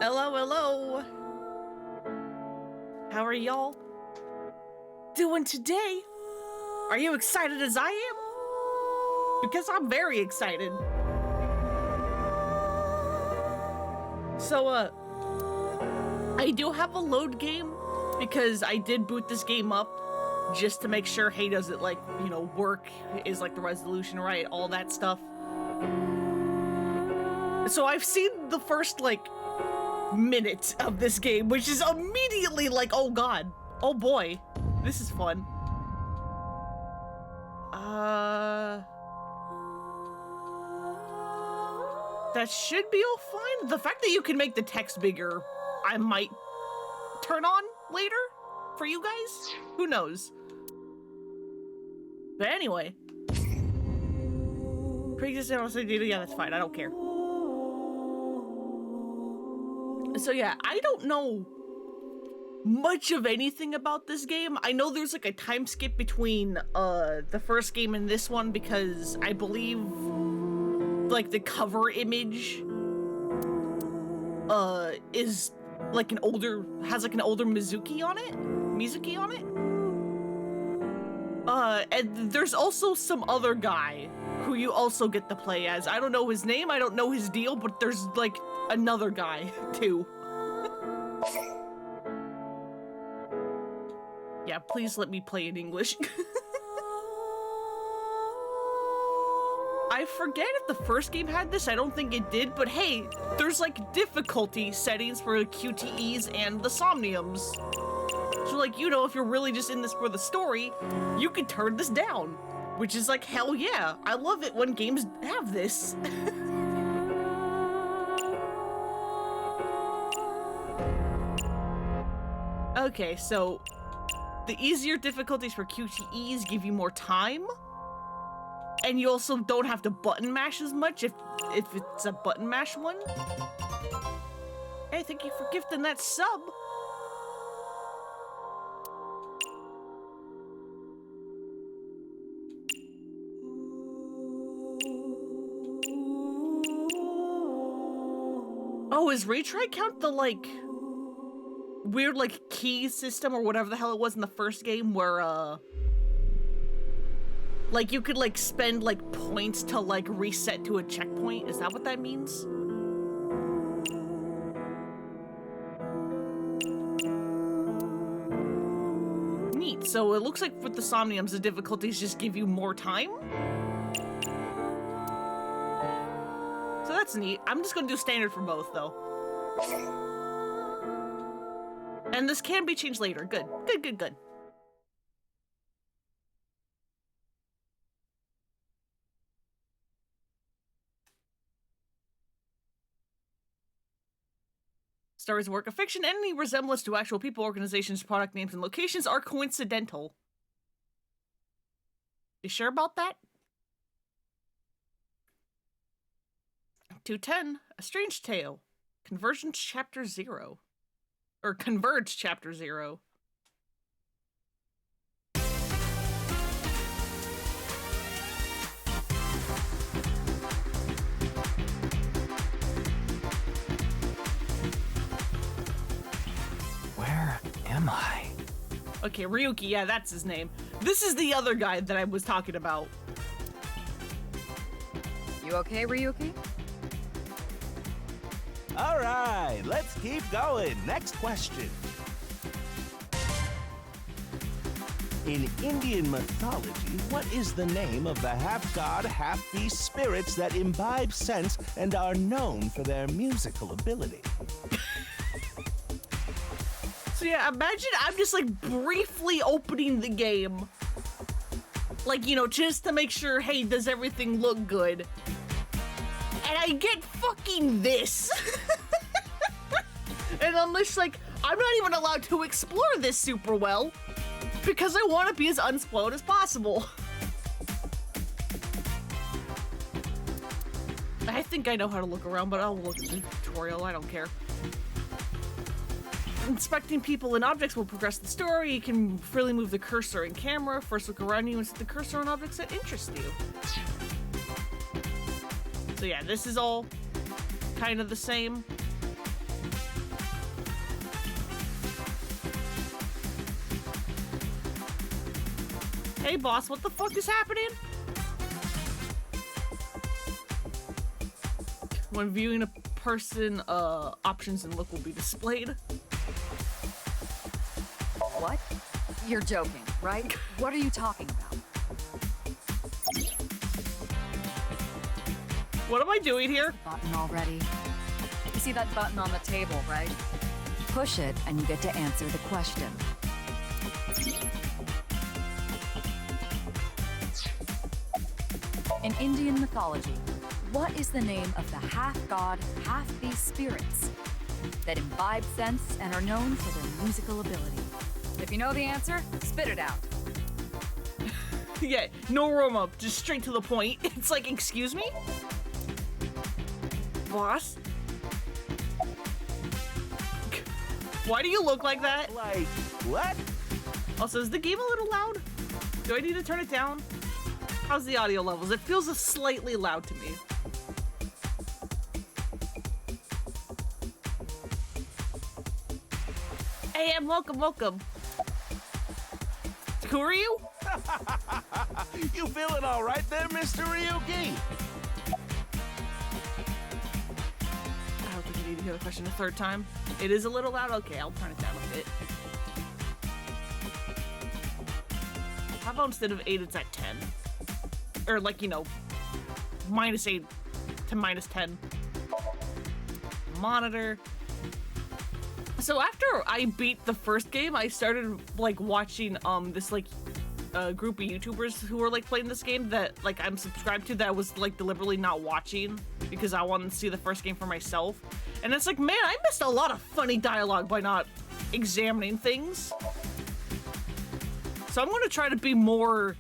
Hello, hello. How are y'all doing today? Are you excited as I am? Because I'm very excited. So, I do have a load game because I did boot this game up just to make sure, hey, does it, like, you know, work? Is, like, the resolution right? All that stuff. So I've seen the first, like, minute of this game, which is immediately like, oh god, oh boy, this is fun. That should be all fine. The fact that you can make the text bigger, I might turn on later for you guys. Who knows? But anyway. Pre-existing data, yeah, that's fine. I don't care. So yeah, I don't know much of anything about this game. I know there's like a time skip between the first game and this one because I believe like the cover image is like an older Mizuki on it. And there's also some other guy who you also get to play as. I don't know his name, I don't know his deal, but there's like another guy too. Yeah, please let me play in English. I forget if the first game had this, I don't think it did, but hey, there's like difficulty settings for the QTEs and the Somniums. So like, you know, if you're really just in this for the story, you can turn this down, which is like, hell yeah. I love it when games have this. Okay, so the easier difficulties for QTEs give you more time, and you also don't have to button mash as much if it's a button mash one. Hey, thank you for gifting that sub. Oh, is retry count the like weird like key system or whatever the hell it was in the first game where like you could like spend like points to like reset to a checkpoint? Is that what that means? Neat. So it looks like with the Somniums the difficulties just give you more time. So that's neat. I'm just gonna do standard for both though. And this can be changed later. Good. Good. Star Wars work of fiction. Any resemblance to actual people, organizations, product names, and locations are coincidental. You sure about that? 210, A Strange Tale. Convergence Chapter 0. Or Converge Chapter 0. Where am I? Okay, Ryuki, yeah, that's his name. This is the other guy that I was talking about. You okay, Ryuki? All right, let's keep going. Next question. In Indian mythology, what is the name of the half-god, half-beast spirits that imbibe sense and are known for their musical ability? So yeah, imagine I'm just like briefly opening the game. Like, you know, just to make sure, hey, does everything look good? And I get fucking this. And I'm just like, I'm not even allowed to explore this super well because I want to be as unspoiled as possible. I think I know how to look around, but I'll look at the tutorial, I don't care. Inspecting people and objects will progress the story. You can freely move the cursor and camera. First look around you and set the cursor on objects that interest you. So yeah, this is all kind of the same. Hey boss, what the fuck is happening? When viewing a person, options and look will be displayed. What? You're joking, right? What are you talking about? What am I doing here? Button already. You see that button on the table, right? Push it and you get to answer the question. In Indian mythology, what is the name of the half-god, half-beast spirits that imbibe sense and are known for their musical ability? If you know the answer, spit it out. Yeah, no warm up, just straight to the point. It's like, excuse me? Boss? Why do you look like that? Like, what? Also, is the game a little loud? Do I need to turn it down? How's the audio levels? It feels slightly loud to me. Hey, and welcome. Who are you? You feeling all right there, Mr. Ryuki? I don't think I need to hear the question a third time. It is a little loud. Okay, I'll turn it down a bit. How about instead of 8, it's at 10? Or like, you know, -8 to -10. Monitor. So after I beat the first game, I started like watching this like group of YouTubers who were like playing this game that like I'm subscribed to that I was like deliberately not watching because I wanted to see the first game for myself. And it's like, man, I missed a lot of funny dialogue by not examining things. So I'm gonna try to be more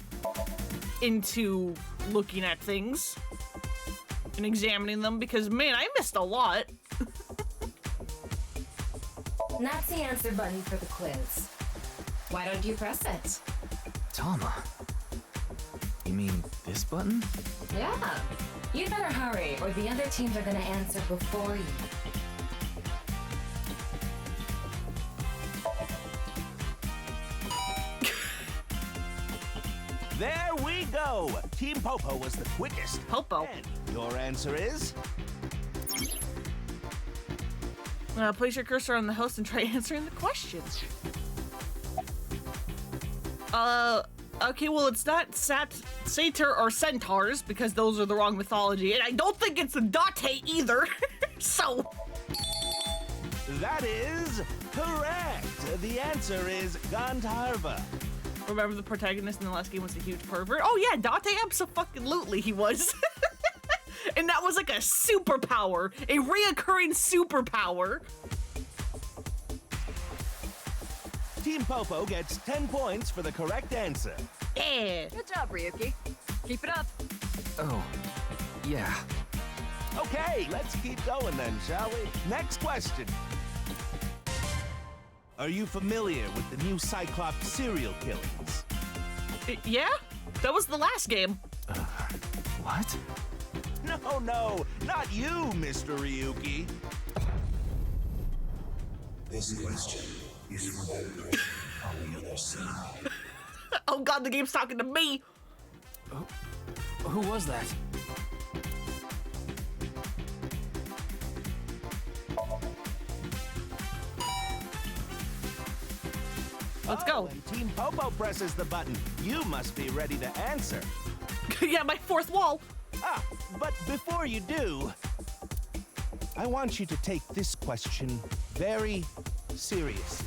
into looking at things and examining them because, man, I missed a lot. That's the answer button for the quiz. Why don't you press it? Tama. You mean this button? Yeah. You'd better hurry, or the other teams are gonna answer before you. There we go. Team Popo was the quickest. Popo. And your answer is? Place your cursor on the host and try answering the questions. Okay, well, it's not satyr or centaurs because those are the wrong mythology, and I don't think it's a Date either. So That is correct. The answer is Gandharva. remember the protagonist in the last game was a huge pervert? Oh yeah, Date, abso-fucking-lutely he was. And that was like a superpower, a reoccurring superpower. Team Popo gets 10 points for the correct answer. Yeah. Good job, Ryuki. Keep it up. Oh, yeah. Okay, let's keep going then, shall we? Next question. Are you familiar with the new Cyclops serial killings? Yeah? That was the last game. What? No, not you, Mr. Ryuki. This question is for that person on the other side. Oh god, the game's talking to me. Who was that? Let's go. When Team Popo presses the button, you must be ready to answer. Yeah, my fourth wall. But before you do, I want you to take this question very seriously.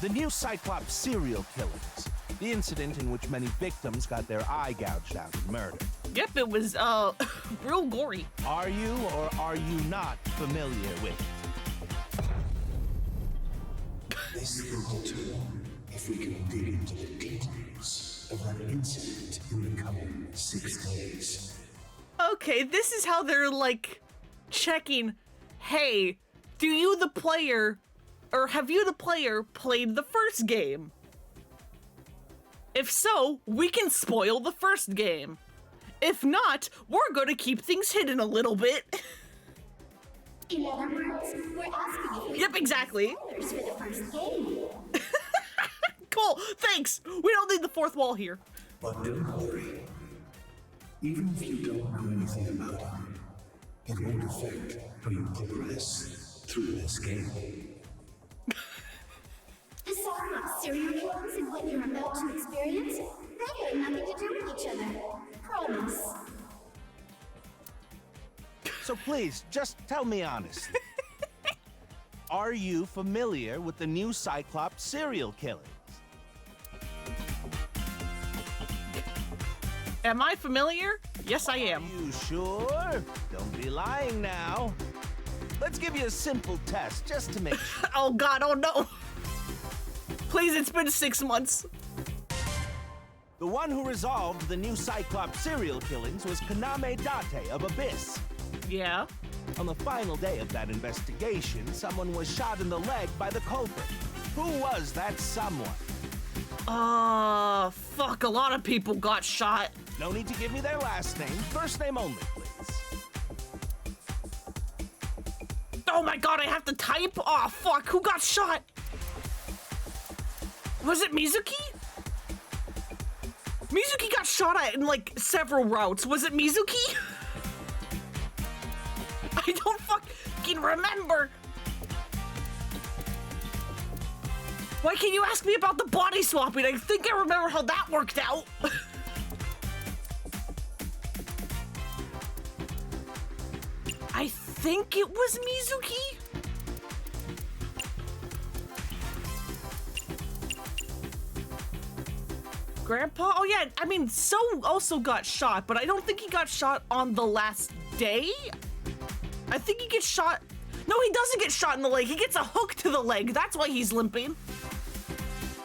The new Cyclops serial killings, the incident in which many victims got their eye gouged out and murdered. Yep, it was, real gory. Are you or are you not familiar with it? This will determine if we can dig into the details of that incident in the coming 6 days. Okay, this is how they're, like, checking, hey, do you, the player, or have you, the player, played the first game? If so, we can spoil the first game. If not, we're gonna keep things hidden a little bit. In other words, we're asking you Yep, exactly. spoilers for the first game. Cool, thanks. We don't need the fourth wall here. But don't worry. Even if you don't know anything about him, it won't affect how you progress through this game. Aside from serial killers and what you're about to experience, they have nothing to do with each other. Promise. So please, just tell me honestly. Are you familiar with the new Cyclops serial killings? Am I familiar? Yes, I am. Are you sure? Don't be lying now. Let's give you a simple test just to make sure. Oh God, oh no. Please, it's been 6 months. The one who resolved the new Cyclops serial killings was Kaname Date of Abyss. Yeah. On the final day of that investigation, someone was shot in the leg by the culprit. Who was that someone? Fuck, a lot of people got shot. No need to give me their last name. First name only, please. Oh my God, I have to type? Oh fuck, who got shot? Was it Mizuki? Mizuki got shot at in like several routes. Was it Mizuki? I don't fucking remember. Why can't you ask me about the body swapping? I think I remember how that worked out. I think it was Mizuki. Grandpa? Oh yeah, I mean, So also got shot, but I don't think he got shot on the last day. I think he gets shot. No, he doesn't get shot in the leg. He gets a hook to the leg. That's why he's limping.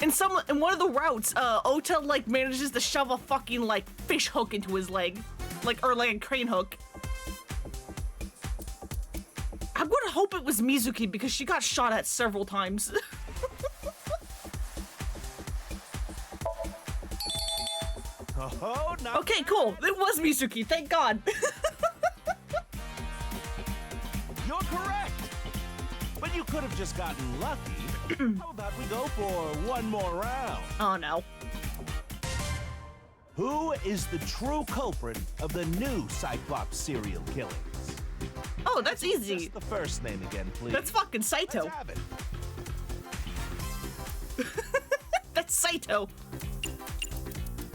In one of the routes, Ota like manages to shove a fucking like fish hook into his leg, or like a crane hook. I'm gonna hope it was Mizuki because she got shot at several times. Oh, no. Okay, cool. It was Mizuki. Thank God. You're correct. But you could have just gotten lucky. How about we go for one more round? Oh no. Who is the true culprit of the new Cyclops serial killings? Oh, that's easy. Just the first name again, please. That's fucking Saito. Let's have it. That's Saito.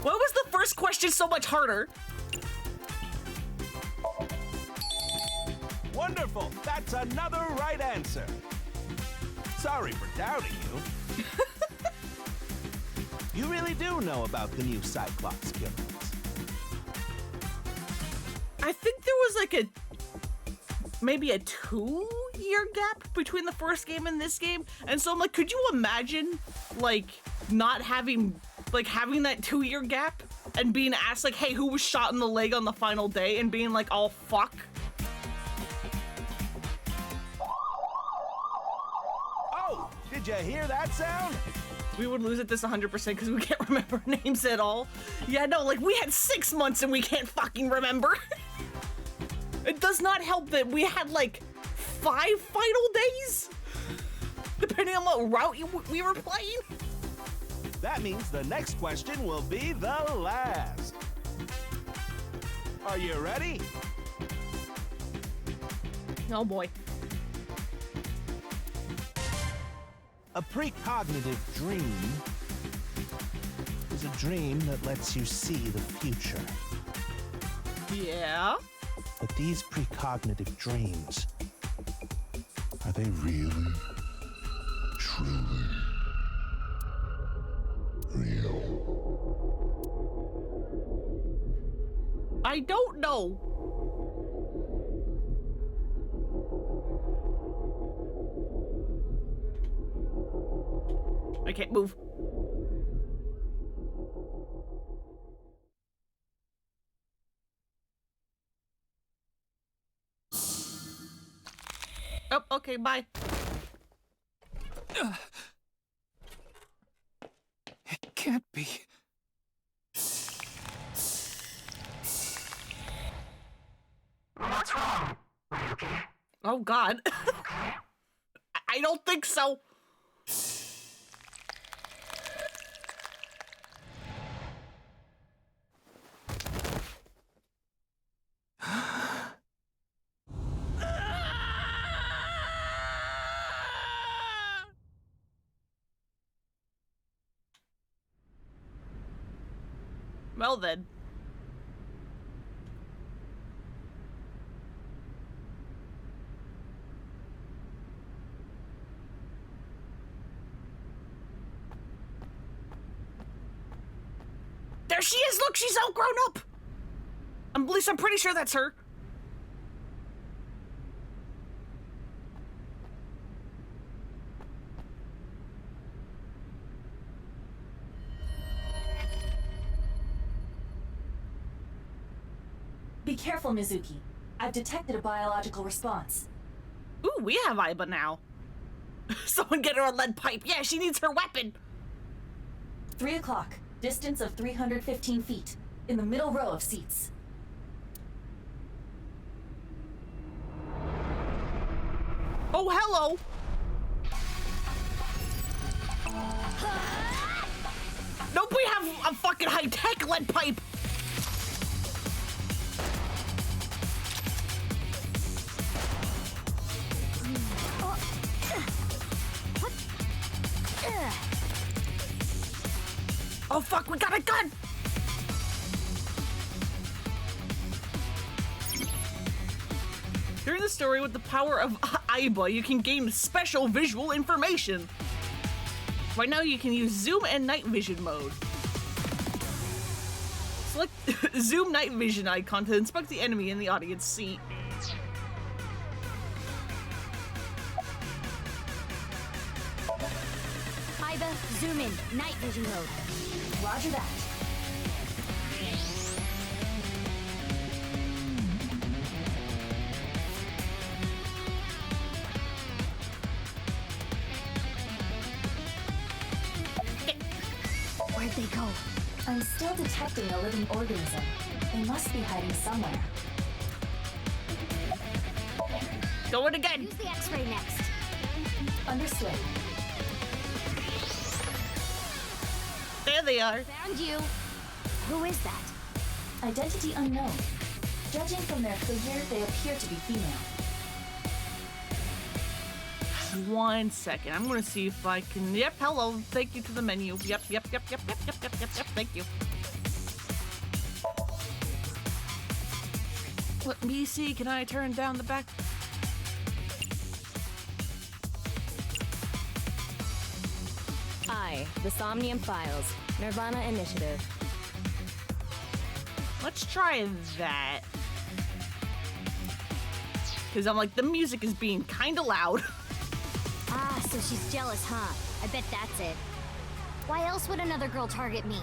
Why was the first question so much harder? Wonderful. That's another right answer. Sorry for doubting you. You really do know about the new Cyclops killings. I think there was like maybe a 2-year gap between the first game and this game. And so I'm like, could you imagine like not having that 2-year gap and being asked like, hey, who was shot in the leg on the final day, and being like, oh fuck. Oh, did you hear that sound? We would lose at this 100% because we can't remember names at all. Yeah, no, like we had 6 months and we can't fucking remember. It does not help that we had like 5 final days, depending on what route we were playing. That means the next question will be the last. Are you ready? Oh boy. A precognitive dream is a dream that lets you see the future. Yeah? But these precognitive dreams, Are they really, truly real? I don't know. I can't move. Oh, okay, bye. It can't be. What's wrong? Are you okay? Oh God. I don't think so. Well then. There she is! Look, she's all grown up! At least I'm pretty sure that's her. Be careful, Mizuki. I've detected a biological response. Ooh, we have Aiba now. Someone get her a lead pipe. Yeah, she needs her weapon. 3 o'clock. Distance of 315 feet. In the middle row of seats. Oh, hello. Nope, we have a fucking high-tech lead pipe. Oh fuck, we got a gun! During the story, with the power of Aiba, you can gain special visual information. Right now, you can use zoom and night vision mode. Select zoom night vision icon to inspect the enemy in the audience seat. Aiba, zoom in, night vision mode. Roger that. Where'd they go? I'm still detecting a living organism. They must be hiding somewhere. Go in again. Use the X-ray next. Understood. There they are. Found you. Who is that? Identity unknown. Judging from their figure, they appear to be female. 1 second. I'm gonna see if I can. Yep, hello. Thank you to the menu. Yep. Thank you. Let me see. Can I turn down the back? I, the Somnium Files, nirvanA Initiative. Let's try that. Because I'm like, the music is being kind of loud. Ah, so she's jealous, huh? I bet that's it. Why else would another girl target me?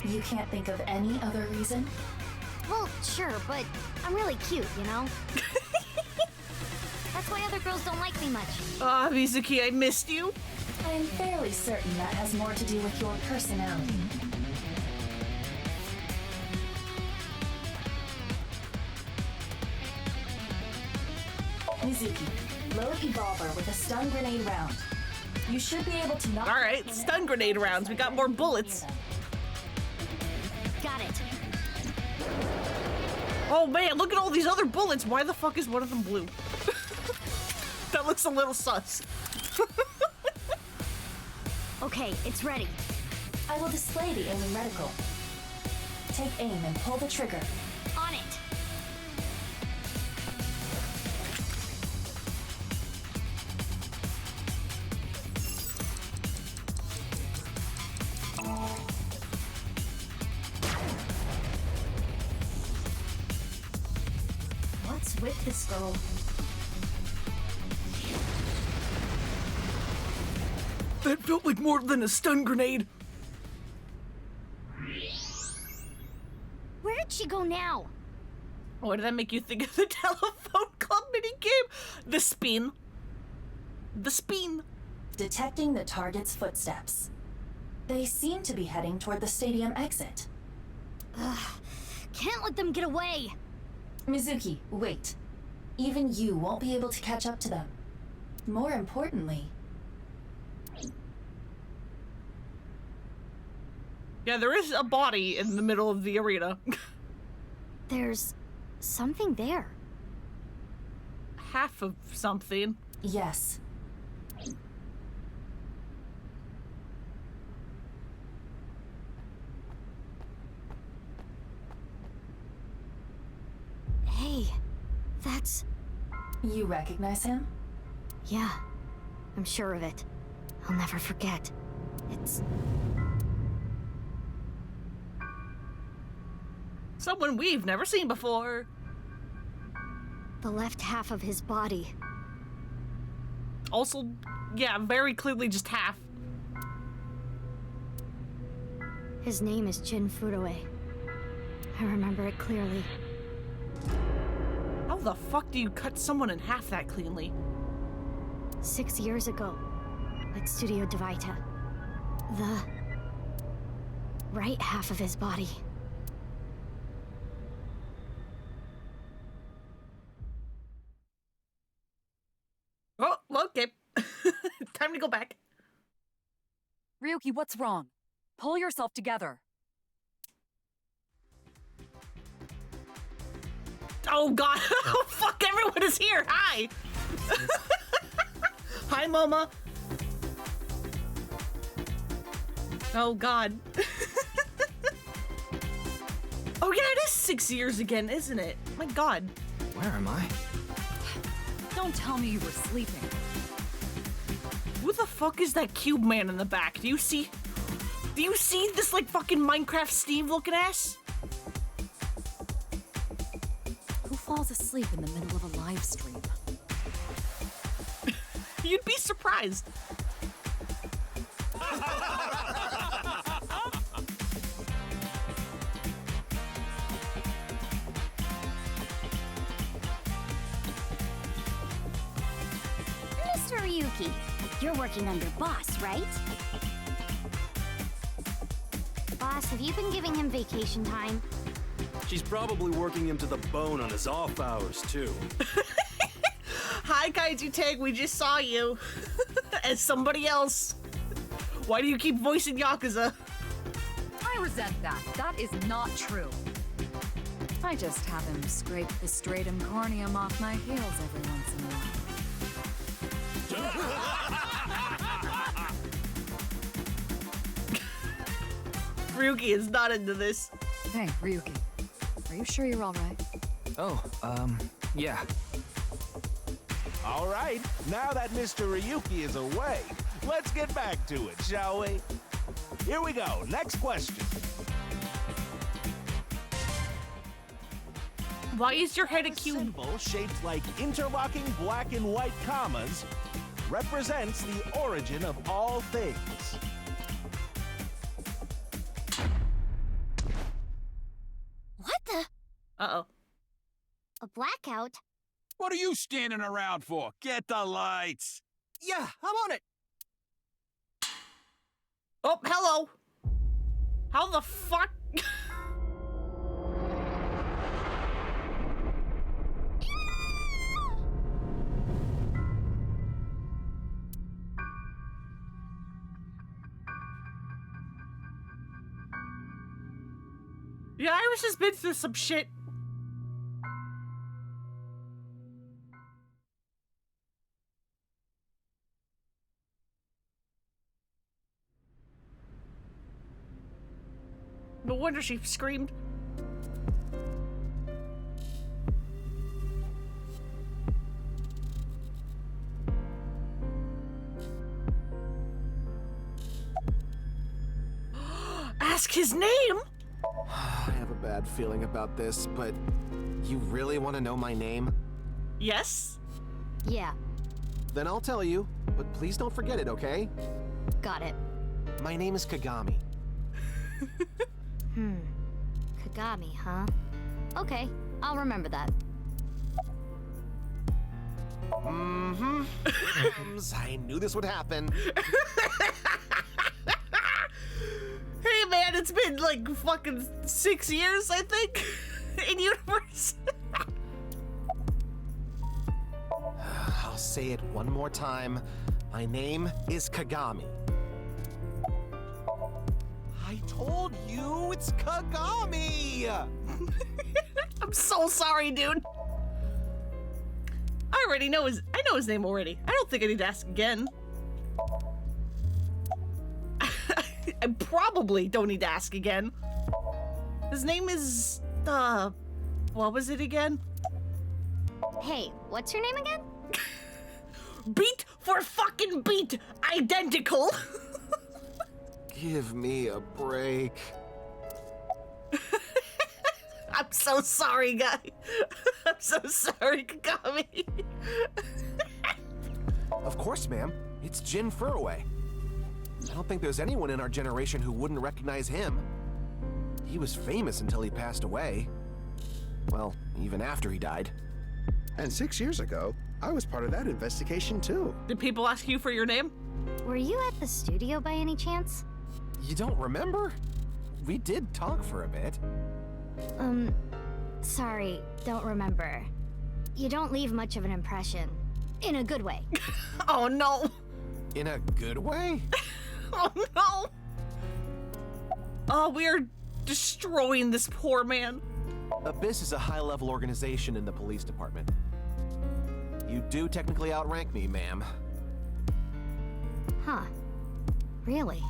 You can't think of any other reason? Well, sure, but I'm really cute, you know? That's why other girls don't like me much. Ah, Mizuki, I missed you. I'm fairly certain that has more to do with your personality. Mizuki, load Evolver with a stun grenade round. You should be able to knock... All right, stun grenade rounds. We got more bullets. Got it. Oh man, look at all these other bullets. Why the fuck is one of them blue? That looks a little sus. Okay, it's ready. I will display the alien reticle. Take aim and pull the trigger. On it. What's with this girl? That felt like more than a stun grenade. Where did she go now? What did that make you think of the telephone club minigame? The spin. The spin. Detecting the target's footsteps. They seem to be heading toward the stadium exit. Can't let them get away. Mizuki, wait. Even you won't be able to catch up to them. More importantly... Yeah, there is a body in the middle of the arena. There's something there. Half of something. Yes. Hey, that's... You recognize him? Yeah, I'm sure of it. I'll never forget. It's... Someone we've never seen before. the left half of his body. Also, yeah, very clearly just half. His name is Jin Furue. I remember it clearly. How the fuck do you cut someone in half that cleanly? 6 years ago, at Studio Devaita. The right half of his body. Oh, okay. Time to go back. Ryuki, what's wrong? Pull yourself together. Oh god. Oh fuck, everyone is here. Hi. Hi, Mama. Oh god. Oh yeah, it is 6 years again, isn't it? My god. Where am I? Don't tell me you were sleeping. Who the fuck is that cube man in the back? Do you see this like fucking Minecraft Steve looking ass? Who falls asleep in the middle of a live stream? You'd be surprised. Mr. Ryuki, you're working under Boss, right? Boss, have you been giving him vacation time? She's probably working him to the bone on his off hours, too. Hi, Kaiju Tag, we just saw you. As somebody else. Why do you keep voicing Yakuza? I resent that. That is not true. I just have him scrape the stratum corneum off my heels every once in a while. Ryuki is not into this. Hey, Ryuki. Are you sure you're all right? Oh, yeah. All right, now that Mr. Ryuki is away, let's get back to it, shall we? Here we go, next question. Why is your head a The cube? symbol shaped like interlocking black and white commas represents the origin of all things. What the? Uh-oh. A blackout? What are you standing around for? Get the lights! Yeah, I'm on it. Oh, hello. How the fuck? Yeah, Iris has been through some shit. No wonder she screamed. Ask his name? I have a bad feeling about this, but you really want to know my name? Yes. Yeah, Then I'll tell you, but please don't forget it, okay? got it. My name is Kagami. Kagami, huh? Okay, I'll remember that. Mm-hmm. I knew this would happen. Hey man, it's been like fucking 6 years, I think, in universe. I'll say it one more time. My name is Kagami. I told you it's Kagami! I'm so sorry, dude. I know his name already. I don't think I need to ask again. I probably don't need to ask again. His name is, what was it again? Hey, what's your name again? Beat for fucking beat, identical. Give me a break. I'm so sorry, guy. I'm so sorry, Kagami. Of course, ma'am. It's Jin Furaway. I don't think there's anyone in our generation who wouldn't recognize him. He was famous until he passed away. Well, even after he died. And 6 years ago, I was part of that investigation too. Did people ask you for your name? Were you at the studio by any chance? You don't remember? We did talk for a bit. Sorry, don't remember. You don't leave much of an impression. In a good way. Oh no. In a good way? Oh no. Oh, we are destroying this poor man. Abyss is a high-level organization in the police department. You do technically outrank me, ma'am. Huh. Really?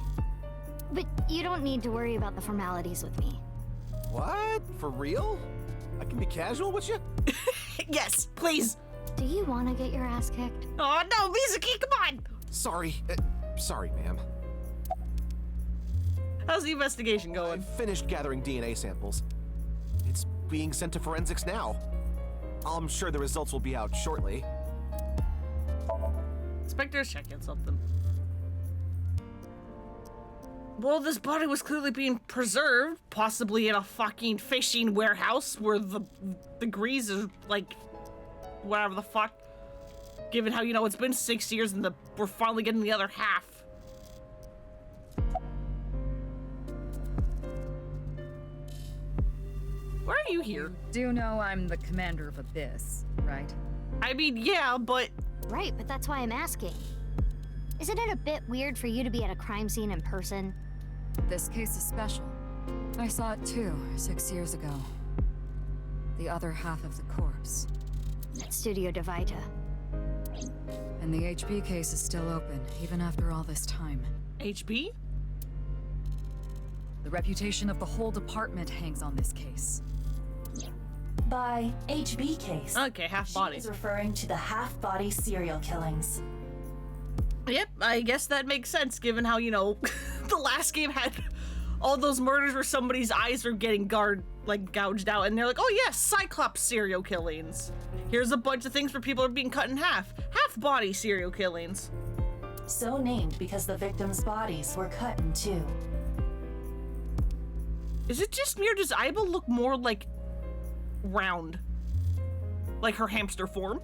But you don't need to worry about the formalities with me. What? For real? I can be casual with you? Yes, please. Do you want to get your ass kicked? Oh no, Mizuki, come on. Sorry. Sorry, ma'am. How's the investigation going? I've finished gathering DNA samples. It's being sent to forensics now. I'm sure the results will be out shortly. Inspector's checking something. Well, this body was clearly being preserved, possibly in a fucking fishing warehouse where the grease is like, whatever the fuck. Given how, you know, it's been 6 years and we're finally getting the other half. Why are you here? Do know I'm the commander of Abyss, right? I mean, yeah, but... Right, but that's why I'm asking. Isn't it a bit weird for you to be at a crime scene in person? This case is special. I saw it too, 6 years ago. The other half of the corpse. At Studio Devita. And the HB case is still open, even after all this time. HB? The reputation of the whole department hangs on this case. By HB case. Okay, half body. She is referring to the half-body serial killings. Yep, I guess that makes sense given how, you know, the last game had all those murders where somebody's eyes are getting gouged out, and they're like, oh yeah, Cyclops serial killings. Here's a bunch of things where people are being cut in half. Half-body serial killings. So named because the victims' bodies were cut in two. Is it just me or does Aiba look more like round? Like her hamster form?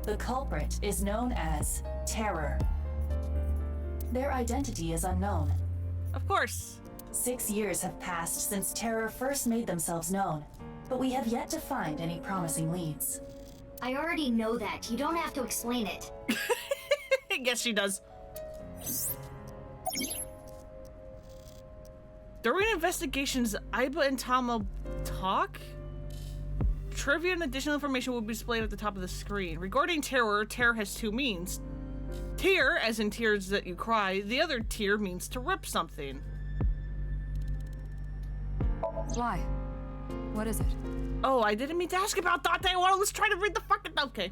The culprit is known as Terror. Their identity is unknown. Of course. 6 years have passed since Terror first made themselves known, but we have yet to find any promising leads. I already know that. You don't have to explain it. I guess she does. During investigations, Aiba and Tama talk? Trivia and additional information will be displayed at the top of the screen. Regarding terror, terror has two meanings. Tear, as in tears that you cry. The other tear means to rip something. Why? What is it? Oh, I didn't mean to ask about that. Let's try to read the fucking... Okay.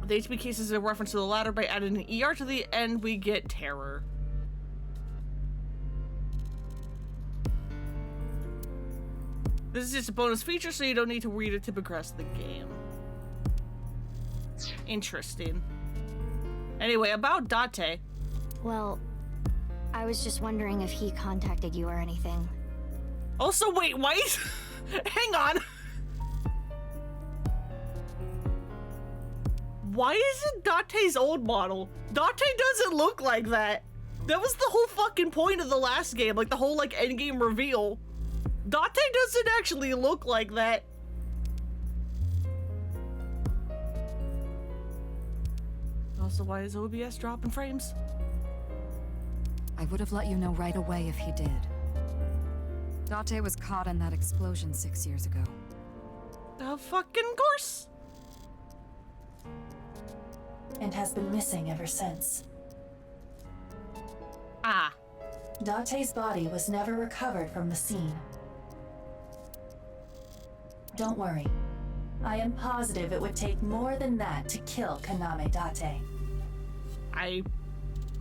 The HB case is a reference to the latter. By adding an ER to the end, we get terror. This is just a bonus feature, so you don't need to read it to progress the game. Interesting. Anyway, about Date. Well, I was just wondering if he contacted you or anything. Also, wait, wait! Hang on! Why isn't Date's old model? Date doesn't look like that. That was the whole fucking point of the last game, like the whole like endgame reveal. Date doesn't actually look like that. Also, why is OBS dropping frames? I would have let you know right away if he did. Date was caught in that explosion 6 years ago. The fucking course. And has been missing ever since. Ah. Date's body was never recovered from the scene. Don't worry. I am positive it would take more than that to kill Kaname Date. I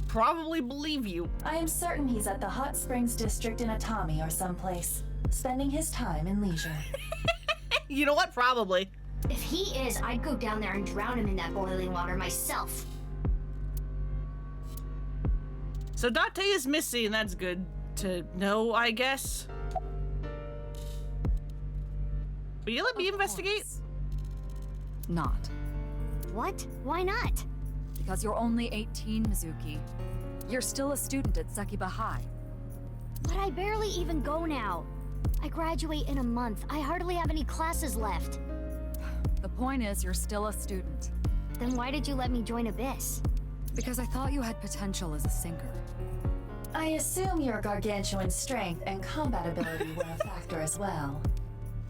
probably believe you. I am certain he's at the Hot Springs District in Atami or someplace, spending his time in leisure. You know what? Probably. If he is, I'd go down there and drown him in that boiling water myself. So Date is missing, that's good to know, I guess. Will you let me investigate? Not. What? Why not? Because you're only 18, Mizuki. You're still a student at Sekiba High. But I barely even go now. I graduate in a month. I hardly have any classes left. The point is, you're still a student. Then why did you let me join Abyss? Because I thought you had potential as a sinker. I assume your gargantuan strength and combat ability were a factor as well.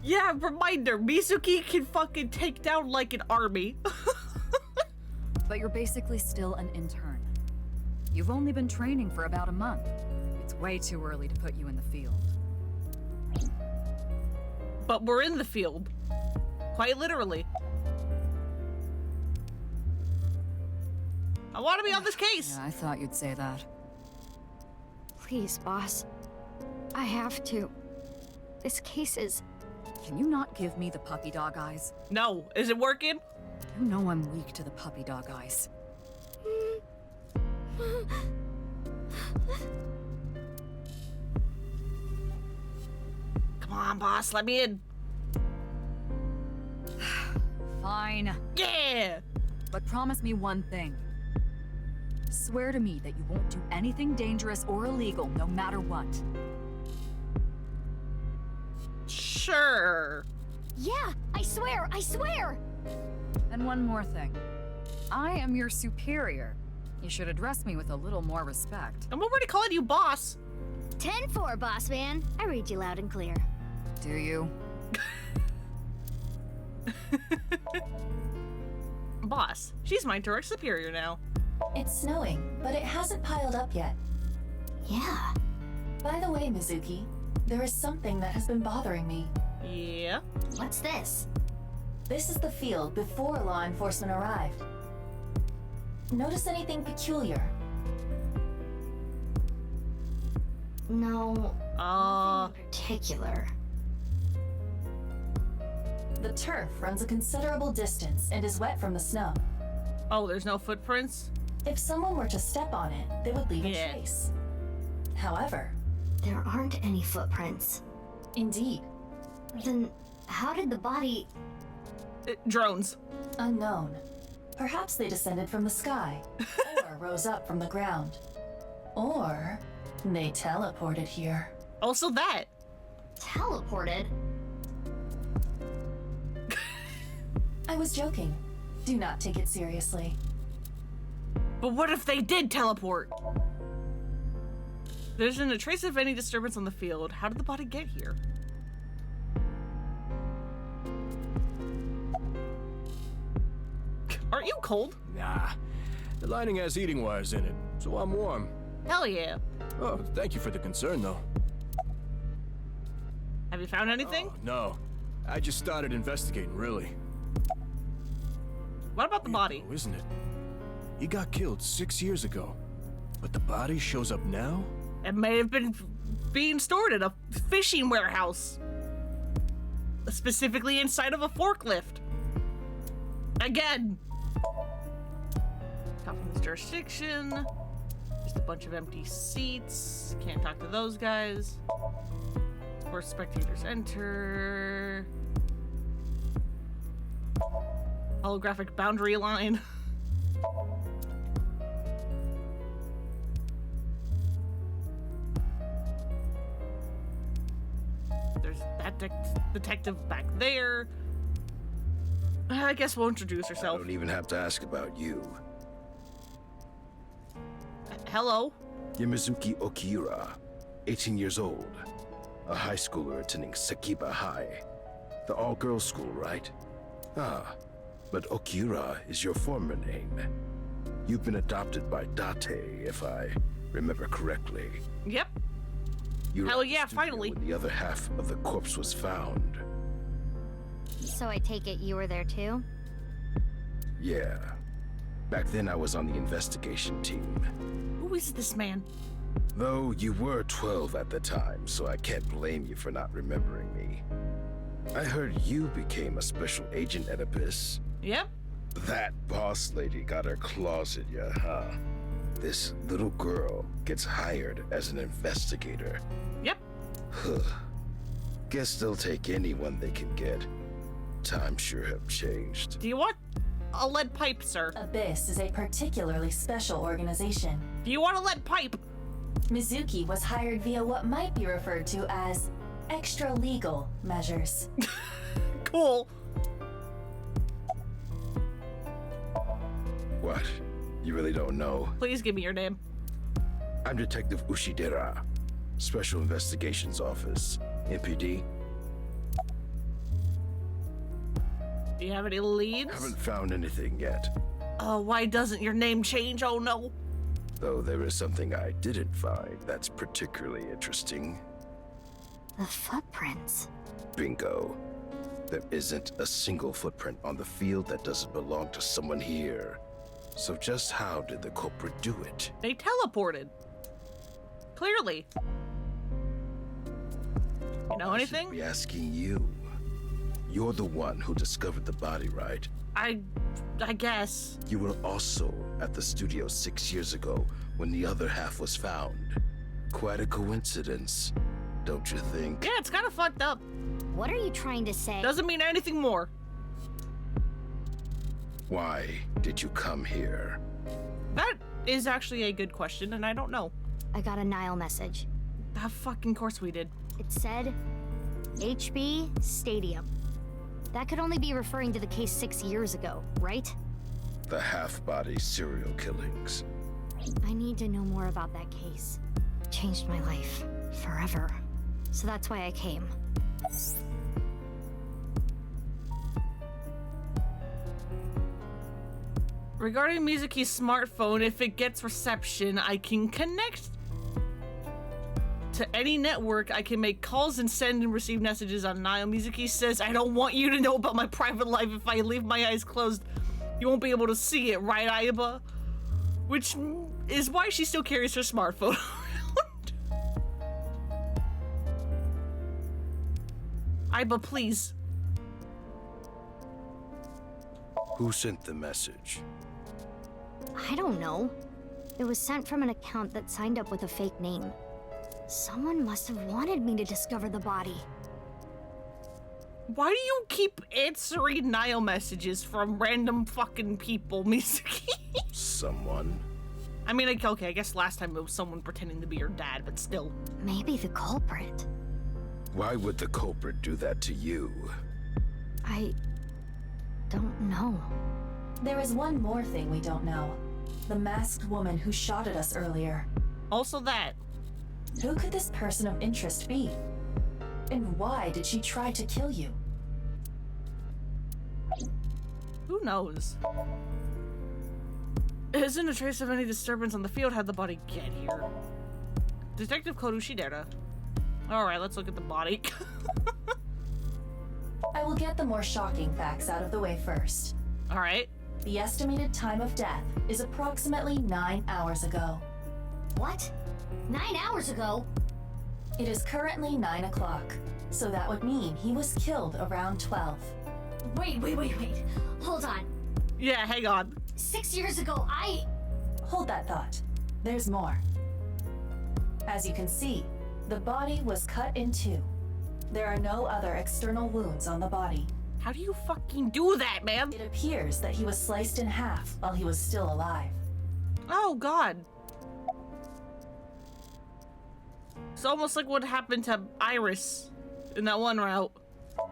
Yeah, reminder, Mizuki can fucking take down like an army. But you're basically still an intern. You've only been training for about a month. It's way too early to put you in the field. But we're in the field. Quite literally. I want to be on this case. Yeah, I thought you'd say that. Please, boss. I have to. This case is... Can you not give me the puppy dog eyes? No. Is it working? You know I'm weak to the puppy dog eyes. Come on, boss. Let me in. Fine. Yeah! But promise me one thing. Swear to me that you won't do anything dangerous or illegal, no matter what. Sure. Yeah, I swear, I swear! And one more thing. I am your superior. You should address me with a little more respect. I'm already calling you boss. 10-4, boss man. I read you loud and clear. Do you? Boss, she's my direct superior now. It's snowing, but it hasn't piled up yet. Yeah. By the way, Mizuki, there is something that has been bothering me. Yeah? What's this? This is the field before law enforcement arrived. Notice anything peculiar? No, nothing in particular. The turf runs a considerable distance and is wet from the snow. Oh, there's no footprints? If someone were to step on it, they would leave a trace. However, there aren't any footprints. Indeed. Then how did the body... drones. Unknown. Perhaps they descended from the sky, or rose up from the ground. Or they teleported here. Also that. Teleported? I was joking. Do not take it seriously. But what if they did teleport? There isn't a trace of any disturbance on the field. How did the body get here? Aren't you cold? Nah. The lining has heating wires in it, so I'm warm. Hell yeah. Oh, thank you for the concern, though. Have you found anything? Oh, no. I just started investigating, really. What about the body? Though, isn't it? He got killed 6 years ago, but the body shows up now? It may have been being stored in a fishing warehouse. Specifically inside of a forklift. Again. Company's jurisdiction. Just a bunch of empty seats. Can't talk to those guys. Where spectators enter. Holographic boundary line. There's that detective back there. I guess we'll introduce herself. I don't even have to ask about you. Hello. Yamazuki Okiura, 18 years old, a high schooler attending Sekiba High, the all-girls school, right? Ah, but Okiura is your former name. You've been adopted by Date, if I remember correctly. Yep. You were Hell at the yeah, studio finally. when the other half of the corpse was found. So I take it you were there too? Yeah. Back then I was on the investigation team. Who is this man? Though you were 12 at the time, so I can't blame you for not remembering me. I heard you became a special agent at Abyss. Yep. That boss lady got her claws in ya, huh? This little girl gets hired as an investigator. Yep. Guess they'll take anyone they can get. Times sure have changed. Do you want a lead pipe, sir? Abyss is a particularly special organization. Do you want a lead pipe? Mizuki was hired via what might be referred to as extra-legal measures. Cool. What? You really don't know? Please give me your name. I'm Detective Ushidera, Special Investigations Office, MPD. Do you have any leads? Haven't found anything yet. Why doesn't your name change? Oh no. Though there is something I didn't find that's particularly interesting. The footprints. Bingo. There isn't a single footprint on the field that doesn't belong to someone here. So just how did the culprit do it? They teleported. Clearly. You know anything? I should be asking you. You're the one who discovered the body, right? I guess. You were also at the studio 6 years ago when the other half was found. Quite a coincidence, don't you think? Yeah, it's kind of fucked up. What are you trying to say? Doesn't mean anything more. Why did you come here? That is actually a good question, and I don't know. I got a Nile message. Of fucking course we did. It said HB Stadium. That could only be referring to the case 6 years ago, right? The half-body serial killings. I need to know more about that case. It changed my life. Forever. So that's why I came. Regarding Mizuki's smartphone, if it gets reception, I can connect to any network. I can make calls and send and receive messages on Nile. Mizuki says, I don't want you to know about my private life. If I leave my eyes closed, you won't be able to see it, right, Aiba? Which is why she still carries her smartphone around. Aiba, please. Who sent the message? I don't know. It was sent from an account that signed up with a fake name. Someone must have wanted me to discover the body. Why do you keep answering Nile messages from random fucking people, Mizuki? Someone? I mean, okay, I guess last time it was someone pretending to be your dad, but still. Maybe the culprit. Why would the culprit do that to you? I don't know. There is one more thing we don't know. The masked woman who shot at us earlier. Also that. Who could this person of interest be? And why did she try to kill you? Who knows? Isn't a trace of any disturbance on the field. How'd the body get here? Detective Code Ushidera. Alright, let's look at the body. I will get the more shocking facts out of the way first. Alright. The estimated time of death is approximately 9 hours ago. What? 9 hours ago? It is currently 9 o'clock, so that would mean he was killed around 12. Wait. Hold on. Yeah, hang on. 6 years ago, Hold that thought. There's more. As you can see, the body was cut in two. There are no other external wounds on the body. How do you fucking do that, man? It appears that he was sliced in half while he was still alive. Oh, God. It's almost like what happened to Iris in that one route.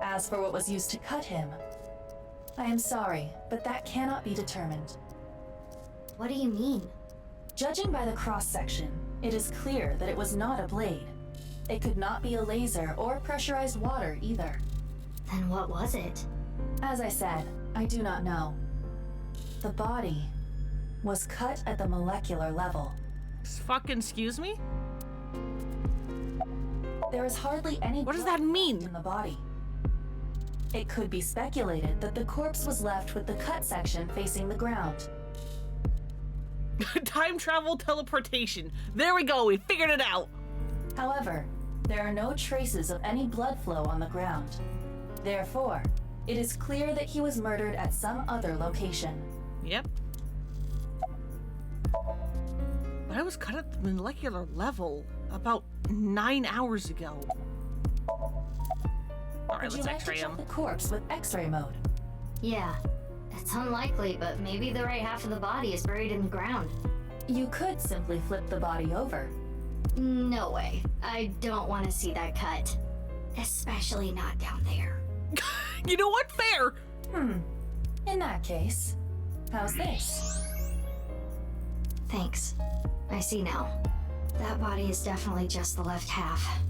As for what was used to cut him, I am sorry, but that cannot be determined. What do you mean? Judging by the cross-section, It is clear that it was not a blade. It could not be a laser or pressurized water either. Then what was it? As I said, I do not know. The body was cut at the molecular level. Fucking excuse me? There is hardly any What does that mean? in the body. It could be speculated that the corpse was left with the cut section facing the ground. Time travel teleportation. There we go, we figured it out. However, there are no traces of any blood flow on the ground. Therefore, it is clear that he was murdered at some other location. Yep. But I was cut at the molecular level about 9 hours ago. Alright, Would you let's like to x-ray him. check the corpse with X-ray mode? Yeah. It's unlikely, but maybe the right half of the body is buried in the ground. You could simply flip the body over. No way. I don't want to see that cut. Especially not down there. You know what? Fair! In that case, how's this? Thanks. I see now. That body is definitely just the left half.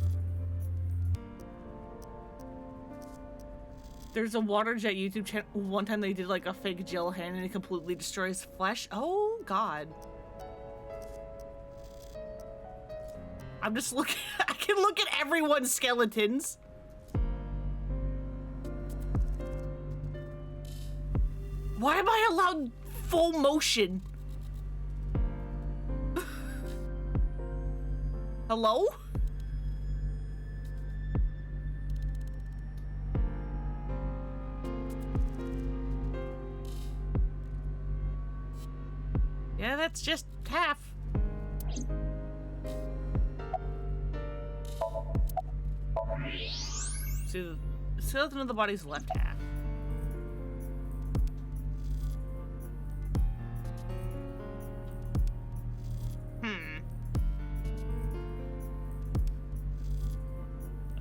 There's a water jet YouTube channel. One time they did like a fake gel hand and it completely destroys flesh. Oh god. I'm just looking. I can look at everyone's skeletons. Why am I allowed full motion? Hello? Yeah, that's just half. So the skeleton of the body's left half.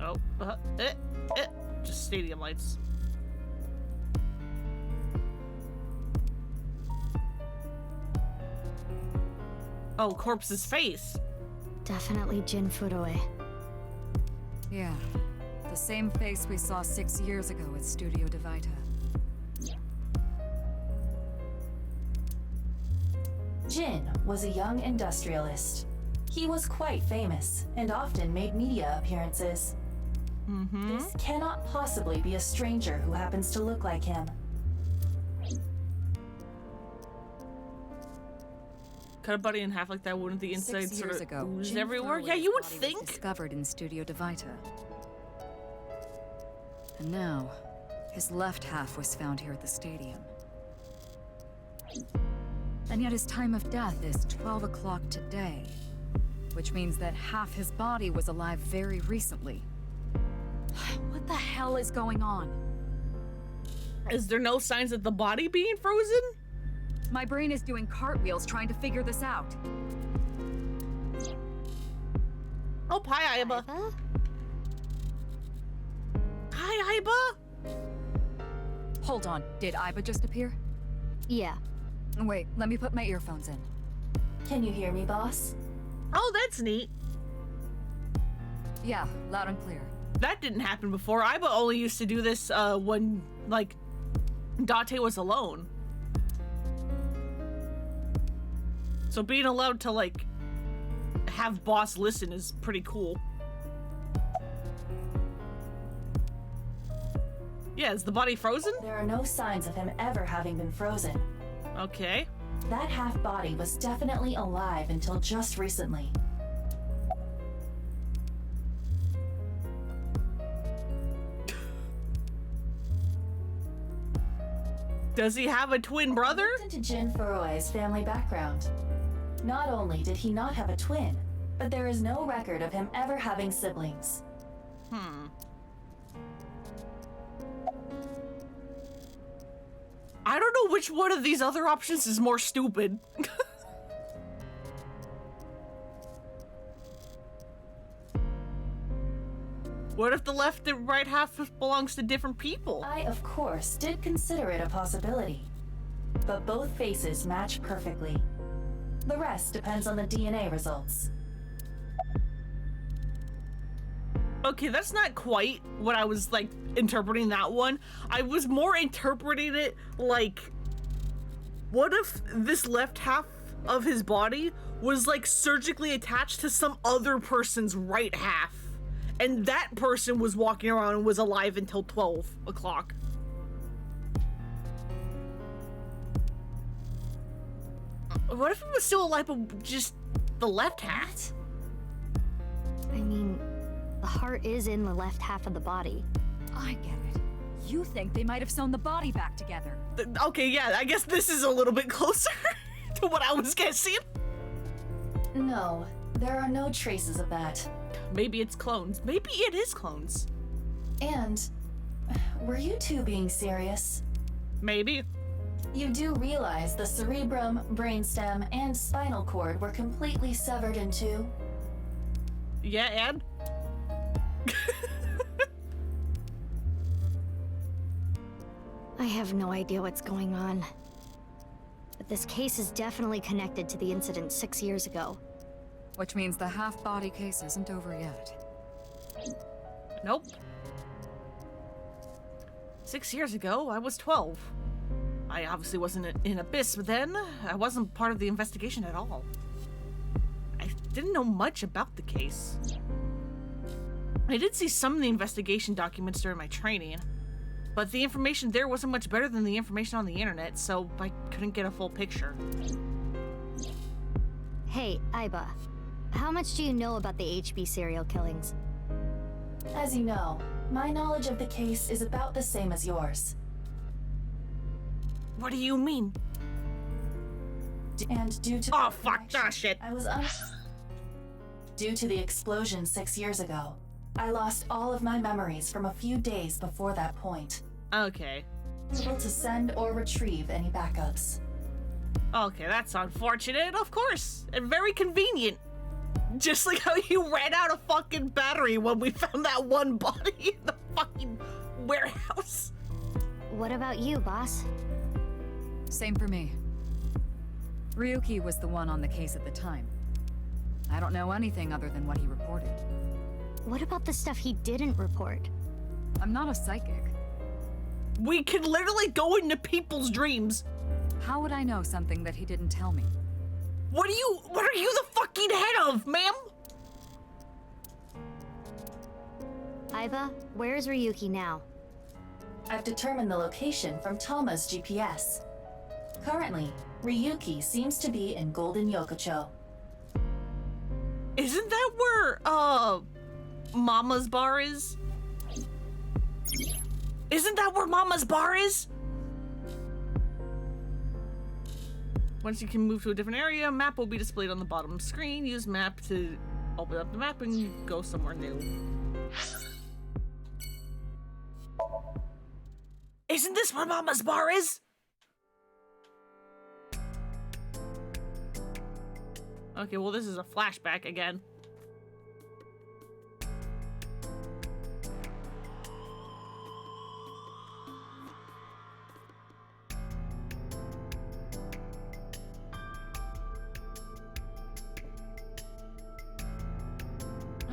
Oh, just stadium lights. Oh, corpse's face. Definitely Jin Furue. Yeah, the same face we saw 6 years ago at Studio Divita. Jin was a young industrialist. He was quite famous and often made media appearances. This cannot possibly be a stranger who happens to look like him. Cut a body in half like that, wouldn't the inside 6 sort years of ago, ooze Jin everywhere? Furue's Yeah, you would body was think. discovered in Studio Divita. And now, his left half was found here at the stadium. And yet his time of death is 12 o'clock today, which means that half his body was alive very recently. What the hell is going on? Is there no signs of the body being frozen? My brain is doing cartwheels trying to figure this out. Oh, hi, Aiba. Hi, Aiba. Hold on, did Aiba just appear? Yeah. Wait, let me put my earphones in. Can you hear me, boss? Oh, that's neat. Yeah, loud and clear. That didn't happen before. Aiba only used to do this when, like, Date was alone. So being allowed to, like, have boss listen is pretty cool. Yeah, is the body frozen? There are no signs of him ever having been frozen. Okay. That half body was definitely alive until just recently. Does he have a twin brother? I looked into Jin Furue's family background. Not only did he not have a twin, but there is no record of him ever having siblings. I don't know which one of these other options is more stupid. What if the left and right half belongs to different people? I, of course, did consider it a possibility. But both faces match perfectly. The rest depends on the DNA results. Okay, that's not quite what I was like interpreting that one. I was more interpreting it like, what if this left half of his body was like surgically attached to some other person's right half, and that person was walking around and was alive until 12 o'clock. What if he was still alive but just the left half? I mean, the heart is in the left half of the body. I get it. You think they might have sewn the body back together. Okay, yeah, I guess this is a little bit closer to what I was guessing. No, there are no traces of that. Maybe it's clones. Maybe it is clones. And were you two being serious? Maybe. You do realize the cerebrum, brainstem, and spinal cord were completely severed in two? Yeah, and? I have no idea what's going on. But this case is definitely connected to the incident 6 years ago. Which means the half-body case isn't over yet. Nope. 6 years ago, I was 12. I obviously wasn't in Abyss then. I wasn't part of the investigation at all. I didn't know much about the case. I did see some of the investigation documents during my training, but the information there wasn't much better than the information on the internet, so I couldn't get a full picture. Hey, Aiba, how much do you know about the HB serial killings? As you know, my knowledge of the case is about the same as yours. What do you mean? And due to— Oh, fuck, shit. I was due to the explosion 6 years ago, I lost all of my memories from a few days before that point. Okay. Able to send or retrieve any backups. Okay, that's unfortunate, of course, and very convenient. Just like how you ran out of fucking battery when we found that one body in the fucking warehouse. What about you, boss? Same for me. Ryuki was the one on the case at the time. I don't know anything other than what he reported. What about the stuff he didn't report? I'm not a psychic. We can literally go into people's dreams. How would I know something that he didn't tell me? What are you the fucking head of, ma'am? Aiba, where's Ryuki now? I've determined the location from Tama's GPS. Currently, Ryuki seems to be in Golden Yokocho. Isn't that where, Mama's bar is? Isn't that where Mama's bar is? Once you can move to a different area, a map will be displayed on the bottom screen. Use map to open up the map and go somewhere new. Isn't this where Mama's bar is? Okay, well, this is a flashback again.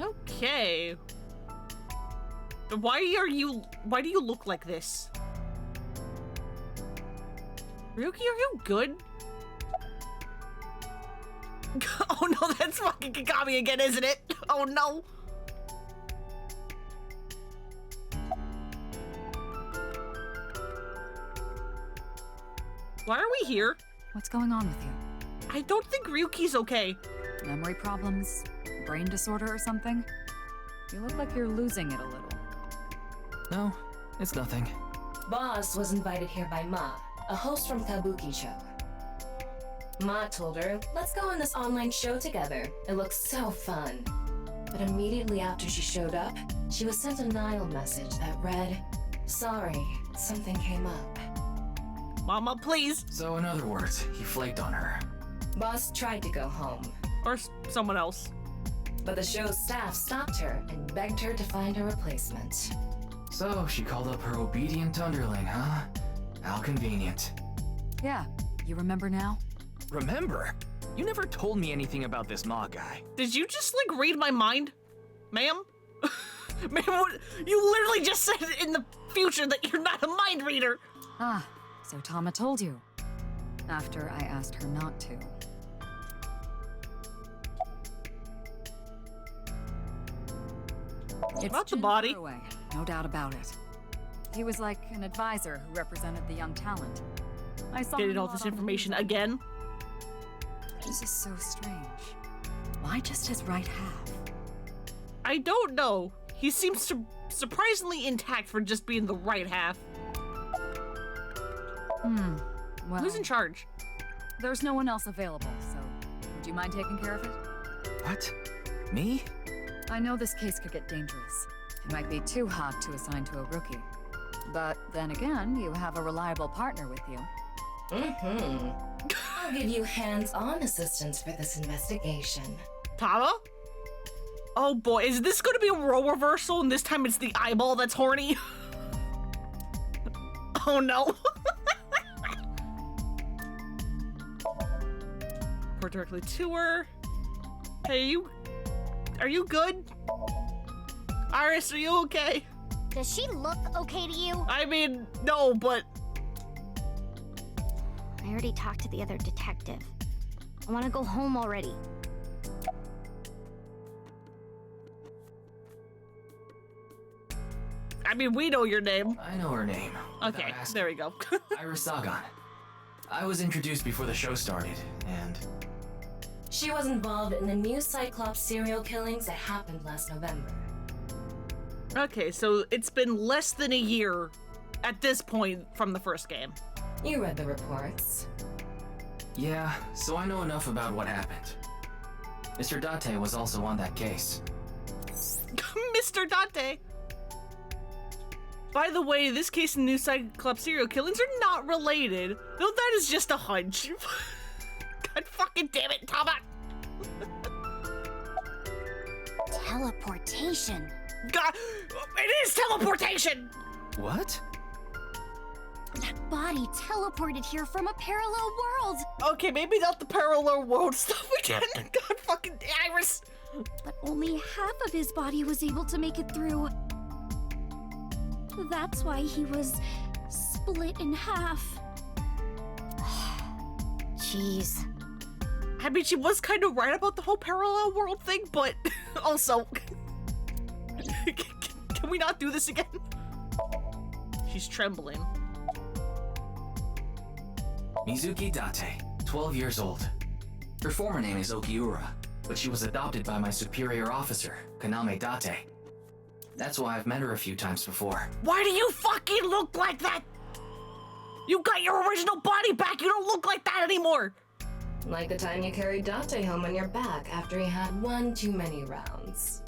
Okay. Why do you look like this? Ryuki, are you good? Oh no, that's fucking Kagami again, isn't it? Oh no. Why are we here? What's going on with you? I don't think Ryuki's okay. Memory problems? Brain disorder or something? You look like you're losing it a little. No, it's nothing. Boss was invited here by Ma, a host from Kabuki show. Ma told her, let's go on this online show together. It looks so fun. But immediately after she showed up, she was sent a Nile message that read, sorry, something came up. Mama, please. So in other words, he flaked on her. Boss tried to go home. Or someone else. But the show's staff stopped her and begged her to find a replacement. So she called up her obedient underling, huh? How convenient. Yeah, you remember now? Remember? You never told me anything about this Ma guy. Did you just, like, read my mind? Ma'am? Man, you literally just said in the future that you're not a mind reader. Ah, so Tama told you. After I asked her not to. It's about the Jin body? Furue, no doubt about it. He was like an advisor who represented the young talent. I saw Getting him a all lot this on information news. again. This is so strange. Why just his right half? I don't know. He seems surprisingly intact for just being the right half. Well, Who's in charge? there's no one else available, so would you mind taking care of it? What? Me? I know this case could get dangerous. It might be too hot to assign to a rookie. But then again, you have a reliable partner with you. I'll give you hands-on assistance for this investigation. Tama? Oh boy, is this gonna be a role reversal and this time it's the eyeball that's horny? Oh no. Report directly to her. Hey, are you good? Iris, are you okay? Does she look okay to you? I mean, no, but... I already talked to the other detective. I want to go home already. I mean, we know your name. I know her name. Okay, there we go. Iris Sagan. I was introduced before the show started, and... She was involved in the new Cyclops serial killings that happened last November. Okay, so it's been less than a year at this point from the first game. You read the reports. Yeah, so I know enough about what happened. Mr. Date was also on that case. Mr. Date! By the way, this case and new Cyclops serial killings are not related, though that is just a hunch. God fucking damn it, Tama! Teleportation. God, it is teleportation! What? That body teleported here from a parallel world. Okay, maybe not the parallel world stuff again. God fucking Iris! But only half of his body was able to make it through. That's why he was split in half. Jeez. I mean, she was kind of right about the whole parallel world thing, but also... Can we not do this again? She's trembling. Mizuki Date, 12 years old. Her former name is Okiura, but she was adopted by my superior officer, Kaname Date. That's why I've met her a few times before. Why do you fucking look like that? You got your original body back, you don't look like that anymore! Like the time you carried Date home on your back after he had one too many rounds.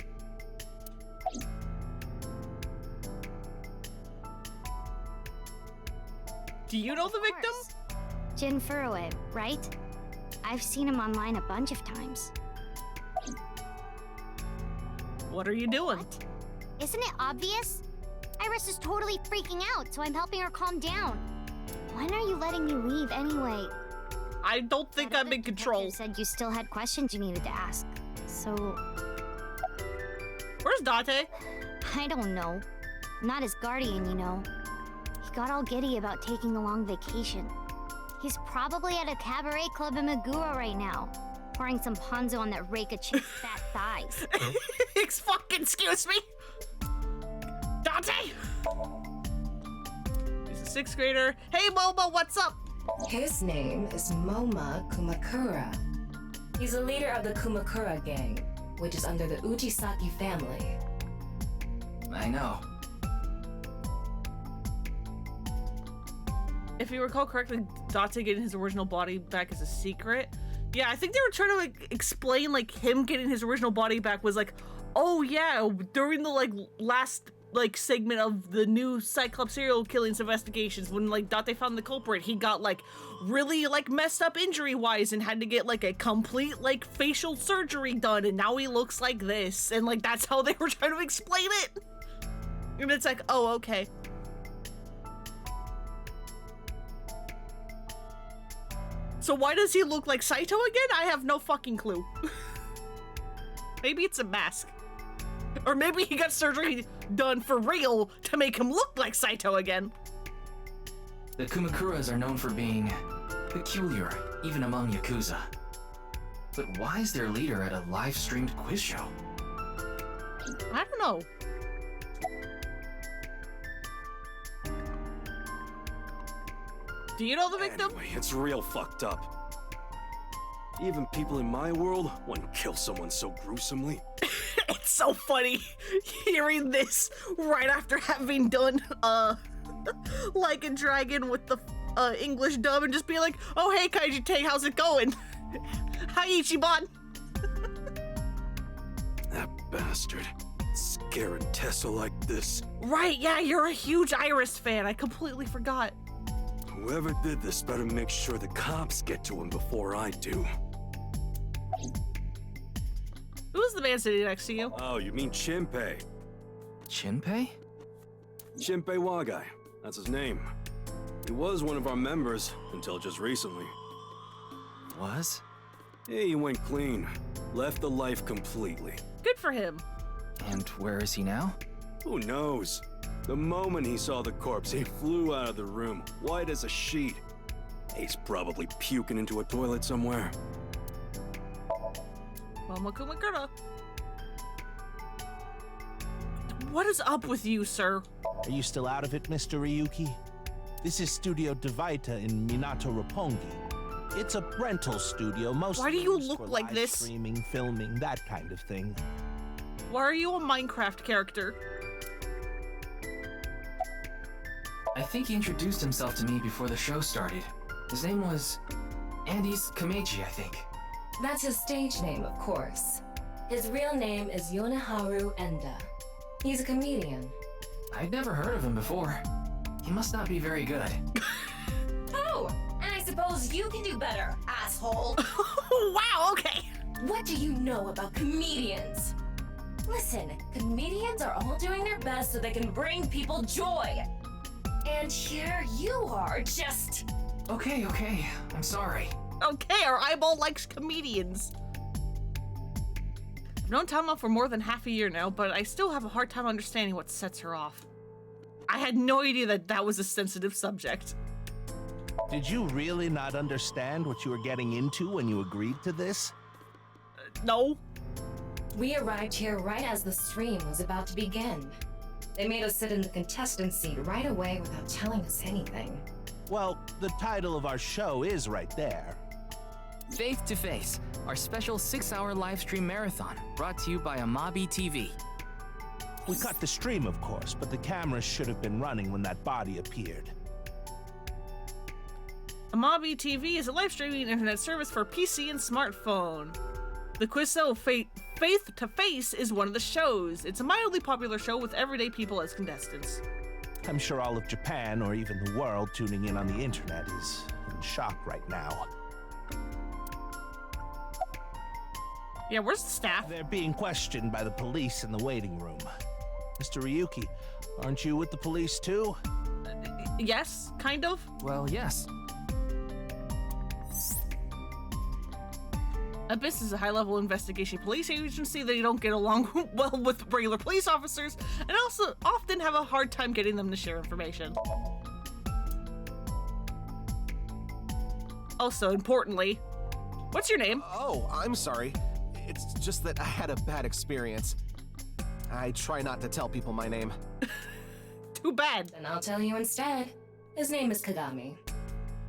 Do you know the victim? Jin Furue, right? I've seen him online a bunch of times. What are you doing? What? Isn't it obvious? Iris is totally freaking out, so I'm helping her calm down. When are you letting me leave anyway? I don't think I'm in control. You said you still had questions you needed to ask. So... Where's Date? I don't know. I'm not his guardian, you know. He got all giddy about taking a long vacation. He's probably at a cabaret club in Magura right now, pouring some ponzu on that Reika chick's fat thighs. Excuse me? Date! He's a 6th grader. Hey, Momo, what's up? His name is Moma Kumakura. He's a leader of the Kumakura gang, which is under the Ujisaki family. I know. If you recall correctly, Date getting his original body back is a secret. Yeah, I think they were trying to like explain like him getting his original body back was like, oh yeah, during the like last like segment of the new Cyclops serial killings investigations, when like Date found the culprit, he got like really like messed up injury wise and had to get like a complete like facial surgery done, and now he looks like this, and like that's how they were trying to explain it. And it's like, oh, okay. So why does he look like Saito again? I have no fucking clue. Maybe it's a mask. Or maybe he got surgery done for real to make him look like Saito again. The Kumakuras are known for being peculiar, even among Yakuza. But why is their leader at a live-streamed quiz show? I don't know. Do you know the victim? Anyway, it's real fucked up. Even people in my world wouldn't kill someone so gruesomely. It's so funny hearing this right after having done Like a Dragon with the English dub and just be like, oh hey Kaiji Tay, how's it going? Hi Ichiban. That bastard. Scaring Tessa like this. Right, yeah, you're a huge Iris fan. I completely forgot. Whoever did this better make sure the cops get to him before I do. Who's the man sitting next to you? Oh, you mean Shinpei? Shinpei? Shinpei Wagai. That's his name. He was one of our members until just recently. Was? Yeah, he went clean. Left the life completely. Good for him. And where is he now? Who knows? The moment he saw the corpse, he flew out of the room, white as a sheet. He's probably puking into a toilet somewhere. Kumakura. What is up with you, sir? Are you still out of it, Mr. Ryuki? This is Studio Devaita in Minato Roppongi. It's a rental studio, mostly. Why do you used look for like live this? Streaming, filming, that kind of thing. Why are you a Minecraft character? I think he introduced himself to me before the show started. His name was Andy's Kameji, I think. That's his stage name, of course. His real name is Yoneharu Enda. He's a comedian. I'd never heard of him before. He must not be very good. Oh, and I suppose you can do better, asshole. Wow, okay. What do you know about comedians? Listen, comedians are all doing their best so they can bring people joy. And here you are, just... Okay, I'm sorry. Okay, our eyeball likes comedians. I've known Tama for more than half a year now, but I still have a hard time understanding what sets her off. I had no idea that that was a sensitive subject. Did you really not understand what you were getting into when you agreed to this? No. We arrived here right as the stream was about to begin. They made us sit in the contestant seat right away without telling us anything. Well, the title of our show is right there. Faith to Face, our special 6-hour live stream marathon, brought to you by Amabi TV. We cut the stream, of course, but the cameras should have been running when that body appeared. Amabi TV is a live streaming internet service for PC and smartphone. The quiz show Faith to Face is one of the shows. It's a mildly popular show with everyday people as contestants. I'm sure all of Japan, or even the world tuning in on the internet, is in shock right now. Yeah, where's the staff? They're being questioned by the police in the waiting room. Mr. Ryuki, aren't you with the police too? Yes, kind of. Well, yes. Abyss is a high-level investigation police agency. They don't get along well with regular police officers, and also often have a hard time getting them to share information. Also, importantly, what's your name? Oh, I'm sorry. It's just that I had a bad experience. I try not to tell people my name. Too bad. Then I'll tell you instead. His name is Kagami.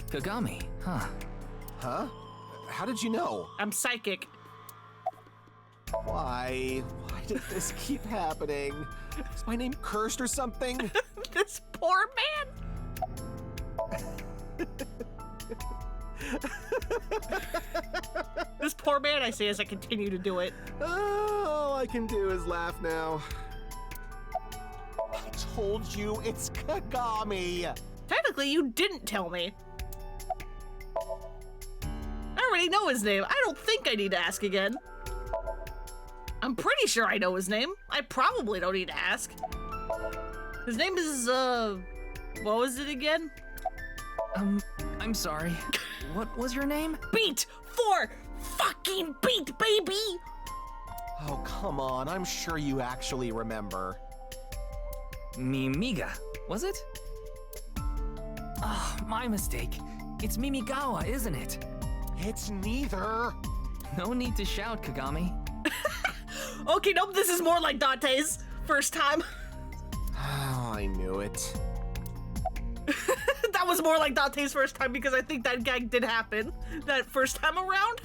Kagami, huh? Huh? How did you know? I'm psychic. Why? Why did this keep happening? Is my name cursed or something? This poor man. This poor man, I say as I continue to do it. All I can do is laugh now. I told you it's Kagami. Technically, you didn't tell me. I already know his name. I don't think I need to ask again. I'm pretty sure I know his name. I probably don't need to ask. His name is, what was it again? I'm sorry. What was your name? Beat! For fucking beat, baby! Oh, come on. I'm sure you actually remember. Mimiga, was it? Ah, my mistake. It's Mimigawa, isn't it? It's neither. No need to shout, Kagami. Okay, nope, this is more like Dante's first time. Oh, I knew it. That was more like Dante's first time because I think that gag did happen that first time around.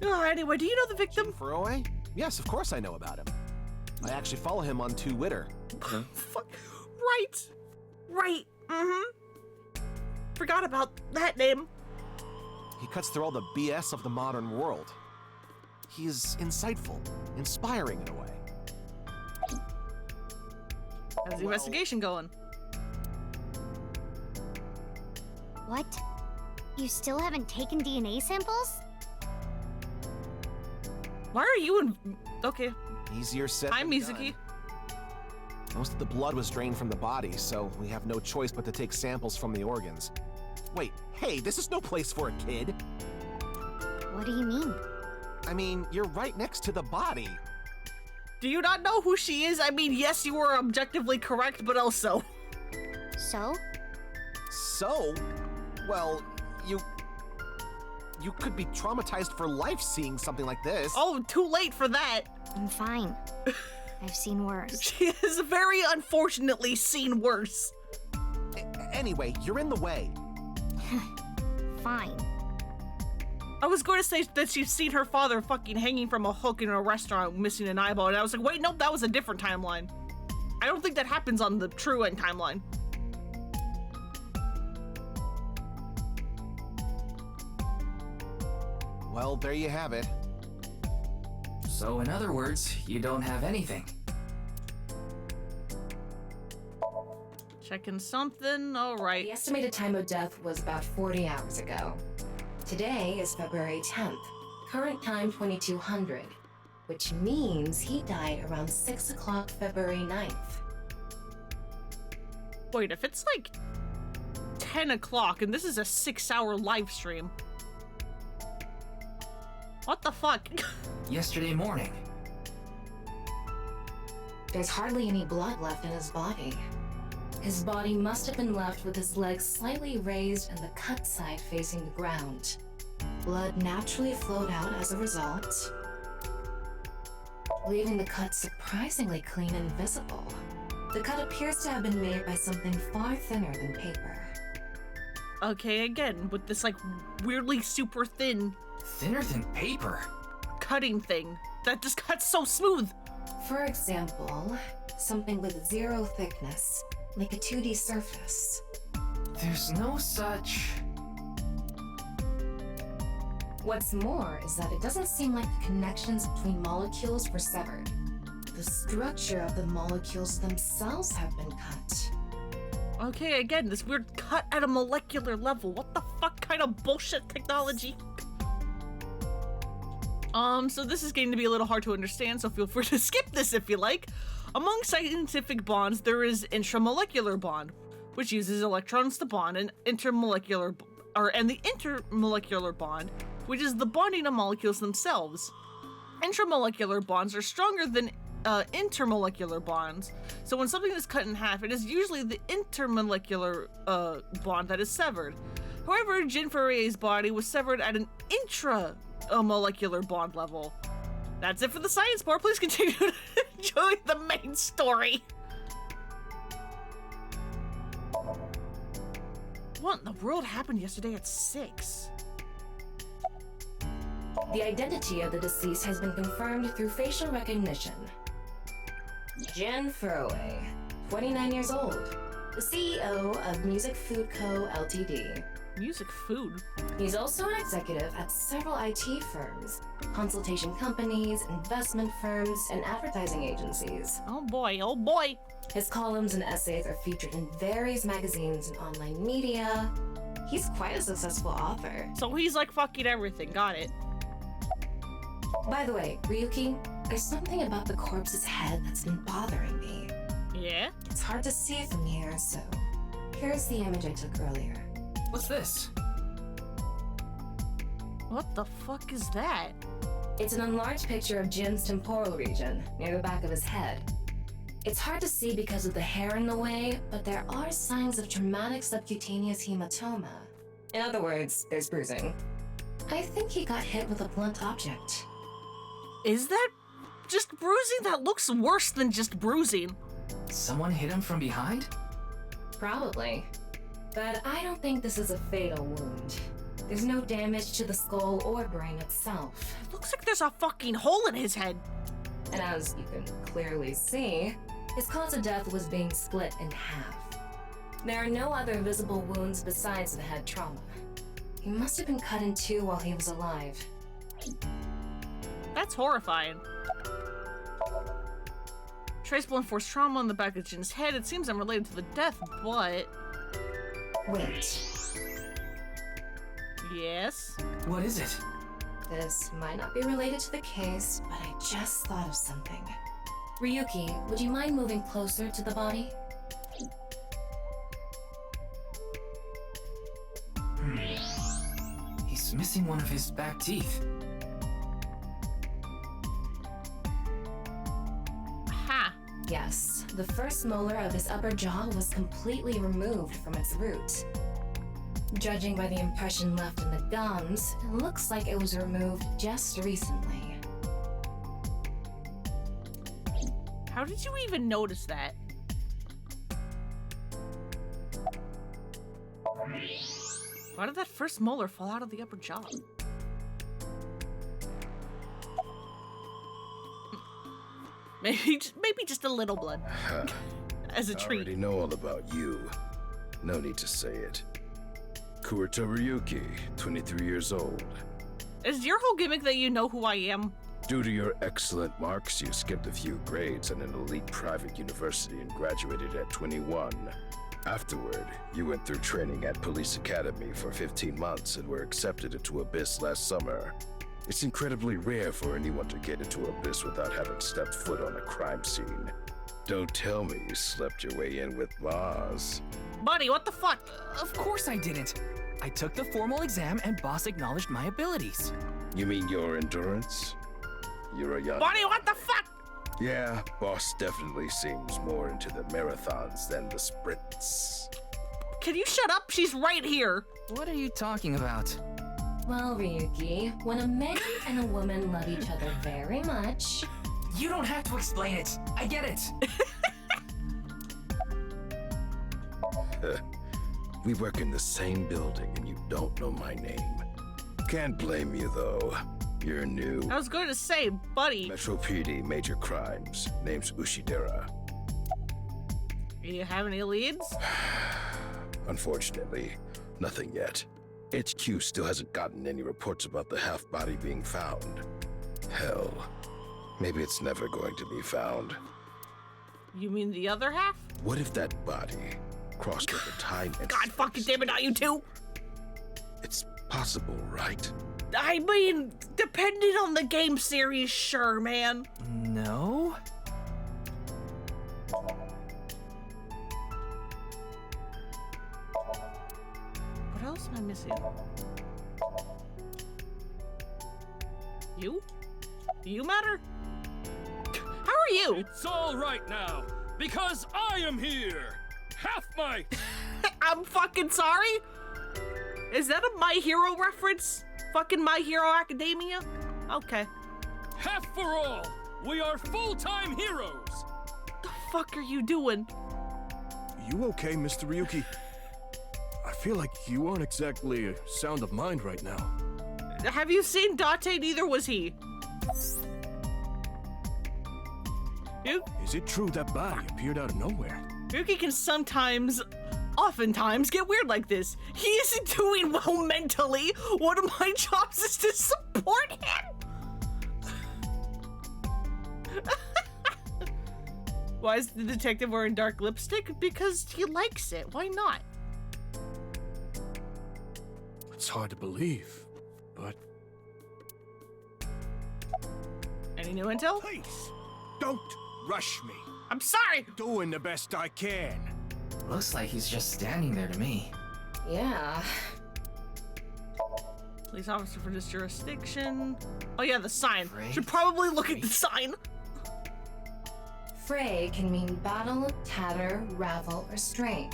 Oh, anyway, do you know the victim? Furrow? Yes, of course I know about him. I actually follow him on Twitter. Fuck. Right. Forgot about that name. He cuts through all the BS of the modern world. He's insightful, inspiring in a way. How's the investigation going? What? You still haven't taken DNA samples? Why are you in... Okay. Easier said Hi, than Mizuki. done. Most of the blood was drained from the body, so we have no choice but to take samples from the organs. Wait, hey, this is no place for a kid. What do you mean? I mean, you're right next to the body. Do you not know who she is? I mean, yes, you were objectively correct, but also... So? So? Well, you could be traumatized for life seeing something like this. Oh, too late for that. I'm fine. I've seen worse. She has very unfortunately seen worse. Anyway, you're in the way. Fine. I was going to say that she's seen her father fucking hanging from a hook in a restaurant missing an eyeball, and I was like, wait, nope, that was a different timeline. I don't think that happens on the true end timeline. Well, there you have it. So in other words, you don't have anything. Checking something, all right. The estimated time of death was about 40 hours ago. Today is February 10th, current time 2200, which means he died around 6 o'clock February 9th. Wait, if it's like 10 o'clock and this is a 6-hour live stream. What the fuck? Yesterday morning. There's hardly any blood left in his body. His body must have been left with his legs slightly raised and the cut side facing the ground. Blood naturally flowed out as a result, leaving the cut surprisingly clean and visible. The cut appears to have been made by something far thinner than paper. Okay, again, with this like weirdly super thin... Thinner than paper? Cutting thing. That just cuts so smooth. For example, something with zero thickness, like a 2D surface. There's no such... What's more is that it doesn't seem like the connections between molecules were severed. The structure of the molecules themselves have been cut. Okay, again, this weird cut at a molecular level. What the fuck kind of bullshit technology? So this is getting to be a little hard to understand, so feel free to skip this if you like. Among scientific bonds, there is intramolecular bond, which uses electrons to bond, and the intermolecular bond, which is the bonding of molecules themselves. Intramolecular bonds are stronger than intermolecular bonds, so when something is cut in half, it is usually the intermolecular bond that is severed. However, Jin Furuy's body was severed at an intramolecular bond level. That's it for the science part. Please continue to enjoy the main story. What in the world happened yesterday at 6? The identity of the deceased has been confirmed through facial recognition. Jin Furrow, 29 years old, the CEO of Music Food Co. Ltd. Music Food? He's also an executive at several IT firms, consultation companies, investment firms, and advertising agencies. Oh boy, oh boy. His columns and essays are featured in various magazines and online media. He's quite a successful author. So he's like fucking everything, got it. By the way, Ryuki, there's something about the corpse's head that's been bothering me. Yeah? It's hard to see from here, so here's the image I took earlier. What's this? What the fuck is that? It's an enlarged picture of Jin's temporal region, near the back of his head. It's hard to see because of the hair in the way, but there are signs of traumatic subcutaneous hematoma. In other words, there's bruising. I think he got hit with a blunt object. Is that just bruising? That looks worse than just bruising. Someone hit him from behind? Probably. But I don't think this is a fatal wound. There's no damage to the skull or brain itself. It looks like there's a fucking hole in his head. And as you can clearly see, his cause of death was being split in half. There are no other visible wounds besides the head trauma. He must have been cut in two while he was alive. That's horrifying. Traceable and forced trauma on the back of Jin's head. It seems unrelated to the death, but... Wait. Yes? What is it? This might not be related to the case, but I just thought of something. Ryuki, would you mind moving closer to the body? He's missing one of his back teeth. Ha! Yes, the first molar of his upper jaw was completely removed from its root. Judging by the impression left in the gums, it looks like it was removed just recently. How did you even notice that? Why did that first molar fall out of the upper jaw? Maybe just a little blood. As a I treat. already know all about you. No need to say it. Kurito Ryuki, 23 years old. Is your whole gimmick that you know who I am? Due to your excellent marks, you skipped a few grades at an elite private university and graduated at 21. Afterward, you went through training at Police Academy for 15 months and were accepted into Abyss last summer. It's incredibly rare for anyone to get into Abyss without having stepped foot on a crime scene. Don't tell me you slept your way in with Boss. Buddy, what the fuck? Of course I didn't. I took the formal exam and Boss acknowledged my abilities. You mean your endurance? You're a young... Buddy, what the fuck? Yeah, Boss definitely seems more into the marathons than the sprints. Can you shut up? She's right here. What are you talking about? Well, Ryuki, when a man and a woman love each other very much... You don't have to explain it. I get it. We work in the same building and you don't know my name. Can't blame you though. You're new. I was going to say, buddy. Metro PD, major crimes. Name's Ushidera. You have any leads? Unfortunately, nothing yet. HQ still hasn't gotten any reports about the half-body being found. Hell, maybe it's never going to be found. You mean the other half? What if that body crossed over time and... God fucking damn it, not you two! It's possible, right? I mean, depending on the game series, sure, man. No? What else am I missing? You? Do you matter? How are you? It's all right now, because I am here! Half my... I'm fucking sorry? Is that a My Hero reference? Fucking My Hero Academia? Okay. Half for all! We are full-time heroes! What the fuck are you doing? You okay, Mr. Ryuki? I feel like you aren't exactly sound of mind right now. Have you seen Date? Neither was he. You? Is it true that body appeared out of nowhere? Ryuki can oftentimes get weird like this. He isn't doing well mentally. One of my jobs is to support him. Why is the detective wearing dark lipstick? Because he likes it. Why not? It's hard to believe, but... Any new intel? Please, don't rush me. I'm sorry! Doing the best I can. Looks like he's just standing there to me. Yeah. Police officer for this jurisdiction. Oh yeah, the sign. Fray? Should probably look at the sign. Fray can mean battle, tatter, ravel, or strain.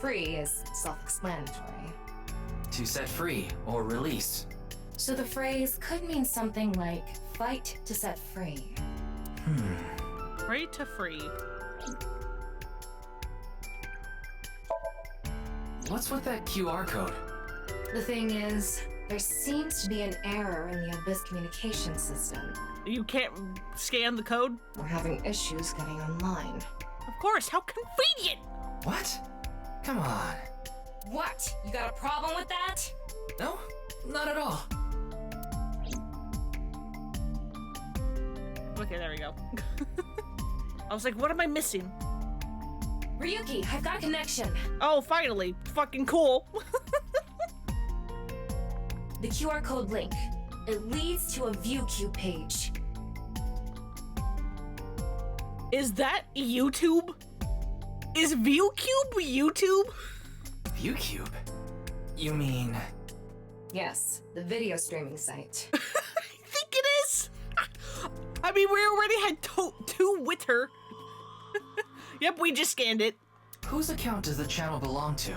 Free is self-explanatory. To set free or release. So the phrase could mean something like fight to set free. Free to free. What's with that QR code? The thing is, there seems to be an error in the Abyss communication system. You can't scan the code? We're having issues getting online. Of course, how convenient! What? Come on. What? You got a problem with that? No, not at all. Okay, there we go. I was like, what am I missing? Ryuki, I've got a connection. Oh, finally. Fucking cool. The QR code link. It leads to a ViewCube page. Is that YouTube? Is ViewCube YouTube? ViewCube? You mean... Yes, the video streaming site. I think it is. I mean, we already had two with her. Yep, we just scanned it. Whose account does the channel belong to?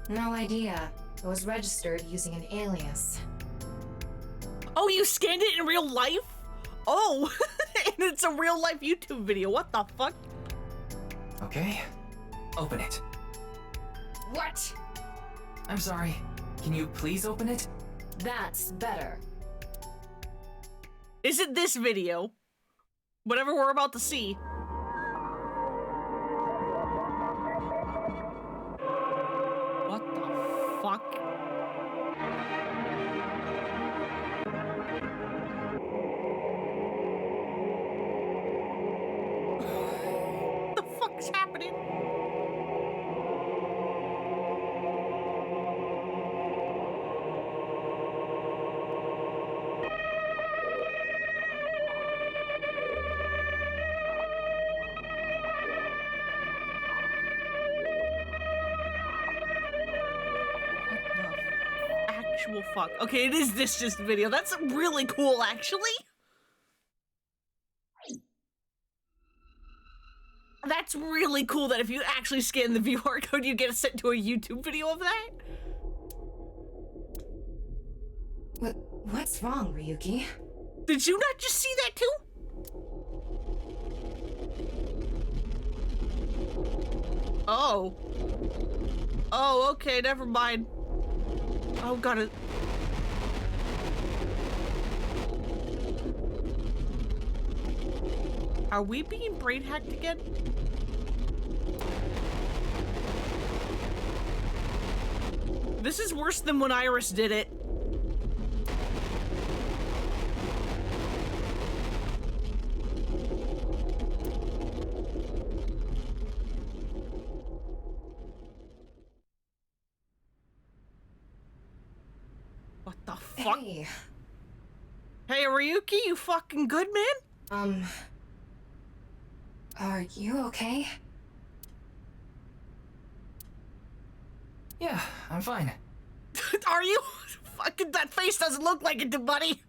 No idea. It was registered using an alias. Oh, you scanned it in real life? Oh, and it's a real life YouTube video. What the fuck? Okay, open it. What? I'm sorry. Can you please open it? That's better. Is it this video? Whatever we're about to see. What the fuck? What the fuck is happening? Actual fuck. Okay, it is this just video. That's really cool, actually. That's really cool that if you actually scan the QR code, you get sent to a YouTube video of that. What's wrong, Ryuki? Did you not just see that too? Oh. Oh, okay, never mind. Oh, got it. Are we being brain hacked again? This is worse than when Iris did it. What the fuck? Hey. Hey, Ryuki, you fucking good, man? Are you okay? Yeah, I'm fine. Are you? Fucking that face doesn't look like it, buddy.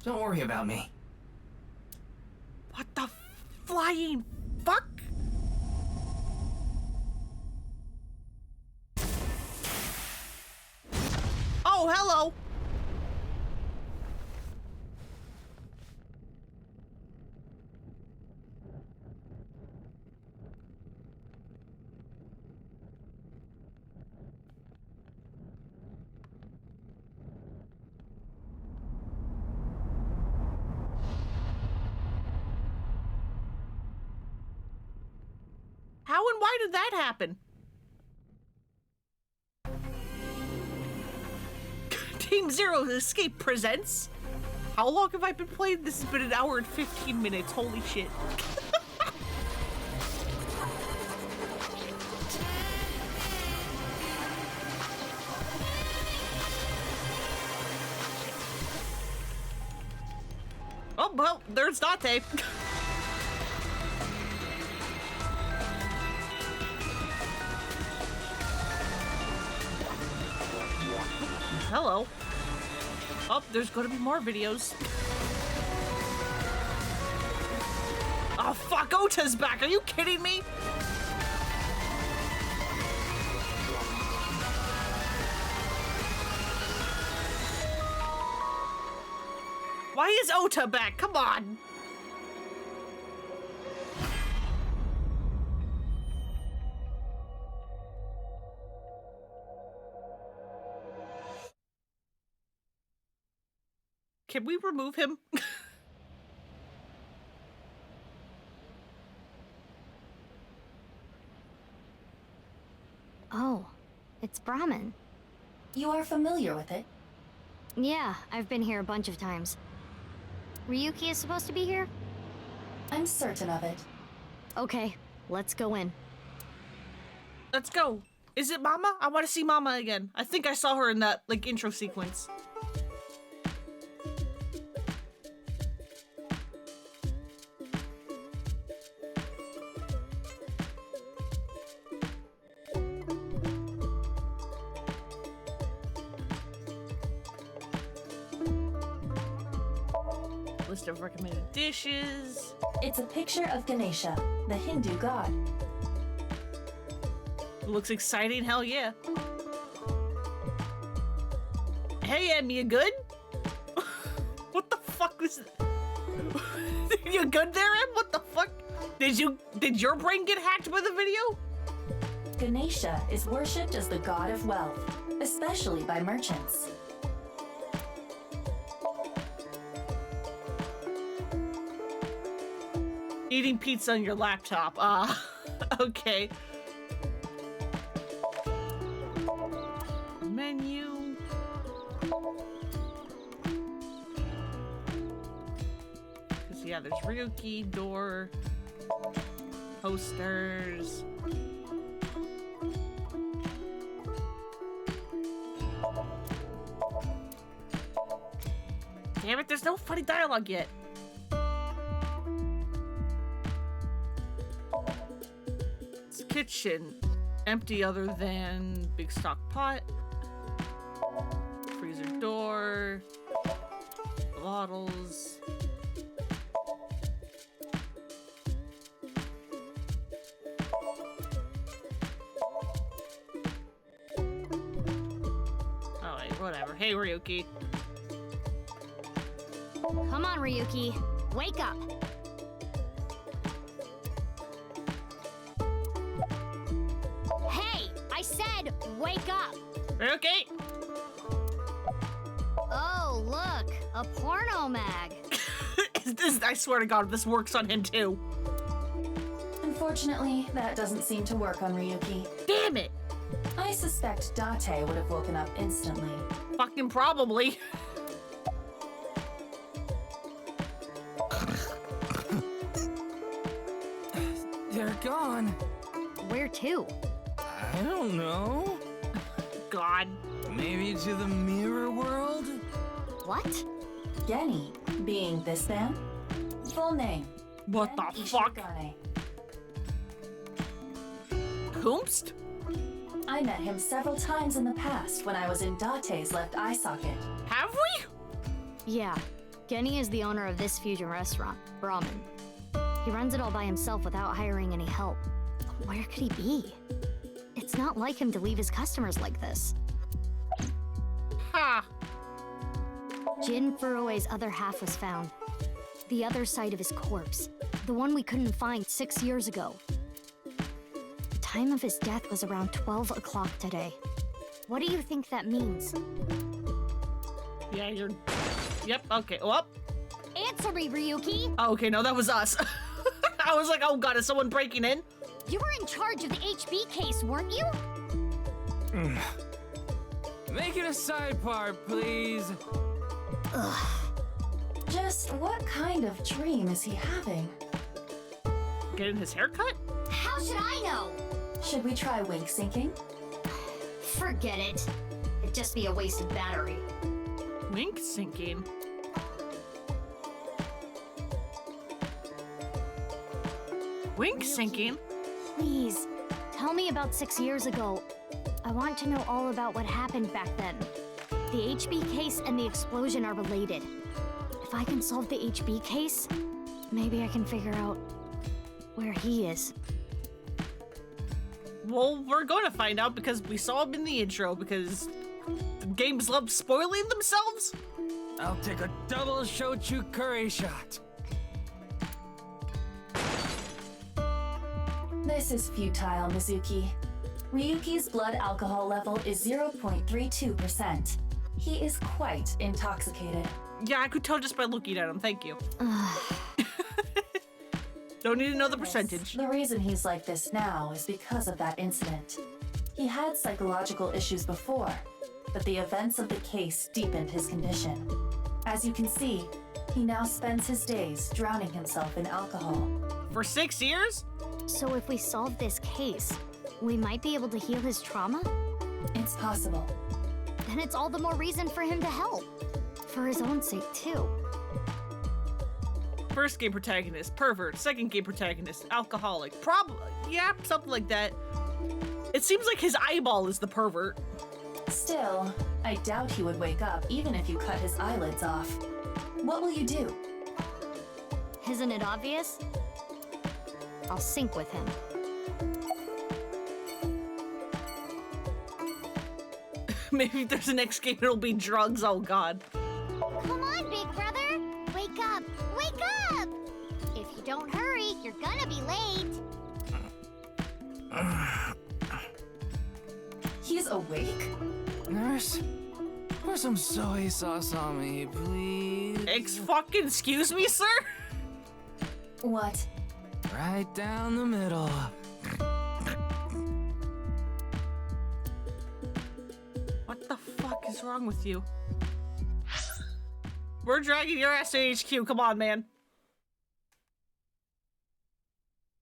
Don't worry about me. What the flying fuck? Oh, hello. How and why did that happen? Team Zero Escape presents. How long have I been playing? This has been an hour and 15 minutes. Holy shit. Oh, well, there's Date. Hello. Oh, there's gonna be more videos. Oh, fuck, Ota's back. Are you kidding me? Why is Ota back? Come on. Can we remove him? Oh, it's Brahmin. You are familiar with it? Yeah, I've been here a bunch of times. Ryuki is supposed to be here? I'm certain of it. Okay, let's go in. Let's go. Is it Mama? I want to see Mama again. I think I saw her in that, like, intro sequence. List of recommended dishes. It's a picture of Ganesha, the Hindu god. Looks exciting, hell yeah. Hey, Em, you good? What the fuck was You good there, Em? What the fuck? Did your brain get hacked by the video? Ganesha is worshipped as the god of wealth, especially by merchants. Eating pizza on your laptop. Okay. Menu. Cause yeah, there's Ryuki, door, posters. Damn it, there's no funny dialogue yet. It's kitchen. Empty other than big stock pot. Freezer door. Bottles. Alright, whatever. Hey, Ryuki. Come on, Ryuki. Wake up. Hey, I said wake up. Ryuki! Oh, look, a porno mag. I swear to God, this works on him too. Unfortunately, that doesn't seem to work on Ryuki. Damn it! I suspect Date would have woken up instantly. Fucking probably. They're gone. Where to? I don't know. God. Maybe to the mirror world? What? Genny, being this man? Full name. What the fuck? Whomst? I met him several times in the past when I was in Date's left eye socket. Have we? Yeah. Genny is the owner of this fusion restaurant, Brahmin. He runs it all by himself without hiring any help. Where could he be? It's not like him to leave his customers like this. Ha! Jin Furue's other half was found. The other side of his corpse. The one we couldn't find 6 years ago. The time of his death was around 12 o'clock today. What do you think that means? Yeah, you're... Yep, okay. Oh, Answer me, Ryuki! oh, okay, no, that was us. I was like, oh God, is someone breaking in? You were in charge of the HB case, weren't you? Make it a side part, please. Ugh. Just what kind of dream is he having? Getting his hair cut? How should I know? Should we try wink syncing? Forget it. It'd just be a wasted battery. Wink syncing? Wink syncing? Please, tell me about 6 years ago. I want to know all about what happened back then. The HB case and the explosion are related. If I can solve the HB case, maybe I can figure out where he is. Well, we're going to find out because we saw him in the intro, because games love spoiling themselves. I'll take a double shochu curry shot. This is futile, Mizuki. Ryuki's blood alcohol level is 0.32%. He is quite intoxicated. Yeah, I could tell just by looking at him. Thank you. Don't need to know the percentage. The reason he's like this now is because of that incident. He had psychological issues before, but the events of the case deepened his condition. As you can see, he now spends his days drowning himself in alcohol. For 6 years? So if we solve this case, we might be able to heal his trauma? It's possible. Then it's all the more reason for him to help. For his own sake, too. First game protagonist, pervert. Second game protagonist, alcoholic. Yeah, something like that. It seems like his eyeball is the pervert. Still, I doubt he would wake up even if you cut his eyelids off. What will you do? Isn't it obvious? I'll sync with him. Maybe if there's a next game, it'll be drugs. Oh, God. Come on, big brother! Wake up! Wake up! If you don't hurry, you're gonna be late. He's awake? Nurse, pour some soy sauce on me, please. Excuse me, sir? What? Right down the middle. What the fuck is wrong with you? We're dragging your ass to HQ. Come on, man.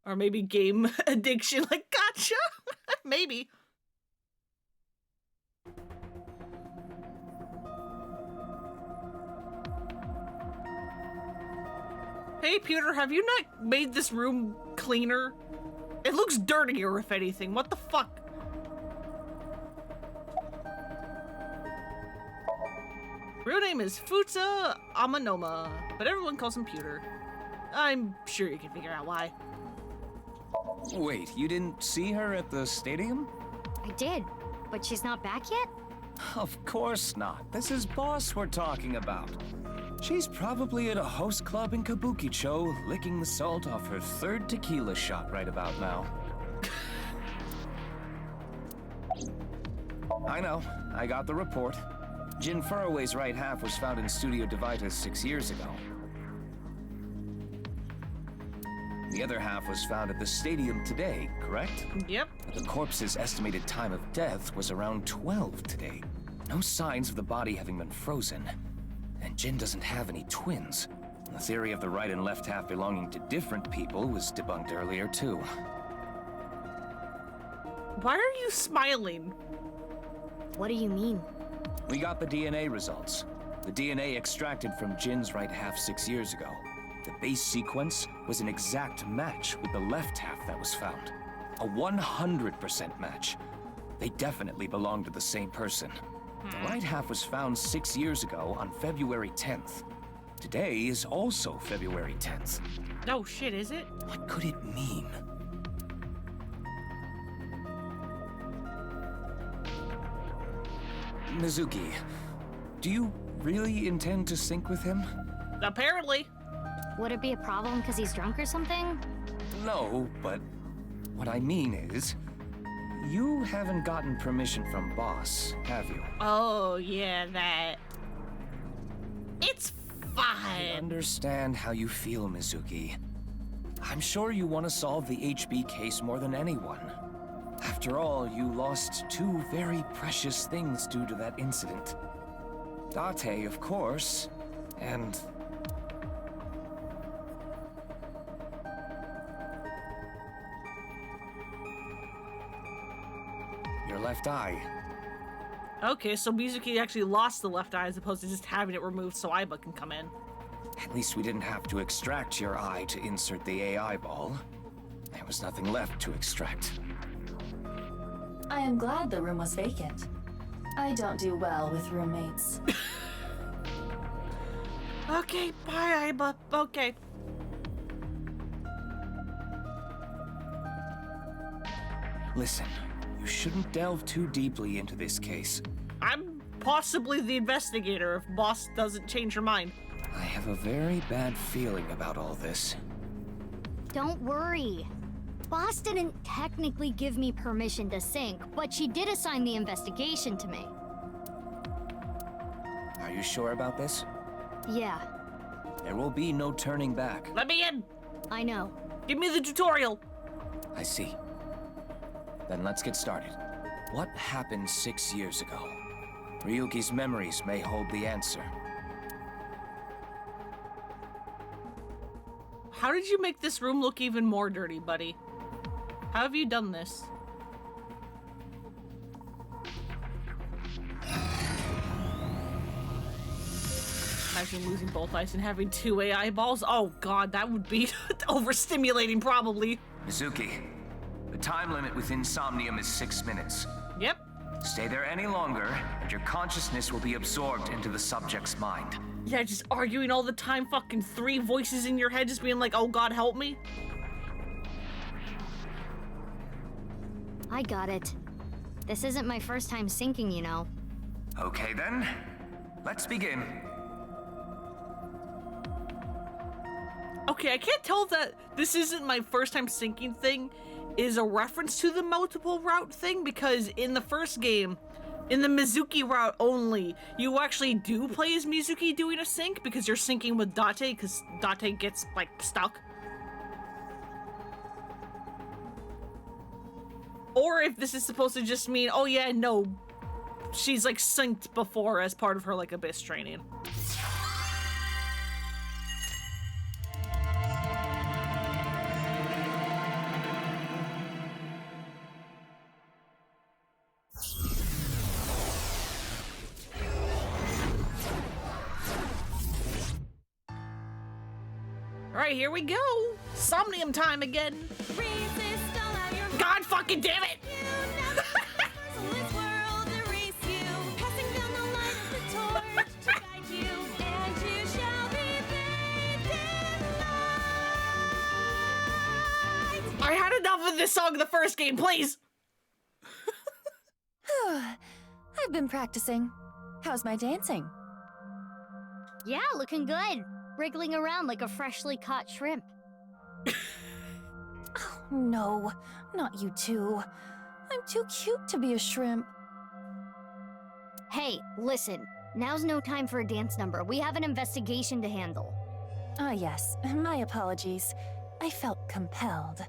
Or maybe game addiction. Like, gotcha. Maybe. Hey, Peter, have you not made this room cleaner? It looks dirtier, if anything. What the fuck? Real name is Futa Amanoma, but everyone calls him Pewter. I'm sure you can figure out why. Wait, you didn't see her at the stadium? I did, but she's not back yet? Of course not. This is Boss we're talking about. She's probably at a host club in Kabukicho, licking the salt off her third tequila shot right about now. I know, I got the report. Jin Furroway's right half was found in Studio Devitas 6 years ago. The other half was found at the stadium today, correct? Yep. The corpse's estimated time of death was around 12 today. No signs of the body having been frozen. And Jin doesn't have any twins. The theory of the right and left half belonging to different people was debunked earlier, too. Why are you smiling? What do you mean? We got the DNA results. The DNA extracted from Jin's right half 6 years ago. The base sequence was an exact match with the left half that was found. A 100% match. They definitely belong to the same person. The right half was found 6 years ago on February 10th. Today is also February 10th. Oh shit, is it? What could it mean? Mizuki, do you really intend to sync with him? Apparently. Would it be a problem because he's drunk or something? No, but what I mean is, you haven't gotten permission from Boss, have you? Oh, yeah, that. It's fine. I understand how you feel, Mizuki. I'm sure you want to solve the HB case more than anyone. After all, you lost two very precious things due to that incident. Date, of course, and... your left eye. Okay, so Mizuki actually lost the left eye as opposed to just having it removed so Aiba can come in. At least we didn't have to extract your eye to insert the AI ball. There was nothing left to extract. I am glad the room was vacant. I don't do well with roommates. Okay, bye, Aiba. Okay. Listen, you shouldn't delve too deeply into this case. I'm possibly the investigator if boss doesn't change her mind. I have a very bad feeling about all this. Don't worry. Boss didn't technically give me permission to sync, but she did assign the investigation to me. Are you sure about this? Yeah. There will be no turning back. Let me in! I know. Give me the tutorial! I see. Then let's get started. What happened 6 years ago? Ryuki's memories may hold the answer. How did you make this room look even more dirty, buddy? How have you done this? Imagine losing both eyes and having 2 AI balls. Oh god, that would be overstimulating probably. Mizuki, the time limit within Somnium is 6 minutes. Yep. Stay there any longer, and your consciousness will be absorbed into the subject's mind. Yeah, just arguing all the time, fucking 3 voices in your head just being like, oh god, help me. I got it. This isn't my first time syncing, you know. Okay then, let's begin. Okay, I can't tell if that this isn't my first time syncing thing is a reference to the multiple route thing, because in the first game, in the Mizuki route only, you actually do play as Mizuki doing a sync because you're syncing with Date because Date gets, like, stuck. Or if this is supposed to just mean, oh yeah, no, she's, like, synced before as part of her, like, Abyss training. Alright, here we go! Somnium time again! God fucking damn it! I had enough of this song in the first game, please! I've been practicing. How's my dancing? Yeah, looking good. Wriggling around like a freshly caught shrimp. Oh, no, not you two. I'm too cute to be a shrimp. Hey, listen. Now's no time for a dance number. We have an investigation to handle. Ah, yes. My apologies. I felt compelled.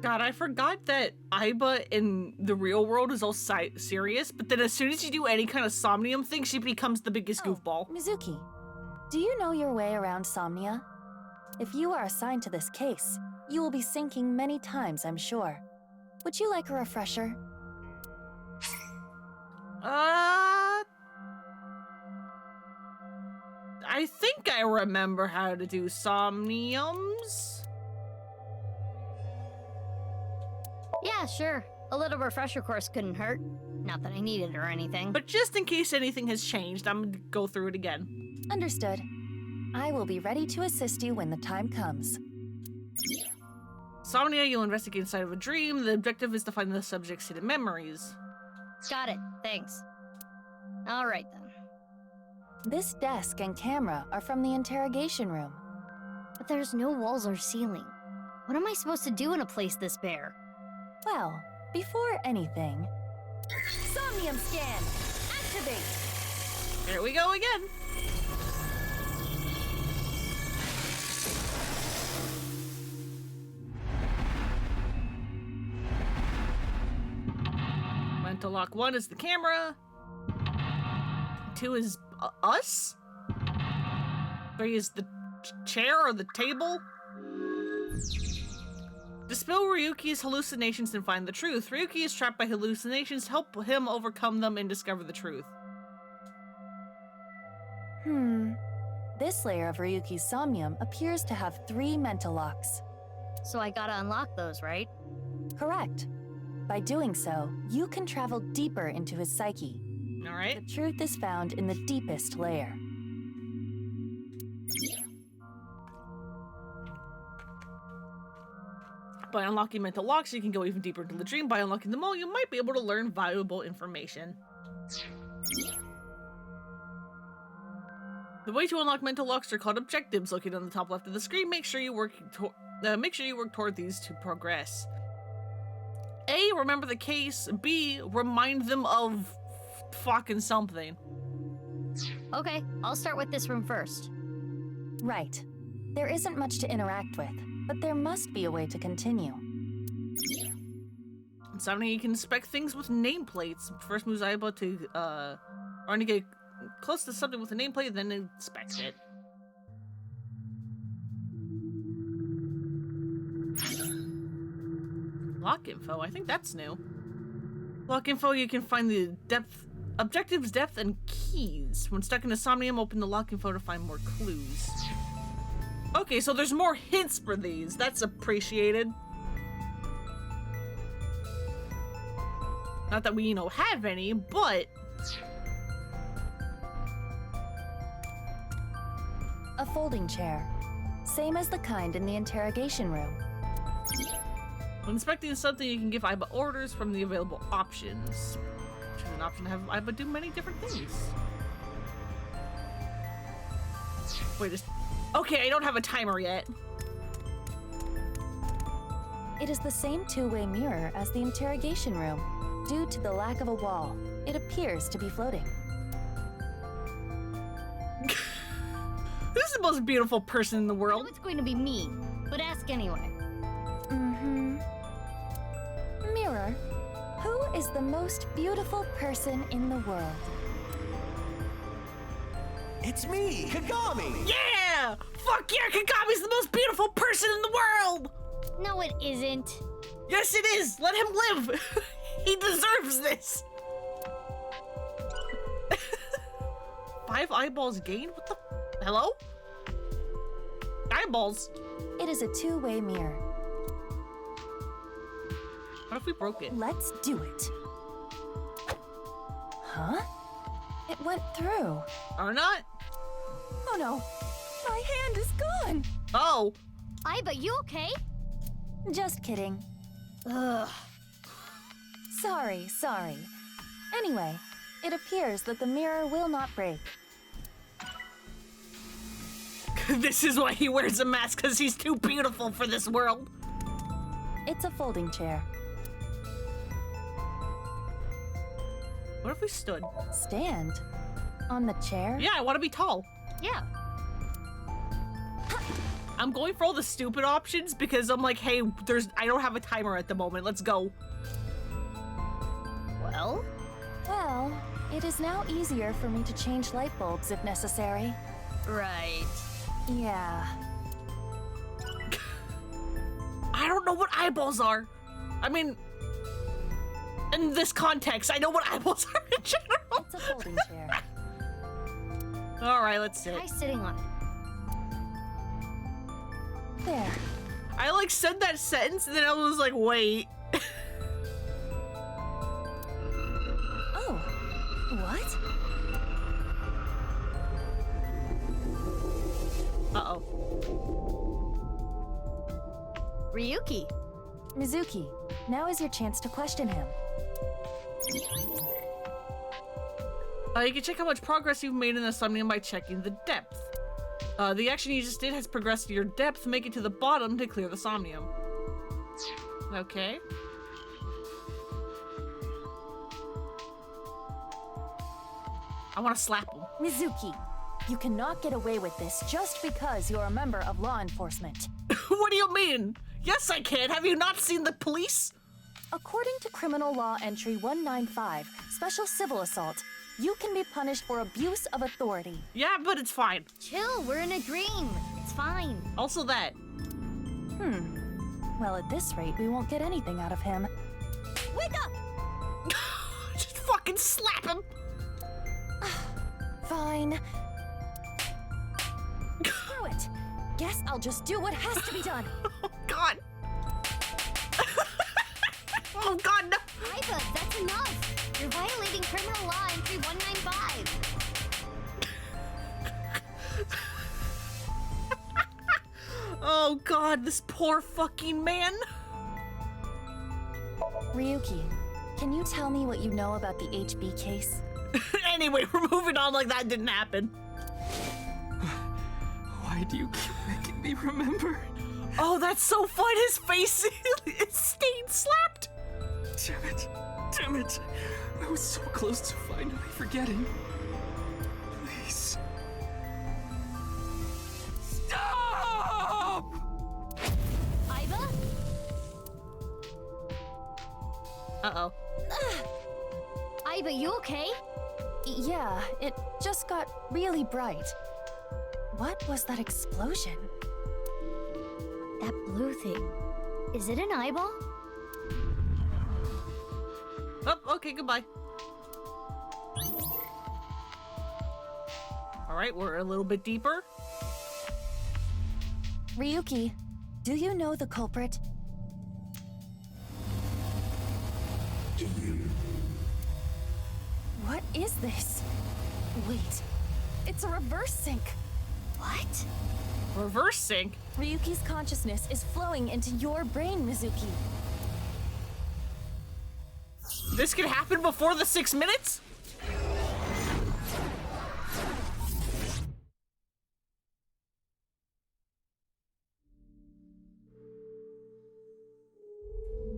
God, I forgot that Aiba in the real world is all serious, but then as soon as you do any kind of Somnium thing, she becomes the biggest goofball. Mizuki, do you know your way around Somnia? If you are assigned to this case, you will be syncing many times, I'm sure. Would you like a refresher? I think I remember how to do Somniums. Yeah, sure. A little refresher course couldn't hurt. Not that I need it or anything. But just in case anything has changed, I'm gonna go through it again. Understood. I will be ready to assist you when the time comes. Somnia, you'll investigate inside of a dream. The objective is to find the subject's hidden memories. Got it. Thanks. All right, then. This desk and camera are from the interrogation room. But there's no walls or ceiling. What am I supposed to do in a place this bare? Well, before anything... Somnium scan! Activate! Here we go again. Mental lock 1 is the camera. 2 is us. 3 is the chair or the table. Dispel Ryuki's hallucinations and find the truth. Ryuki is trapped by hallucinations. Help him overcome them and discover the truth. This layer of Ryuki's Somnium appears to have 3 mental locks. So I gotta unlock those, right? Correct. By doing so, you can travel deeper into his psyche. All right. The truth is found in the deepest layer. By unlocking mental locks, you can go even deeper into the dream. By unlocking them all, you might be able to learn valuable information. The way to unlock mental locks are called objectives. Located on the top left of the screen, make sure you work toward these to progress. A, remember the case. B, remind them of fucking something. Okay, I'll start with this room first. Right. There isn't much to interact with, but there must be a way to continue. In Somnium, you can inspect things with nameplates. First moves Aiba to, or to get close to something with a nameplate, then inspect it. Lock info, I think that's new. Lock info, you can find the depth, objectives, depth, and keys. When stuck in a Somnium, open the lock info to find more clues. Okay, so there's more hints for these. That's appreciated. Not that we, have any, but... A folding chair. Same as the kind in the interrogation room. When inspecting something, you can give Aiba orders from the available options. Choose an option to have Aiba do many different things. Wait, okay, I don't have a timer yet. It is the same two-way mirror as the interrogation room. Due to the lack of a wall, it appears to be floating. This is the most beautiful person in the world. It's going to be me, but ask anyway. Mirror, who is the most beautiful person in the world? It's me, Kagami! Yeah! Fuck yeah, Kagami's the most beautiful person in the world! No, it isn't. Yes, it is! Let him live! He deserves this! 5 eyeballs gained? What the? Hello? Eyeballs? It is a two-way mirror. What if we broke it? Let's do it. Huh? It went through. Or not? Oh no, my hand is gone. Oh. Aiba, you okay? Just kidding. Ugh. Sorry. Anyway, it appears that the mirror will not break. This is why he wears a mask, because he's too beautiful for this world. It's a folding chair. What if we stood? Stand? On the chair? Yeah, I want to be tall. Yeah. I'm going for all the stupid options because I'm like, hey, I don't have a timer at the moment. Let's go. Well, it is now easier for me to change light bulbs if necessary. right. Yeah. I don't know what eyeballs are. I mean, in this context, I know what eyeballs are in general. It's a folding chair. All right, let's sit. Try sitting on it. There. I said that sentence and then I was like, wait. Oh, what? Uh-oh. Ryuki. Mizuki, now is your chance to question him. You can check how much progress you've made in the Somnium by checking the depth. The action you just did has progressed to your depth. Make it to the bottom to clear the Somnium. Okay. I want to slap him. Mizuki, you cannot get away with this just because you're a member of law enforcement. What do you mean? Yes, I can. Have you not seen the police? According to Criminal Law Entry 195, Special Civil Assault, you can be punished for abuse of authority. Yeah, but it's fine. Chill, we're in a dream. It's fine. Also that. Well, at this rate, we won't get anything out of him. Wake up! Just fucking slap him. Fine. Screw it. Guess I'll just do what has to be done. Oh, God. Oh, God, no. Iva, that's enough! You're violating criminal law entry 195. Oh god, this poor fucking man. Ryuki, can you tell me what you know about the HB case? Anyway, we're moving on like that didn't happen. Why do you keep making me remember? Oh, that's so fun. His face is stayed slapped. Damn it. Damn it. I was so close to finally forgetting. Please. Stop! Iva? Uh-oh. Iva, you okay? Yeah, it just got really bright. What was that explosion? That blue thing. Is it an eyeball? Oh, okay, goodbye. Alright, we're a little bit deeper. Ryuki, do you know the culprit? Do you? What is this? Wait, it's a reverse sync. What? Reverse sync? Ryuki's consciousness is flowing into your brain, Mizuki. This could happen before the 6 minutes?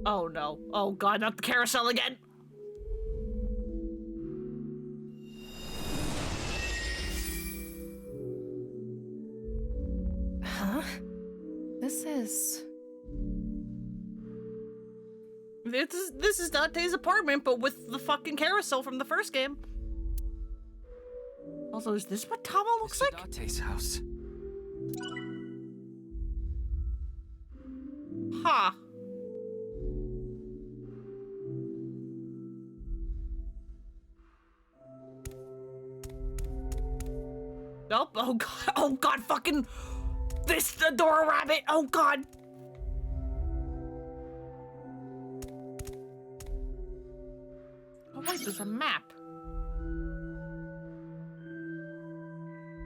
Oh no. Oh god, not the carousel again. Huh? This is... This is Dante's apartment, but with the fucking carousel from the first game. Also, is this what Tama looks like? Dante's house. Huh. Nope. Oh god. Oh god. Fucking this Adora rabbit. Oh god. Oh wait, there's a map.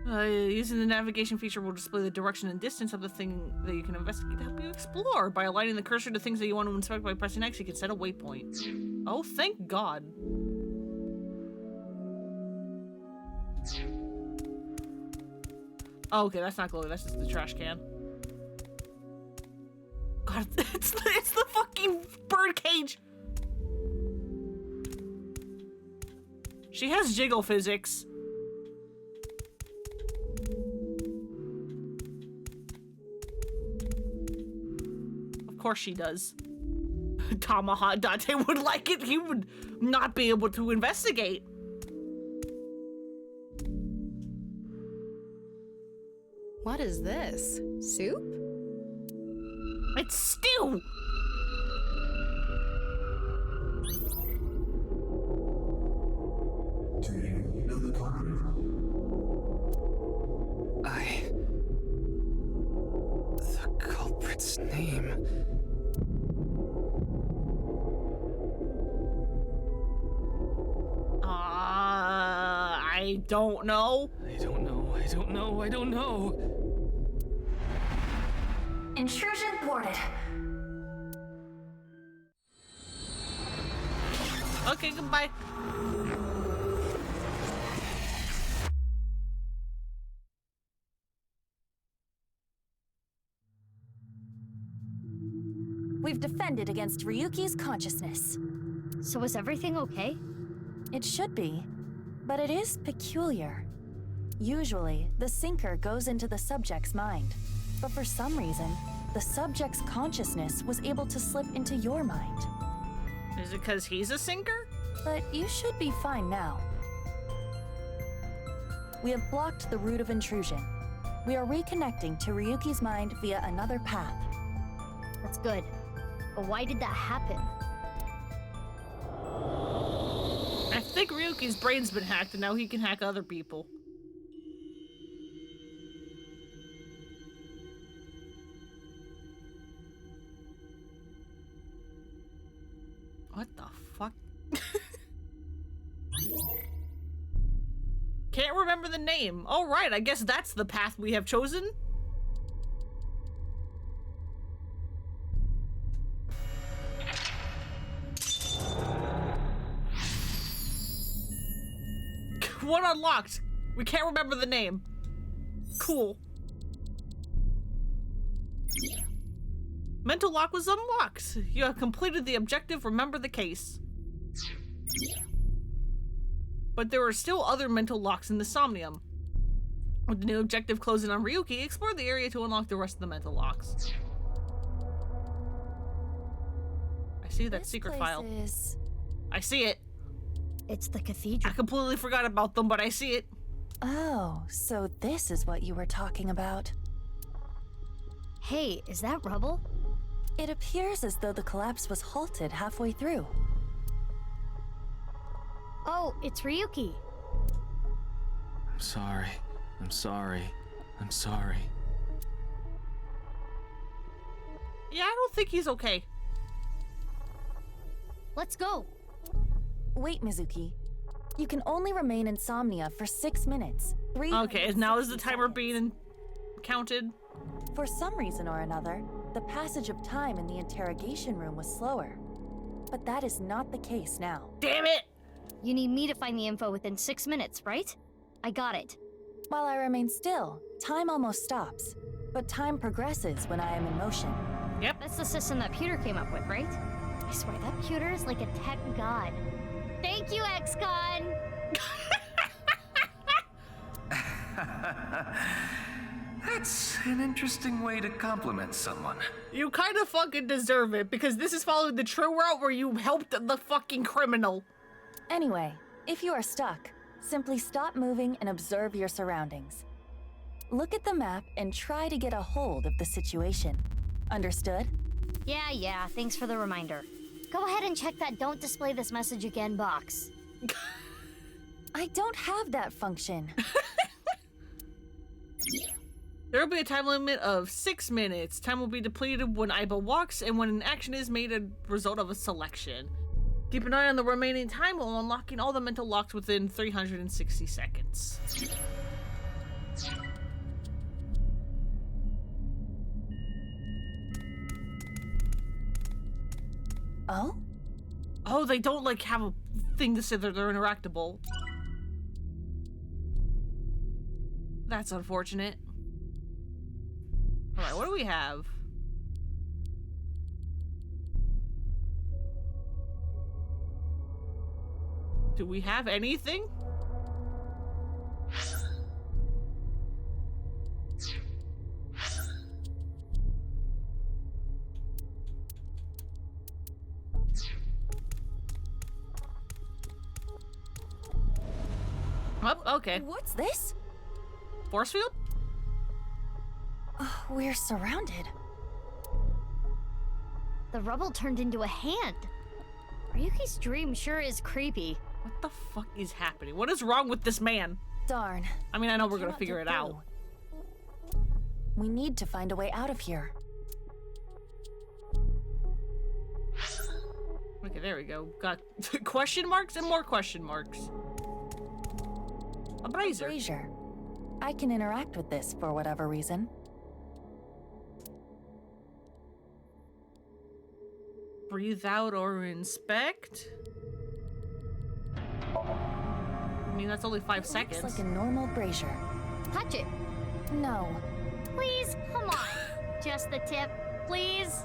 Using the navigation feature will display the direction and distance of the thing that you can investigate to help you explore. By aligning the cursor to things that you want to inspect by pressing X, you can set a waypoint. Oh, thank God. Oh, okay, that's not glowing. That's just the trash can. God, it's the fucking bird cage. She has jiggle physics. Of course she does. Tamaha Dante would like it. He would not be able to investigate. What is this? Soup? It's stew! Do you know the culprit? The culprit's name. I don't know. I don't know. Intrusion thwarted. Okay, goodbye. We've defended against Ryuki's consciousness. So is everything okay? It should be, but it is peculiar. Usually, the sinker goes into the subject's mind, but for some reason, the subject's consciousness was able to slip into your mind. Is it because he's a sinker? But you should be fine now. We have blocked the route of intrusion. We are reconnecting to Ryuki's mind via another path. That's good. But why did that happen? I think Ryuki's brain's been hacked and now he can hack other people. What the fuck? Can't remember the name. All right, I guess that's the path we have chosen. One unlocked. We can't remember the name. Cool. Mental lock was unlocked. You have completed the objective. Remember the case. But there are still other mental locks in the Somnium. With the new objective closing on Ryuki, explore the area to unlock the rest of the mental locks. I see that secret file. I see it. It's the cathedral. I completely forgot about them, but I see it. Oh, so this is what you were talking about. Hey, is that rubble? It appears as though the collapse was halted halfway through. Oh, it's Ryuki. I'm sorry. I'm sorry. I'm sorry. Yeah, I don't think he's okay. Let's go. Wait, Mizuki. You can only remain in Somnia for 6 minutes. Okay, now is the timer being counted? For some reason or another, the passage of time in the interrogation room was slower. But that is not the case now. Damn it! You need me to find the info within 6 minutes, right? I got it. While I remain still, time almost stops. But time progresses when I am in motion. Yep. That's the system that Pewter came up with, right? I swear that Pewter is like a tech god. Thank you, ex-con! That's an interesting way to compliment someone. You kind of fucking deserve it, because this is following the true route where you helped the fucking criminal. Anyway, if you are stuck, simply stop moving and observe your surroundings. Look at the map and try to get a hold of the situation. Understood? Yeah, thanks for the reminder. Go ahead and check that "Don't display this message again" box. I don't have that function. There will be a time limit of 6 minutes. Time will be depleted when Aiba walks and when an action is made a result of a selection. Keep an eye on the remaining time while unlocking all the mental locks within 360 seconds. Oh? Oh, they don't like have a thing to say that they're interactable. That's unfortunate. Alright, what do we have? Do we have anything? Oh, okay. What's this? Force field? We're surrounded. The rubble turned into a hand. Ryuki's dream sure is creepy. What the fuck is happening? What is wrong with this man? Darn. I mean, I know we're gonna figure it out. We need to find a way out of here. Okay, there we go. Got question marks and more question marks. A brazier. A brazier. I can interact with this for whatever reason. Breathe out or inspect? I mean, that's only 5 seconds. Looks like a normal brazier. Touch it. No. Please, come on. Just the tip, please.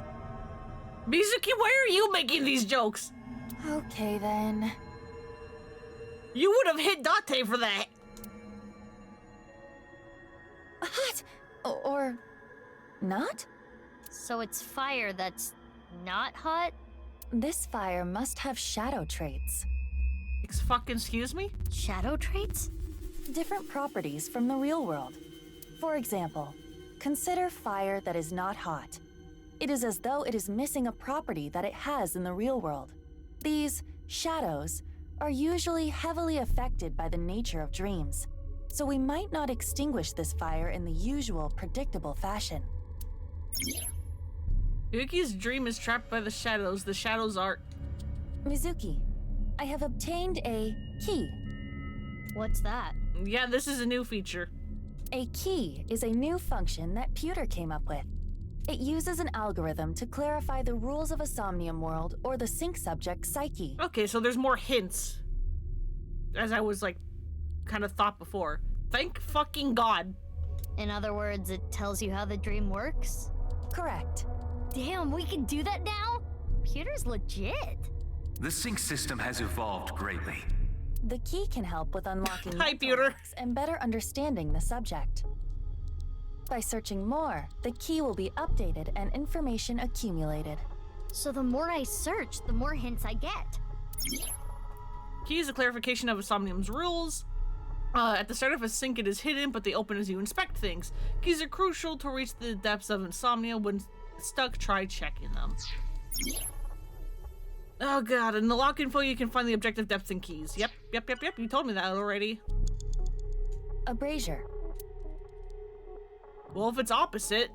Mizuki, why are you making these jokes? Okay, then. You would have hit Date for that. Hot! Or not? So it's fire that's not hot? This fire must have shadow traits. Excuse me? Shadow traits? Different properties from the real world. For example, consider fire that is not hot. It is as though it is missing a property that it has in the real world. These shadows are usually heavily affected by the nature of dreams, so we might not extinguish this fire in the usual predictable fashion. Yuki's dream is trapped by the shadows. The shadows are... Mizuki, I have obtained a key. What's that? Yeah, this is a new feature. A key is a new function that Pewter came up with. It uses an algorithm to clarify the rules of a Somnium world or the sync subject's psyche. Okay, so there's more hints. As I was like, kind of thought before. Thank fucking God. In other words, it tells you how the dream works? Correct. Damn, we can do that now? Pewter's legit. The sync system has evolved greatly. The key can help with unlocking Hi, Pewter. and better understanding the subject. By searching more, the key will be updated and information accumulated. So the more I search, the more hints I get. Key is a clarification of a Somnium's rules. At the start of a sync, it is hidden, but they open as you inspect things. Keys are crucial to reach the depths of insomnia. When stuck, try checking them. Oh god, in the lock info you can find the objective depths and keys. Yep, you told me that already. A brazier. Well, if it's opposite...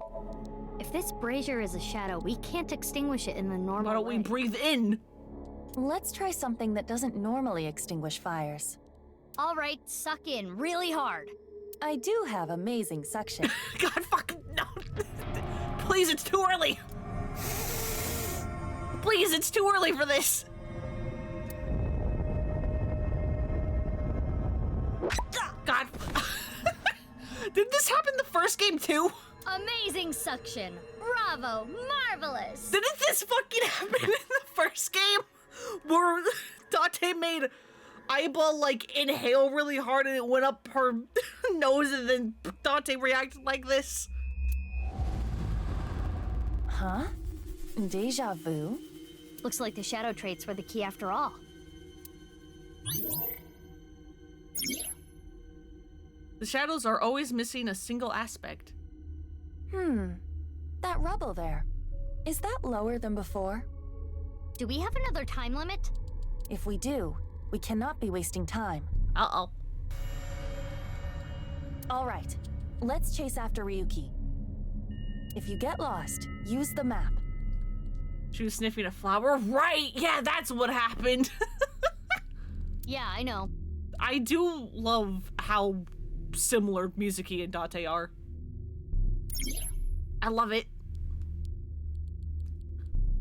If this brazier is a shadow, we can't extinguish it in the normal Why don't we breathe in? Let's try something that doesn't normally extinguish fires. All right, suck in really hard. I do have amazing suction. God fucking no. Please, it's too early. Please, it's too early for this. God. Did this happen the first game too? Amazing suction. Bravo. Marvelous. Didn't this fucking happen in the first game? Where Date made Aiba like inhale really hard and it went up her nose and then Date reacted like this? Huh? Deja vu? Looks like the shadow traits were the key after all. The shadows are always missing a single aspect. That rubble there. Is that lower than before? Do we have another time limit? If we do, we cannot be wasting time. Uh-oh. All right, let's chase after Ryuki. If you get lost, use the map. She was sniffing a flower? Right! Yeah, that's what happened! Yeah, I know. I do love how similar Mizuki and Date are. I love it.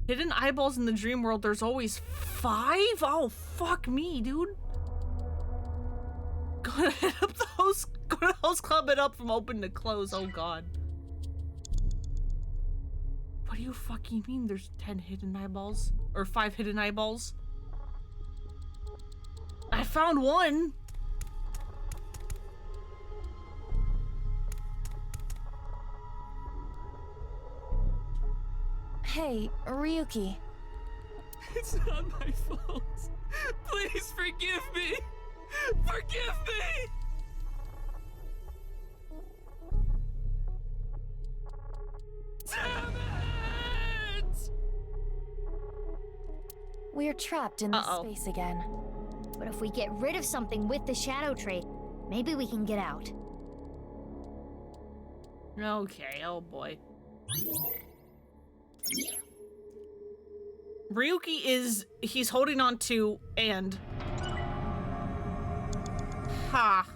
Hidden eyeballs in the dream world, there's always 5? Oh, fuck me, dude. Gonna hit up the host, go to host club it up from open to close, oh god. What do you fucking mean there's 10 hidden eyeballs? Or 5 hidden eyeballs? I found one! Hey, Ryuki. It's not my fault. Please forgive me. Forgive me! Damn it! We're trapped in this space again. But if we get rid of something with the shadow trait, maybe we can get out. Okay, oh boy. Ryuki he's holding on to and... Ha.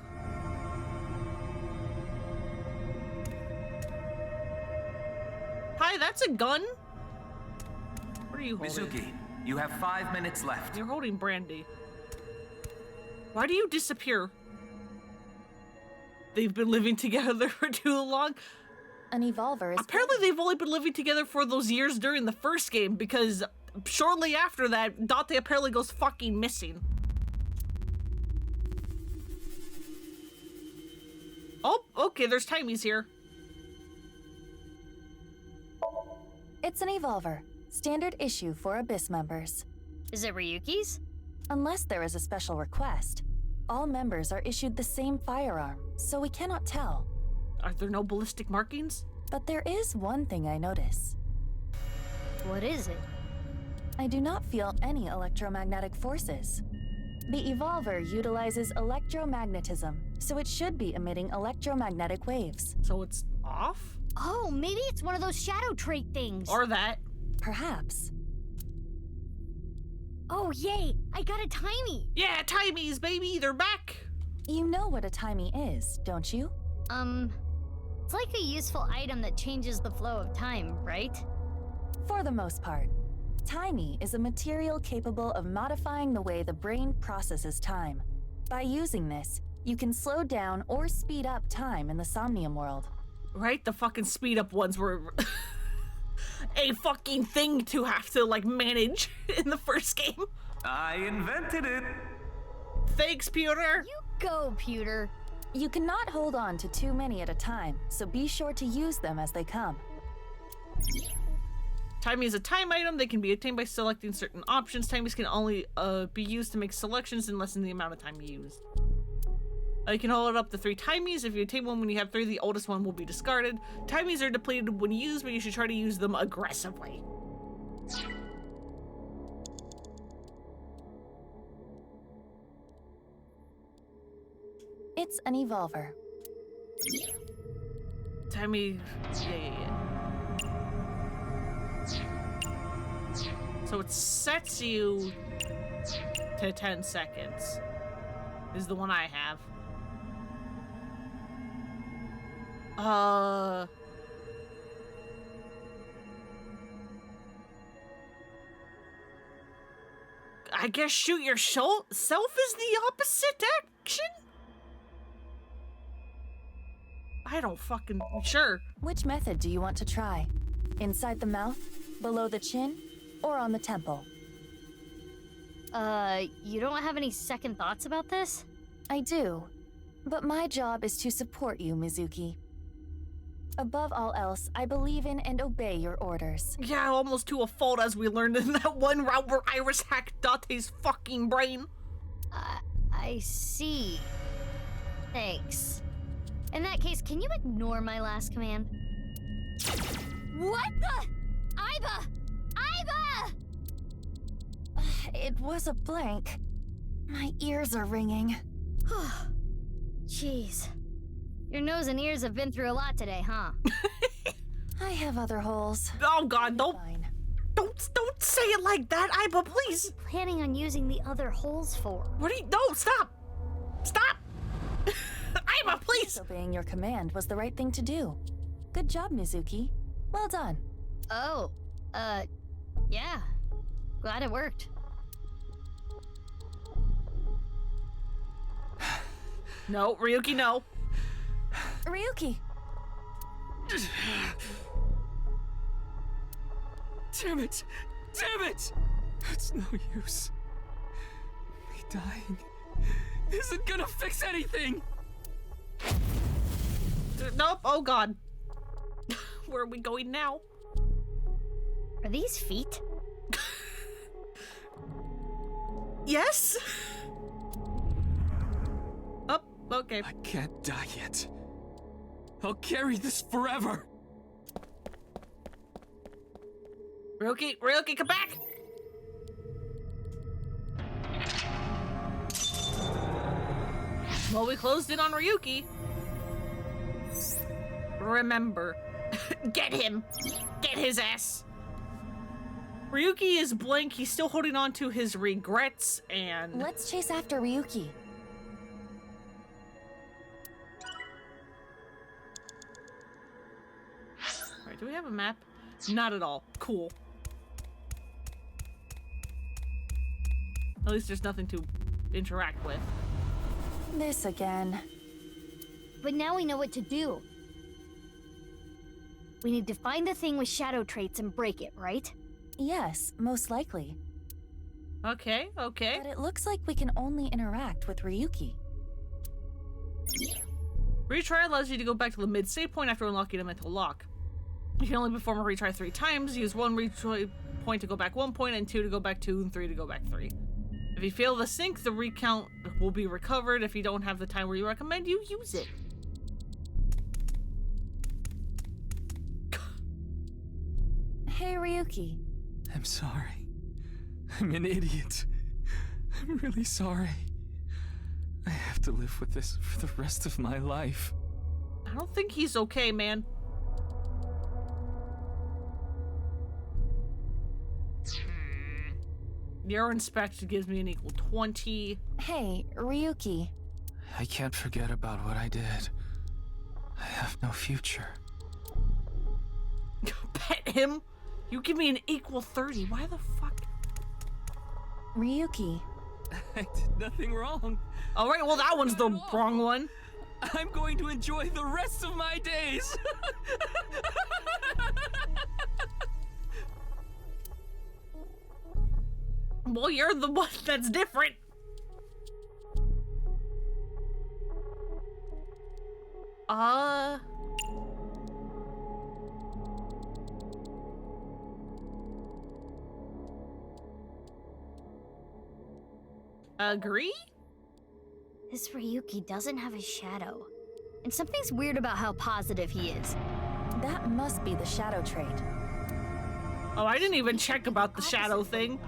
Hi, that's a gun? What are you holding? Mizuki, you have 5 minutes left. You're holding brandy. Why do you disappear? They've been living together for too long? An evolver is... Apparently they've only been living together for those years during the first game because shortly after that, Date apparently goes fucking missing. Oh, okay, there's Timies here. It's an evolver. Standard issue for Abyss members. Is it Ryuki's? Unless there is a special request. All members are issued the same firearm, so we cannot tell. Are there no ballistic markings? But there is one thing I notice. What is it? I do not feel any electromagnetic forces. The evolver utilizes electromagnetism, so it should be emitting electromagnetic waves. So it's off? Oh, maybe it's one of those shadow trait things. Or that. Perhaps. Oh, yay! I got a timey! Yeah, timies, baby, they're back! You know what a timey is, don't you? It's like a useful item that changes the flow of time, right? For the most part. Timey is a material capable of modifying the way the brain processes time. By using this, you can slow down or speed up time in the Somnium world. Right? The fucking speed up ones were a fucking thing to have to, like, manage in the first game. I invented it. Thanks, Pewter. You go, Pewter. You cannot hold on to too many at a time, so be sure to use them as they come. Timey is a time item. They can be attained by selecting certain options. Timies can only be used to make selections and lessen the amount of time used. You can hold up to 3 timies. If you attain one when you have 3, the oldest one will be discarded. Timies are depleted when used, but you should try to use them aggressively. It's an evolver. Timey, yeah. So it sets you to 10 seconds. Is the one I have. I guess shoot yourself is the opposite action? I don't fucking... Sure. Which method do you want to try? Inside the mouth, below the chin, or on the temple? You don't have any second thoughts about this? I do. But my job is to support you, Mizuki. Above all else, I believe in and obey your orders. Yeah, almost to a fault, as we learned in that one route where Iris hacked Date's fucking brain. I see. Thanks. In that case, can you ignore my last command? What the? Aiba! Aiba! It was a blank. My ears are ringing. Jeez. Your nose and ears have been through a lot today, huh? I have other holes. Oh god, don't say it like that, Aiba, please. What are you planning on using the other holes for? What are you? No, stop! Stop! Aiba, please! Obeying your command was the right thing to do. Good job, Mizuki. Well done. Oh, yeah. Glad it worked. No, Ryuki, no. Ryuki! Damn it! Damn it! It's no use. Me dying isn't gonna fix anything! Nope, oh god. Where are we going now? Are these feet? Yes? Oh, okay. I can't die yet. I'll carry this forever! Ryuki, come back! Well, we closed in on Ryuki. Remember, get him! Get his ass! Ryuki is blank, he's still holding on to his regrets, and... Let's chase after Ryuki. Alright, do we have a map? Not at all. Cool. At least there's nothing to interact with. This again. But now we know what to do. We need to find the thing with shadow traits and break it, right? Yes, most likely. Okay. But it looks like we can only interact with Ryuki. Retry allows you to go back to the mid-save point after unlocking a mental lock. You can only perform a retry 3 times. Use 1 retry point to go back 1 point, and 2 to go back 2, and 3 to go back 3. If you fail the sync, the recount will be recovered. If you don't have the time where you recommend, you use it. Hey, Ryuki. I'm sorry. I'm an idiot. I'm really sorry. I have to live with this for the rest of my life. I don't think he's okay, man. Your inspect gives me an equal 20. Hey, Ryuki. I can't forget about what I did. I have no future. Pet him? You give me an equal 30. Why the fuck? Ryuki. I did nothing wrong. All right, well, that one's the wrong one. I'm going to enjoy the rest of my days. Well, you're the one that's different. Agree? This Ryuki doesn't have a shadow. And something's weird about how positive he is. That must be the shadow trait. Oh, I didn't even check about the shadow thing.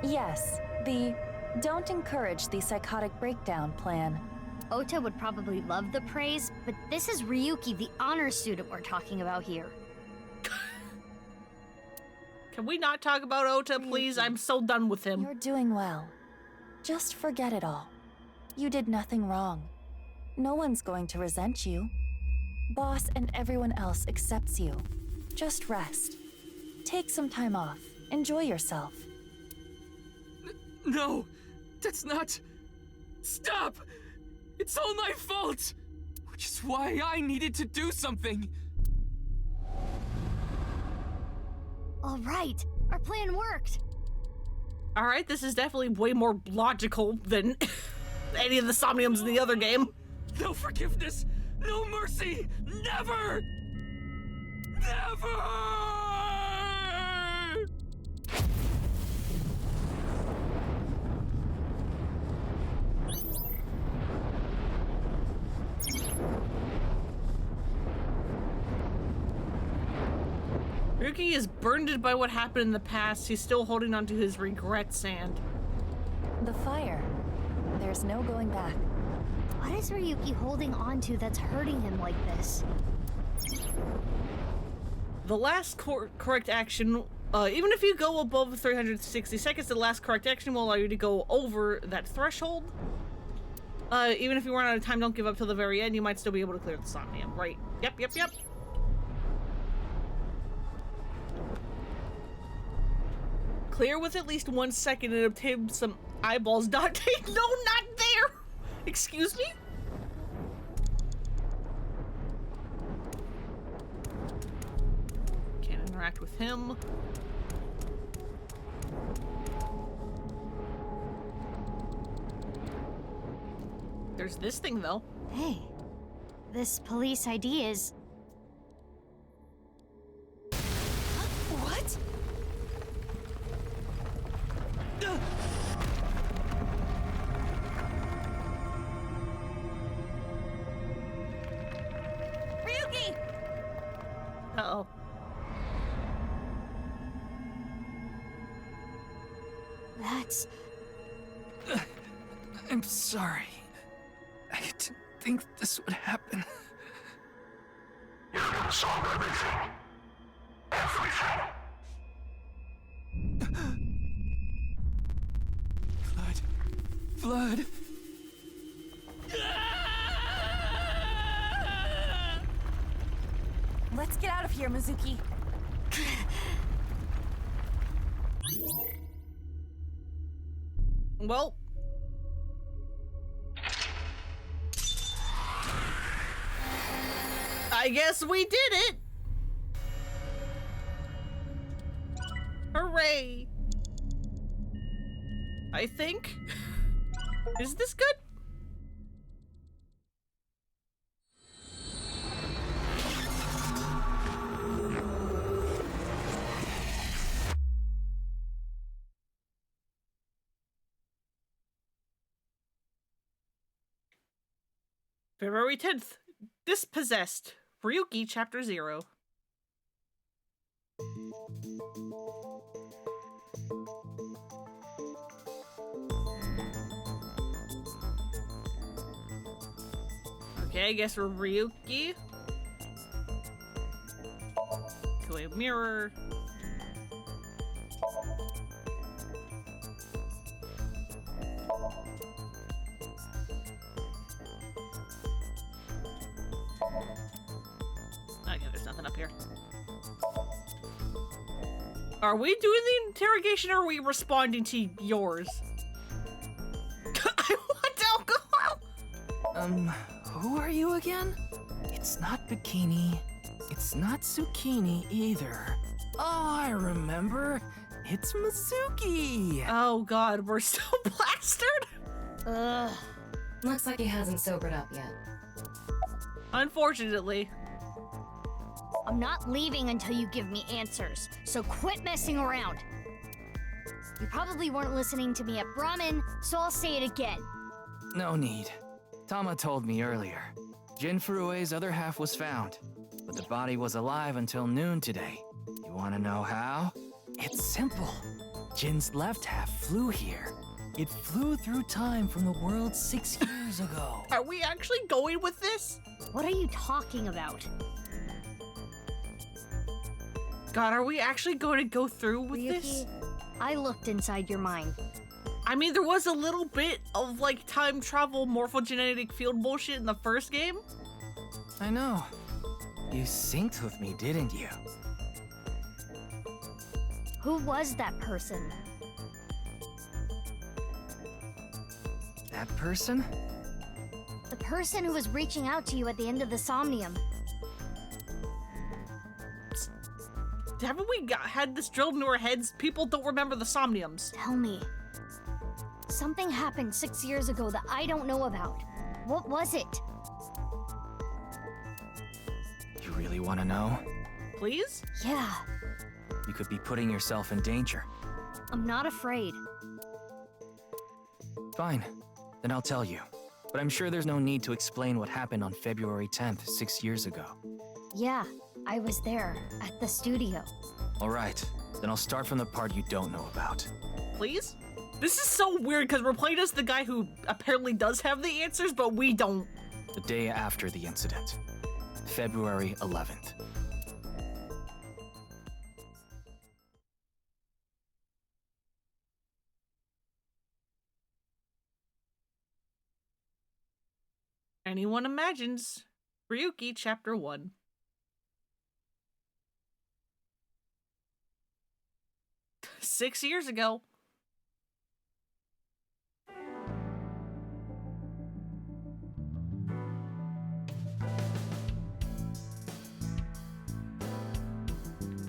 Yes, the don't encourage the psychotic breakdown plan. Ota would probably love the praise, but this is Ryuki, the honor student we're talking about here. Can we not talk about Ota, please? I'm so done with him. You're doing well. Just forget it all. You did nothing wrong. No one's going to resent you. Boss and everyone else accepts you. Just rest. Take some time off. Enjoy yourself. No, that's not... Stop! It's all my fault! Which is why I needed to do something. All right, our plan worked. All right, this is definitely way more logical than any of the Somniums in the other game. No forgiveness, no mercy, never! Never! Ryuki is burdened by what happened in the past. He's still holding on to his regrets and... The fire. There's no going back. What is Ryuki holding on to that's hurting him like this? The last correct action, even if you go above 360 seconds, the last correct action will allow you to go over that threshold. Even if you run out of time, don't give up till the very end. You might still be able to clear the Somnium, right? Yep. Clear with at least 1 second and obtain some eyeballs. Dante, no, not there! Excuse me? Can't interact with him. There's this thing, though. Hey, this police ID is... What? Ryuki! Uh-oh. That's... I'm sorry. I didn't think this would happen. You're gonna solve everything. Everything. Blood. Let's get out of here, Mizuki. Well. I guess we did it! Hooray! I think. Is this good? February 10th. Dispossessed. Ryuki, Chapter 0. Okay, I guess we're Ryuki. Clay mirror. here. Are we doing the interrogation or are we responding to yours? I want alcohol! Who are you again? It's not Bikini. It's not Zucchini either. Oh, I remember. It's Mizuki. Oh god, we're still plastered? Ugh. Looks like he hasn't sobered up yet. Unfortunately. I'm not leaving until you give me answers, so quit messing around. You probably weren't listening to me at Brahmin, so I'll say it again. No need. Tama told me earlier. Jin Furue's other half was found, but the body was alive until noon today. You wanna know how? It's simple. Jin's left half flew here. It flew through time from the world 6 years ago. Are we actually going with this? What are you talking about? God, are we actually going to go through with this? I looked inside your mind. I mean, there was a little bit of, like, time travel morphogenetic field bullshit in the first game. I know. You synced with me, didn't you? Who was that person? That person? The person who was reaching out to you at the end of the Somnium. Haven't we had this drilled into our heads? People don't remember the Somniums. Tell me. Something happened 6 years ago that I don't know about. What was it? You really want to know? Please? Yeah. You could be putting yourself in danger. I'm not afraid. Fine. Then I'll tell you. But I'm sure there's no need to explain what happened on February 10th, 6 years ago. Yeah, I was there, at the studio. Alright, then I'll start from the part you don't know about. Please? This is so weird because we're playing as the guy who apparently does have the answers, but we don't. The day after the incident. February 11th. Anyone imagines. Ryuki, Chapter 1. Six years ago.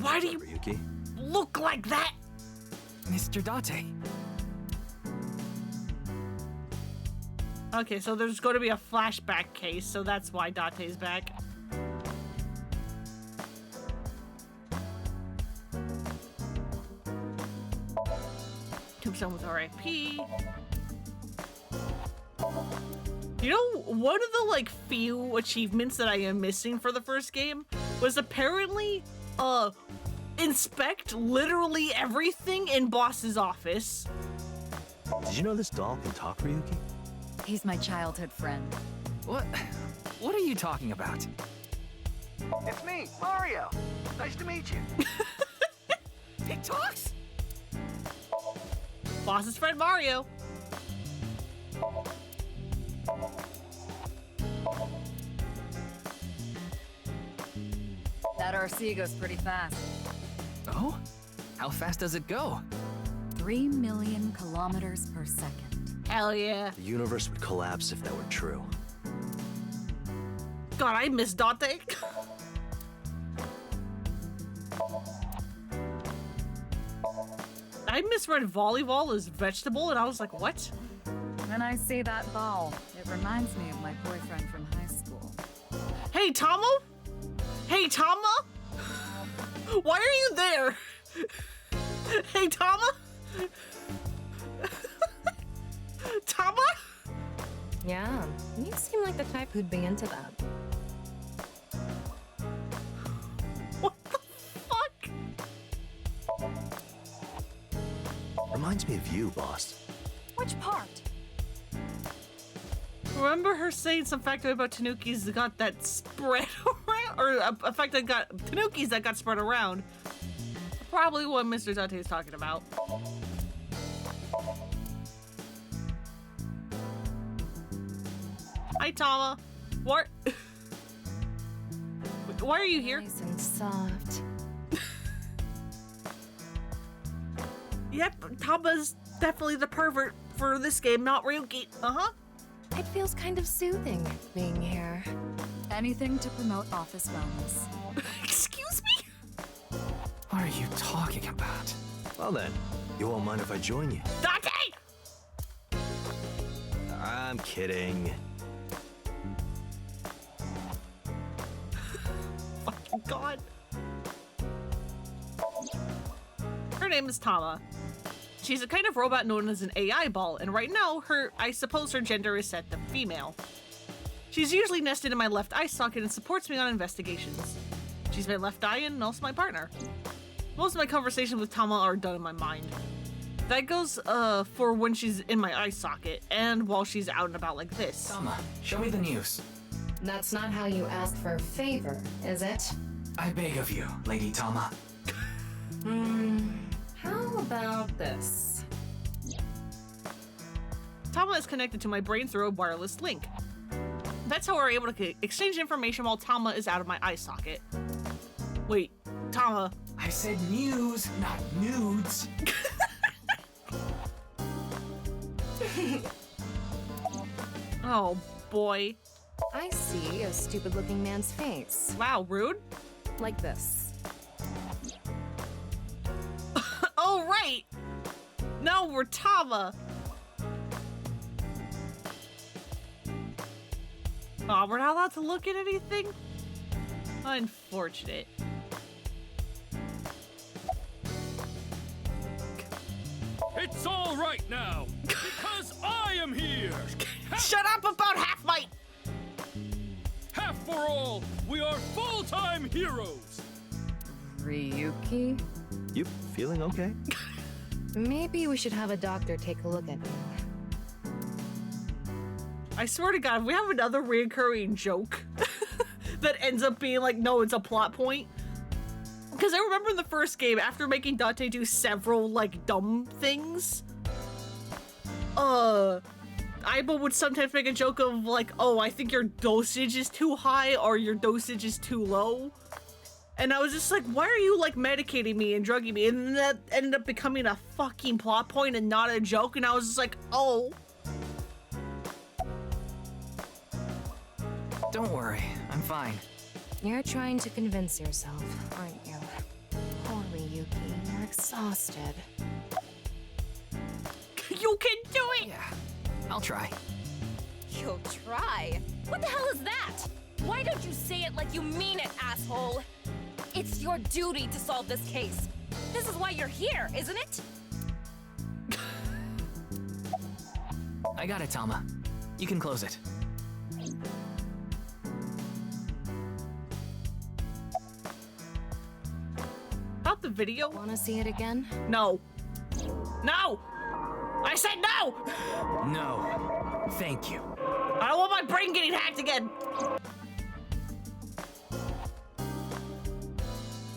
Why do you Ryuki? look like that? Mr. Date. Okay, so there's going to be a flashback case, so that's why Date's back. Tombstone with R.I.P. You know, one of the, like, few achievements that I am missing for the first game was apparently, inspect literally everything in Boss's office. Did you know this doll can talk, Ryuki? He's my childhood friend. What are you talking about? It's me, Mario. Nice to meet you. It talks? Boss's friend Mario. That RC goes pretty fast. Oh? How fast does it go? 3 million kilometers per second. Hell yeah. The universe would collapse if that were true. God, I miss Date. I misread volleyball as vegetable, and I was like, what? When I see that ball, it reminds me of my boyfriend from high school. Hey, Tama? Hey, Tama? Why are you there? Hey, Tama? Tama? Yeah, you seem like the type who'd be into that. What the fuck? Reminds me of you, boss. Which part? Remember her saying some factoid about Tanuki's that got that spread around? Or a fact that got Tanuki's that got spread around. Probably what Mr. Date is talking about. Hi, Tama. What? Why are you here? Nice and soft. Yep, Tama's definitely the pervert for this game, not Ryuki. Uh-huh. It feels kind of soothing being here. Anything to promote office wellness. Excuse me? What are you talking about? Well then, you won't mind if I join you? Dante! I'm kidding. Fucking God. Her name is Tama. She's a kind of robot known as an AI ball, and right now, I suppose her gender is set to female. She's usually nested in my left eye socket and supports me on investigations. She's my left eye and also my partner. Most of my conversations with Tama are done in my mind. That goes, for when she's in my eye socket, and while she's out and about like this. Tama, show me the news. That's not how you ask for a favor, is it? I beg of you, Lady Tama. How about this? Tama is connected to my brain through a wireless link. That's how we're able to exchange information while Tama is out of my eye socket. Wait, Tama. I said news, not nudes. Oh, boy. I see a stupid-looking man's face. Wow, rude. Like this. Oh, right! No, we're Tama! Oh, we're not allowed to look at anything? Unfortunate. It's all right now, because I am here. Shut up about half-might! Half for all, we are full-time heroes. Ryuki? You feeling okay? Maybe we should have a doctor take a look at you. I swear to God, if we have another reoccurring joke that ends up being like, no, it's a plot point. Because I remember in the first game, after making Dante do several, like, dumb things, Aiba would sometimes make a joke of, like, oh, I think your dosage is too high or your dosage is too low. And I was just like, why are you, like, medicating me and drugging me? And that ended up becoming a fucking plot point and not a joke. And I was just like, oh. Don't worry, I'm fine. You're trying to convince yourself, aren't you? Poor Ryuki, you're exhausted. You can do it! Yeah, I'll try. You'll try? What the hell is that? Why don't you say it like you mean it, asshole? It's your duty to solve this case. This is why you're here, isn't it? I got it, Tama. You can close it. About the video? Wanna see it again? No. No! I said no! No. Thank you. I don't want my brain getting hacked again!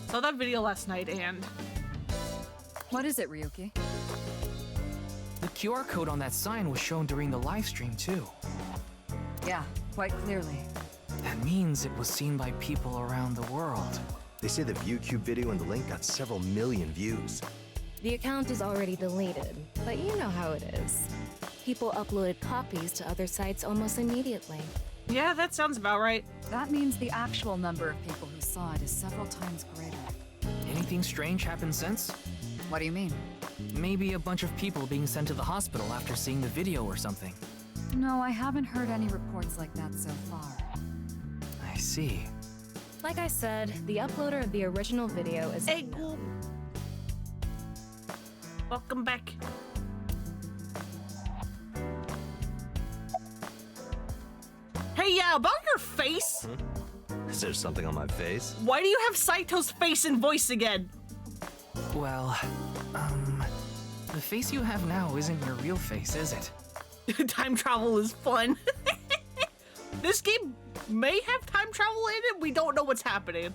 Saw that video last night and... What is it, Ryuki? The QR code on that sign was shown during the live stream too. Yeah, quite clearly. That means it was seen by people around the world. They say the ViewCube video and the link got several million views. The account is already deleted, but you know how it is. People uploaded copies to other sites almost immediately. Yeah, that sounds about right. That means the actual number of people who saw it is several times greater. Anything strange happened since? What do you mean? Maybe a bunch of people being sent to the hospital after seeing the video or something. No, I haven't heard any reports like that so far. I see. Like I said, the uploader of the original video is... Hey, cool. Welcome back. Hey, yeah, about your face? Is there something on my face? Why do you have Saito's face and voice again? Well, the face you have now isn't your real face, is it? Time travel is fun. This game may have time travel in it. We don't know what's happening.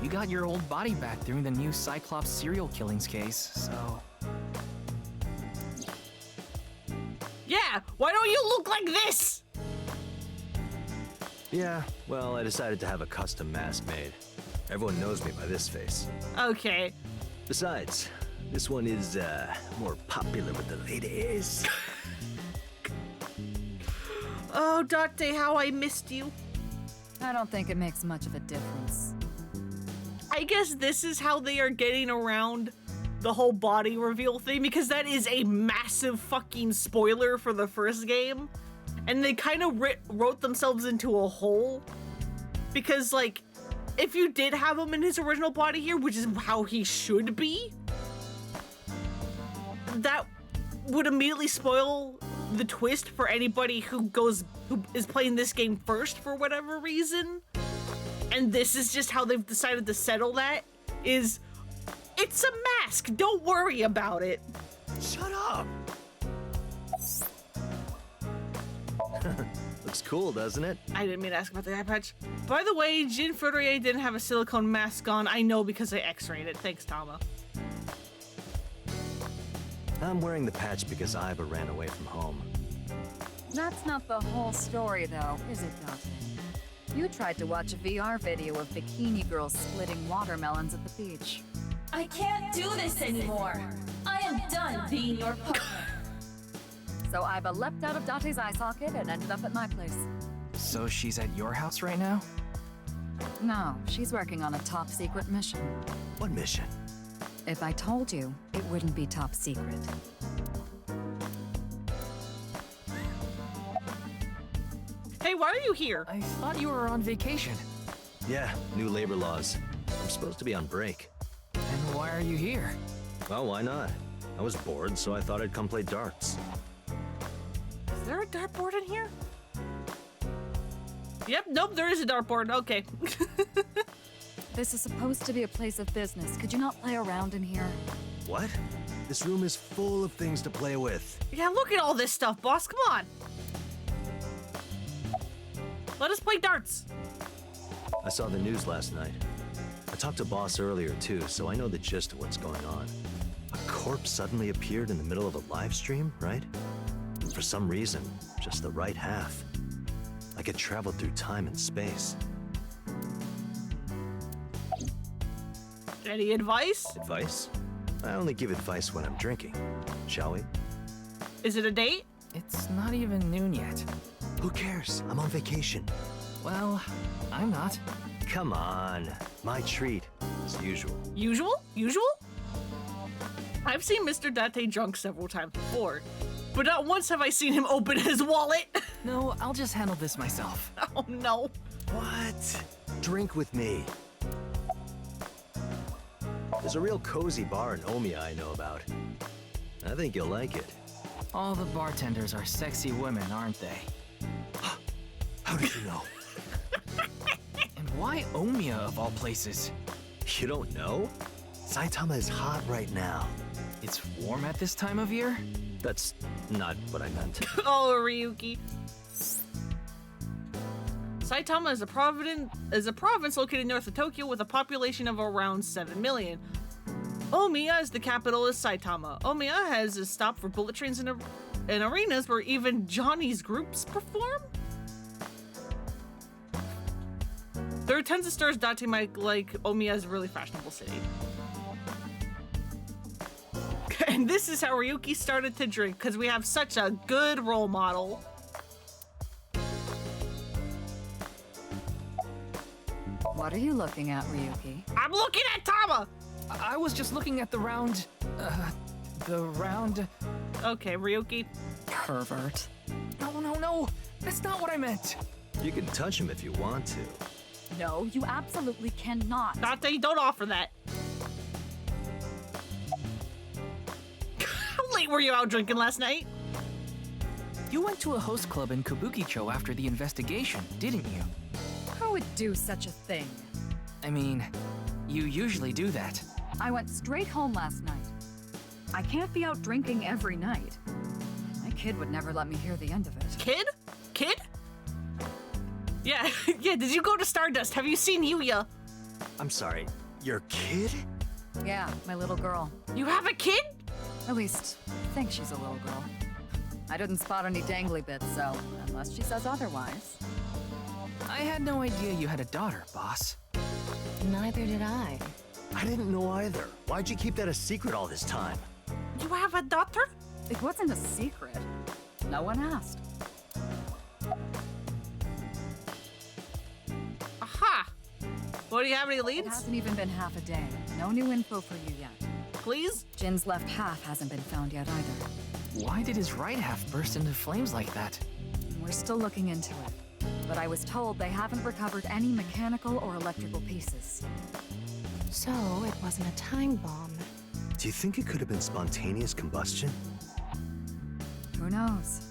You got your old body back during the new Cyclops serial killings case, so... Yeah, why don't you look like this? Yeah, well, I decided to have a custom mask made. Everyone knows me by this face. Okay. Besides, this one is more popular with the ladies. Oh, Date, how I missed you. I don't think it makes much of a difference. I guess this is how they are getting around the whole body reveal thing, because that is a massive fucking spoiler for the first game. And they kind of wrote themselves into a hole. Because, like, if you did have him in his original body here, which is how he should be, that would immediately spoil the twist for anybody who is playing this game first for whatever reason. And this is just how they've decided to settle that, is it's a mask, don't worry about it. Shut up. Looks cool, doesn't it? I didn't mean to ask about the eye patch. By the way, Jin Furrier didn't have a silicone mask on. I know because I x-rayed it. Thanks, Tama. I'm wearing the patch because Iba ran away from home. That's not the whole story, though, is it, Dante? You tried to watch a VR video of bikini girls splitting watermelons at the beach. I can't do this anymore. I am done being your partner. So Iba leapt out of Dante's eye socket and ended up at my place. So she's at your house right now? No, she's working on a top-secret mission. What mission? If I told you, it wouldn't be top secret. Hey, why are you here? I thought you were on vacation. Yeah, new labor laws. I'm supposed to be on break. And why are you here? Well, why not? I was bored, so I thought I'd come play darts. Is there a dartboard in here? Yep, nope, there is a dartboard. Okay. This is supposed to be a place of business. Could you not play around in here? What? This room is full of things to play with. Yeah, look at all this stuff, boss. Come on. Let us play darts. I saw the news last night. I talked to Boss earlier too, so I know the gist of what's going on. A corpse suddenly appeared in the middle of a live stream, right? And for some reason, just the right half. Like it traveled through time and space. Any advice? Advice? I only give advice when I'm drinking. Shall we? Is it a date? It's not even noon yet. Who cares? I'm on vacation. Well, I'm not. Come on. My treat, as usual. Usual? Usual? I've seen Mr. Date drunk several times before, but not once have I seen him open his wallet. No, I'll just handle this myself. Oh, no. What? Drink with me. There's a real cozy bar in Omiya I know about. I think you'll like it. All the bartenders are sexy women, aren't they? How did you know? And why Omiya of all places? You don't know? Saitama is hot right now. It's warm at this time of year? That's not what I meant. Oh, Ryuki. Saitama is a province located north of Tokyo with a population of around 7 million. Omiya is the capital of Saitama. Omiya has a stop for bullet trains and arenas where even Johnny's groups perform. There are tons of stores Date might like. Omiya is a really fashionable city. And this is how Ryuki started to drink, because we have such a good role model. What are you looking at, Ryuki? I'm looking at Tama! I was just looking at the round... Okay, Ryuki. Pervert. No. That's not what I meant. You can touch him if you want to. No, you absolutely cannot. Date, don't offer that. How late were you out drinking last night? You went to a host club in Kabukicho after the investigation, didn't you? Who would do such a thing? I mean, you usually do that. I went straight home last night. I can't be out drinking every night. My kid would never let me hear the end of it. Kid? Yeah, yeah, did you go to Stardust? Have you seen Yuya? I'm sorry, your kid? Yeah, my little girl. You have a kid? At least, I think she's a little girl. I didn't spot any dangly bits, so unless she says otherwise. I had no idea you had a daughter, boss. Neither did I. I didn't know either. Why'd you keep that a secret all this time? You have a daughter? It wasn't a secret. No one asked. Aha! Well, do you have any It leads? hasn't even been half a day. No new info for you yet. Please? Jin's left half hasn't been found yet either. Why did his right half burst into flames like that? We're still looking into it. But I was told they haven't recovered any mechanical or electrical pieces. So, it wasn't a time bomb. Do you think it could have been spontaneous combustion? Who knows?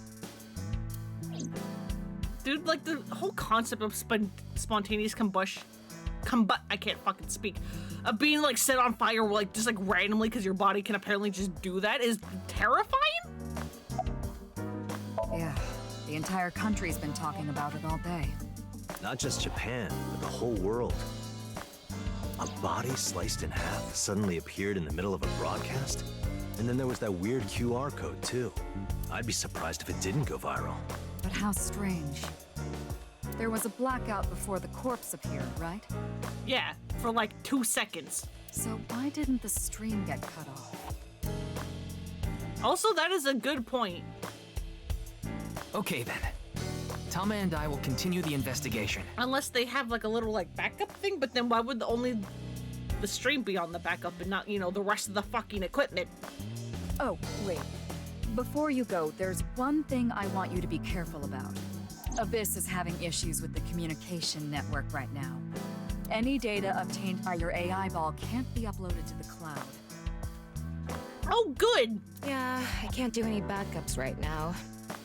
Dude, like the whole concept of spontaneous combustion, I can't fucking speak. Being like set on fire, like just like randomly because your body can apparently just do that is terrifying. Yeah, the entire country's been talking about it all day. Not just Japan, but the whole world. A body sliced in half suddenly appeared in the middle of a broadcast? And then there was that weird QR code, too. I'd be surprised if it didn't go viral. But how strange. There was a blackout before the corpse appeared, right? Yeah, for like 2 seconds. So why didn't the stream get cut off? Also, that is a good point. Okay then. Tama and I will continue the investigation. Unless they have like a little like backup thing, but then why would only the stream be on the backup and not, you know, the rest of the fucking equipment? Oh, wait. Before you go, there's one thing I want you to be careful about. Abyss is having issues with the communication network right now. Any data obtained by your AI ball can't be uploaded to the cloud. Oh, good! Yeah, I can't do any backups right now.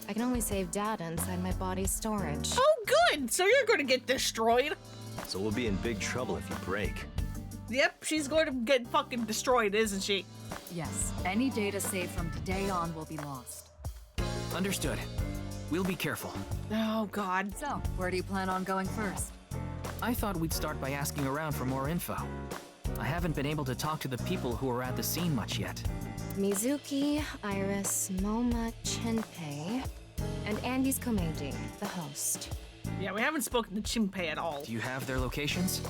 I can only save data inside my body's storage. Oh, good! So you're gonna get destroyed. So we'll be in big trouble if you break. Yep, she's going to get fucking destroyed, isn't she? Yes, any data saved from today on will be lost. Understood. We'll be careful. Oh, God. So, where do you plan on going first? I thought we'd start by asking around for more info. I haven't been able to talk to the people who were at the scene much yet. Mizuki, Iris, Moma, Chinpei, and Andy's Komeiji, the host. Yeah, we haven't spoken to Chinpei at all. Do you have their locations?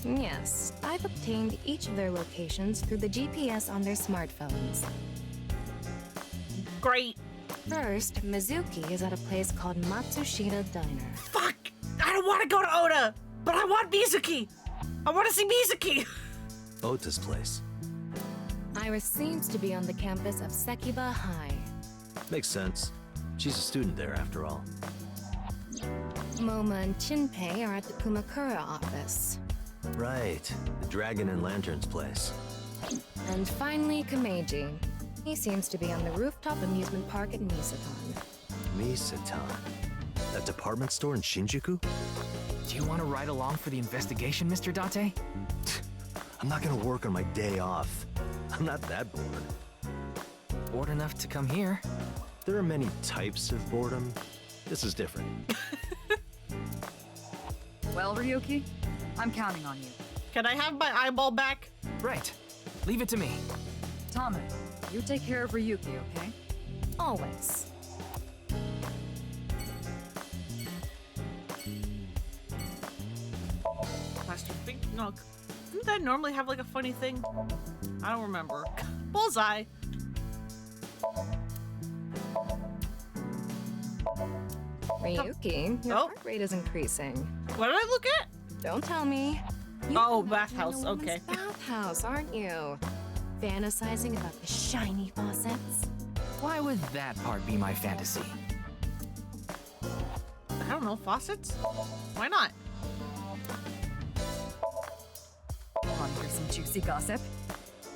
Yes, I've obtained each of their locations through the GPS on their smartphones. Great. First, Mizuki is at a place called Matsushita Diner. Fuck! I don't want to go to Oda, but I want Mizuki! I want to see Mizuki! Ota's place. Iris seems to be on the campus of Sekiba High. Makes sense. She's a student there, after all. Moma and Chinpei are at the Kumakura office. Right. The Dragon and Lanterns place. And finally, Komeiji. He seems to be on the rooftop amusement park at Misatan. Misatan. That department store in Shinjuku? Do you want to ride along for the investigation, Mr. Date? I'm not gonna work on my day off. I'm not that bored. Bored enough to come here. There are many types of boredom. This is different. Well, Ryuki, I'm counting on you. Can I have my eyeball back? Right. Leave it to me. Tama, you take care of Ryuki, okay? Always. Plastic thing? No. Didn't that normally have like a funny thing? I don't remember. Bullseye. Ryuki, your heart rate is increasing. What did I look at? Don't tell me. Oh, bathhouse. Okay. Bathhouse, aren't you? Fantasizing about the shiny faucets? Why would that part be my fantasy? I don't know. Faucets? Why not? Want to hear some juicy gossip?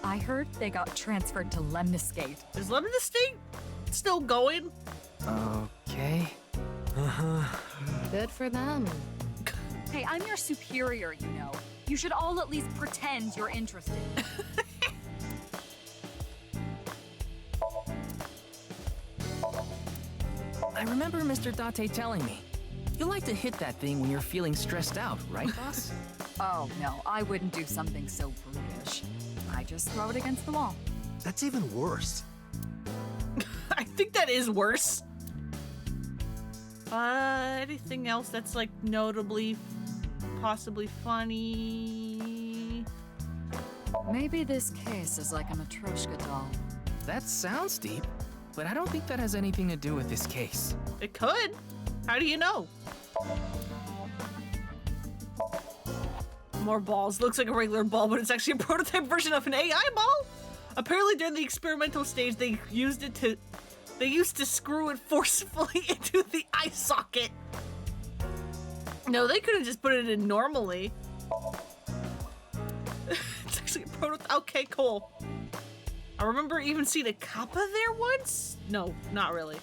I heard they got transferred to Lemniscate. Is Lemniscate still going? Okay. Good for them. Hey, I'm your superior, you know. You should all at least pretend you're interested. I remember Mr. Date telling me. You like to hit that thing when you're feeling stressed out, right, boss? Oh, no, I wouldn't do something so brutish. I just throw it against the wall. That's even worse. I think that is worse. Anything else that's like notably possibly funny. Maybe this case is like a Matryoshka doll. That sounds deep, but I don't think that has anything to do with this case. It could. How do you know? More balls. Looks like a regular ball, but it's actually a prototype version of an AI ball. Apparently, during the experimental stage, they used to screw it forcefully into the eye socket. No, they could have just put it in normally. It's actually a prototype. Okay, cool. I remember even seeing a kappa there once. No, not really.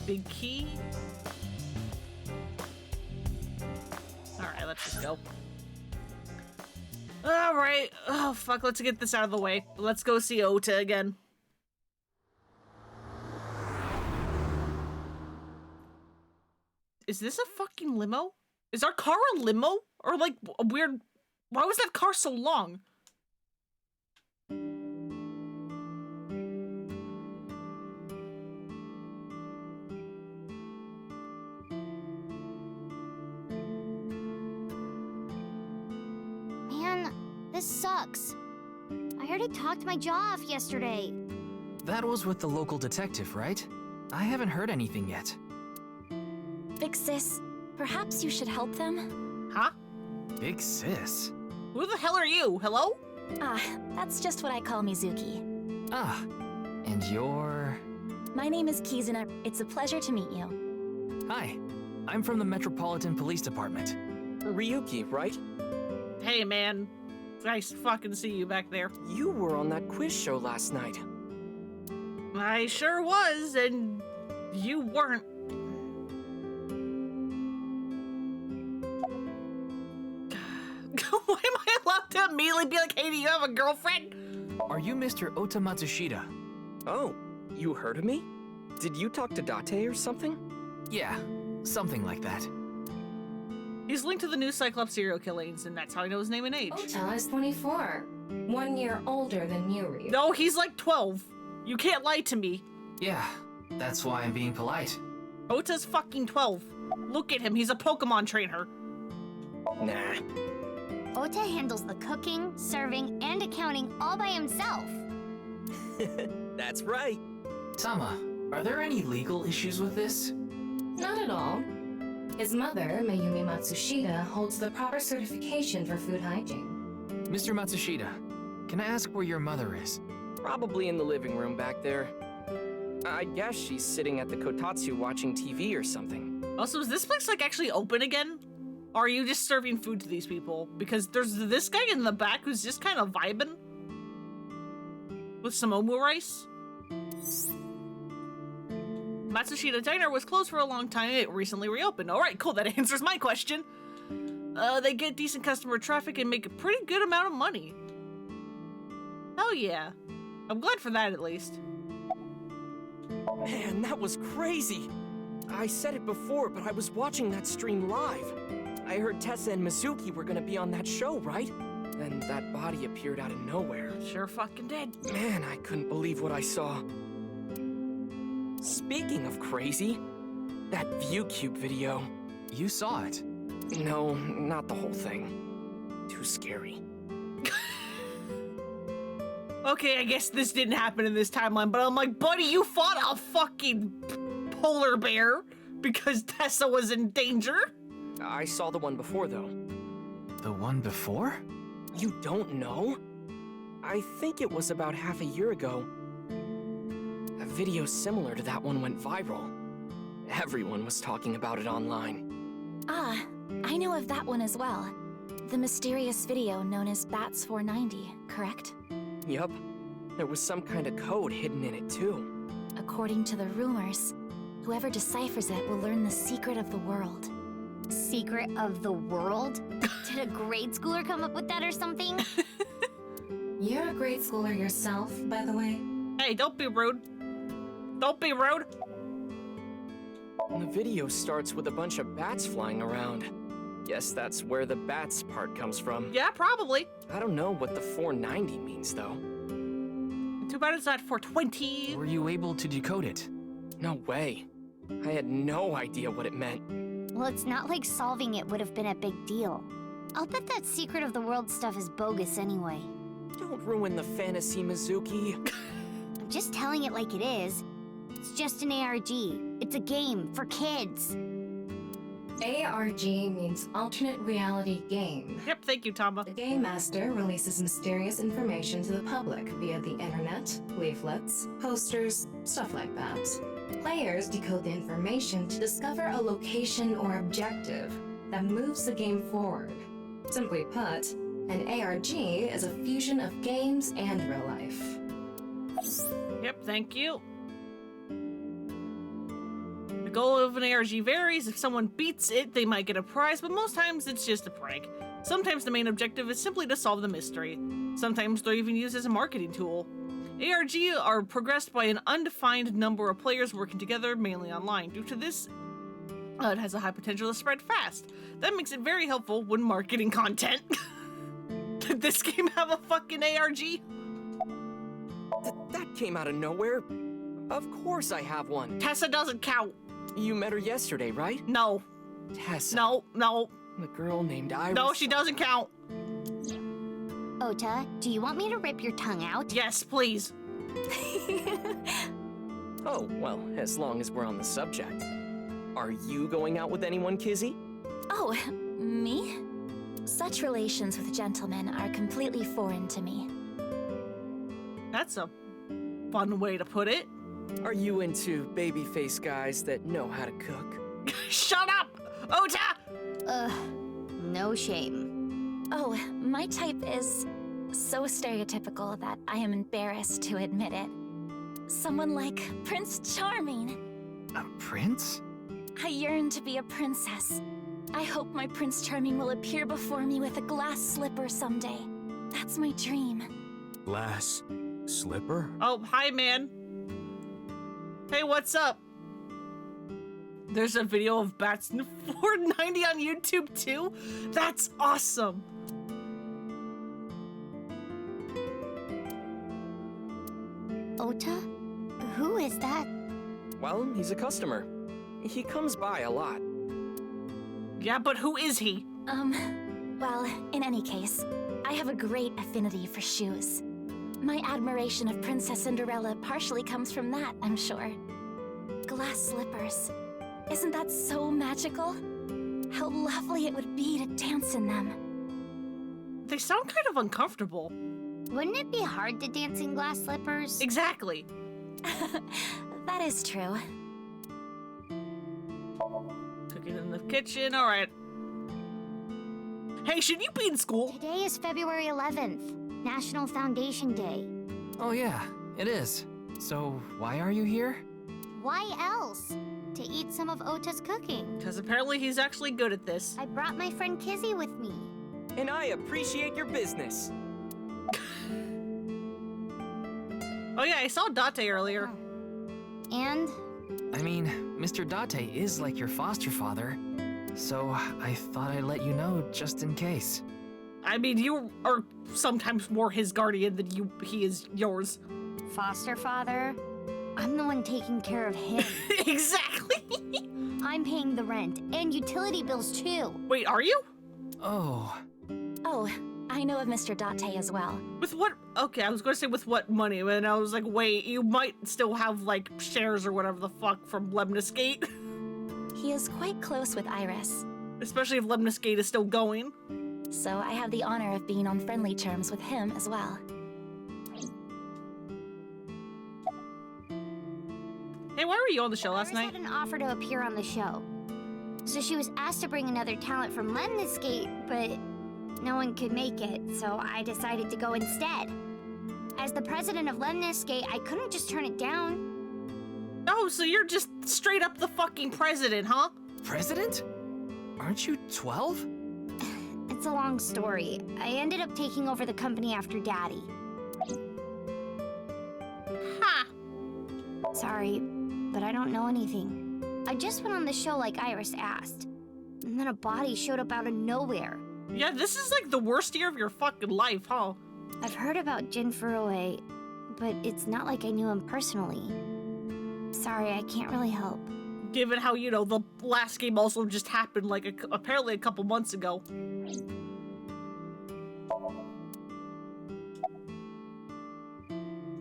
Big key. Alright, let's just go. Alright. Oh, fuck. Let's get this out of the way. Let's go see Ota again. Is this a fucking limo? Is our car a limo? Or like a weird... Why was that car so long? Man, this sucks. I already talked my jaw off yesterday. That was with the local detective, right? I haven't heard anything yet. Big sis, perhaps you should help them? Huh? Big sis? Who the hell are you? Hello? That's just what I call Mizuki. Ah, and you're... My name is Kizuna. It's a pleasure to meet you. Hi, I'm from the Metropolitan Police Department. Ryuki, right? Hey, man. Nice fucking see you back there. You were on that quiz show last night. I sure was, and you weren't. Why am I allowed to immediately be like, hey, do you have a girlfriend? Are you Mr. Ota Matsushita? Oh, you heard of me? Did you talk to Date or something? Yeah, something like that. He's linked to the new Cyclops serial killings, and that's how I know his name and age. Ota is 24. 1 year older than you, Ryu. No, he's like 12. You can't lie to me. Yeah, that's why I'm being polite. Ota's fucking 12. Look at him, he's a Pokemon trainer. Nah. Ota handles the cooking, serving, and accounting all by himself. That's right. Tama, are there any legal issues with this? Not at all. His mother, Mayumi Matsushita, holds the proper certification for food hygiene. Mr. Matsushita, can I ask where your mother is? Probably in the living room back there. I guess she's sitting at the kotatsu watching TV or something. Also, is this place like actually open again? Or are you just serving food to these people? Because there's this guy in the back who's just kind of vibing with some omu rice. Matsushita Diner was closed for a long time. It recently reopened. All right, cool. That answers my question. They get decent customer traffic and make a pretty good amount of money. Hell yeah. I'm glad for that, at least. Man, that was crazy. I said it before, but I was watching that stream live. I heard Tessa and Mizuki were gonna be on that show, right? Then that body appeared out of nowhere. Sure fucking did. Man, I couldn't believe what I saw. Speaking of crazy, that ViewCube video. You saw it? No, not the whole thing. Too scary. Okay, I guess this didn't happen in this timeline, but I'm like, buddy, you fought a fucking polar bear because Tessa was in danger? I saw the one before, though. The one before? You don't know? I think it was about half a year ago. A video similar to that one went viral. Everyone was talking about it online. Ah, I know of that one as well. The mysterious video known as Bats 490, correct? Yup. There was some kind of code hidden in it, too. According to the rumors, whoever deciphers it will learn the secret of the world. Secret of the world? Did a grade schooler come up with that or something? You're a grade schooler yourself, by the way. Hey, don't be rude. Don't be rude. The video starts with a bunch of bats flying around. Guess that's where the bats part comes from. Yeah, probably. I don't know what the 490 means, though. Too bad it's not 420. Were you able to decode it? No way. I had no idea what it meant. Well, it's not like solving it would have been a big deal. I'll bet that secret of the world stuff is bogus anyway. Don't ruin the fantasy, Mizuki. I'm just telling it like it is. It's just an ARG. It's a game for kids. ARG means alternate reality game. Yep, thank you, Tamba. The game master releases mysterious information to the public via the internet, leaflets, posters, stuff like that. Players decode the information to discover a location or objective that moves the game forward. Simply put, an ARG is a fusion of games and real life. Yep, thank you. The goal of an ARG varies. If someone beats it, they might get a prize, but most times it's just a prank. Sometimes the main objective is simply to solve the mystery. Sometimes they're even used as a marketing tool. ARG are progressed by an undefined number of players working together, mainly online. Due to this, it has a high potential to spread fast. That makes it very helpful when marketing content. Did this game have a fucking ARG? That came out of nowhere. Of course I have one. Tessa doesn't count. You met her yesterday, right? No. Tessa. No. The girl named Iris. No, she doesn't count. Ota, do you want me to rip your tongue out? Yes, please. Oh, well, as long as we're on the subject. Are you going out with anyone, Kizzy? Oh, me? Such relations with gentlemen are completely foreign to me. That's a fun way to put it. Are you into baby-face guys that know how to cook? Shut up, Ota! No shame. Oh, my type is so stereotypical that I am embarrassed to admit it. Someone like Prince Charming. A prince? I yearn to be a princess. I hope my Prince Charming will appear before me with a glass slipper someday. That's my dream. Glass slipper? Oh, hi, man. Hey, what's up? There's a video of Bats 490 on YouTube, too? That's awesome. Ota? Who is that? Well, he's a customer. He comes by a lot. Yeah, but who is he? Well, in any case, I have a great affinity for shoes. My admiration of Princess Cinderella partially comes from that, I'm sure. Glass slippers. Isn't that so magical? How lovely it would be to dance in them. They sound kind of uncomfortable. Wouldn't it be hard to dance in glass slippers? Exactly. That is true. Cooking in the kitchen, all right. Hey, should you be in school? Today is February 11th, National Foundation Day. Oh yeah, it is. So why are you here? Why else? To eat some of Ota's cooking. Because apparently he's actually good at this. I brought my friend Kizzy with me. And I appreciate your business. Oh yeah, I saw Date earlier. And? I mean, Mr. Date is like your foster father, so I thought I'd let you know just in case. I mean, you are sometimes more his guardian than he is yours. Foster father? I'm the one taking care of him. Exactly. I'm paying the rent and utility bills too. Wait, are you? Oh. Oh, I know of Mr. Date as well. With what? Okay, I was going to say with what money, and I was like, wait, you might still have like shares or whatever the fuck from Lemniscate. He is quite close with Iris. Especially if Lemniscate is still going. So I have the honor of being on friendly terms with him as well. Hey, why were you on the show last night? Iris had an offer to appear on the show. So she was asked to bring another talent from Lemniscate, but no one could make it, so I decided to go instead. As the president of Lemniscate, I couldn't just turn it down. Oh, so you're just straight up the fucking president, huh? President? Aren't you 12? It's a long story. I ended up taking over the company after Daddy. Ha! Sorry, but I don't know anything. I just went on the show like Iris asked. And then a body showed up out of nowhere. Yeah, this is like the worst year of your fucking life, huh? I've heard about Jin Furue, but it's not like I knew him personally. Sorry, I can't really help. Given how, you know, the last game also just happened, like, apparently a couple months ago.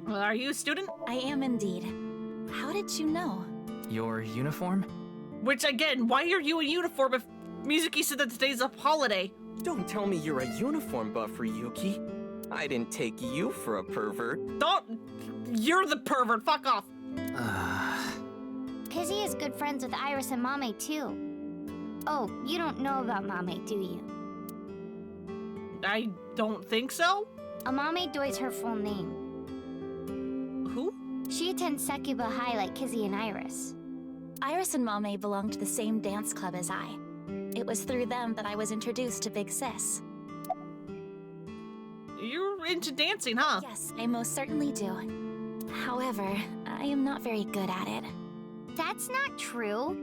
Well, are you a student? I am indeed. How did you know? Your uniform? Which, again, why are you in uniform if Mizuki said that today's a holiday? Don't tell me you're a uniform buffer, Yuki. I didn't take you for a pervert. You're the pervert, fuck off. Kizzy is good friends with Iris and Mame too. Oh, you don't know about Mame, do you? I don't think so. Amame Doi's her full name. Who? She attends Sekuba High like Kizzy and Iris. Iris and Mame belong to the same dance club as I. It was through them that I was introduced to Big Sis. You're into dancing, huh? Yes, I most certainly do. However, I am not very good at it. That's not true.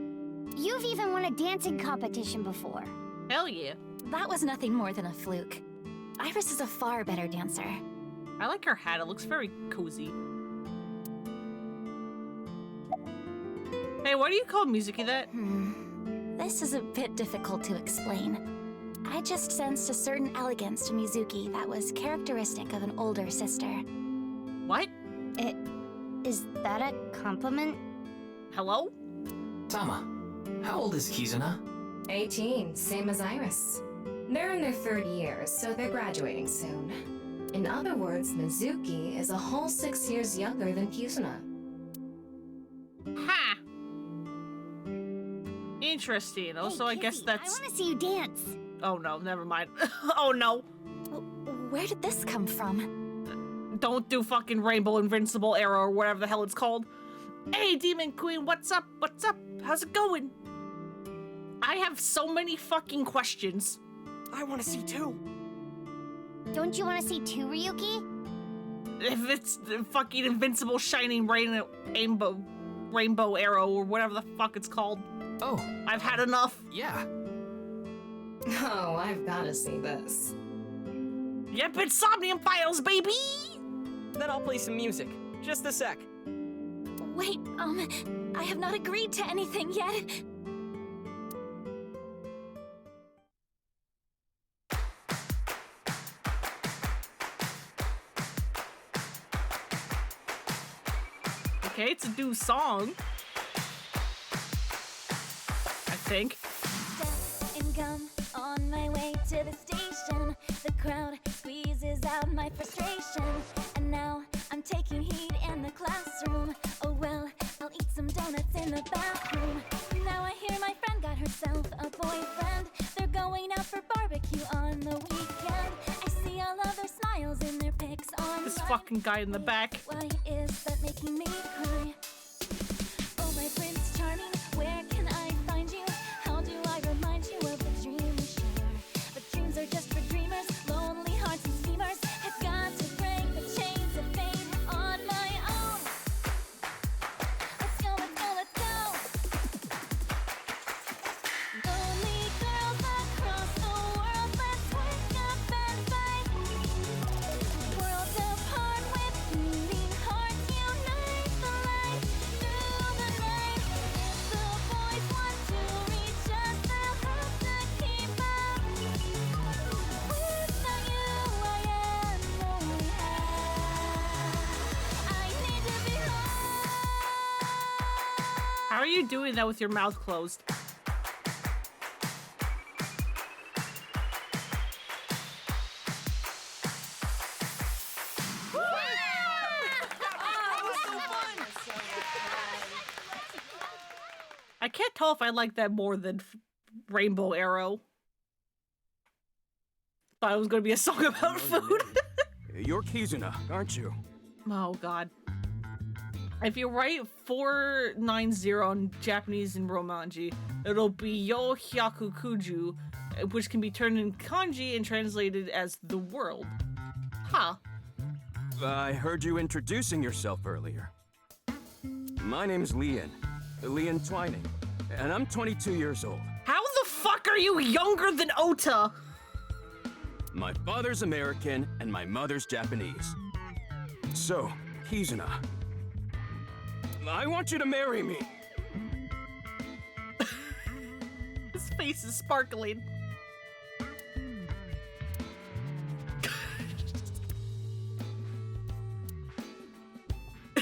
You've even won a dancing competition before. Hell yeah. That was nothing more than a fluke. Iris is a far better dancer. I like her hat, it looks very cozy. Hey, why do you call Mizuki that? This is a bit difficult to explain. I just sensed a certain elegance to Mizuki that was characteristic of an older sister. What? Is that a compliment? Hello? Tama, how old is Kizuna? 18, same as Iris. They're in their 3rd year, so they're graduating soon. In other words, Mizuki is a whole 6 years younger than Kizuna. Ha! Interesting. Also, Hey, I guess Kizzy, that's... I want to see you dance. Oh no, never mind. Oh no. Where did this come from? Don't do fucking Rainbow Invincible Arrow or whatever the hell it's called. Hey, Demon Queen, what's up? What's up? How's it going? I have so many fucking questions. I want to see too. Don't you want to see too, Ryuki? If it's the fucking Invincible Shining Rainbow Arrow or whatever the fuck it's called. Oh. I've had enough. Yeah. Oh, I've got to see this. Yep, it's Somnium Files, baby! Then I'll play some music. Just a sec. Wait, I have not agreed to anything yet. Okay, it's a new song. I think. Death and gum on my way to the station. The crowd squeezes out my frustration. And now I'm taking heat in the classroom. Oh well, I'll eat some donuts in the bathroom. Now I hear my friend got herself a boyfriend. They're going out for barbecue on the weekend. I see all of their smiles in their pics on This fucking guy in the back. Why is that making me cry? Oh my Prince Charming, where can I find you? How do I remind you of the dream we share? But dreams are just for dreamers, lonely hearts and schemers. I've got to break the chains of fate on my own. Let's go, let's go, let's go. Lonely girls across the world, let's wake up and fight. Worlds apart with beating hearts, unite the light through the night. The boys want to reach us, they'll have to keep up. Without you, I am lonely. I need to be home. How are you doing that with your mouth closed? I can't tell if I like that more than Rainbow Arrow. Thought it was going to be a song about food. You're Kizuna, aren't you? Oh god. If you write 490 on Japanese and Romanji, it'll be Yo Hyaku Kuju, which can be turned in kanji and translated as the world. Huh. I heard you introducing yourself earlier. My name's Lian Twining, and I'm 22 years old. How the fuck are you younger than Ota? My father's American, and my mother's Japanese. So, Kizuna, I want you to marry me. His face is sparkling.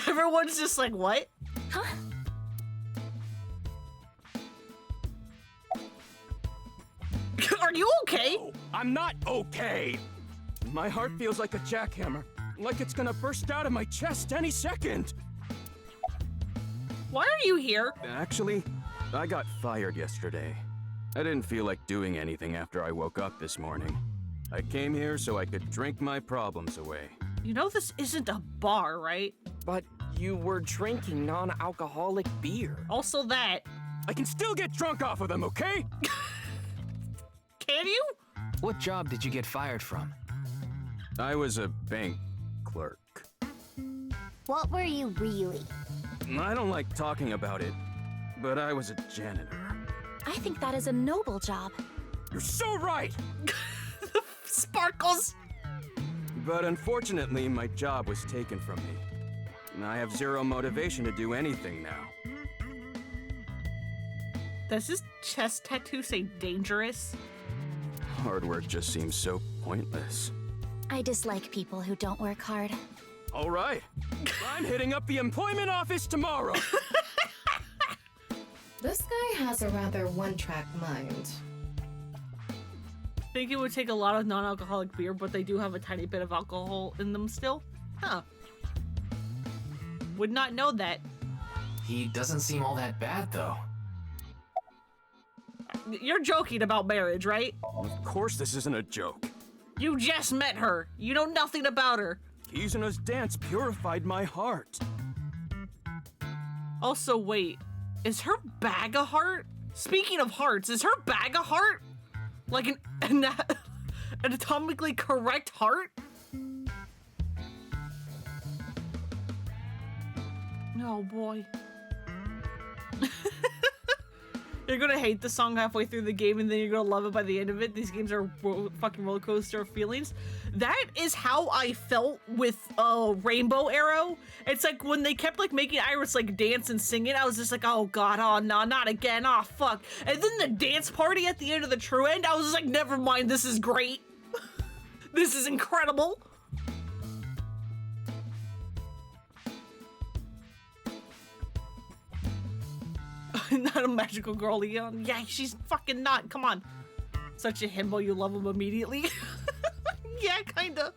Everyone's just like, what? Huh? Are you okay? No, I'm not okay. My heart feels like a jackhammer, like it's gonna burst out of my chest any second. Why are you here? Actually, I got fired yesterday. I didn't feel like doing anything after I woke up this morning. I came here so I could drink my problems away. You know this isn't a bar, right? But you were drinking non-alcoholic beer. Also that. I can still get drunk off of them, okay? Can you? What job did you get fired from? I was a bank clerk. What were you really? I don't like talking about it, but I was a janitor. I think that is a noble job. You're so right! Sparkles! But unfortunately, my job was taken from me. I have zero motivation to do anything now. Does his chest tattoo say dangerous? Hard work just seems so pointless. I dislike people who don't work hard. All right. I'm hitting up the employment office tomorrow. This guy has a rather one-track mind. I think it would take a lot of non-alcoholic beer, but they do have a tiny bit of alcohol in them still. Huh. Would not know that. He doesn't seem all that bad, though. You're joking about marriage, right? Of course this isn't a joke. You just met her. You know nothing about her. Kizuna's dance purified my heart. Also, wait. Is her bag a heart? Speaking of hearts, is her bag a heart? Like an anatomically correct heart? Oh boy. You're gonna hate the song halfway through the game and then you're gonna love it by the end of it. These games are fucking roller coaster of feelings. That is how I felt with Rainbow Arrow. It's like when they kept like making Iris like dance and sing it, I was just like, oh god, oh no, not again, oh fuck. And then the dance party at the end of the true end, I was just like, never mind, this is great. This is incredible. Not a magical girl, Leon. Yeah, she's fucking not. Come on. Such a himbo, you love him immediately. Yeah, kinda.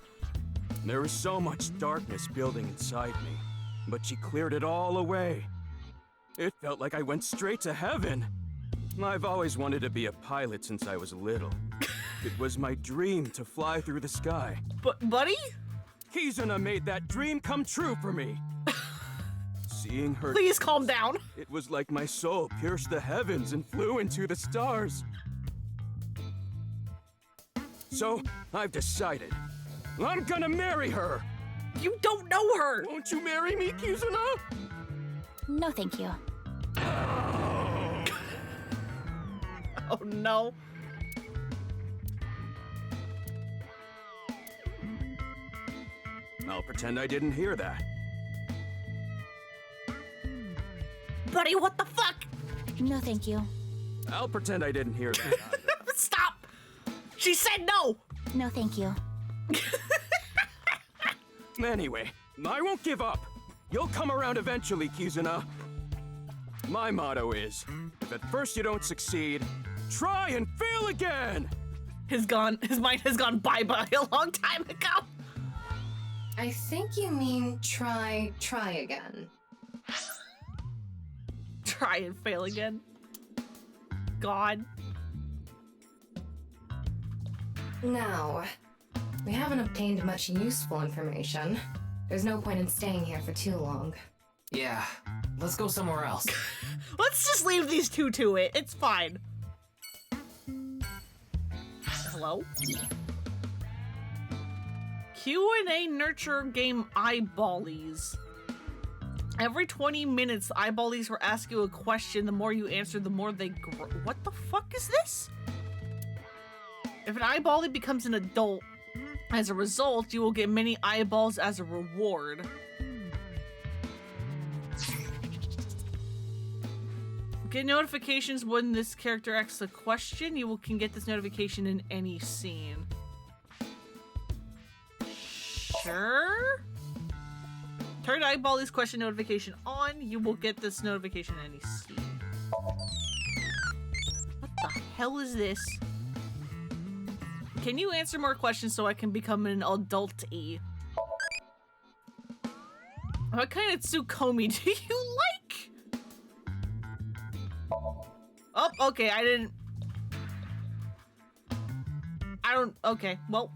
There was so much darkness building inside me, but she cleared it all away. It felt like I went straight to heaven. I've always wanted to be a pilot since I was little. It was my dream to fly through the sky. But, buddy? Kizuna made that dream come true for me. Seeing her... Please calm down. It was like my soul pierced the heavens and flew into the stars. So, I've decided. I'm gonna marry her! You don't know her! Won't you marry me, Kizuna? No, thank you. Oh no. I'll pretend I didn't hear that. Buddy, what the fuck? No, thank you. I'll pretend I didn't hear that either. Stop! She said no! No, thank you. Anyway, I won't give up. You'll come around eventually, Kizuna. My motto is, if at first you don't succeed, try and fail again! His mind has gone bye-bye a long time ago. I think you mean try again. Try and fail again. God. Now, we haven't obtained much useful information. There's no point in staying here for too long. Yeah, let's go somewhere else. Let's just leave these two to it. It's fine. Hello? Q&A nurture game eyeballies. Every 20 minutes, eyeballies will ask you a question. The more you answer, the more they grow. What the fuck is this? If an eyeballie becomes an adult, as a result, you will get many eyeballs as a reward. Get notifications when this character asks a question. You can get this notification in any scene. Sure? Turn eyeball this question notification on. You will get this notification in any scene. What the hell is this? Can you answer more questions so I can become an adult-y? What kind of Tsukomi do you like? Oh, okay, okay, well.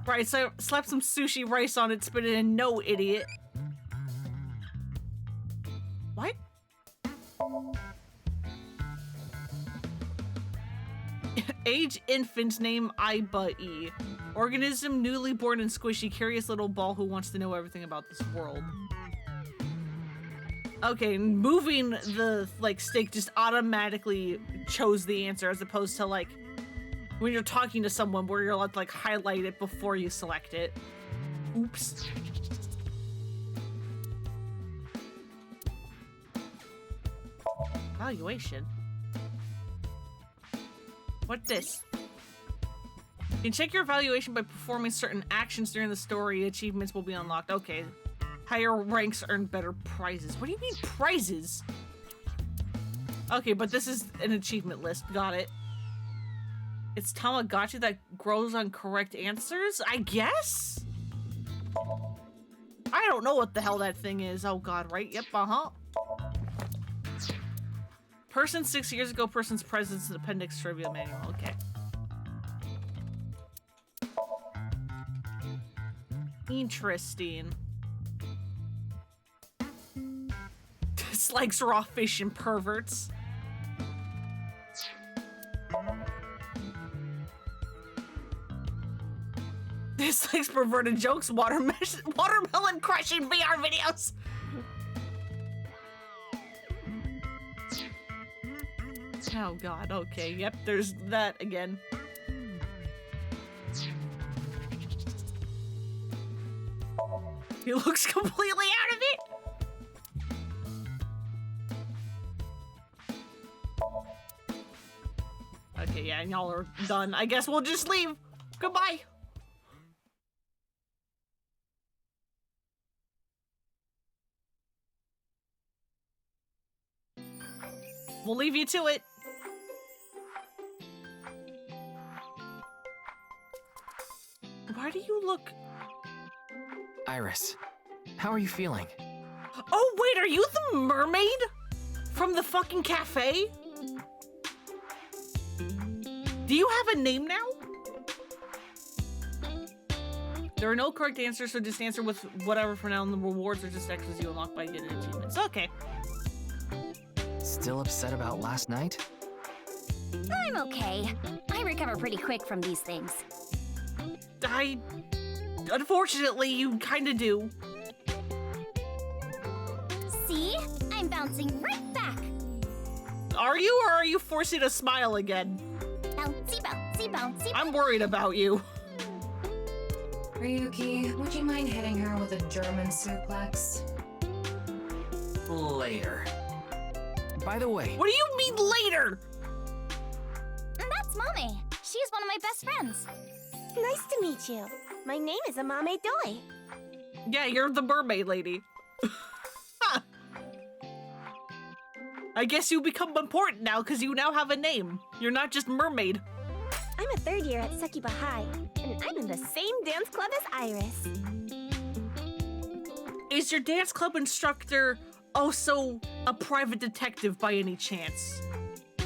Right, so slap some sushi rice on it, spit it in, no, idiot. What? Age infant, name Iba-E. Organism newly born and squishy, curious little ball who wants to know everything about this world. Okay, moving the, like, stick just automatically chose the answer as opposed to, like, when you're talking to someone where you're allowed to, like, highlight it before you select it. Oops. Evaluation. What's this? You can check your evaluation by performing certain actions during the story. Achievements will be unlocked. Okay. Higher ranks earn better prizes. What do you mean prizes? Okay, but this is an achievement list. Got it. It's Tamagotchi that grows on correct answers? I guess? I don't know what the hell that thing is. Oh god, right? Yep, uh-huh. Person 6 years ago, person's presence in appendix trivia manual. Okay. Interesting. Dislikes raw fish and perverts. Dislikes perverted jokes, watermelon crushing VR videos. Oh god, okay, yep, there's that again. He looks completely out of it. Okay, yeah, y'all are done. I guess we'll just leave. Goodbye. We'll leave you to it. Why do you look... Iris, how are you feeling? Oh, wait, are you the mermaid? From the fucking cafe? Do you have a name now? There are no correct answers, so just answer with whatever for now, and the rewards are just extras you unlock by getting achievements. Okay. Still upset about last night? I'm okay. I recover pretty quick from these things. Unfortunately, you kinda do. See? I'm bouncing right back. Are you, or are you forcing a smile again? Bouncy, bouncy, bouncy. I'm worried about you. Ryuki, would you mind hitting her with a German suplex? Later. By the way... What do you mean later? That's Mame. She's one of my best friends. Nice to meet you. My name is Amame Doi. Yeah, you're the mermaid lady. Huh. I guess you become important now because you now have a name. You're not just mermaid. I'm a third year at Sekiba High, and I'm in the same dance club as Iris. Is your dance club instructor also a private detective by any chance?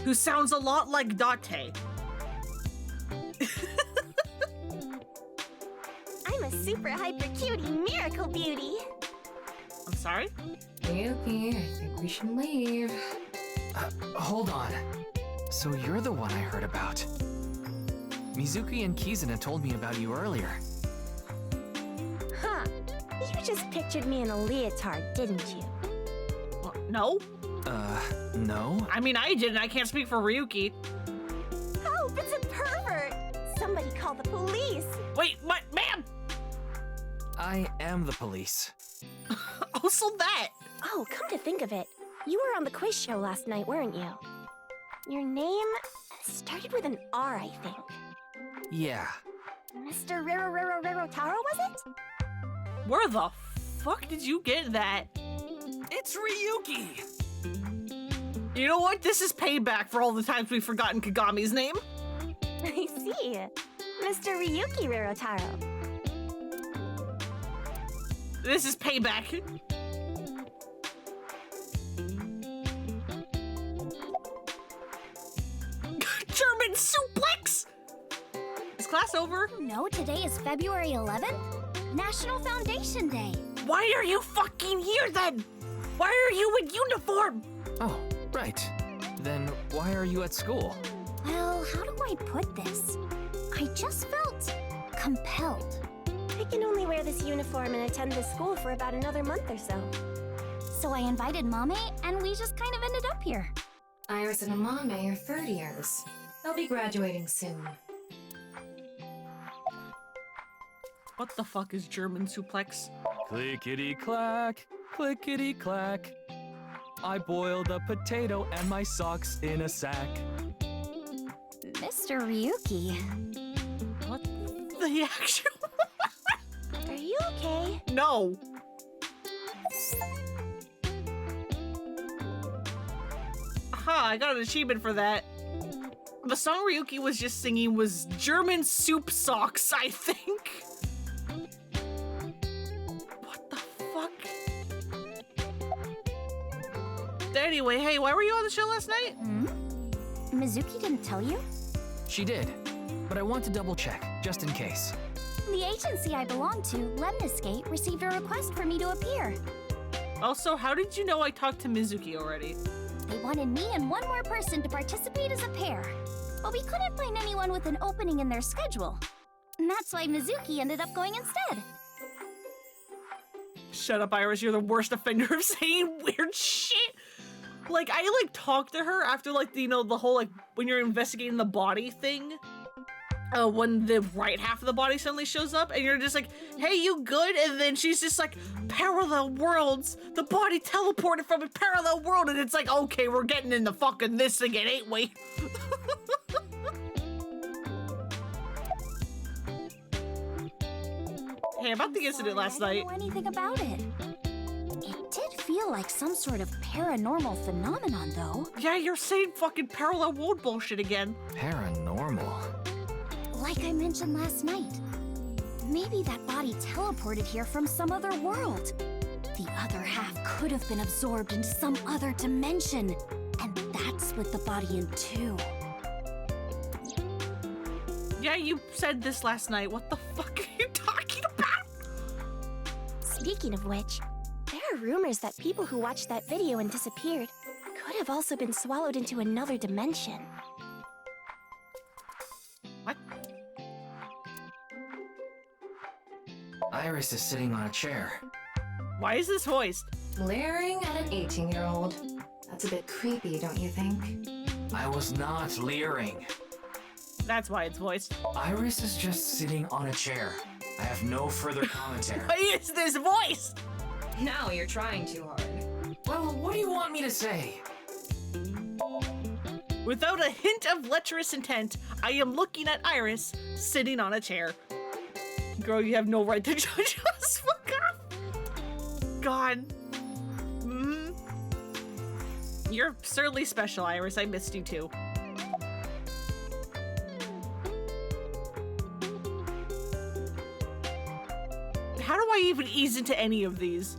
Who sounds a lot like Date? I'm a super hyper cutie miracle beauty. I'm sorry? Ryuki, I think we should leave. Hold on. So you're the one I heard about. Mizuki and Kizuna told me about you earlier. Huh. You just pictured me in a leotard, didn't you? No? No? I mean, I didn't. I can't speak for Ryuki. Oh, it's a pervert! Somebody call the police! Wait, what? Ma'am! I am the police. Also that! Oh, come to think of it, You were on the quiz show last night, weren't you? Your name started with an R, I think. Yeah. Mr. Rero Taro, was it? Where the fuck did you get that? It's Ryuki! You know what? This is payback for all the times we've forgotten Kagami's name. I see. Mr. Ryuki Rero Taro. This is payback. German suplex! Is class over? No, today is February 11th, National Foundation Day. Why are you fucking here then? Why are you in uniform? Oh, right. Then why are you at school? Well, how do I put this? I just felt compelled. I can only wear this uniform and attend this school for about another month or so. So I invited Mame, and we just kind of ended up here. Iris and Amame are third years. They'll be graduating soon. What the fuck is German suplex? Clickety-clack, clickety-clack. I boiled a potato and my socks in a sack. Mr. Ryuki. What the actual? Are you okay? No. Aha, I got an achievement for that. The song Ryuki was just singing was German Soup Socks, I think. What the fuck? Anyway, hey, why were you on the show last night? Mizuki didn't tell you? She did, but I want to double check, just in case. The agency I belong to, Lemniscate, received a request for me to appear. Also, how did you know I talked to Mizuki already? They wanted me and one more person to participate as a pair, but we couldn't find anyone with an opening in their schedule. And that's why Mizuki ended up going instead. Shut up, Iris, you're the worst offender of saying weird shit. Like, I, talked to her after, the whole, when you're investigating the body thing. When the right half of the body suddenly shows up, and you're just like, hey, you good? And then she's just like, parallel worlds! The body teleported from a parallel world! And it's like, okay, we're getting into fucking this again, ain't we? Hey, about the incident last night. I didn't know anything about it. It did feel like some sort of paranormal phenomenon, though. Yeah, you're saying fucking parallel world bullshit again. Paranormal. Like I mentioned last night, maybe that body teleported here from some other world. The other half could have been absorbed into some other dimension, and that split the body in two. Yeah, you said this last night. What the fuck are you talking about? Speaking of which, there are rumors that people who watched that video and disappeared could have also been swallowed into another dimension. What? Iris is sitting on a chair. Why is this voiced? Leering at an 18-year-old. That's a bit creepy, don't you think? I was not leering. That's why it's voiced. Iris is just sitting on a chair. I have no further commentary. Why is this voiced? Now you're trying too hard. Well, what do you want me to say? Without a hint of lecherous intent, I am looking at Iris sitting on a chair. Girl, you have no right to judge us. Fuck off. God. You're certainly special, Iris. I missed you too. How do I even ease into any of these?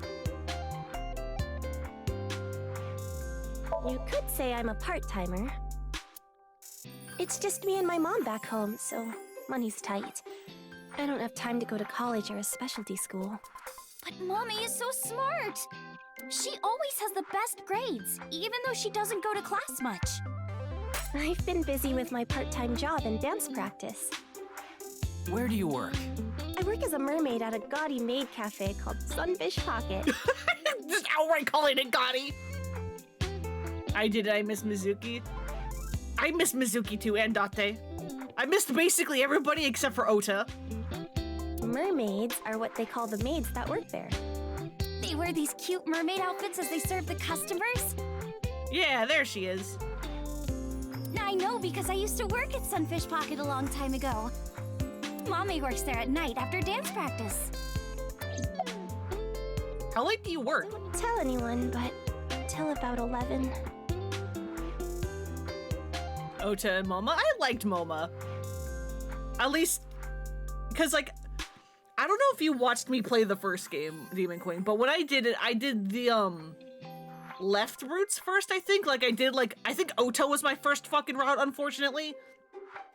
You could say I'm a part-timer. It's just me and my mom back home, so money's tight. I don't have time to go to college or a specialty school. But Mommy is so smart! She always has the best grades, even though she doesn't go to class much. I've been busy with my part-time job and dance practice. Where do you work? I work as a mermaid at a gaudy maid cafe called Sunfish Pocket. Just outright calling it gaudy. I miss Mizuki. I miss Mizuki too, and Date. I missed basically everybody except for Ota. Mermaids are what they call the maids that work there. They wear these cute mermaid outfits as they serve the customers? Yeah, there she is. I know because I used to work at Sunfish Pocket a long time ago. Mommy works there at night after dance practice. How late do you work? I wouldn't tell anyone, but till about 11. Ota and Moma? I liked Moma. At least, because, like, I don't know if you watched me play the first game, Demon Queen, but when I did it, I did the, left routes first, I think. Like, I think Ota was my first fucking route, unfortunately.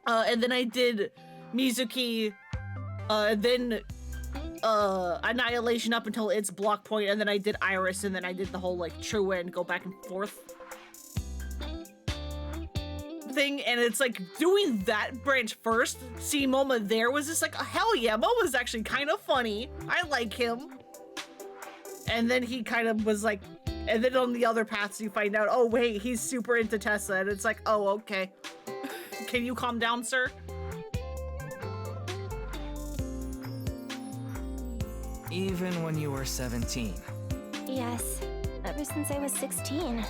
And then I did Mizuki, then, Annihilation up until its block point, and then I did Iris, and then I did the whole, like, true end, go back and forth thing, and it's like, doing that branch first, seeing Moma there was just like, oh, hell yeah, Moma's actually kind of funny. I like him. And then he kind of was like, and then on the other paths you find out, oh wait, he's super into Tessa, and it's like, oh, okay. Can you calm down, sir? Even when you were 17. Yes, ever since I was 16.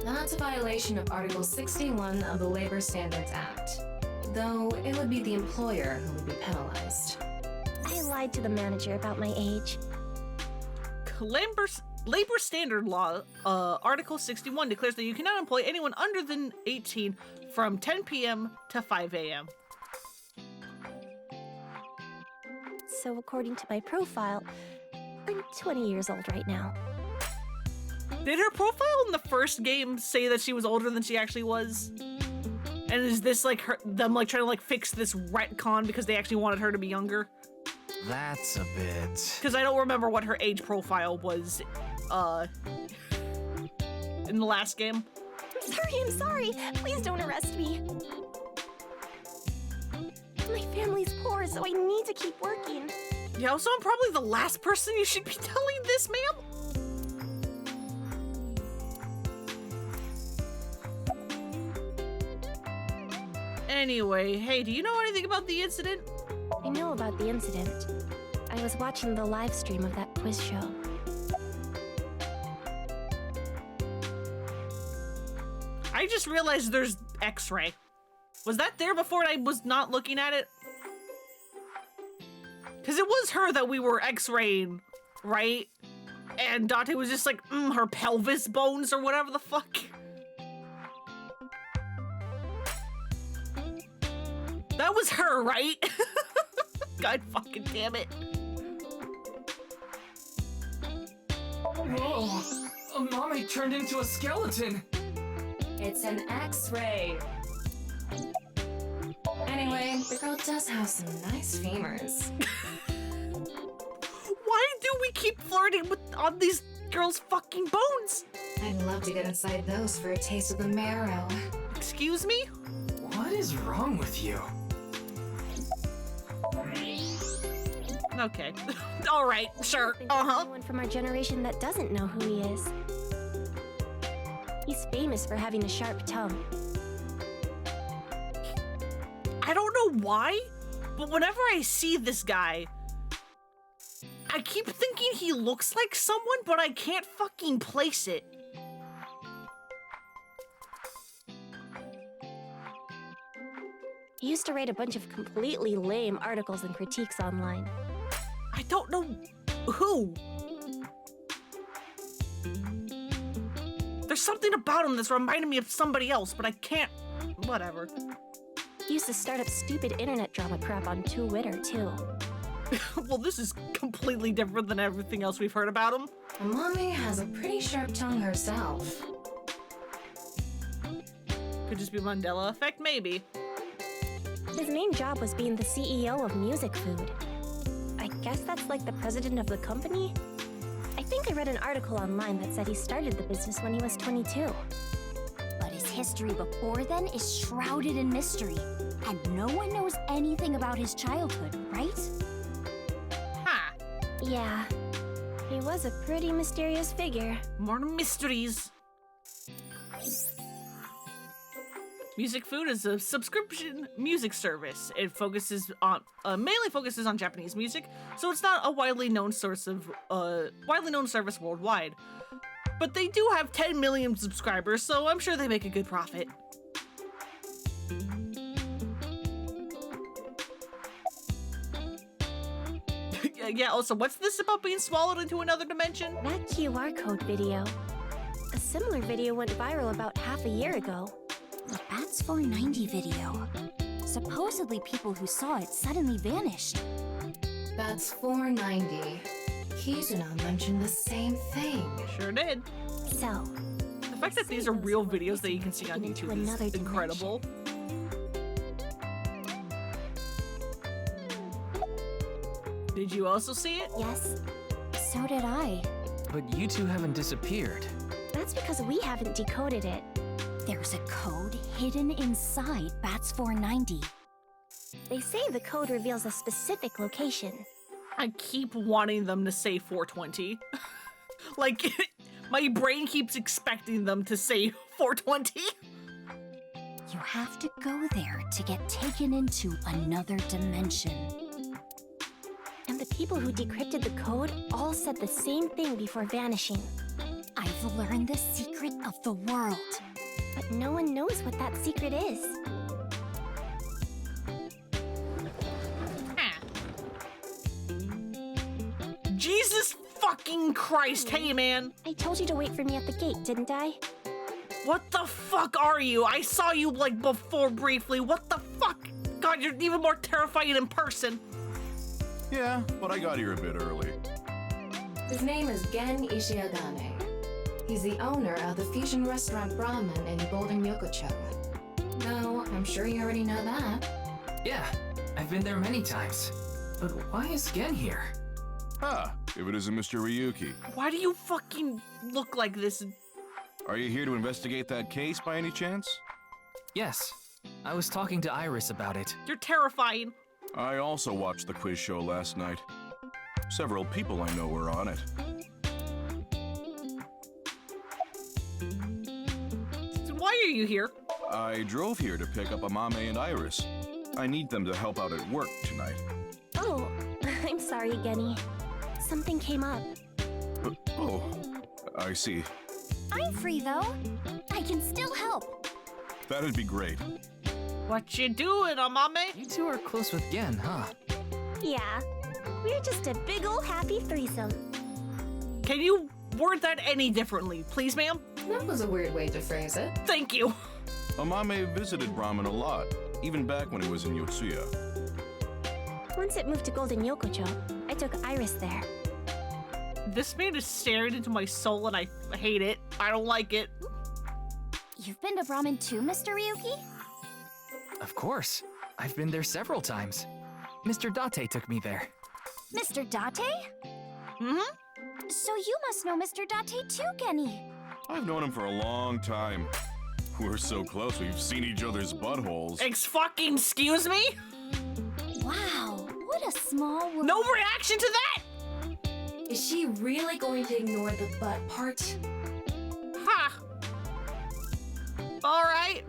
That's a violation of Article 61 of the Labor Standards Act. Though it would be the employer who would be penalized. I lied to the manager about my age. Labor Standard Law, Article 61 declares that you cannot employ anyone under than 18 from 10 p.m. to 5 a.m. So according to my profile, I'm 20 years old right now. Did her profile in the first game say that she was older than she actually was? And is this like them like trying to like fix this retcon because they actually wanted her to be younger? That's a bit... Because I don't remember what her age profile was, in the last game. I'm sorry. Please don't arrest me. My family's poor, so I need to keep working. Yeah, also I'm probably the last person you should be telling this, ma'am. Anyway, hey, do you know anything about the incident? I know about the incident. I was watching the live stream of that quiz show. I just realized there's X-ray. Was that there before I was not looking at it? Because it was her that we were X-raying, right? And Dante was just like, her pelvis bones or whatever the fuck. That was her, right? God fucking damn it. Whoa! Mommy turned into a skeleton! It's an X-ray. Anyway, the girl does have some nice femurs. Why do we keep flirting with on these girls' fucking bones? I'd love to get inside those for a taste of the marrow. Excuse me? What is wrong with you? Okay. All right, sure. Anyone from our generation that doesn't know who he is. He's famous for having a sharp tongue. I don't know why, but whenever I see this guy, I keep thinking he looks like someone, but I can't fucking place it. He used to write a bunch of completely lame articles and critiques online. I don't know who. There's something about him that's reminding me of somebody else, but I can't. Whatever. He used to start up stupid internet drama crap on Twitter, too. Well, this is completely different than everything else we've heard about him. Mommy has a pretty sharp tongue herself. Could just be Mandela effect, maybe. His main job was being the CEO of Music Food. I guess that's like the president of the company? I think I read an article online that said he started the business when he was 22. But his history before then is shrouded in mystery, and no one knows anything about his childhood, right? Huh. Yeah. He was a pretty mysterious figure. More mysteries. Music Food is a subscription music service. It focuses on mainly focuses on Japanese music, so it's not a widely known service worldwide. But they do have 10 million subscribers, so I'm sure they make a good profit. Yeah, also, what's this about being swallowed into another dimension? That QR code video. A similar video went viral about half a year ago. The Bats 490 video. Supposedly people who saw it suddenly vanished. Bats 490. Kizuna mentioned the same thing. Sure did. So, the fact that these are real videos that you can see on YouTube is incredible. Did you also see it? Yes. So did I. But you two haven't disappeared. That's because we haven't decoded it. There's a code hidden inside Bats 490. They say the code reveals a specific location. I keep wanting them to say 420. Like, my brain keeps expecting them to say 420. You have to go there to get taken into another dimension. And the people who decrypted the code all said the same thing before vanishing. I've learned the secret of the world. But no one knows what that secret is. Jesus fucking Christ, hey man! I told you to wait for me at the gate, didn't I? What the fuck are you? I saw you like before briefly. What the fuck? God, you're even more terrifying in person. Yeah, but I got here a bit early. His name is Gen Ishiagane. He's the owner of the fusion restaurant Brahmin in Golden Yokocho. No, I'm sure you already know that. Yeah, I've been there many times. But why is Gen here? Ah, if it isn't Mr. Ryuki. Why do you fucking look like this? Are you here to investigate that case by any chance? Yes. I was talking to Iris about it. You're terrifying. I also watched the quiz show last night. Several people I know were on it. So why are you here? I drove here to pick up Amame and Iris. I need them to help out at work tonight. Oh, I'm sorry, Genny. Something came up. Oh, I see. I'm free though. I can still help. That'd be great. What you doing, Amame? You two are close with Gen, huh? Yeah, we're just a big ol' happy threesome. Can you word that any differently, please, ma'am? That was a weird way to phrase it. Thank you. Amame visited Brahmin a lot, even back when he was in Yotsuya. Once it moved to Golden Yokocho, I took Iris there. This man is staring into my soul and I hate it. I don't like it. You've been to Brahmin too, Mr. Ryuki? Of course. I've been there several times. Mr. Date took me there. Mr. Date? Mm-hmm. So you must know Mr. Date too, Genny. I've known him for a long time. We're so close, we've seen each other's buttholes. Excuse me? Wow, what a small world. No reaction to that! Is she really going to ignore the butt part? Ha! All right.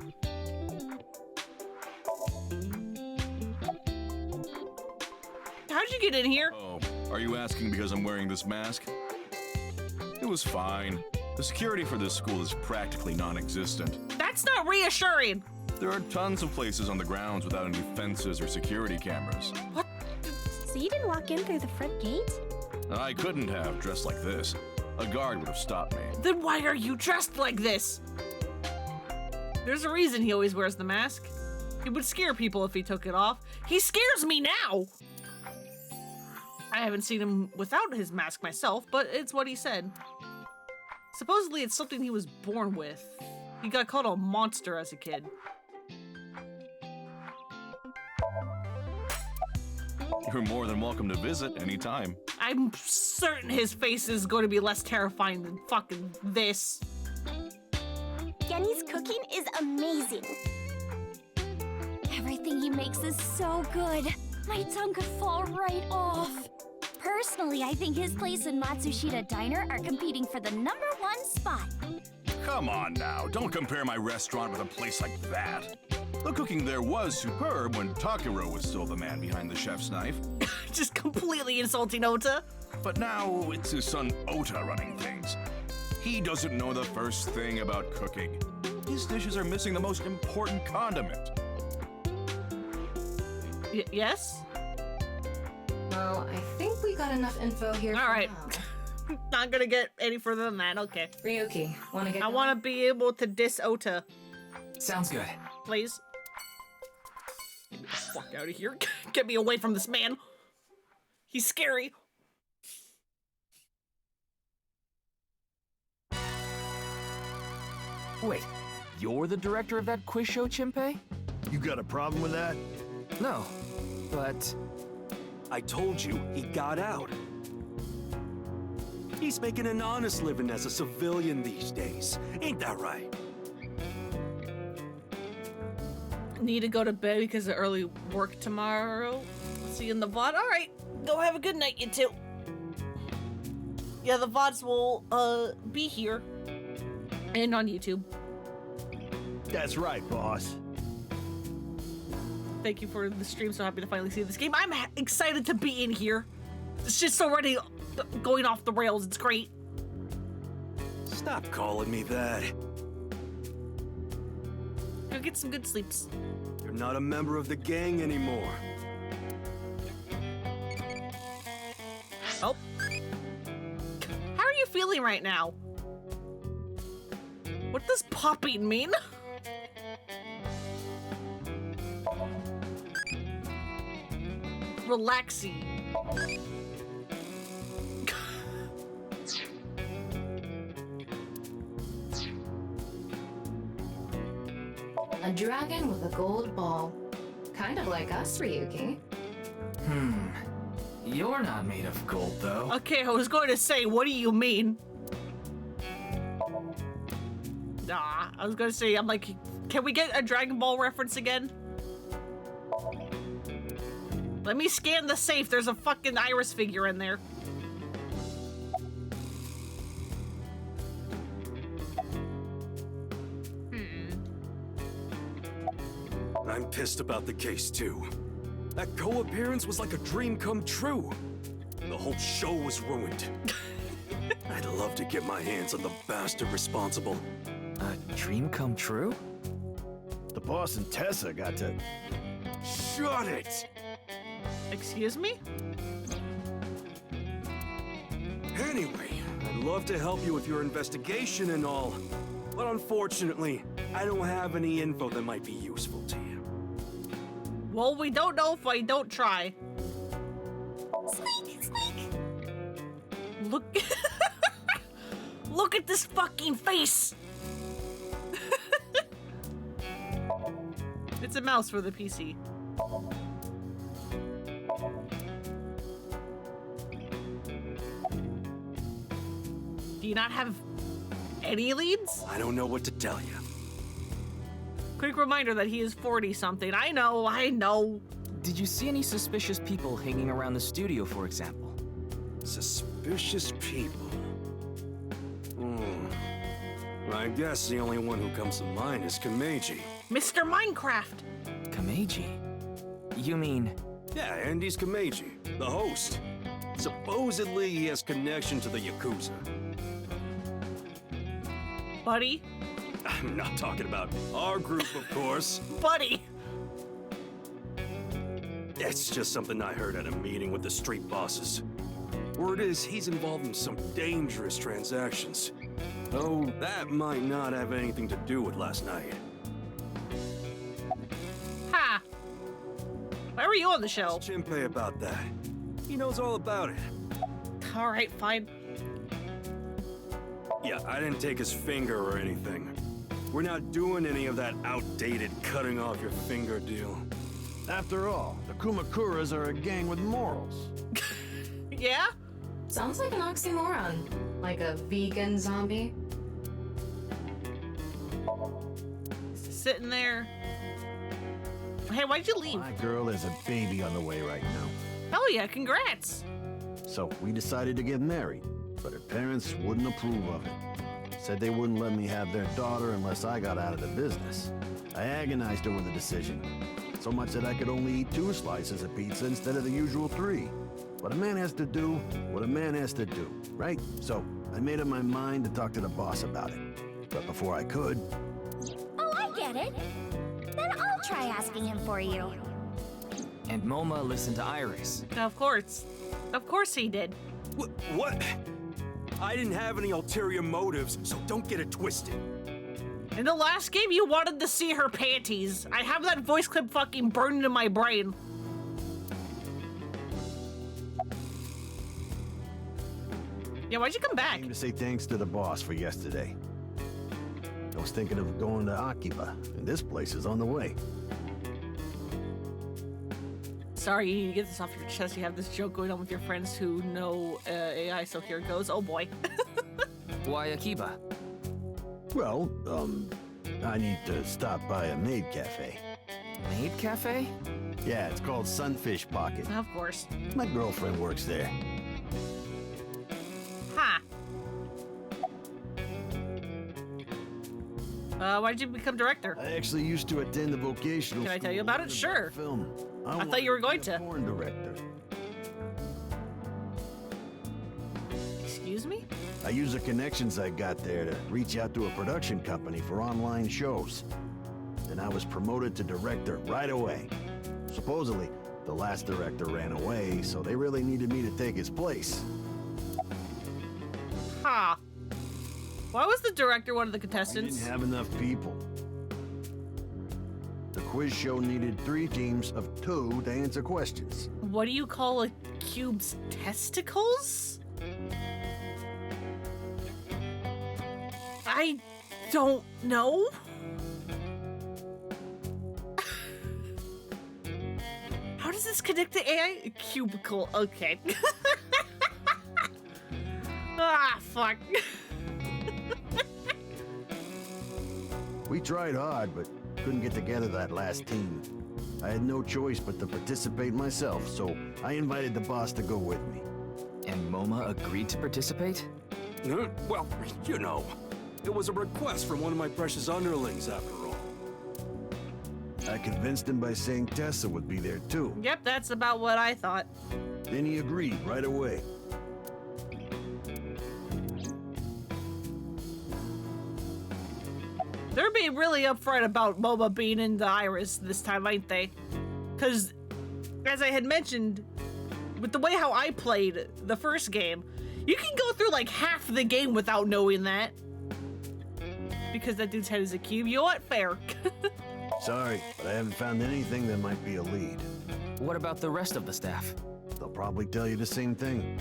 How'd you get in here? Oh, are you asking because I'm wearing this mask? It was fine. The security for this school is practically non-existent. That's not reassuring. There are tons of places on the grounds without any fences or security cameras. What? So you didn't walk in through the front gate? I couldn't have dressed like this. A guard would have stopped me. Then why are you dressed like this? There's a reason he always wears the mask. It would scare people if he took it off. He scares me now! I haven't seen him without his mask myself, but it's what he said. Supposedly it's something he was born with. He got called a monster as a kid. You're more than welcome to visit anytime. I'm certain his face is going to be less terrifying than fucking this. Genny's cooking is amazing. Everything he makes is so good. My tongue could fall right off. Personally, I think his place and Matsushita Diner are competing for the #1 spot. Come on now, don't compare my restaurant with a place like that. The cooking there was superb when Takiro was still the man behind the chef's knife. Just completely insulting Ota. But now it's his son Ota running things. He doesn't know the first thing about cooking. His dishes are missing the most important condiment. Yes? Well, I think we got enough info here. All right. Not gonna get any further than that. Okay. Ryuki, wanna get I want to be able to diss Ota. Sounds good. Please. Get me the fuck out of here. Get me away from this man. He's scary. Wait, you're the director of that quiz show, Chimpei? You got a problem with that? No, but... I told you, he got out. He's making an honest living as a civilian these days. Ain't that right? Need to go to bed because of early work tomorrow. See you in the VOD. All right, go have a good night, you two. Yeah, the VODs will be here and on YouTube. That's right, boss. Thank you for the stream. So happy to finally see this game. I'm excited to be in here. It's just already going off the rails. It's great. Stop calling me that. Go get some good sleeps. You're not a member of the gang anymore. Oh. How are you feeling right now? What does popping mean? Relaxing. A dragon with a gold ball. Kind of like us, Ryuki. You're not made of gold, though. Okay, I was going to say, what do you mean? Nah, I was going to say, I'm like, can we get a Dragon Ball reference again? Let me scan the safe. There's a fucking Iris figure in there. I'm pissed about the case, too. That co-appearance was like a dream come true. The whole show was ruined. I'd love to get my hands on the bastard responsible. A dream come true? The boss and Tessa got to... Shut it! Excuse me? Anyway, I'd love to help you with your investigation and all, but unfortunately, I don't have any info that might be useful to you. Well, we don't know if I don't try. Squeak, squeak. Look... Look at this fucking face! It's a mouse for the PC. Do you not have any leads? I don't know what to tell you. Quick reminder that he is 40-something. I know. Did you see any suspicious people hanging around the studio, for example? Suspicious people? I guess the only one who comes to mind is Kameji. Mr. Minecraft! Kameji? You mean... Yeah, Andy's Kameji, the host. Supposedly he has connection to the Yakuza. Buddy? I'm not talking about our group, of course. Buddy! It's just something I heard at a meeting with the street bosses. Word is he's involved in some dangerous transactions. Though that might not have anything to do with last night. Ha! Why were you on the show? Ask Chimpei about that. He knows all about it. Alright, fine. Yeah, I didn't take his finger or anything. We're not doing any of that outdated cutting off your finger deal. After all, the Kumakuras are a gang with morals. Yeah? Sounds like an oxymoron. Like a vegan zombie. Sitting there. Hey, why'd you leave? My girl has a baby on the way right now. Hell yeah, congrats! So we decided to get married, but her parents wouldn't approve of it. Said they wouldn't let me have their daughter unless I got out of the business. I agonized over the decision, so much that I could only eat 2 slices of pizza instead of the usual 3. But a man has to do what a man has to do, right? So I made up my mind to talk to the boss about it. But before I could... Oh, I get it. Then I'll try asking him for you. And Moma listened to Iris. Of course. Of course he did. What? I didn't have any ulterior motives, so don't get it twisted. In the last game, you wanted to see her panties. I have that voice clip fucking burned in my brain. Yeah, why'd you come back? I came to say thanks to the boss for yesterday. I was thinking of going to Akiba, and this place is on the way. Sorry, you need to get this off your chest. You have this joke going on with your friends who know AI, so here it goes. Oh boy. Why Akiba? Well, I need to stop by a maid cafe. Maid cafe? Yeah, it's called Sunfish Pocket. Of course. My girlfriend works there. Huh. Why'd you become director? I actually used to attend the vocational Can I tell school you about it? and Sure. Film. I thought you were going to. Porn director. Excuse me? I use the connections I got there to reach out to a production company for online shows. And I was promoted to director right away. Supposedly, the last director ran away, so they really needed me to take his place. Huh. Why was the director one of the I contestants? didn't have enough people. The quiz show needed 3 teams of 2 to answer questions. What do you call a cube's testicles? I don't know. How does this connect to AI? A cubicle. Okay. Ah, fuck. We tried hard, but couldn't get together that last team. I had no choice but to participate myself, so I invited the boss to go with me. And Moma agreed to participate? Well, you know, it was a request from one of my precious underlings, after all. I convinced him by saying Tessa would be there too. Yep, that's about what I thought. Then he agreed right away. They're being really upfront about Momo being into Iris this time, ain't they? Because, as I had mentioned, with the way how I played the first game, you can go through like half the game without knowing that. Because that dude's head is a cube. You know what? Fair. Sorry, but I haven't found anything that might be a lead. What about the rest of the staff? They'll probably tell you the same thing.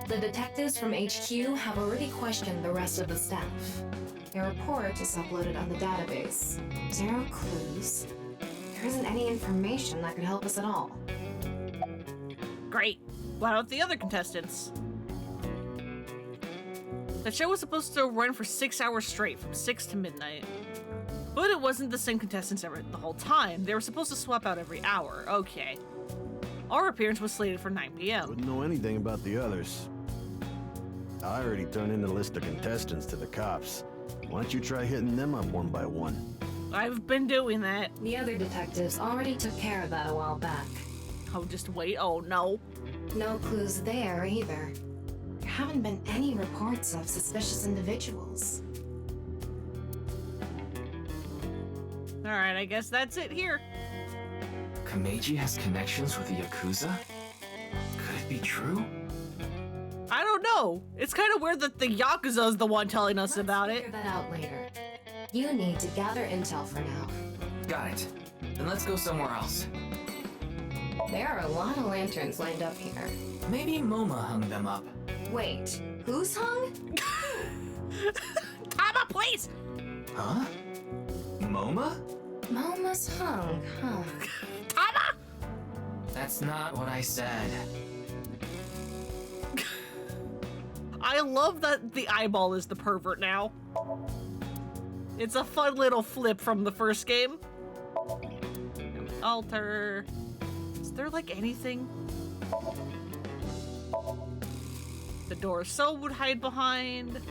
The detectives from HQ have already questioned the rest of the staff. Their report is uploaded on the database. 0 clues. There isn't any information that could help us at all. Great. What about the other contestants? The show was supposed to run for 6 hours straight, from 6 to midnight. But it wasn't the same contestants the whole time. They were supposed to swap out every hour. Okay. Our appearance was slated for 9 p.m. Wouldn't know anything about the others. I already turned in the list of contestants to the cops. Why don't you try hitting them up one by one? I've been doing that. The other detectives already took care of that a while back. Oh, just wait. Oh, no. No clues there either. There haven't been any reports of suspicious individuals. Alright, I guess that's it here. Kameji has connections with the Yakuza? Could it be true? I don't know. It's kind of weird that the Yakuza is the one telling us about it. Figure that out later. You need to gather intel for now. Got it. Then let's go somewhere else. There are a lot of lanterns lined up here. Maybe Moma hung them up. Wait, who's hung? Tama, please! Huh? Moma? Moma's hung, huh? Tama! That's not what I said. I love that the eyeball is the pervert now. It's a fun little flip from the first game. Altar. Is there like anything? The door so would hide behind.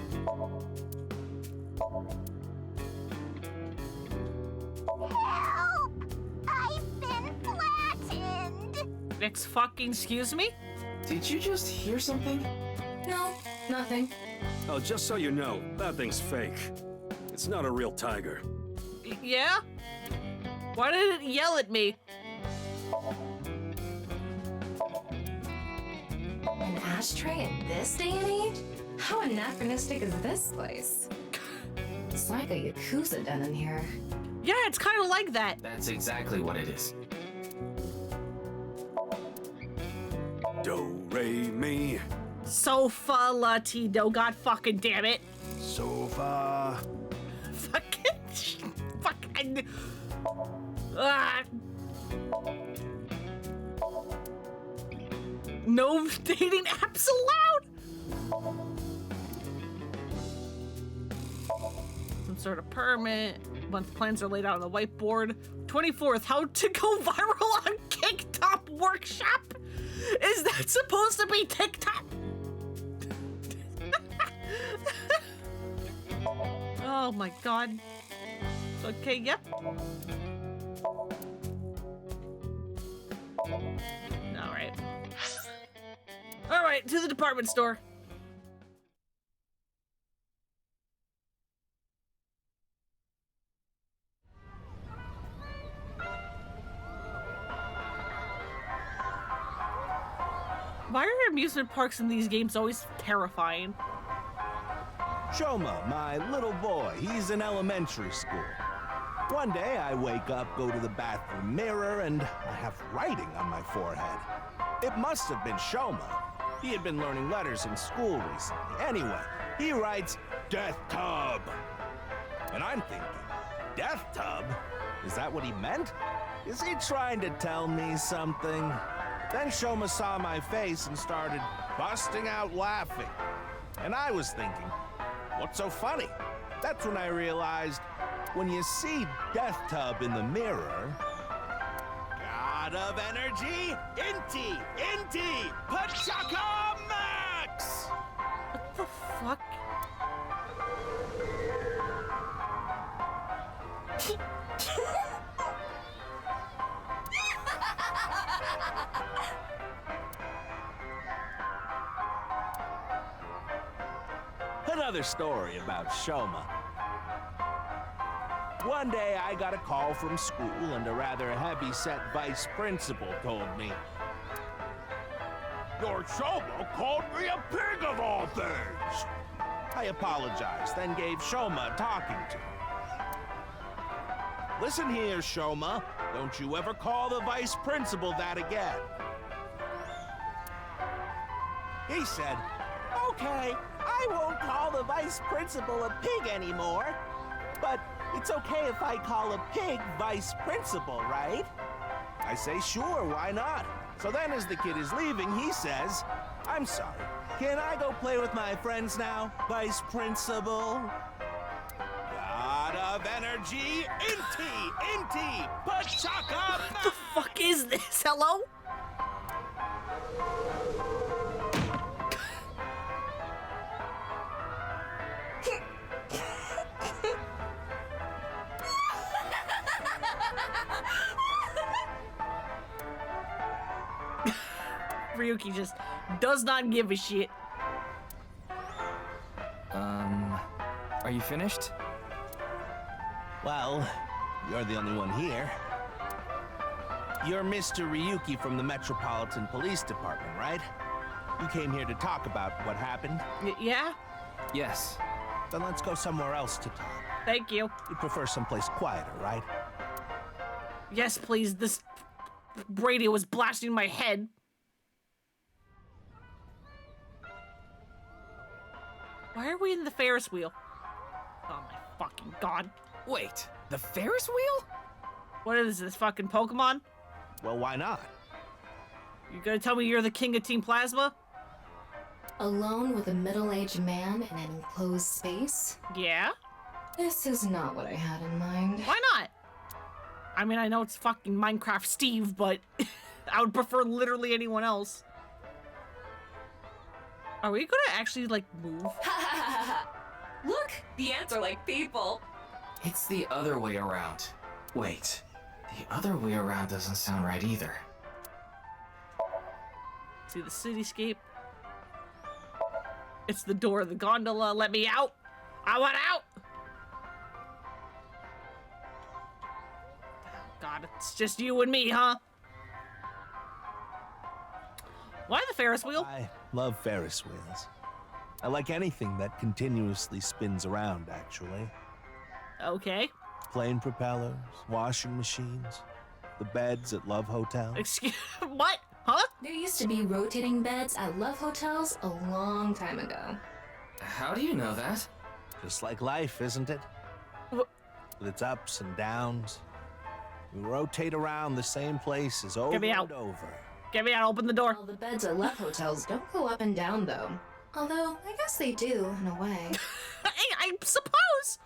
Help! I've been flattened! Excuse me? Did you just hear something? No, nothing. Oh, just so you know, that thing's fake. It's not a real tiger. Yeah? Why did it yell at me? An ashtray in this day and age? How anachronistic is this place? It's like a Yakuza den in here. Yeah, it's kind of like that. That's exactly what it is. Do, re, mi. Sofa Latido, god fucking damn it. Sofa. Fucking. Ah. No dating apps allowed? Some sort of permit. Once plans are laid out on the whiteboard. 24th, how to go viral on TikTok workshop? Is that supposed to be TikTok? Oh my god. Okay, yep. Alright. Alright, to the department store. Why are amusement parks in these games always terrifying? Shoma, my little boy, he's in elementary school. One day I wake up, go to the bathroom mirror, and I have writing on my forehead. It must have been Shoma. He had been learning letters in school recently. Anyway, he writes, Death Tub. And I'm thinking, Death Tub? Is that what he meant? Is he trying to tell me something? Then Shoma saw my face and started busting out laughing. And I was thinking, what's so funny? That's when I realized, when you see Death Tub in the mirror, God of Energy, Inti, Pachaka Max! What the fuck? Another story about Shoma. One day I got a call from school and a rather heavy-set vice principal told me, Your Shoma called me a pig of all things! I apologized, then gave Shoma a talking to. Listen here, Shoma. Don't you ever call the vice principal that again. He said, Okay, I won't call the vice principal a pig anymore. But it's okay if I call a pig vice principal, right? I say, sure, why not? So then as the kid is leaving, he says, I'm sorry, can I go play with my friends now, vice principal? God of Energy, Inti, Pachaka! What the fuck is this? Hello? Ryuki just does not give a shit. Are you finished? Well, you're the only one here. You're Mr. Ryuki from the Metropolitan Police Department, right? You came here to talk about what happened? Yeah? Yes. Then let's go somewhere else to talk. Thank you. You prefer someplace quieter, right? Yes, please. This radio was blasting my head. Why are we in the Ferris wheel? Oh my fucking god. Wait, the Ferris wheel? What is this, fucking Pokemon? Well, why not? You gonna tell me you're the king of Team Plasma? Alone with a middle-aged man in an enclosed space? Yeah? This is not what I had in mind. Why not? I mean, I know it's fucking Minecraft Steve, but I would prefer literally anyone else. Are we gonna actually, like, move? Look, the ants are like people. It's the other way around. Wait, the other way around doesn't sound right either. See the cityscape? It's the door of the gondola. Let me out. I want out. God, it's just you and me, huh? Why the Ferris wheel? I love Ferris wheels. I like anything that continuously spins around, actually. Okay. Plane propellers, washing machines, the beds at Love Hotel. Excuse what? Huh? There used to be rotating beds at Love Hotels a long time ago. How do you know that? Just like life, isn't it? With its ups and downs. We rotate around the same places over and over. Get me out, open the door. Well, the beds at Love Hotels don't go up and down, though. Although, I guess they do, in a way. I suppose.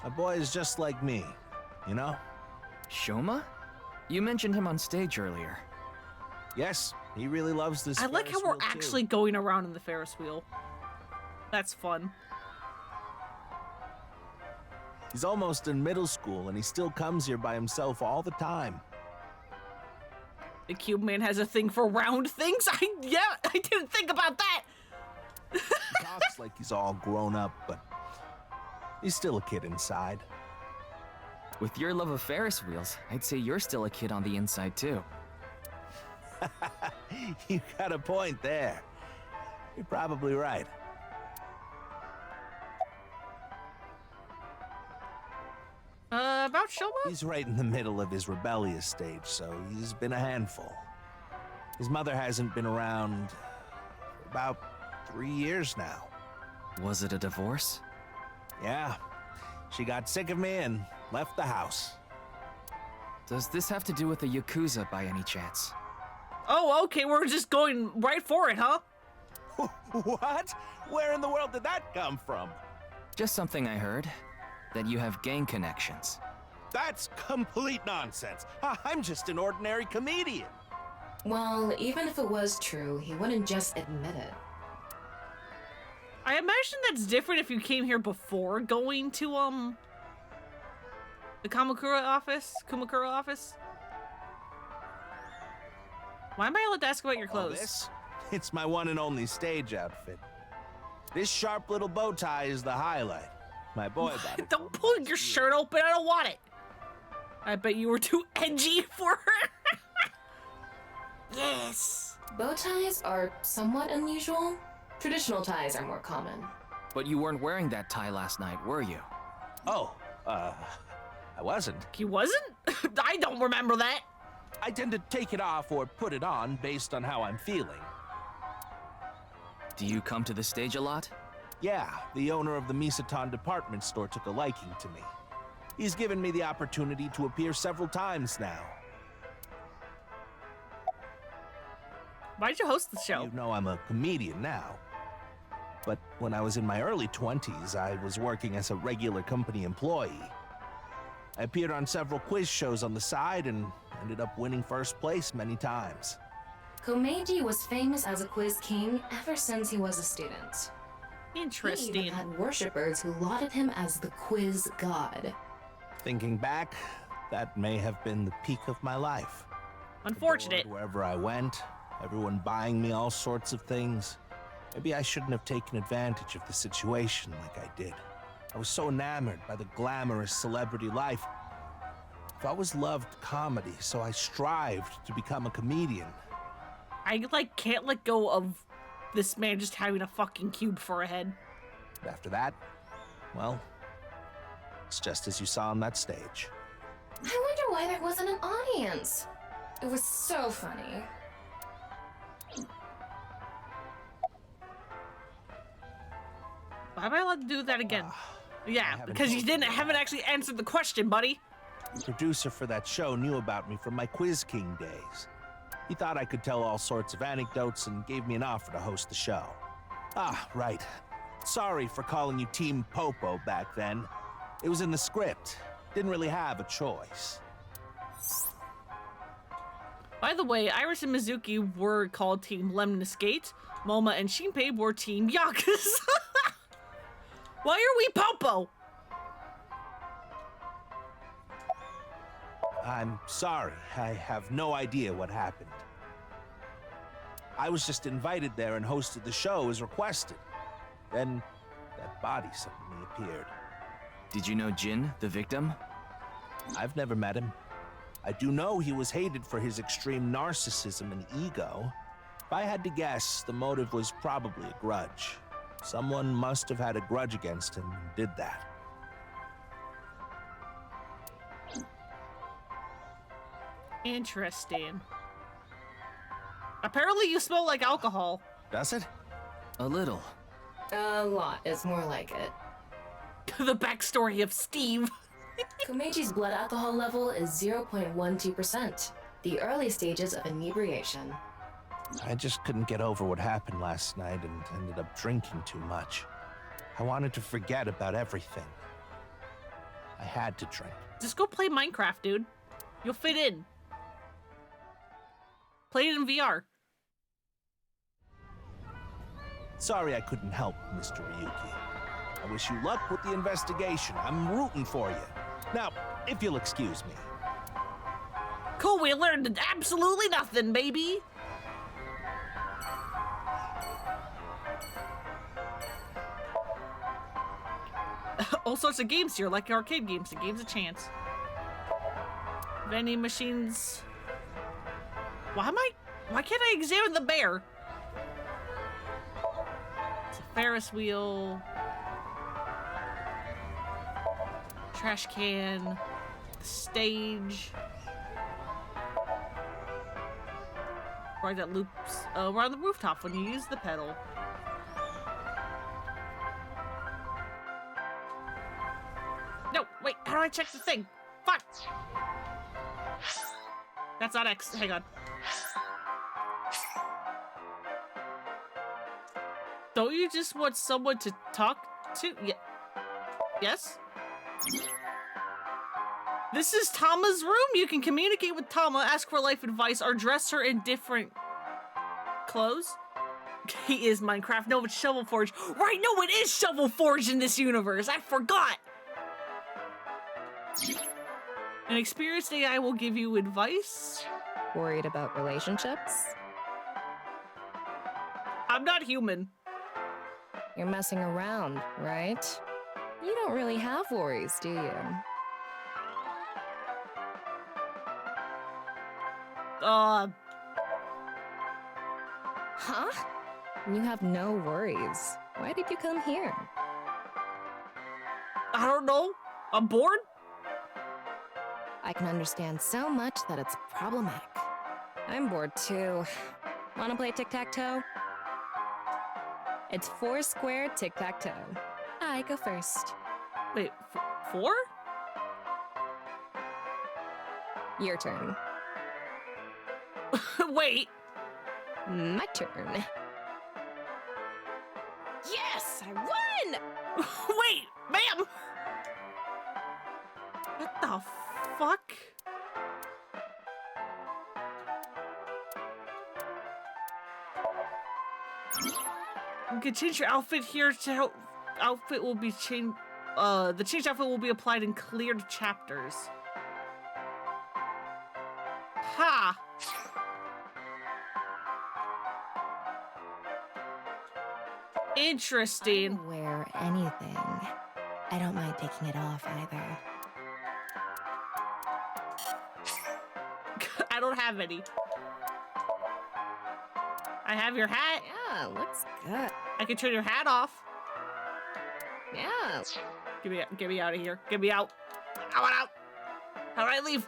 My boy is just like me, you know? Shoma? You mentioned him on stage earlier. Yes, he really loves this I like how we're actually going around in the Ferris wheel. That's fun. He's almost in middle school, and he still comes here by himself all the time. The Cube Man has a thing for round things? I didn't think about that! He talks like he's all grown up, but he's still a kid inside. With your love of Ferris wheels, I'd say you're still a kid on the inside, too. You got a point there. You're probably right. About Shoma? He's right in the middle of his rebellious stage, so he's been a handful. His mother hasn't been around for about 3 years now. Was it a divorce? Yeah. She got sick of me and left the house. Does this have to do with the Yakuza by any chance? Oh, okay, we're just going right for it, huh? What? Where in the world did that come from? Just something I heard. That you have gang connections. That's complete nonsense. I'm just an ordinary comedian. Well, even if it was true, he wouldn't just admit it. I imagine that's different if you came here before going to, the Kumakura office? Why am I allowed to ask about your clothes? This? It's my one and only stage outfit. This sharp little bow tie is the highlight. My boy bought it. Don't pull your shirt open, I don't want it. I bet you were too edgy for her. Yes. Bow ties are somewhat unusual. Traditional ties are more common. But you weren't wearing that tie last night, were you? Oh, I wasn't. He wasn't? I don't remember that. I tend to take it off or put it on based on how I'm feeling. Do you come to the stage a lot? Yeah, the owner of the Misatan department store took a liking to me. He's given me the opportunity to appear several times now. Why'd you host the show? You know I'm a comedian now. But when I was in my early 20s, I was working as a regular company employee. I appeared on several quiz shows on the side and ended up winning first place many times. Komeiji was famous as a quiz king ever since he was a student. Interesting. He even had worshippers who lauded him as the quiz god. Thinking back, that may have been the peak of my life. Unfortunate. Adored wherever I went, everyone buying me all sorts of things. Maybe I shouldn't have taken advantage of the situation like I did. I was so enamored by the glamorous celebrity life. I've always loved comedy, so I strived to become a comedian. I, can't let go of this man just having a fucking cube for a head. After that, well, it's just as you saw on that stage. I wonder why there wasn't an audience. It was so funny. Why am I allowed to do that again? Yeah, because you haven't actually answered the question, buddy. The producer for that show knew about me from my Quiz King days. He thought I could tell all sorts of anecdotes and gave me an offer to host the show. Ah, right. Sorry for calling you Team Popo back then. It was in the script. Didn't really have a choice. By the way, Iris and Mizuki were called Team Lemon Skate. Moma and Shinpei were Team Yakuza. Why are we Popo? I'm sorry. I have no idea what happened. I was just invited there and hosted the show as requested. Then, that body suddenly appeared. Did you know Jin, the victim? I've never met him. I do know he was hated for his extreme narcissism and ego. If I had to guess, the motive was probably a grudge. Someone must have had a grudge against him and did that. Interesting. Apparently you smell like alcohol. Does it? A little. A lot is more like it. The backstory of Steve. Komeji's blood alcohol level is 0.12%, the early stages of inebriation. I just couldn't get over what happened last night and ended up drinking too much. I wanted to forget about everything. I had to drink. Just go play Minecraft, dude. You'll fit in. Play it in VR. Sorry I couldn't help, Mr. Ryuki. I wish you luck with the investigation. I'm rooting for you. Now, if you'll excuse me. Cool, we learned absolutely nothing, baby. All sorts of games here, like arcade games. The game's a chance. Vending machines. Why can't I examine the bear? It's a Ferris wheel. Trash can. The stage. Right, that loops. We're on the rooftop when you use the pedal. No, wait, how do I check the thing? Fuck! That's not X. Hang on. Don't you just want someone to talk to? Yeah. Yes? This is Tama's room. You can communicate with Tama, ask for life advice, or dress her in different clothes. He is Minecraft. No, it's Shovel Forge. Right, no, it is Shovel Forge in this universe. I forgot. An experienced AI will give you advice. Worried about relationships? I'm not human. You're messing around, right? You don't really have worries, do you? Huh? You have no worries. Why did you come here? I don't know. I'm bored. I can understand so much that it's problematic. I'm bored too. Wanna play tic-tac-toe? It's 4 square tic-tac-toe. I go first. Wait, 4? Your turn. Wait. My turn. Yes, I won! Wait, ma'am! What the fuck? You can change your outfit here to help. Outfit will be changed. The changed outfit will be applied in cleared chapters. Ha! Interesting. I can wear anything. I don't mind taking it off either. I don't have any. I have your hat. Yeah, looks good. I can turn your hat off. Yeah. Get me out of here. Get me out. I want out. How do I leave?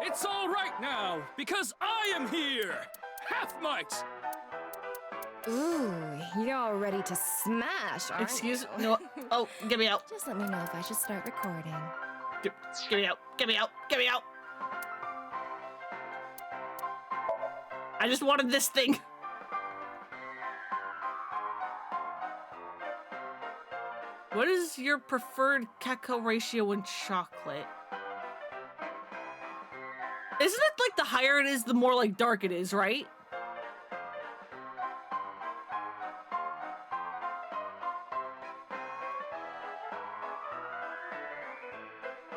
It's all right now, because I am here! Half might! Ooh, you're all ready to smash, aren't Excuse you? no. Oh, get me out. Just let me know if I should start recording. Get me out. Get me out. Get me out. I just wanted this thing. What is your preferred cacao ratio in chocolate? Isn't it like the higher it is, the more like dark it is, right?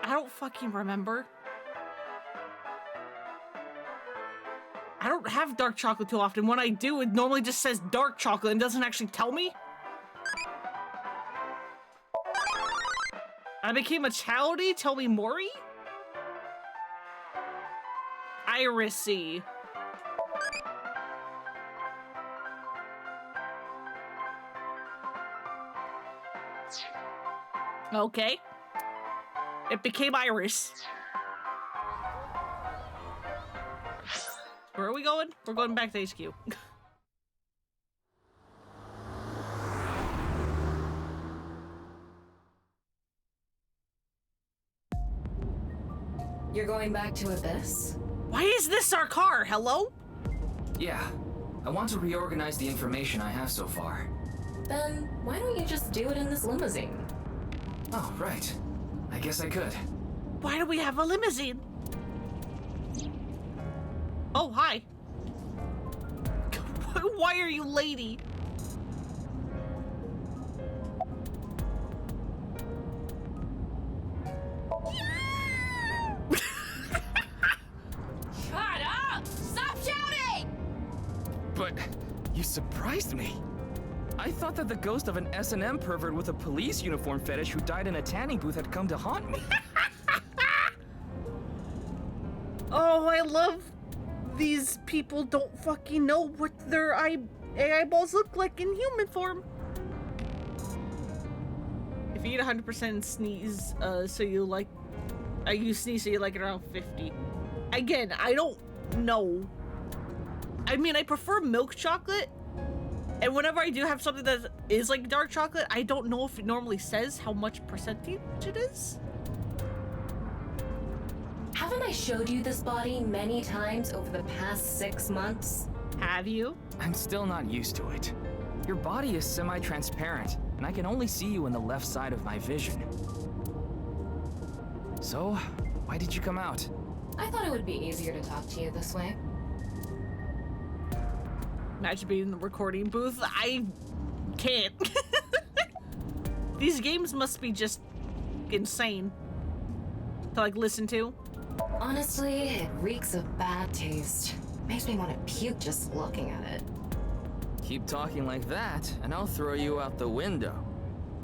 I don't fucking remember. I don't have dark chocolate too often. When I do, it normally just says dark chocolate and doesn't actually tell me. I became a chowdy? Tell me Mori? Irisy. Okay. It became Iris. Where are we going? We're going back to HQ. You're going back to Abyss? Why is this our car? Hello? Yeah. I want to reorganize the information I have so far. Then why don't you just do it in this limousine? Oh, right. I guess I could. Why do we have a limousine? Oh, hi. Why are you lady? Shut up! Stop shouting! But you surprised me. I thought that the ghost of an S&M pervert with a police uniform fetish who died in a tanning booth had come to haunt me. Oh, I love these people don't fucking know what their eyeballs look like in human form. If you eat 100% sneeze, so you like, you sneeze so you like it around 50. Again, I don't know. I mean, I prefer milk chocolate, and whenever I do have something that is like dark chocolate, I don't know if it normally says how much percentage it is. Haven't I showed you this body many times over the past 6 months? Have you? I'm still not used to it. Your body is semi-transparent, and I can only see you in the left side of my vision. So, why did you come out? I thought it would be easier to talk to you this way. Imagine being in the recording booth. I can't. These games must be just insane to like listen to. Honestly, it reeks of bad taste. Makes me want to puke just looking at it. Keep talking like that, and I'll throw you out the window.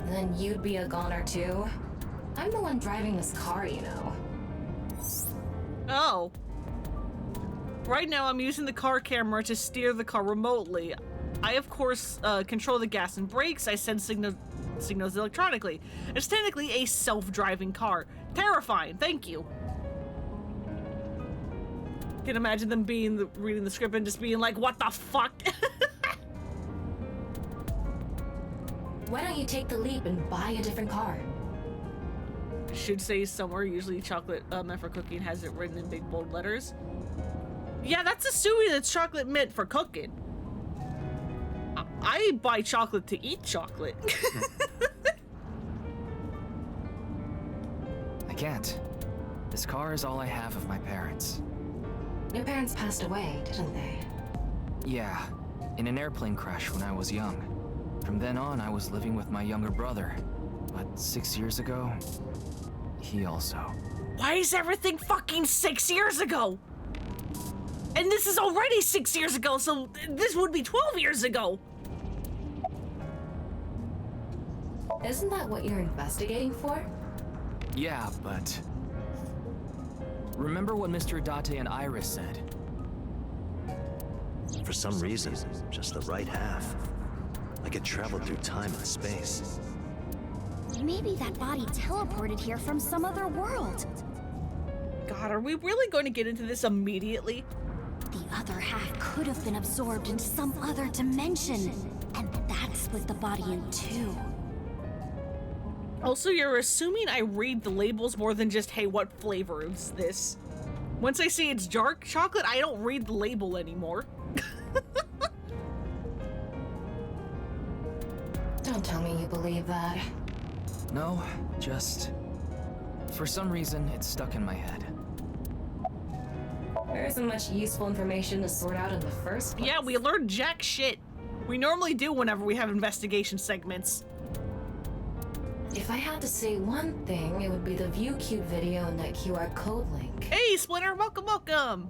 Then you'd be a goner too. I'm the one driving this car, you know. Oh. Right now, I'm using the car camera to steer the car remotely. I, of course, control the gas and brakes. I send signals electronically. It's technically a self-driving car. Terrifying. Thank you. Can imagine them reading the script and just being like, "What the fuck?" Why don't you take the leap and buy a different car? Should say somewhere. Usually, chocolate meant for cooking has it written in big bold letters. Yeah, that's assuming it's chocolate meant for cooking. I buy chocolate to eat chocolate. I can't. This car is all I have of my parents. Your parents passed away, didn't they? Yeah, in an airplane crash when I was young. From then on, I was living with my younger brother. But 6 years ago, he also. Why is everything fucking 6 years ago? And this is already 6 years ago, so this would be 12 years ago. Isn't that what you're investigating for? Yeah, but... Remember what Mr. Date and Iris said? For some reason, just the right half. I could travel through time and space. Maybe that body teleported here from some other world. God, are we really going to get into this immediately? The other half could have been absorbed into some other dimension, and that split the body in two. Also, you're assuming I read the labels more than just, hey, what flavor is this? Once I see it's dark chocolate, I don't read the label anymore. Don't tell me you believe that. No, just... For some reason, it's stuck in my head. There isn't much useful information to sort out in the first place. Yeah, we learned jack shit. We normally do whenever we have investigation segments. If I had to say one thing, it would be the ViewCube video and that QR code link. Hey, Splinter, welcome, welcome.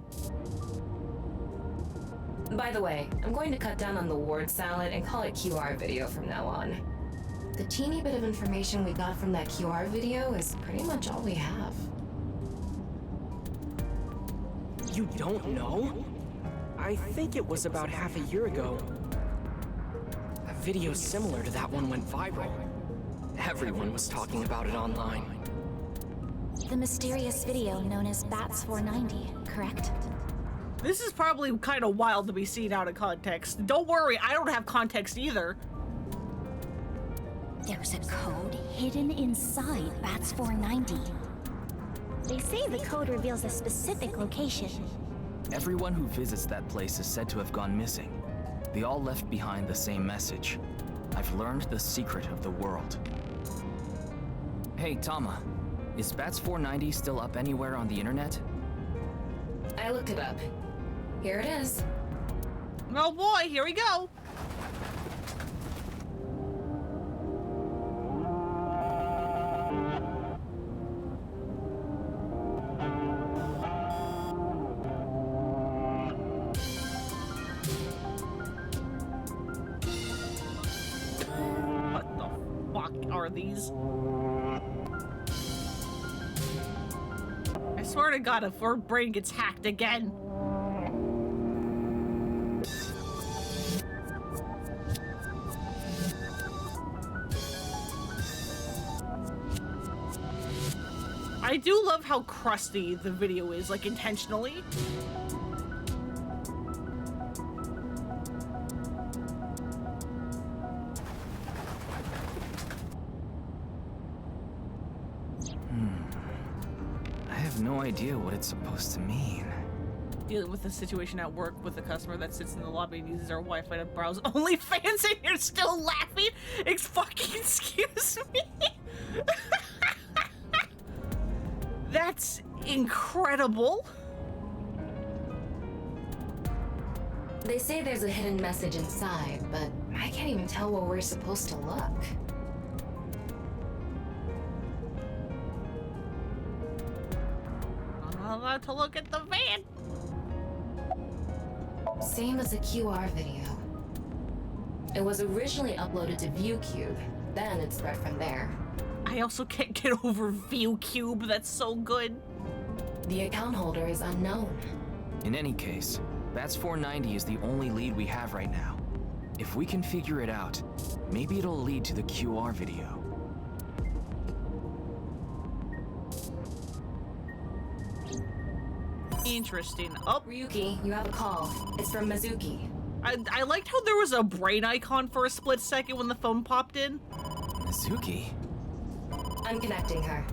By the way, I'm going to cut down on the word salad and call it QR video from now on. The teeny bit of information we got from that QR video is pretty much all we have. You don't know? I think it was about half a year ago. A video similar to that one went viral. Everyone was talking about it online. The mysterious video known as Bats 490, correct? This is probably kind of wild to be seen out of context. Don't worry, I don't have context either. There's a code hidden inside Bats 490. They say the code reveals a specific location. Everyone who visits that place is said to have gone missing. They all left behind the same message. I've learned the secret of the world. Hey, Tama. Is Bats 490 still up anywhere on the internet? I looked it up. Here it is. Oh boy, here we go. What the fuck are these? I swear to God, if our brain gets hacked again. I do love how crusty the video is, like intentionally. I have no idea what it's supposed to mean. Dealing with a situation at work with a customer that sits in the lobby and uses our Wi-Fi to browse OnlyFans, and you're still laughing? Excuse me? That's incredible. They say there's a hidden message inside, but I can't even tell where we're supposed to look. I'm not allowed to look at the van. Same as the QR video. It was originally uploaded to ViewCube, then it spread from there. I also can't get over ViewCube, that's so good. The account holder is unknown. In any case, Bats 490 is the only lead we have right now. If we can figure it out, maybe it'll lead to the QR video. Interesting. Oh, Ryuki, you have a call. It's from Mizuki. I liked how there was a brain icon for a split second when the phone popped in. Mizuki? I'm connecting her.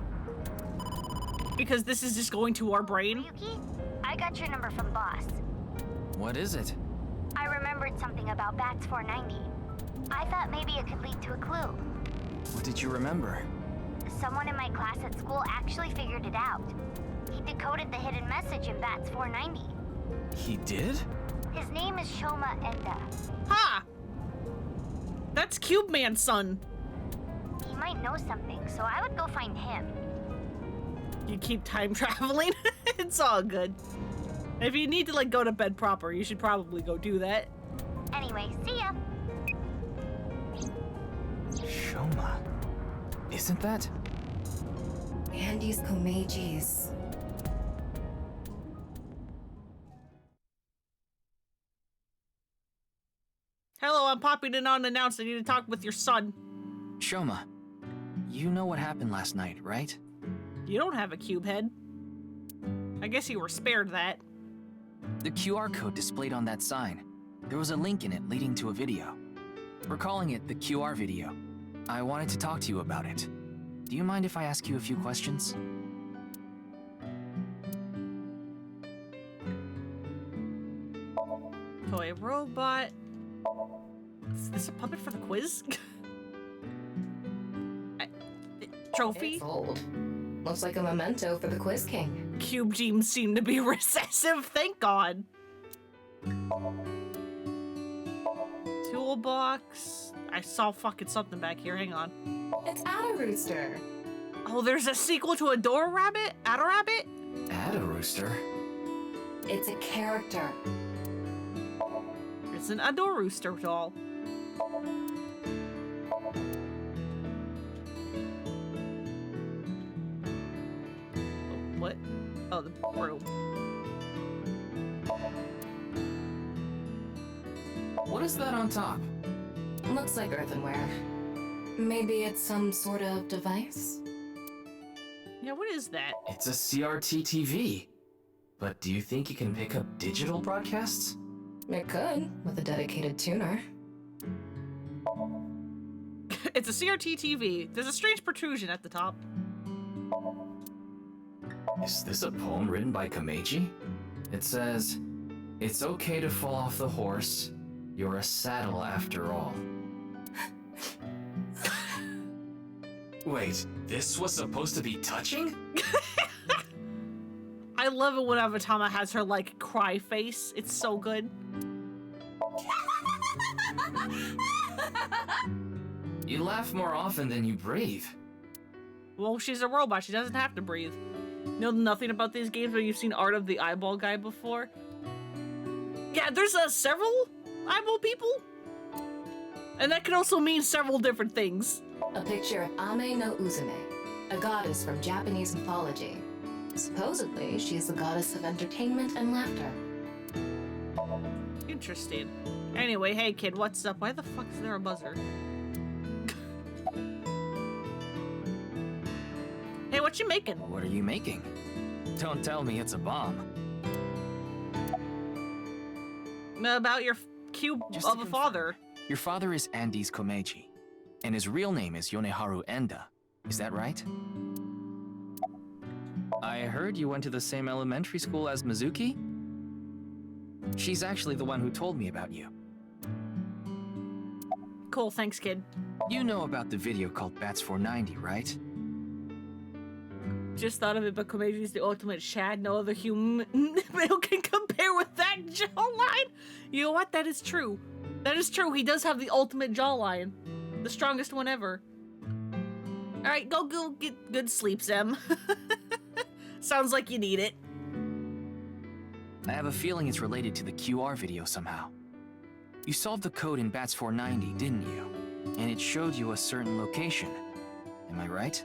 Because this is just going to our brain. Ryuki, I got your number from boss. What is it? I remembered something about Bats 490. I thought maybe it could lead to a clue. What did you remember? Someone in my class at school actually figured it out. He decoded the hidden message in Bats 490. He did? His name is Shoma Enda. Ha! That's Cube Man's son. He might know something, so I would go find him. You keep time traveling. It's all good. If you need to like go to bed proper, you should probably go do that. Anyway, see ya. Shoma. Isn't that? Andy's Komeiji's. Hello, I'm popping in unannounced. I need to talk with your son. Shoma, you know what happened last night, right? You don't have a cube head. I guess you were spared that. The QR code displayed on that sign. There was a link in it leading to a video. We're calling it the QR video. I wanted to talk to you about it. Do you mind if I ask you a few questions? Toy robot. Is this a puppet for the quiz? Trophy? It's old. Looks like a memento for the Quiz King. Cube genes seem to be recessive, thank God. Toolbox. I saw fucking something back here, hang on. It's Ada Rooster. Oh, there's a sequel to Adora Rabbit? Ada Rabbit? Ada Rooster? It's a character. It's an Adorooster doll. What? Oh, the broom. What is that on top? Looks like earthenware. Maybe it's some sort of device? Yeah, what is that? It's a CRT TV. But do you think it can pick up digital broadcasts? It could, with a dedicated tuner. It's a CRT TV. There's a strange protrusion at the top. Is this a poem written by Komeiji? It says, "It's okay to fall off the horse. You're a saddle after all." Wait, this was supposed to be touching? I love it when Avatama has her, like, cry face. It's so good. You laugh more often than you breathe. Well, she's a robot. She doesn't have to breathe. You know nothing about these games, but you've seen Art of the Eyeball guy before? Yeah, there's several eyeball people. And that can also mean several different things. A picture of Ame no Uzume, a goddess from Japanese mythology. Supposedly, she is the goddess of entertainment and laughter. Interesting. Anyway, hey kid, what's up? Why the fuck is there a buzzer? Hey, what you making? What are you making? Don't tell me it's a bomb. About your cube of a father. Your father is Andes Komeiji, and his real name is Yoneharu Enda. Is that right? I heard you went to the same elementary school as Mizuki? She's actually the one who told me about you. Cool, thanks, kid. You know about the video called Bats 490, right? Just thought of it, but Komeiji's the ultimate shad. No other human male can compare with that jawline. You know what? That is true. That is true. He does have the ultimate jawline. The strongest one ever. Alright, go get good sleep, Zem. Sounds like you need it. I have a feeling it's related to the QR video somehow. You solved the code in Bats 490, didn't you? And it showed you a certain location. Am I right?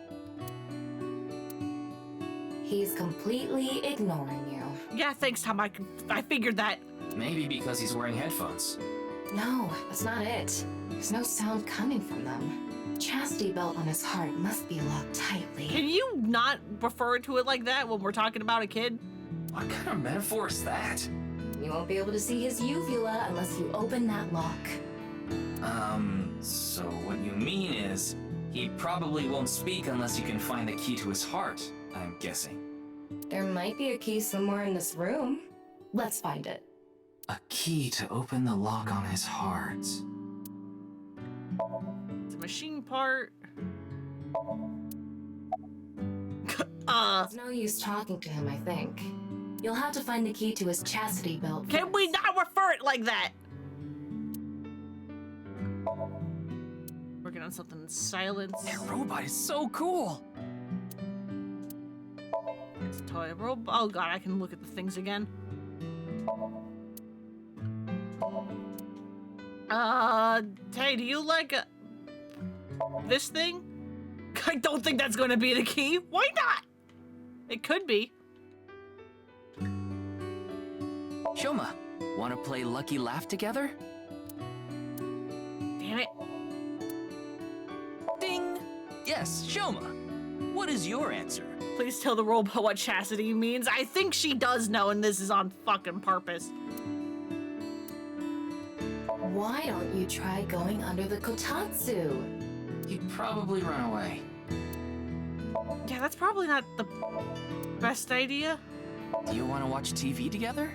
He's completely ignoring you. Yeah, thanks, Tom. I figured that. Maybe because he's wearing headphones. No, that's not it. There's no sound coming from them. Chastity belt on his heart must be locked tightly. Can you not refer to it like that when we're talking about a kid? What kind of metaphor is that? You won't be able to see his uvula unless you open that lock. So what you mean is, he probably won't speak unless you can find the key to his heart, I'm guessing. There might be a key somewhere in this room. Let's find it. A key to open the lock on his heart. It's a machine part. It's no use talking to him, I think. You'll have to find the key to his chastity belt. Can we not refer it like that? Working on something in silence. That robot is so cool! It's a toy robot. Oh god, I can look at the things again. Hey, do you like this thing? I don't think that's gonna be the key. Why not? It could be. Shoma, wanna play Lucky Laugh together? Damn it. Ding! Yes, Shoma. What is your answer? Please tell the robot what chastity means. I think she does know, and this is on fucking purpose. Why don't you try going under the kotatsu? He'd probably run away. Yeah, that's probably not the best idea. Do you want to watch TV together?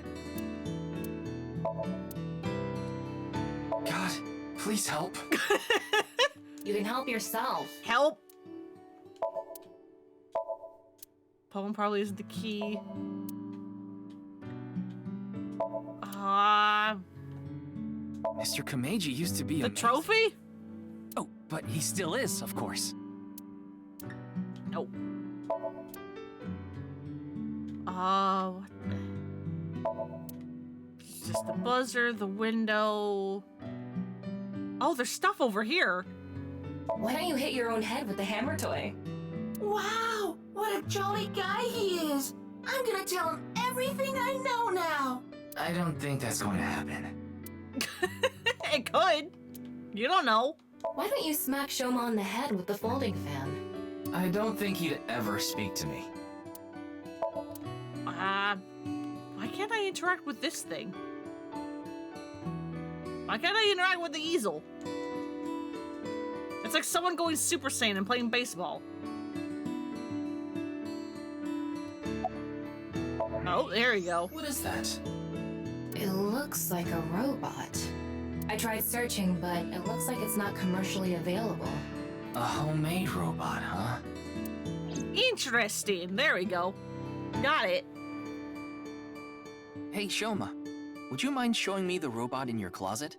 God, please help. You can help yourself. Help. Poem probably isn't the key. Mr. Komeiji used to be the trophy? Oh, but he still is, of course. Nope. What the... just the buzzer, the window. Oh, there's stuff over here. Why don't you hit your own head with the hammer toy? Wow, what a jolly guy he is. I'm gonna tell him everything I know now. I don't think that's going to happen. It could. You don't know. Why don't you smack Shoma on the head with the folding fan? I don't think he'd ever speak to me. Why can't I interact with this thing? Why can't I interact with the easel? It's like someone going Super Saiyan and playing baseball. Oh, there you go. What is that? It looks like a robot. I tried searching, but it looks like it's not commercially available. A homemade robot, huh? Interesting. There we go. Got it. Hey, Shoma, would you mind showing me the robot in your closet?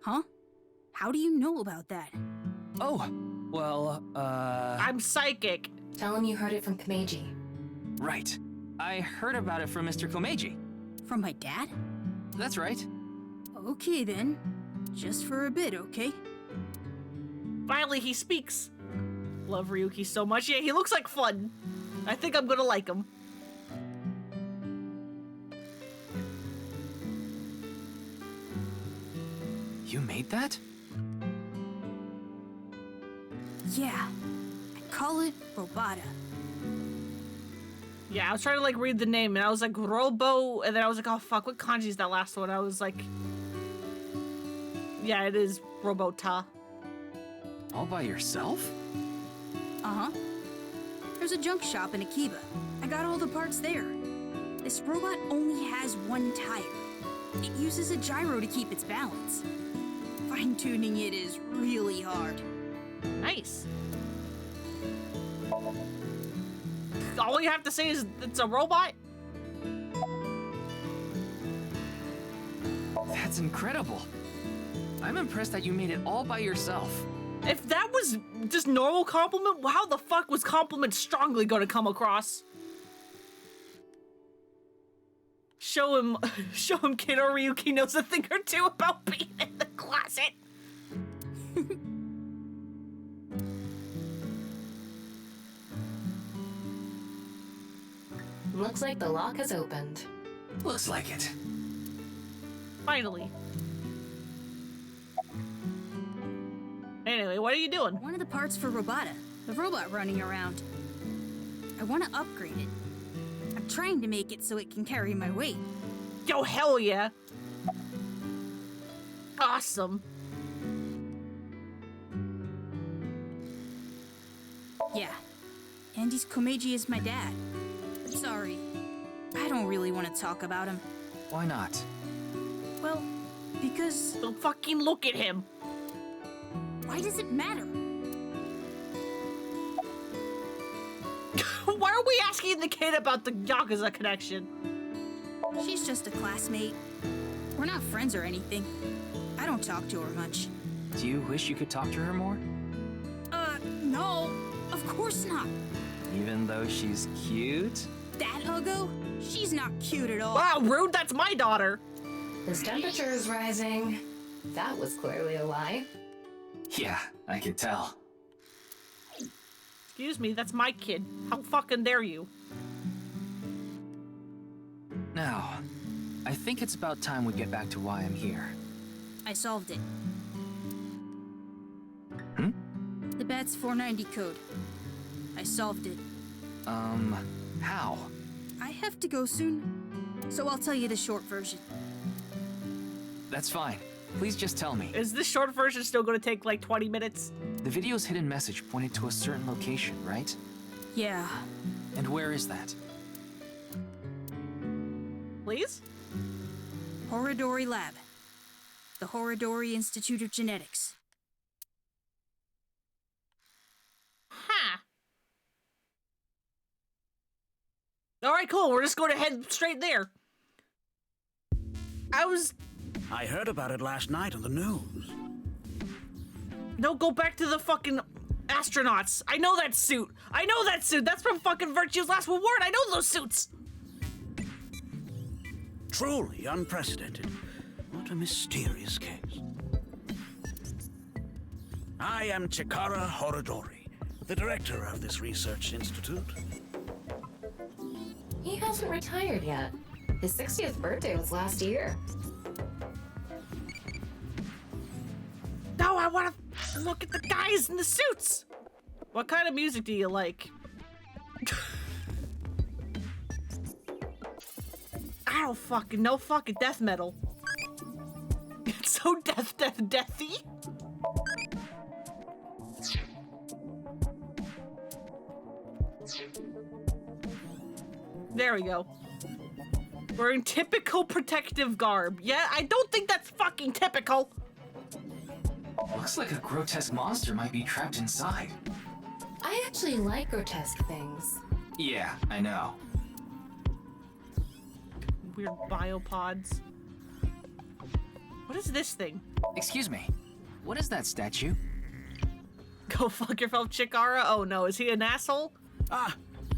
Huh? How do you know about that? Oh, well, I'm psychic. Tell him you heard it from Komeiji. Right. I heard about it from Mr. Komeiji. From my dad? That's right. Okay then. Just for a bit, okay? Finally, he speaks. Love Ryuki so much. Yeah, he looks like fun. I think I'm gonna like him. You made that? Yeah. I call it Robata. Yeah, I was trying to like read the name and I was like Robo, and then I was like, oh fuck, what kanji is that last one? I was like, yeah, it is Robota. All by yourself? Uh-huh. There's a junk shop in Akiba. I got all the parts there. This robot only has one tire. It uses a gyro to keep its balance. Fine-tuning it is really hard. Nice. All you have to say is it's a robot? That's incredible. I'm impressed that you made it all by yourself. If that was just normal compliment, how the fuck was compliment strongly going to come across? Show him Kid or Ryuki knows a thing or two about being in the closet. Looks like the lock has opened. Looks like it. Finally. Anyway, what are you doing? One of the parts for Robata, the robot running around. I want to upgrade it. I'm trying to make it so it can carry my weight. Yo, hell yeah. Awesome. Yeah. Andy's Komeiji is my dad. I'm sorry. I don't really want to talk about him. Why not? Well, because... Don't fucking look at him. Why does it matter? Why are we asking the kid about the Yakuza connection? She's just a classmate. We're not friends or anything. I don't talk to her much. Do you wish you could talk to her more? No. Of course not. Even though she's cute? That Huggo? She's not cute at all. Wow, rude, that's my daughter. His temperature is rising. That was clearly a lie. Yeah, I can tell. Excuse me, that's my kid. How fucking dare you? Now, I think it's about time we get back to why I'm here. I solved it. Hmm? The BATS 490 code. I solved it. How? I have to go soon, so I'll tell you the short version. That's fine. Please just tell me. Is this short version still gonna take like 20 minutes? The video's hidden message pointed to a certain location, right? Yeah. And where is that? Please? Horodori Lab. The Horodori Institute of Genetics. Ha! Alright, cool. We're just going to head straight there. I heard about it last night on the news. No, go back to the fucking astronauts. I know that suit. I know that suit. That's from fucking Virtue's Last Reward. I know those suits. Truly unprecedented. What a mysterious case. I am Chikara Horodori, the director of this research institute. He hasn't retired yet. His 60th birthday was last year. No, I want to look at the guys in the suits. What kind of music do you like? I don't fucking know. Fucking death metal. It's so deathy. There we go. Wearing typical protective garb. Yeah, I don't think that's fucking typical. Looks like a grotesque monster might be trapped inside. I actually like grotesque things. Yeah, I know. Weird biopods. What is this thing? Excuse me. What is that statue? Go fuck yourself, Chikara. Oh no, is he an asshole? Ah,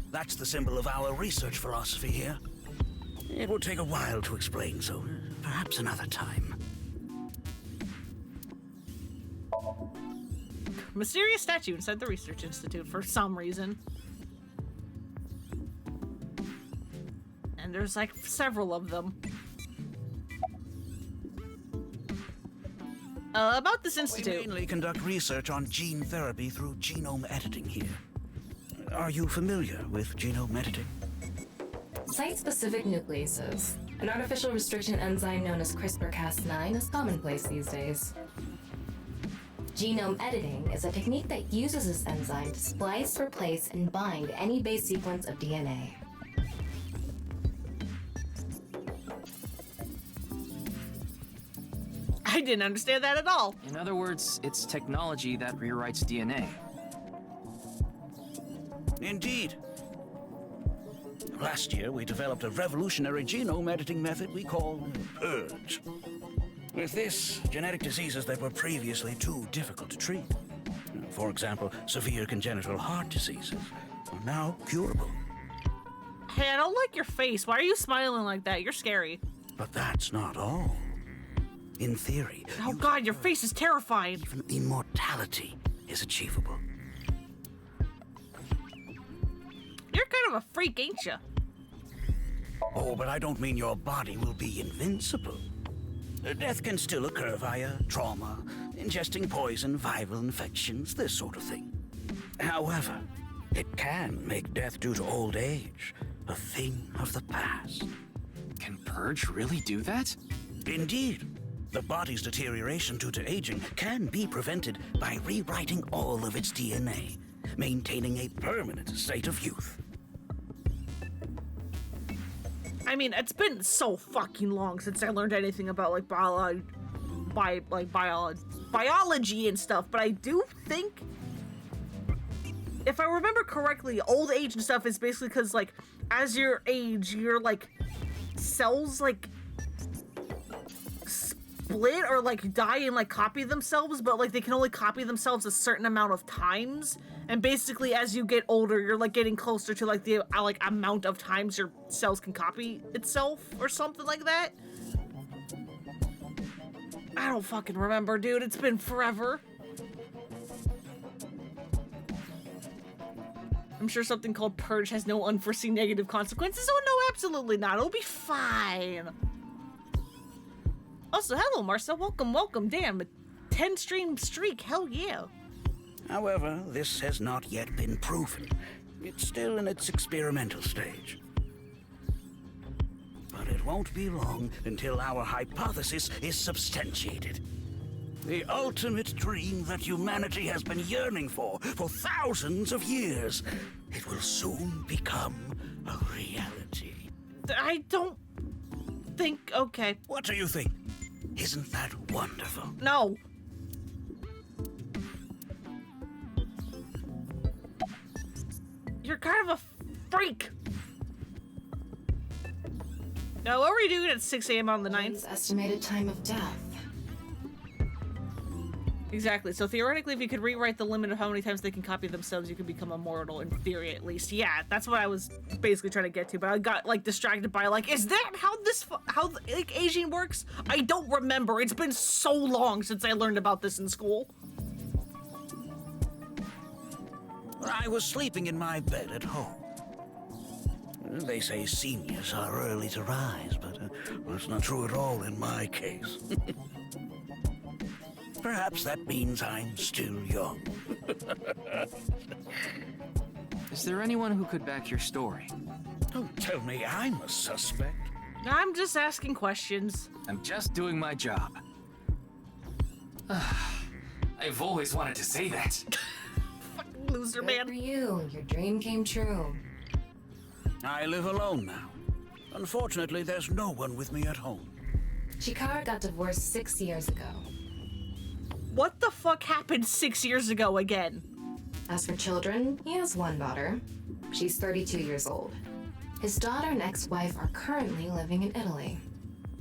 that's the symbol of our research philosophy here. It will take a while to explain, so perhaps another time. Mysterious statue inside the research institute for some reason. And there's like several of them. About this institute. We mainly conduct research on gene therapy through genome editing here. Are you familiar with genome editing? Site-specific nucleases. An artificial restriction enzyme known as CRISPR-Cas9 is commonplace these days. Genome editing is a technique that uses this enzyme to splice, replace, and bind any base sequence of DNA. I didn't understand that at all. In other words, it's technology that rewrites DNA. Indeed. Last year, we developed a revolutionary genome editing method we call Purge. With this, genetic diseases that were previously too difficult to treat, for example, severe congenital heart diseases, are now curable. Hey, I don't like your face. Why are you smiling like that? You're scary. But that's not all. In theory, oh god, your face is terrifying. Even immortality is achievable. You're kind of a freak, ain't you? Oh, but I don't mean your body will be invincible. Death can still occur via trauma, ingesting poison, viral infections, this sort of thing. However, it can make death due to old age a thing of the past. Can Purge really do that? Indeed. The body's deterioration due to aging can be prevented by rewriting all of its DNA, maintaining a permanent state of youth. I mean, it's been so fucking long since I learned anything about like biology and stuff, but I do think, if I remember correctly, old age and stuff is basically because like as your age, your like cells like split or like die and like copy themselves, but like they can only copy themselves a certain amount of times. And basically, as you get older, you're like getting closer to like the like amount of times your cells can copy itself or something like that. I don't fucking remember, dude. It's been forever. I'm sure something called Purge has no unforeseen negative consequences. Oh no, absolutely not. It'll be fine. Also, hello, Marcel. Welcome. Damn, a 10-stream streak. Hell yeah. However, this has not yet been proven. It's still in its experimental stage. But it won't be long until our hypothesis is substantiated. The ultimate dream that humanity has been yearning for thousands of years. It will soon become a reality. I don't think... Okay. What do you think? Isn't that wonderful? No. You're kind of a freak. Now, what were you doing at 6 a.m. on the 9th? Estimated time of death. Exactly. So theoretically, if you could rewrite the limit of how many times they can copy themselves, you could become immortal, in theory at least. Yeah, that's what I was basically trying to get to, but I got like distracted by like, is that how like aging works? I don't remember. It's been so long since I learned about this in school. I was sleeping in my bed at home. They say seniors are early to rise, but that's not true at all in my case. Perhaps that means I'm still young. Is there anyone who could back your story? Don't tell me I'm a suspect. I'm just asking questions. I'm just doing my job. I've always wanted to say that. Fucking loser, man. Good for you. Your dream came true. I live alone now. Unfortunately, there's no one with me at home. Chikara got divorced 6 years ago. What the fuck happened 6 years ago again? As for children, he has one daughter. She's 32 years old. His daughter and ex-wife are currently living in Italy.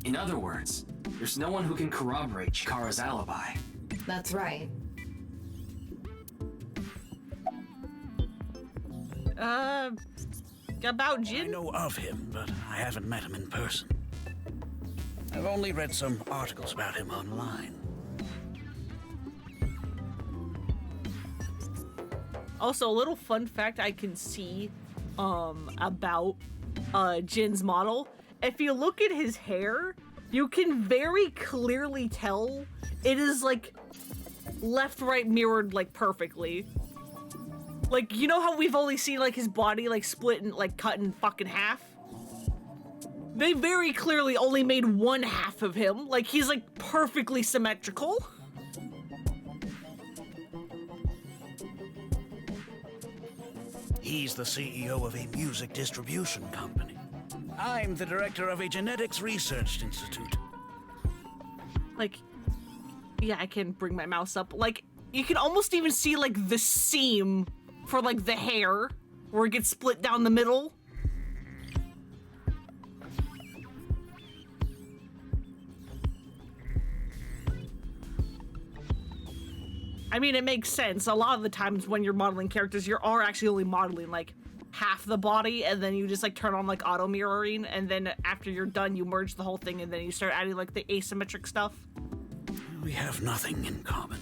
In other words, there's no one who can corroborate Chikara's alibi. That's right. About Jin? I know of him, but I haven't met him in person. I've only read some articles about him online. Also, a little fun fact I can see about Jin's model. If you look at his hair, you can very clearly tell it is like left-right mirrored like perfectly. Like, you know how we've only seen like his body like split and like cut in fucking half? They very clearly only made one half of him. Like, he's like perfectly symmetrical. He's the CEO of a music distribution company. I'm the director of a genetics research institute. Like, yeah, I can bring my mouse up. Like, you can almost even see like the seam for like the hair where it gets split down the middle. I mean, it makes sense. A lot of the times when you're modeling characters, you are actually only modeling like half the body, and then you just like turn on like auto mirroring, and then after you're done, you merge the whole thing, and then you start adding like the asymmetric stuff. We have nothing in common.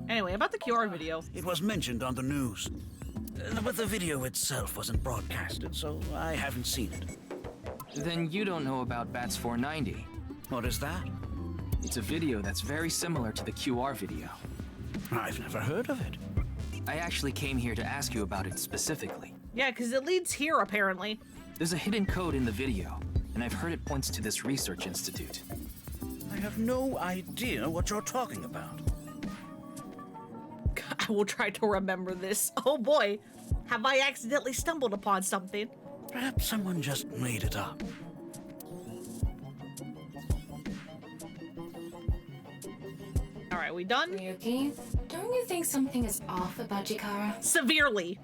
Anyway, about the QR video. It was mentioned on the news, but the video itself wasn't broadcasted, so I haven't seen it. Then you don't know about Bats 490. What is that? It's a video that's very similar to the QR video. I've never heard of it. I actually came here to ask you about it specifically. Yeah, because it leads here, apparently. There's a hidden code in the video, and I've heard it points to this research institute. I have no idea what you're talking about. I will try to remember this. Oh boy, have I accidentally stumbled upon something? Perhaps someone just made it up. All right, we done? Ryuki, don't you think something is off about Chikara? Severely.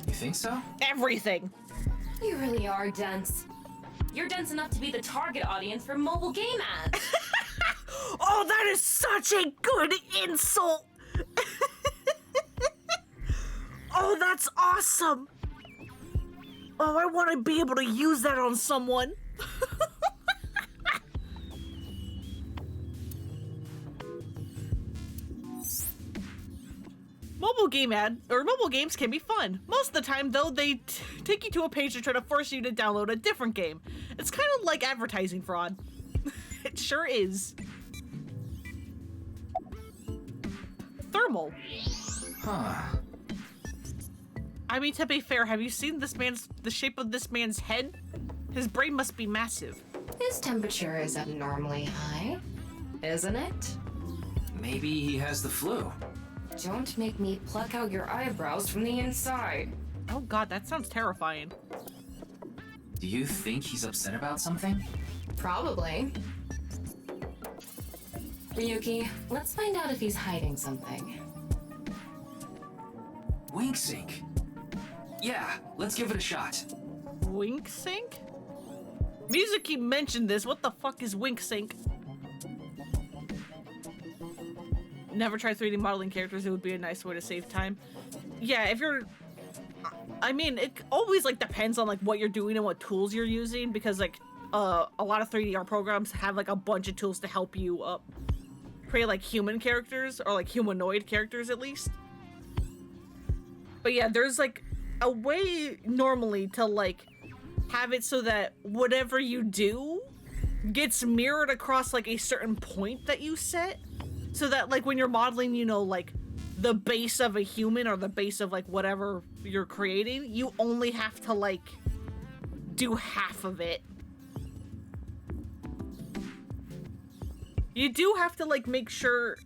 You think so? Everything. You really are dense. You're dense enough to be the target audience for mobile game ads. Oh, that is such a good insult. Oh, that's awesome. Oh, I want to be able to use that on someone. Mobile games can be fun. Most of the time, though, they take you to a page to try to force you to download a different game. It's kind of like advertising fraud. It sure is. Thermal. Huh. I mean, to be fair, have you seen the shape of this man's head? His brain must be massive. His temperature is abnormally high, isn't it? Maybe he has the flu. Don't make me pluck out your eyebrows from the inside. Oh god, that sounds terrifying. Do you think he's upset about something? Probably. Ryuki, let's find out if he's hiding something. Wink sync. Yeah, let's give it a shot. Wink sync? Mizuki mentioned this. What the fuck is Wink Sync? Never try 3D modeling characters. It would be a nice way to save time. Yeah, if you're... I mean, it always, like, depends on, like, what you're doing and what tools you're using, because, like, a lot of 3D art programs have, like, a bunch of tools to help you create, like, human characters, or, like, humanoid characters, at least. But yeah, there's, like, a way, normally, to, like, have it so that whatever you do gets mirrored across, like, a certain point that you set. So that, like, when you're modeling, you know, like, the base of a human or the base of, like, whatever you're creating, you only have to, like, do half of it. You do have to, like, make sure,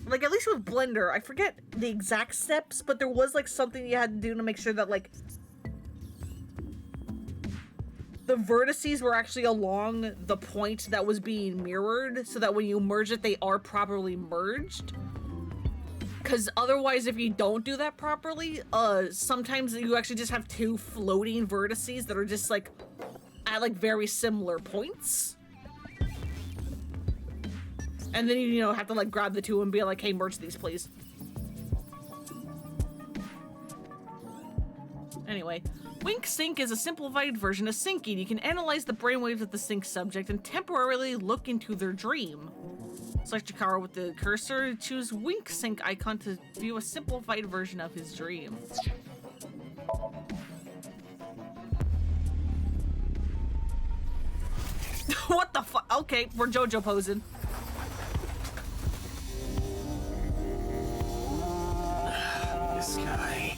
like, at least with Blender, I forget the exact steps, but there was, like, something you had to do to make sure that, like, the vertices were actually along the point that was being mirrored, so that when you merge it, they are properly merged. Because otherwise, if you don't do that properly, sometimes you actually just have two floating vertices that are just, like, at, like, very similar points. And then you know, have to, like, grab the two and be like, hey, merge these, please. Anyway. Wink Sync is a simplified version of syncing. You can analyze the brainwaves of the sync subject and temporarily look into their dream. Select Chikara with the cursor, choose Wink Sync icon to view a simplified version of his dream. What the fuck? Okay, we're JoJo posing. This guy.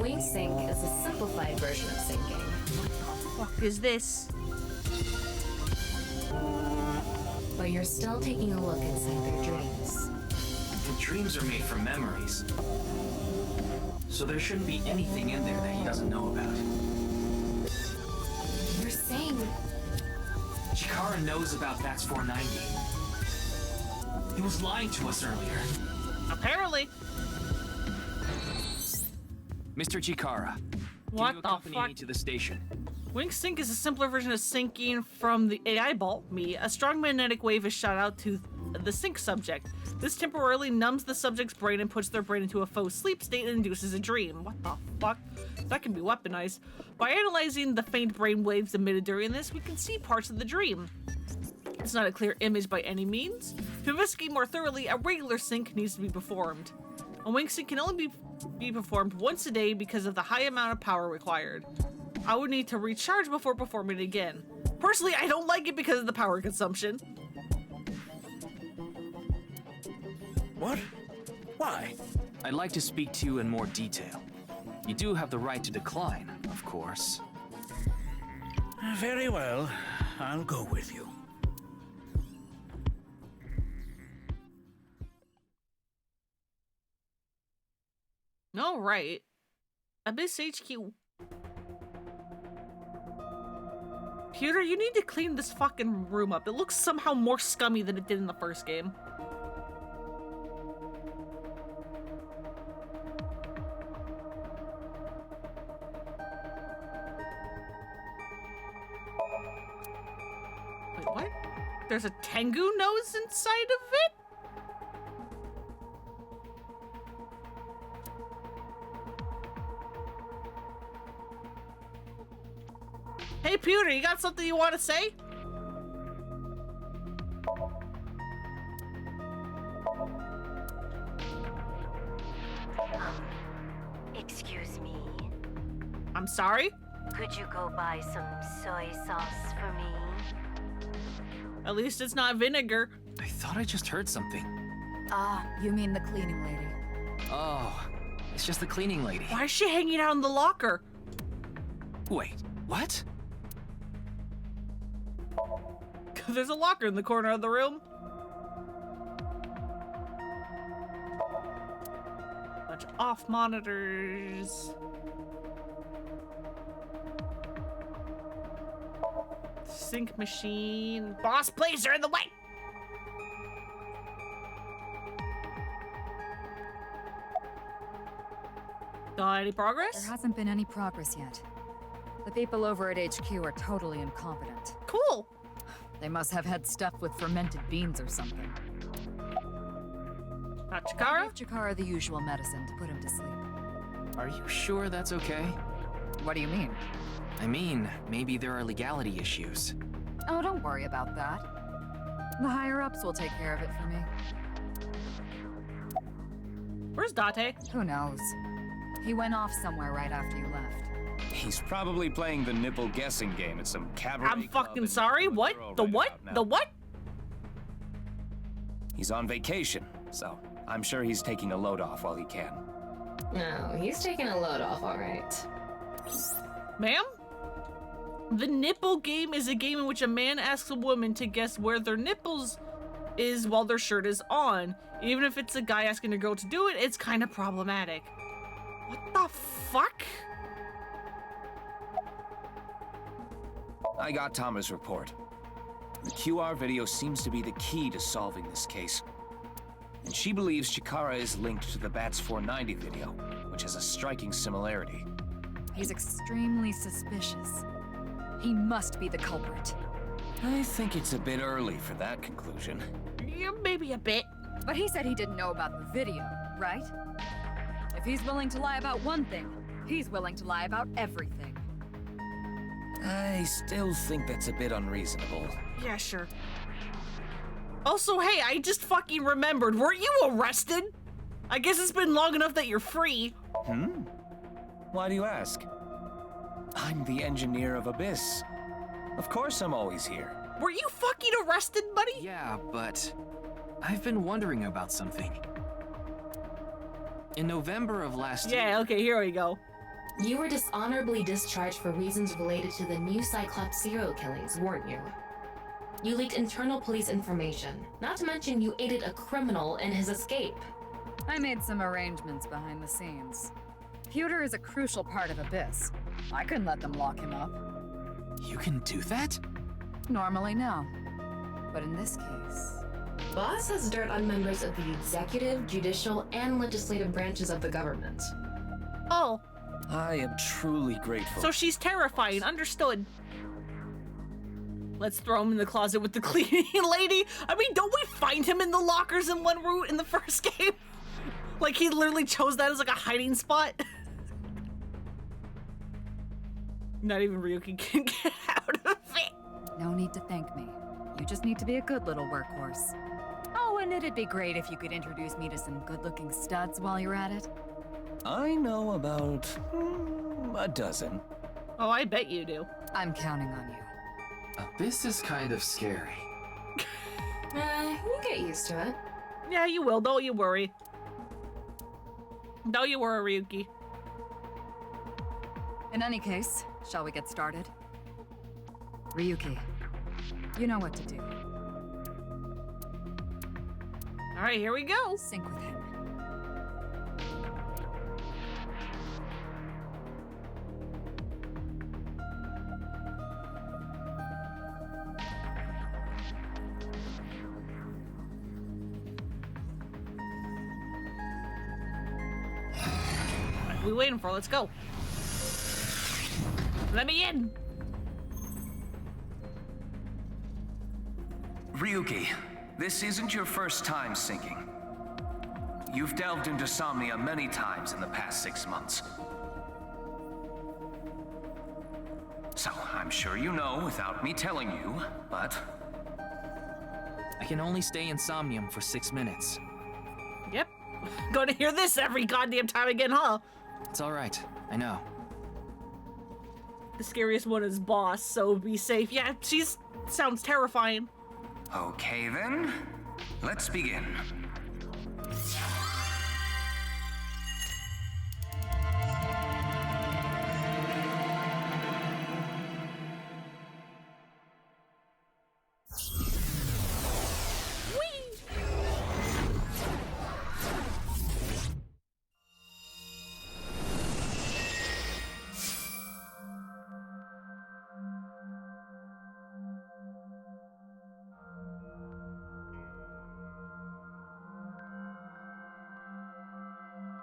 Wink Sync is a simplified version of syncing. What the fuck is this? But you're still taking a look inside their dreams. The dreams are made from memories. So there shouldn't be anything in there that he doesn't know about. You're saying... Chikara knows about That's 490. He was lying to us earlier. Apparently. Mr. Chikara, what can you accompany me to the station? Wink Sync is a simpler version of syncing from the AI ball, me. A strong magnetic wave is shot out to the sync subject. This temporarily numbs the subject's brain and puts their brain into a faux sleep state and induces a dream. What the fuck? That can be weaponized. By analyzing the faint brain waves emitted during this, we can see parts of the dream. It's not a clear image by any means. To investigate more thoroughly, a regular sync needs to be performed. A Wink Sync can only be performed once a day because of the high amount of power required. I would need to recharge before performing it again. Personally, I don't like it because of the power consumption. What? Why? I'd like to speak to you in more detail. You do have the right to decline, of course. Very well. I'll go with you. All right. Abyss HQ. Pewter, you need to clean this fucking room up. It looks somehow more scummy than it did in the first game. Wait, what? There's a Tengu nose inside of it? Hey, Pewter, you got something you want to say? Excuse me. I'm sorry? Could you go buy some soy sauce for me? At least it's not vinegar. I thought I just heard something. Ah, you mean the cleaning lady. Oh, it's just the cleaning lady. Why is she hanging out in the locker? Wait, what? There's a locker in the corner of the room. Bunch of off monitors. Sync machine. Boss plays are in the way. Any progress? There hasn't been any progress yet. The people over at HQ are totally incompetent. Cool. They must have had stuff with fermented beans or something. Not Chikara? Give Chikara the usual medicine to put him to sleep. Are you sure that's okay? What do you mean? I mean, maybe there are legality issues. Oh, don't worry about that. The higher-ups will take care of it for me. Where's Date? Who knows? He went off somewhere right after you left. He's probably playing the nipple guessing game at some cabaret. I'm fucking sorry. What? The what? The what? He's on vacation, so I'm sure he's taking a load off while he can. No, he's taking a load off, all right. Ma'am? The nipple game is a game in which a man asks a woman to guess where their nipples is while their shirt is on. Even if it's a guy asking a girl to do it, it's kind of problematic. What the fuck? I got Tama's report. The QR video seems to be the key to solving this case. And she believes Chikara is linked to the Bats 490 video, which has a striking similarity. He's extremely suspicious. He must be the culprit. I think it's a bit early for that conclusion. Yeah, maybe a bit. But he said he didn't know about the video, right? If he's willing to lie about one thing, he's willing to lie about everything. I still think that's a bit unreasonable. Yeah, sure. Also, hey, I just fucking remembered. Weren't you arrested? I guess it's been long enough that you're free. Why do you ask? I'm the engineer of Abyss. Of course I'm always here. Were you fucking arrested, buddy? Yeah, but I've been wondering about something. In November of last year... Yeah, okay, here we go. You were dishonorably discharged for reasons related to the new Cyclops serial killings, weren't you? You leaked internal police information, not to mention you aided a criminal in his escape. I made some arrangements behind the scenes. Pewter is a crucial part of Abyss. I couldn't let them lock him up. You can do that? Normally, no. But in this case... Boss has dirt on members of the executive, judicial, and legislative branches of the government. Oh. I am truly grateful. So she's terrifying, understood. Let's throw him in the closet with the cleaning lady. I mean, don't we find him in the lockers in one route in the first game? Like, he literally chose that as like a hiding spot. Not even Ryuki can get out of it. No need to thank me. You just need to be a good little workhorse. Oh, and it'd be great if you could introduce me to some good-looking studs while you're at it. I know about a dozen. Oh, I bet you do. I'm counting on you. This is kind of scary. You get used to it. Yeah, you will. Don't you worry. Don't you worry, Ryuki. In any case, shall we get started? Ryuki, you know what to do. All right, here we go. Sync with him. What are we waiting for? Let's go. Let me in. Ryuki, this isn't your first time syncing. You've delved into Somnia many times in the past 6 months. So, I'm sure you know without me telling you, but... I can only stay in Somnium for 6 minutes. Yep. Gonna hear this every goddamn time again, huh? It's alright, I know. The scariest one is Boss, so be safe. Yeah, she's... sounds terrifying. Okay then, let's begin.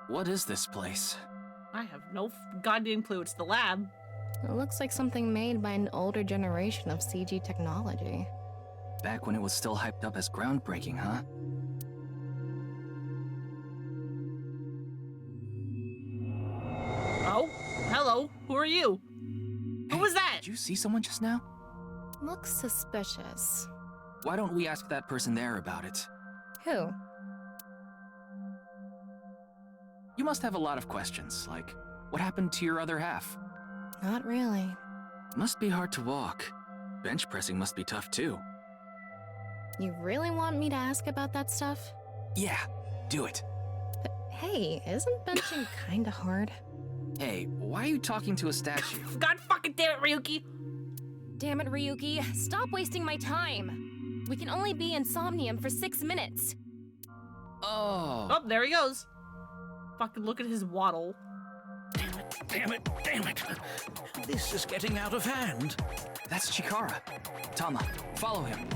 What is this place? I have no goddamn clue. It's the lab. It looks like something made by an older generation of CG technology. Back when it was still hyped up as groundbreaking, huh? Oh, hello. Who are you? Who was that? Did you see someone just now? Looks suspicious. Why don't we ask that person there about it? Who? You must have a lot of questions, like, what happened to your other half? Not really. Must be hard to walk. Bench pressing must be tough too. You really want me to ask about that stuff? Yeah, do it. But hey, isn't benching kinda hard? Hey, why are you talking to a statue? God fucking damn it, Ryuki! Damn it, Ryuki. Stop wasting my time. We can only be in Somnium for 6 minutes. Oh. Oh, there he goes. Fucking look at his waddle. Damn it, damn it, damn it. This is getting out of hand. That's Chikara. Tama, follow him.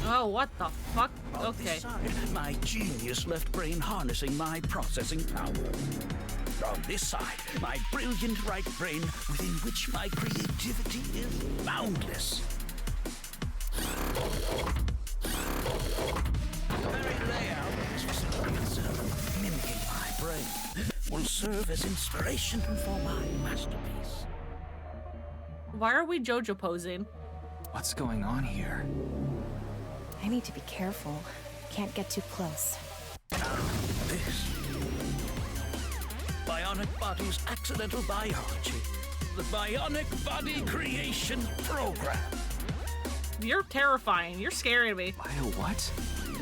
Oh, what the fuck? On Okay. this side, my genius left brain harnessing my processing power. On this side, my brilliant right brain within which my creativity is boundless. The very layout of this facility, mimicking my brain, will serve as inspiration for my masterpiece. Why are we JoJo posing? What's going on here? I need to be careful. Can't get too close. Now, this. Bionic Body's accidental biology. The Bionic Body Creation Program. You're terrifying. You're scaring me. Bio what?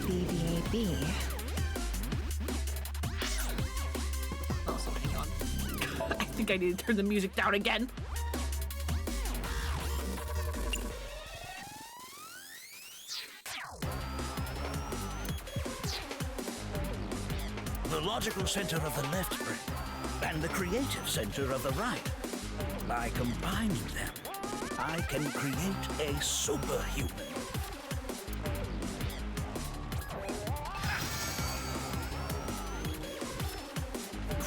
BBAB. Oh, so hang on. I think I need to turn the music down again. The logical center of the left brain and the creative center of the right. By combining them, I can create a superhuman.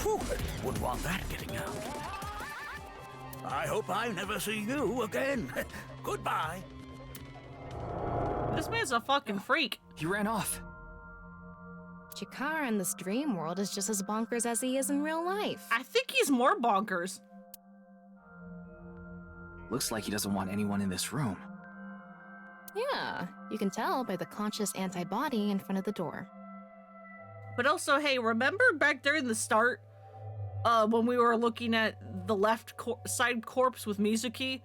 Whew, wouldn't want that getting out. I hope I never see you again. Goodbye. This man's a fucking freak. He ran off. Chikara in this dream world is just as bonkers as he is in real life. I think he's more bonkers. Looks like he doesn't want anyone in this room. Yeah, you can tell by the conscious antibody in front of the door. But also, hey, remember back there in the start, when we were looking at the left side corpse with Mizuki?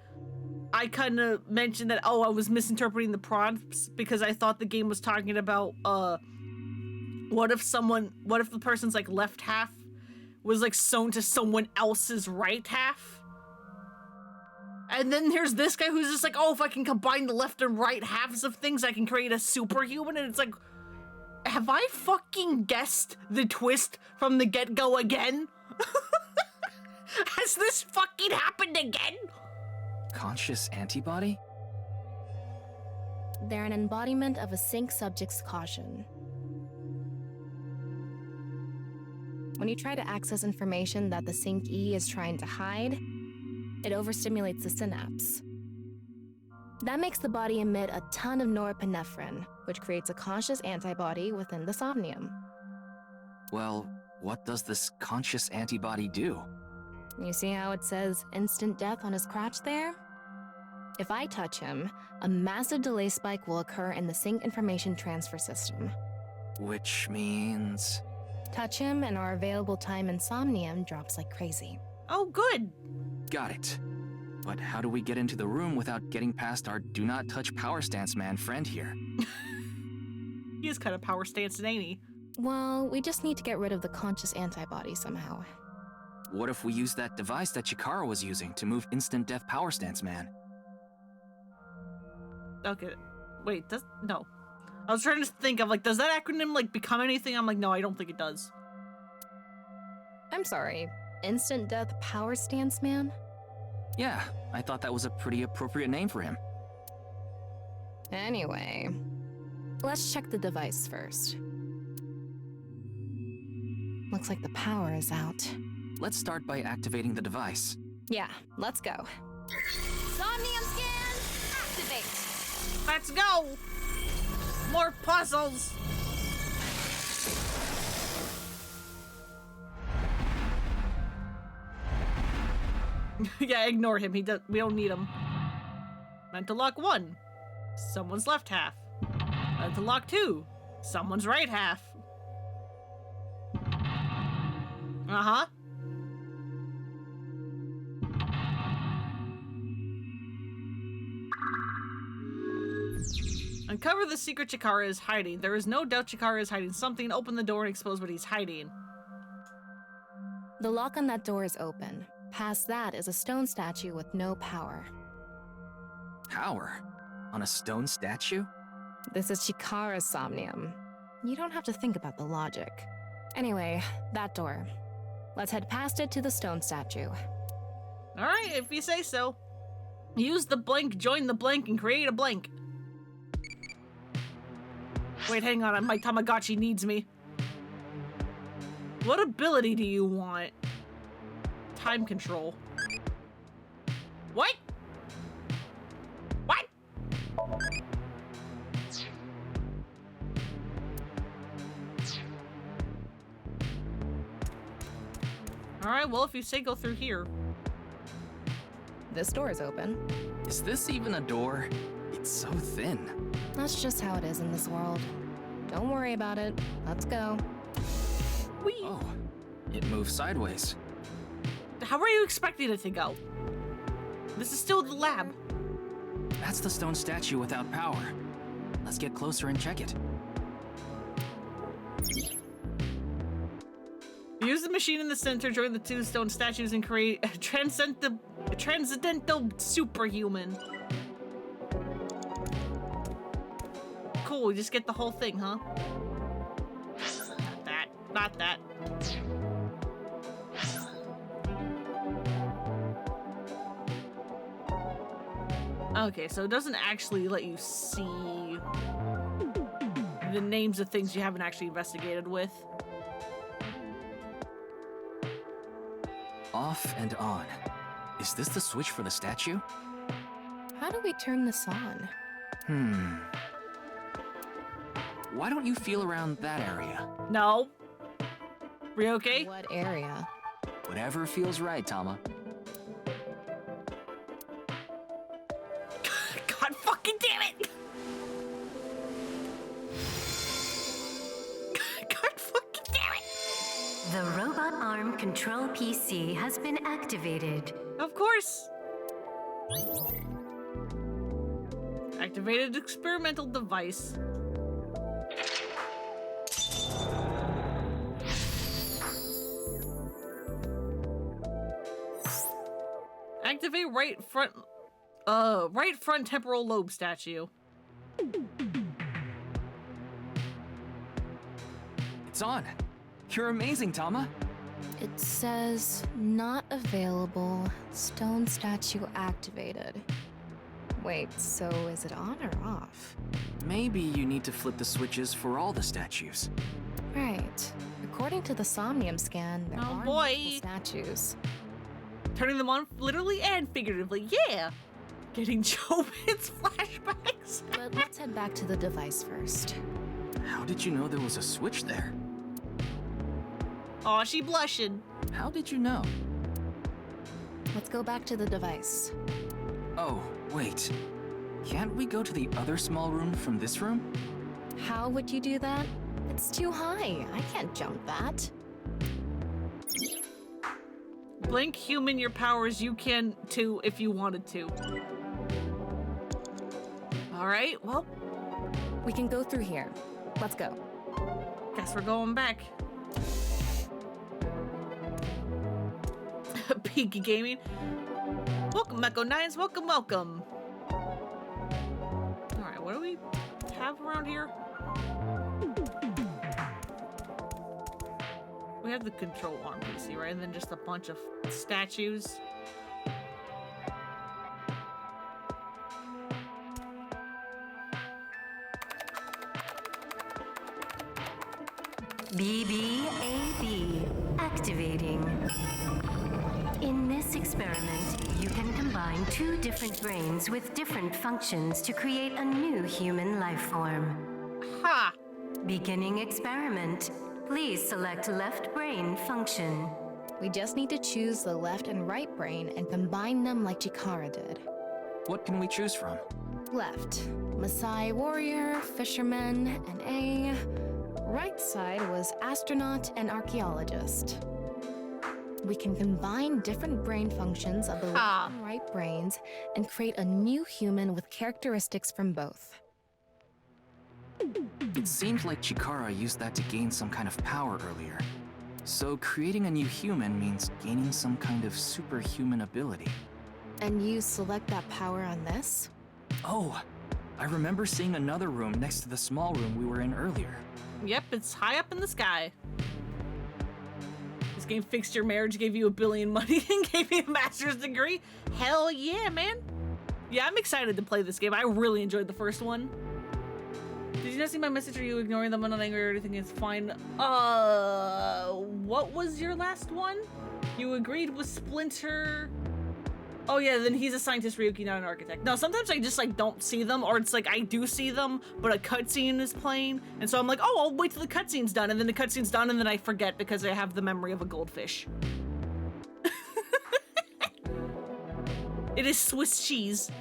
I kind of mentioned that, oh, I was misinterpreting the prompts because I thought the game was talking about, what if the person's like left half was like sewn to someone else's right half? And then there's this guy who's just like, oh, if I can combine the left and right halves of things, I can create a superhuman. And it's like, have I fucking guessed the twist from the get-go again? Has this fucking happened again? Conscious antibody? They're an embodiment of a sync subject's caution. When you try to access information that the sync E is trying to hide, it overstimulates the synapse. That makes the body emit a ton of norepinephrine, which creates a conscious antibody within the somnium. Well, what does this conscious antibody do? You see how it says instant death on his crotch there? If I touch him, a massive delay spike will occur in the sync information transfer system. Which means... Touch him and our available time in Somnium drops like crazy. Oh, good. Got it. But how do we get into the room without getting past our do not touch power stance man friend here? He is kind of power stance, ain't he? Well, we just need to get rid of the conscious antibody somehow. What if we use that device that Chikara was using to move instant death power stance man? Okay, wait, no. I was trying to think of, like, does that acronym, like, become anything? I'm like, no, I don't think it does. I'm sorry, instant death power stance man? Yeah, I thought that was a pretty appropriate name for him. Anyway, Let's check the device first. Looks like the power is out. Let's start by activating the device. Yeah, let's go. Somnium scan, activate! Let's go! More puzzles! Yeah, ignore him. We don't need him. Mental lock 1. Someone's left half. Mental lock 2. Someone's right half. Uh-huh. Uncover the secret Chikara is hiding. There is no doubt Chikara is hiding something. Open the door and expose what he's hiding. The lock on that door is open. Past that is a stone statue with no power. Power? On a stone statue? This is Chikara's Somnium. You don't have to think about the logic. Anyway, that door. Let's head past it to the stone statue. Alright, if you say so. Use the blank, join the blank, and create a blank. Wait, hang on, my Tamagotchi needs me. What ability do you want? Time control. What? What? Alright, well, if you say go through here. This door is open. Is this even a door? It's so thin. That's just how it is in this world. Don't worry about it. Let's go. Whee! Oh, it moves sideways. How are you expecting it to go? This is still the lab. That's the stone statue without power. Let's get closer and check it. Use the machine in the center, join the two stone statues, and create a transcendental superhuman. Cool, we just get the whole thing, huh? Not that. Not that. Okay, so it doesn't actually let you see the names of things you haven't actually investigated with. Off and on. Is this the switch for the statue? How do we turn this on? Why don't you feel around that area? No. We okay? What area? Whatever feels right, Tama. God fucking damn it! God fucking damn it! The robot arm control PC has been activated. Of course! Activated experimental device. Activate right front temporal lobe statue. It's on. You're amazing, Tama. It says not available. Stone statue activated. Wait, so is it on or off? Maybe you need to flip the switches for all the statues. Right. According to the Somnium scan, there are multiple statues. Turning them on literally and figuratively, yeah! Getting Jobin's flashbacks. But let's head back to the device first. How did you know there was a switch there? Aw, she blushing. How did you know? Let's go back to the device. Oh, wait. Can't we go to the other small room from this room? How would you do that? It's too high. I can't jump that. Blink human your powers, you can too if you wanted to. Alright, well. We can go through here. Let's go. Guess we're going back. Pinky Gaming. Welcome, Echo Nines. Welcome, welcome. Alright, what do we have around here? We have the control arm PC, right? And then just a bunch of statues. BBAB activating. In this experiment, you can combine two different brains with different functions to create a new human life form. Ha! Beginning experiment. Please select left brain function. We just need to choose the left and right brain and combine them like Chikara did. What can we choose from? Left, Maasai warrior, fisherman, and A. Right side was astronaut and archaeologist. We can combine different brain functions of the left and right brains and create a new human with characteristics from both. It seemed like Chikara used that to gain some kind of power earlier. So creating a new human means gaining some kind of superhuman ability. And you select that power on this? Oh, I remember seeing another room next to the small room we were in earlier. Yep, it's high up in the sky. This game fixed your marriage, gave you $1 billion money, and gave you a master's degree. Hell yeah, man. Yeah, I'm excited to play this game. I really enjoyed the first one. Did you not see my message? Are you ignoring them? I'm not angry or anything. It's fine. What was your last one? You agreed with Splinter. Oh yeah, then he's a scientist, Ryuki, not an architect. No, sometimes I just like don't see them, or it's like I do see them, but a cutscene is playing, and so I'm like, oh, I'll wait till the cutscene's done, and then the cutscene's done, and then I forget because I have the memory of a goldfish. It is Swiss cheese.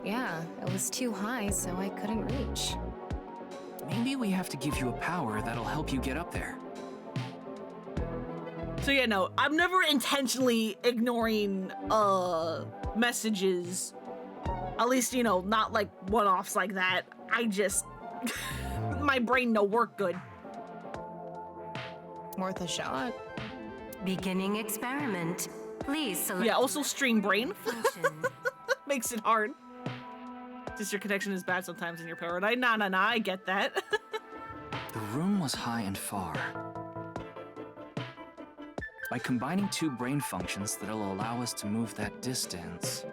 Yeah, it was too high, so I couldn't reach. Maybe we have to give you a power that'll help you get up there. So yeah, no, I'm never intentionally ignoring messages. At least, you know, not like one-offs like that. I just my brain no work good. Worth a shot. Beginning experiment. Please select. Yeah, also stream brain. Makes it hard. Just your connection is bad sometimes in your power. And nah, I get that. The room was high and far. By combining two brain functions that'll allow us to move that distance.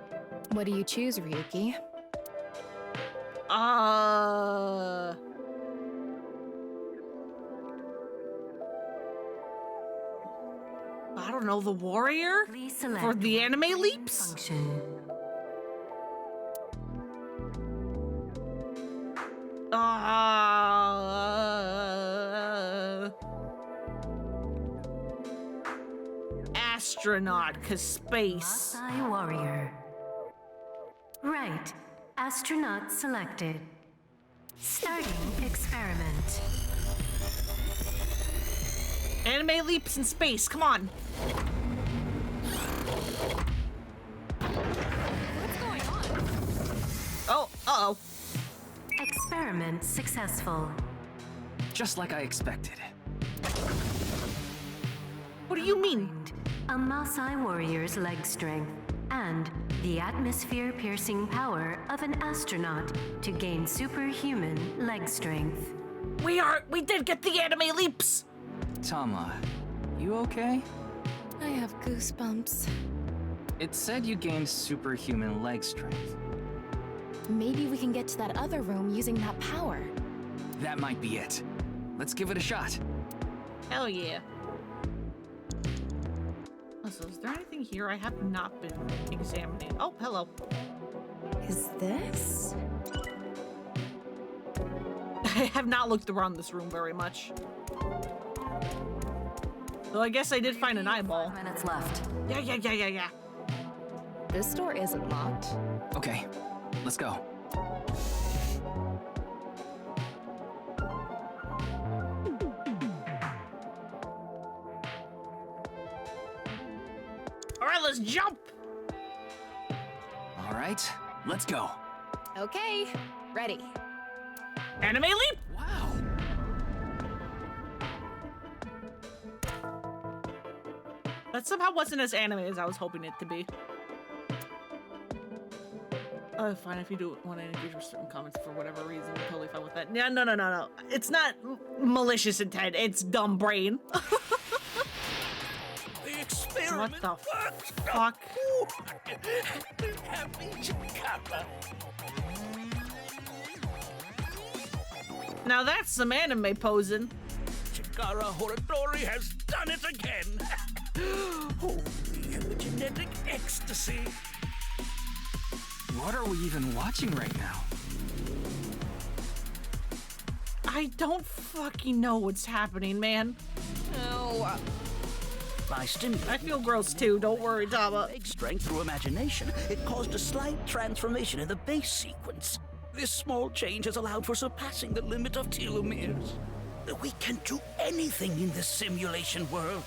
What do you choose, Ryuki? I don't know, the warrior? For the anime leaps? Function. Astronaut, 'cause space. Maasai warrior. Right. Astronaut selected. Starting experiment. Anime leaps in space, come on. What's going on? Oh, uh-oh. Experiment successful. Just like I expected. What do you mean? A Maasai warrior's leg strength and the atmosphere-piercing power of an astronaut to gain superhuman leg strength. We did get the anime leaps! Tama, you okay? I have goosebumps. It said you gained superhuman leg strength. Maybe we can get to that other room using that power. That might be it. Let's give it a shot. Hell yeah. So is there anything here I have not been examining? Oh, hello. Is this? I have not looked around this room very much. Though I guess I did find an eyeball. 5 minutes left. Yeah. This door isn't locked. Okay, let's go. Alright, let's jump! Alright, let's go. Okay, ready. Anime leap! Wow. That somehow wasn't as anime as I was hoping it to be. Oh, fine, if you do want to engage with certain comments for whatever reason, I'm totally fine with that. Yeah, no. It's not malicious intent, it's dumb brain. The experiment What the worked. fuck? Happy Chikara. Now that's some anime posing. Chikara Horadori has done it again. Holy genetic ecstasy. What are we even watching right now? I don't fucking know what's happening, man. No. By stimulating, I feel gross too, don't worry, Tama. Strength through imagination, it caused a slight transformation in the base sequence. This small change has allowed for surpassing the limit of telomeres. We can do anything in this simulation world.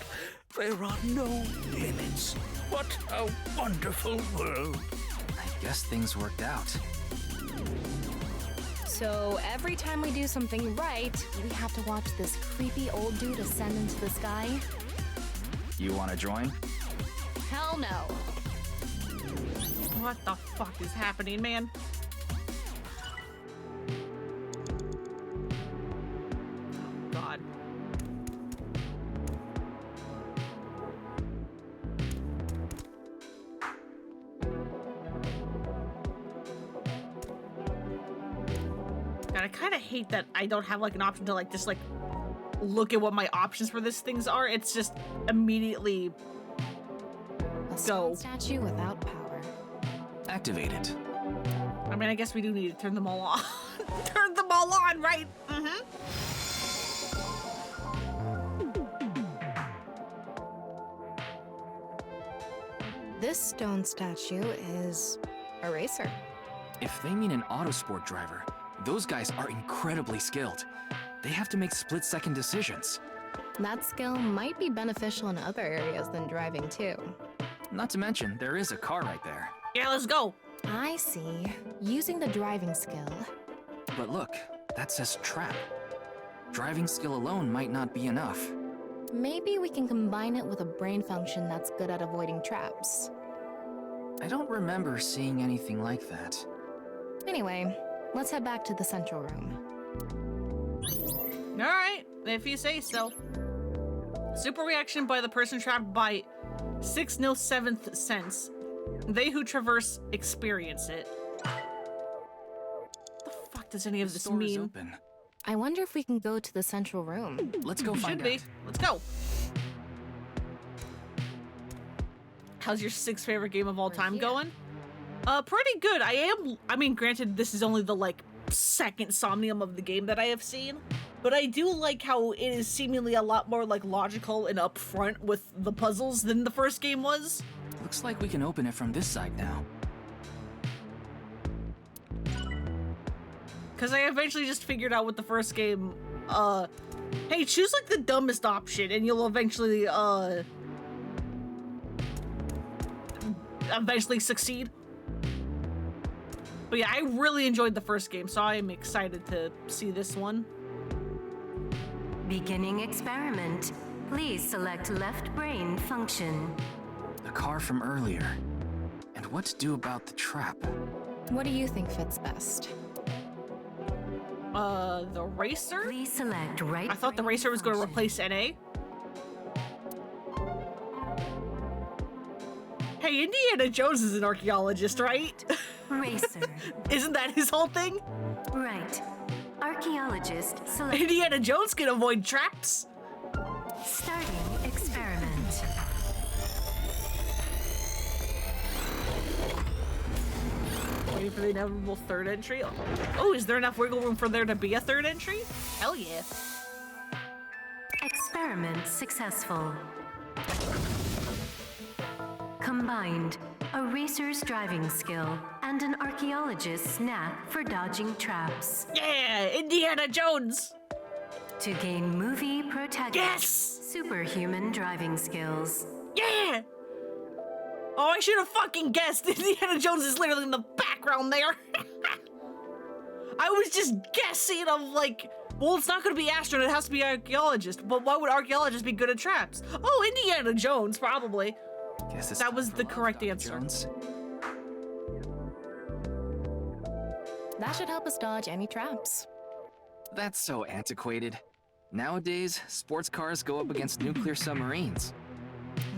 There are no limits. What a wonderful world. I guess things worked out. So every time we do something right, we have to watch this creepy old dude ascend into the sky? You want to join? Hell no. What the fuck is happening, man? Oh, God. God, I kind of hate that I don't have like an option to like just like look at what my options for this things are. It's just immediately A stone statue without power. Activate it. I mean, I guess we do need to turn them all on. Turn them all on, right? This stone statue is a racer. If they mean an autosport driver, those guys are incredibly skilled. They have to make split-second decisions. That skill might be beneficial in other areas than driving too. Not to mention, there is a car right there. Yeah, let's go. I see. Using the driving skill. But look, that says trap. Driving skill alone might not be enough. Maybe we can combine it with a brain function that's good at avoiding traps. I don't remember seeing anything like that. Anyway, let's head back to the central room. Alright, if you say so. Super reaction by the person trapped by 6 no 7th sense. They who traverse experience it. What the fuck does any of this door is mean? open. I wonder if we can go to the central room. Let's go find Should be. out. Let's go. How's your 6th favorite game of all time going? Pretty good. I mean, granted, this is only the, like, 2nd Somnium of the game that I have seen. But I do like how it is seemingly a lot more, like, logical and upfront with the puzzles than the first game was. Looks like we can open it from this side now. Because I eventually just figured out with the first game, hey, choose, like, the dumbest option, and you'll eventually succeed. But yeah, I really enjoyed the first game, so I am excited to see this one. Beginning experiment. Please select left brain function. The car from earlier. And what to do about the trap? What do you think fits best? The racer? Please select right. I thought the racer was going to replace NA. Hey, Indiana Jones is an archaeologist, right? Racer. Isn't that his whole thing? Right. Archaeologist select. Indiana Jones can avoid traps. Starting experiment. Waiting for the inevitable 3rd entry. Oh, is there enough wiggle room for there to be a 3rd entry? Hell yeah. Experiment successful. Combined, a racer's driving skill and an archaeologist's knack for dodging traps. Yeah, Indiana Jones! To gain movie protagonist. Yes! Superhuman driving skills. Yeah! Oh, I should have fucking guessed. Indiana Jones is literally in the background there. I was just guessing of like, well, it's not going to be astronaut, it has to be archaeologist. But why would archaeologists be good at traps? Oh, Indiana Jones, probably. Guess it's that was the correct Dr. answer. Jones. That should help us dodge any traps. That's so antiquated. Nowadays, sports cars go up against nuclear submarines.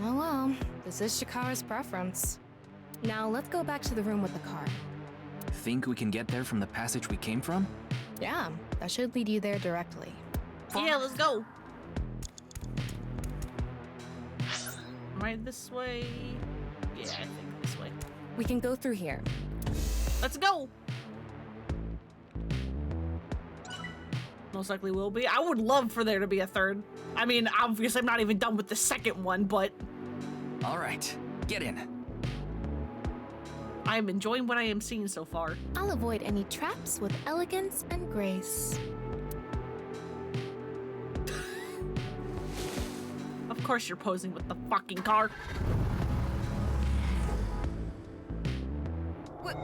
Oh well, this is Shikara's preference. Now let's go back to the room with the car. Think we can get there from the passage we came from? Yeah, that should lead you there directly. Yeah, let's go. Right this way? Yeah, I think this way. We can go through here. Let's go. Most likely will be. I would love for there to be a third. I mean, obviously I'm not even done with the second one, but... All right, get in. I am enjoying what I am seeing so far. I'll avoid any traps with elegance and grace. Of course you're posing with the fucking car. What?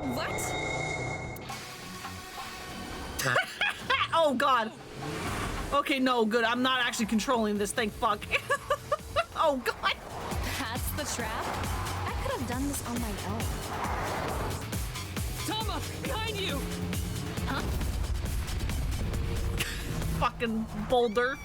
Oh god. Okay, no, good. I'm not actually controlling this thing. Fuck. Oh god. That's the trap? I could have done this on my own. Tama, behind you! Huh? Fucking boulder.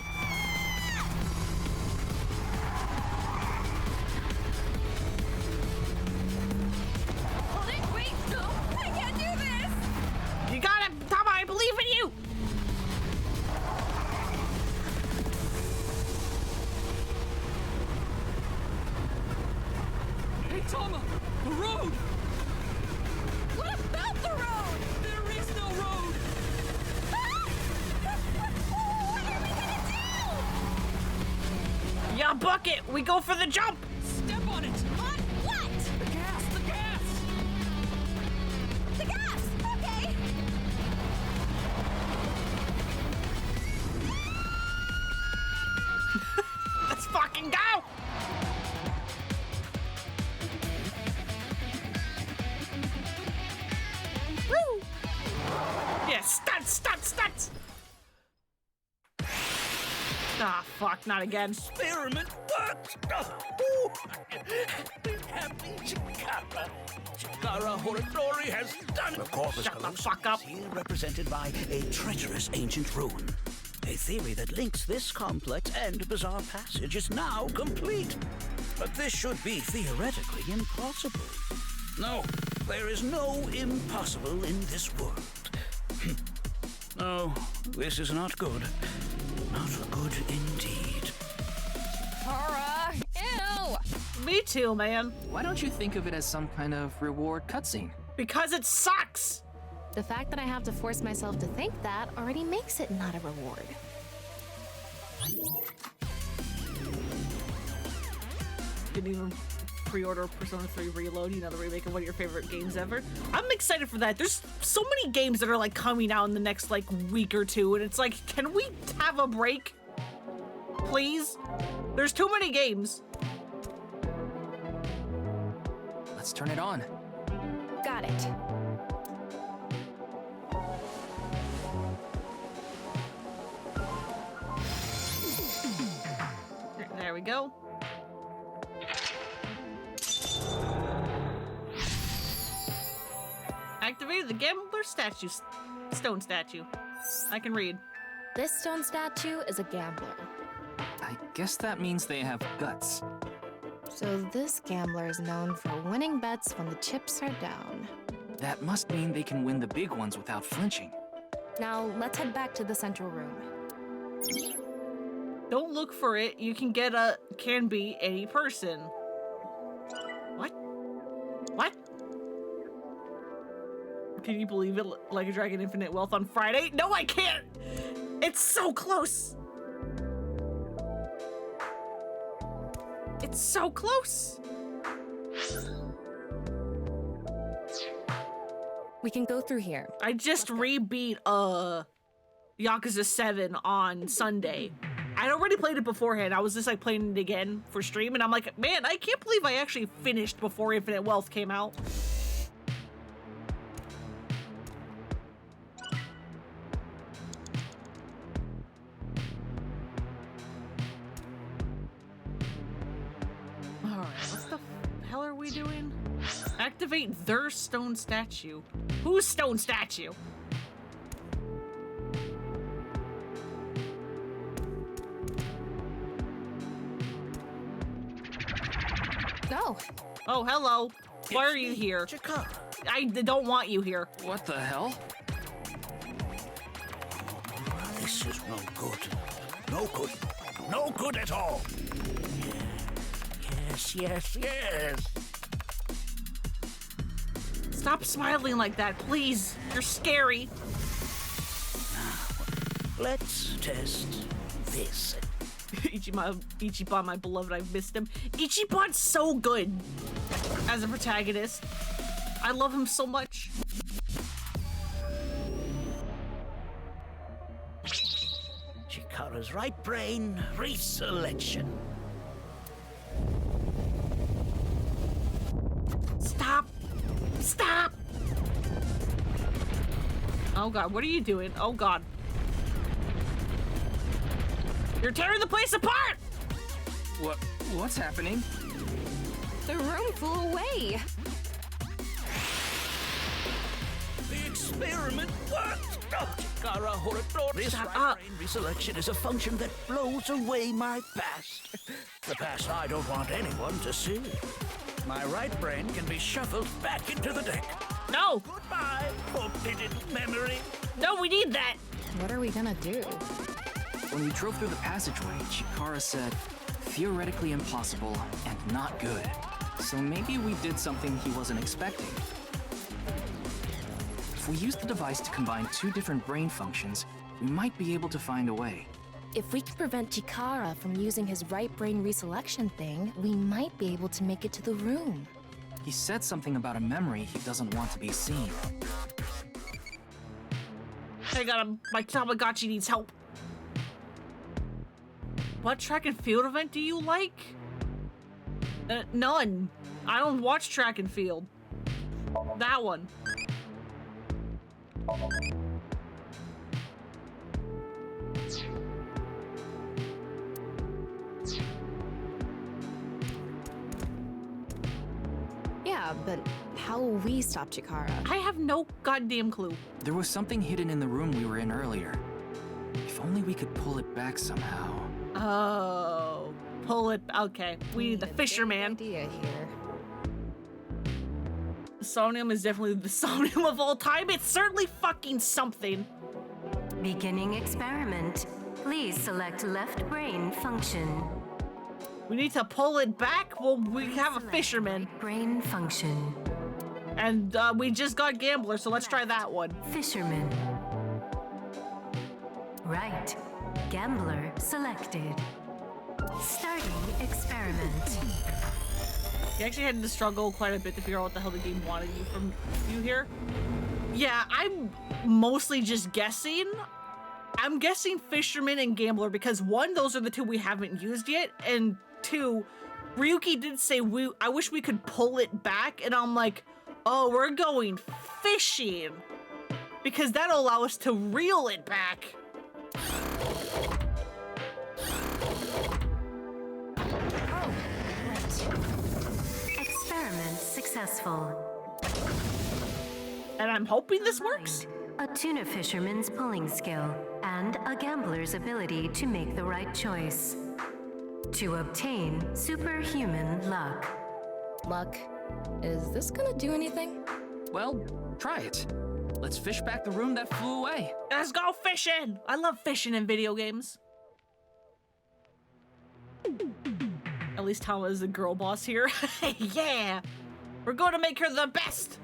Wait, no! I can't do this! You got it, Tama, I believe in you! Hey, Tama! The road! What about the road? There is no road! What are we gonna do? Yeah, bucket! We go for the jump! Step on it! On what? The gas! The gas! The gas! Okay! Let's fucking go! Woo! Yeah, stunts! Ah, fuck, not again. Experiment works! Happy Chikara. Chikara Horadori has done it. The corpus Shut the callosum fuck up. is here represented by a treacherous ancient rune. A theory that links this complex and bizarre passage is now complete. But this should be theoretically impossible. No, there is no impossible in this world. No, this is not good. Not good indeed. Kara! Ew! Me too, man. Why don't you think of it as some kind of reward cutscene? Because it sucks! The fact that I have to force myself to think that already makes it not a reward. Didn't even pre-order Persona 3 Reload, you know, the remake of one of your favorite games ever. I'm excited for that. There's so many games that are like coming out in the next like week or two, and it's like, can we have a break? Please? There's too many games. Let's turn it on. Got it. There we go. Activated the gambler statue, stone statue. I can read. This stone statue is a gambler. I guess that means they have guts. So this gambler is known for winning bets when the chips are down. That must mean they can win the big ones without flinching. Now, let's head back to the central room. Don't look for it. You can get can be any person. What? What? Can you believe it? Like a Dragon Infinite Wealth on Friday? No, I can't! It's so close! It's so close! We can go through here. I just re-beat Yakuza 7 on Sunday. I'd already played it beforehand. I was just like playing it again for stream, and I'm like, man, I can't believe I actually finished before Infinite Wealth came out. Alright, what the hell are we doing? Activate their stone statue. Whose stone statue? Go. Oh, hello. Why are you here? I don't want you here. What the hell? This is no good. No good. No good at all. Yes. Stop smiling like that, please. You're scary. Let's test this. Ichiban, my beloved, I've missed him. Ichiban's so good as a protagonist. I love him so much. Chikara's right brain reselection. Stop! Oh god, what are you doing? Oh god. You're tearing the place apart! What's happening? The room flew away. The experiment worked! Oh, Chikara Horador, this right brain reselection is a function that blows away my past. The past I don't want anyone to see. My right brain can be shuffled back into the deck. No! Goodbye, forbidden memory. No, we need that! What are we gonna do? When we drove through the passageway, Chikara said, theoretically impossible and not good. So maybe we did something he wasn't expecting. If we use the device to combine two different brain functions, we might be able to find a way. If we can prevent Chikara from using his right brain reselection thing, we might be able to make it to the room. He said something about a memory he doesn't want to be seen. I got him. My Tamagotchi needs help. What track and field event do you like? None. I don't watch track and field. That one. Yeah, but how will we stop Chikara? I have no goddamn clue. There was something hidden in the room we were in earlier. If only we could pull it back somehow. Oh, pull it. Okay, we need the fisherman. Idea here. Somnium is definitely the Somnium of all time. It's certainly fucking something. Beginning experiment. Please select left brain function. We need to pull it back? Well, we have a fisherman. Right brain function. And we just got Gambler, so let's try that one. Fisherman. Right. Gambler selected. Starting experiment. You actually had to struggle quite a bit to figure out what the hell the game wanted you from you here. Yeah, I'm mostly just guessing. I'm guessing Fisherman and Gambler because one, those are the two we haven't used yet, and two, Ryuki did say I wish we could pull it back, and I'm like, oh, we're going fishing because that'll allow us to reel it back. Experiment successful. And I'm hoping this works. A tuna fisherman's pulling skill and a gambler's ability to make the right choice. To obtain superhuman luck. Luck? Is this gonna do anything? Well, try it. Let's fish back the room that flew away. Let's go fishing! I love fishing in video games. At least Tama is the girl boss here. Yeah! We're going to make her the best!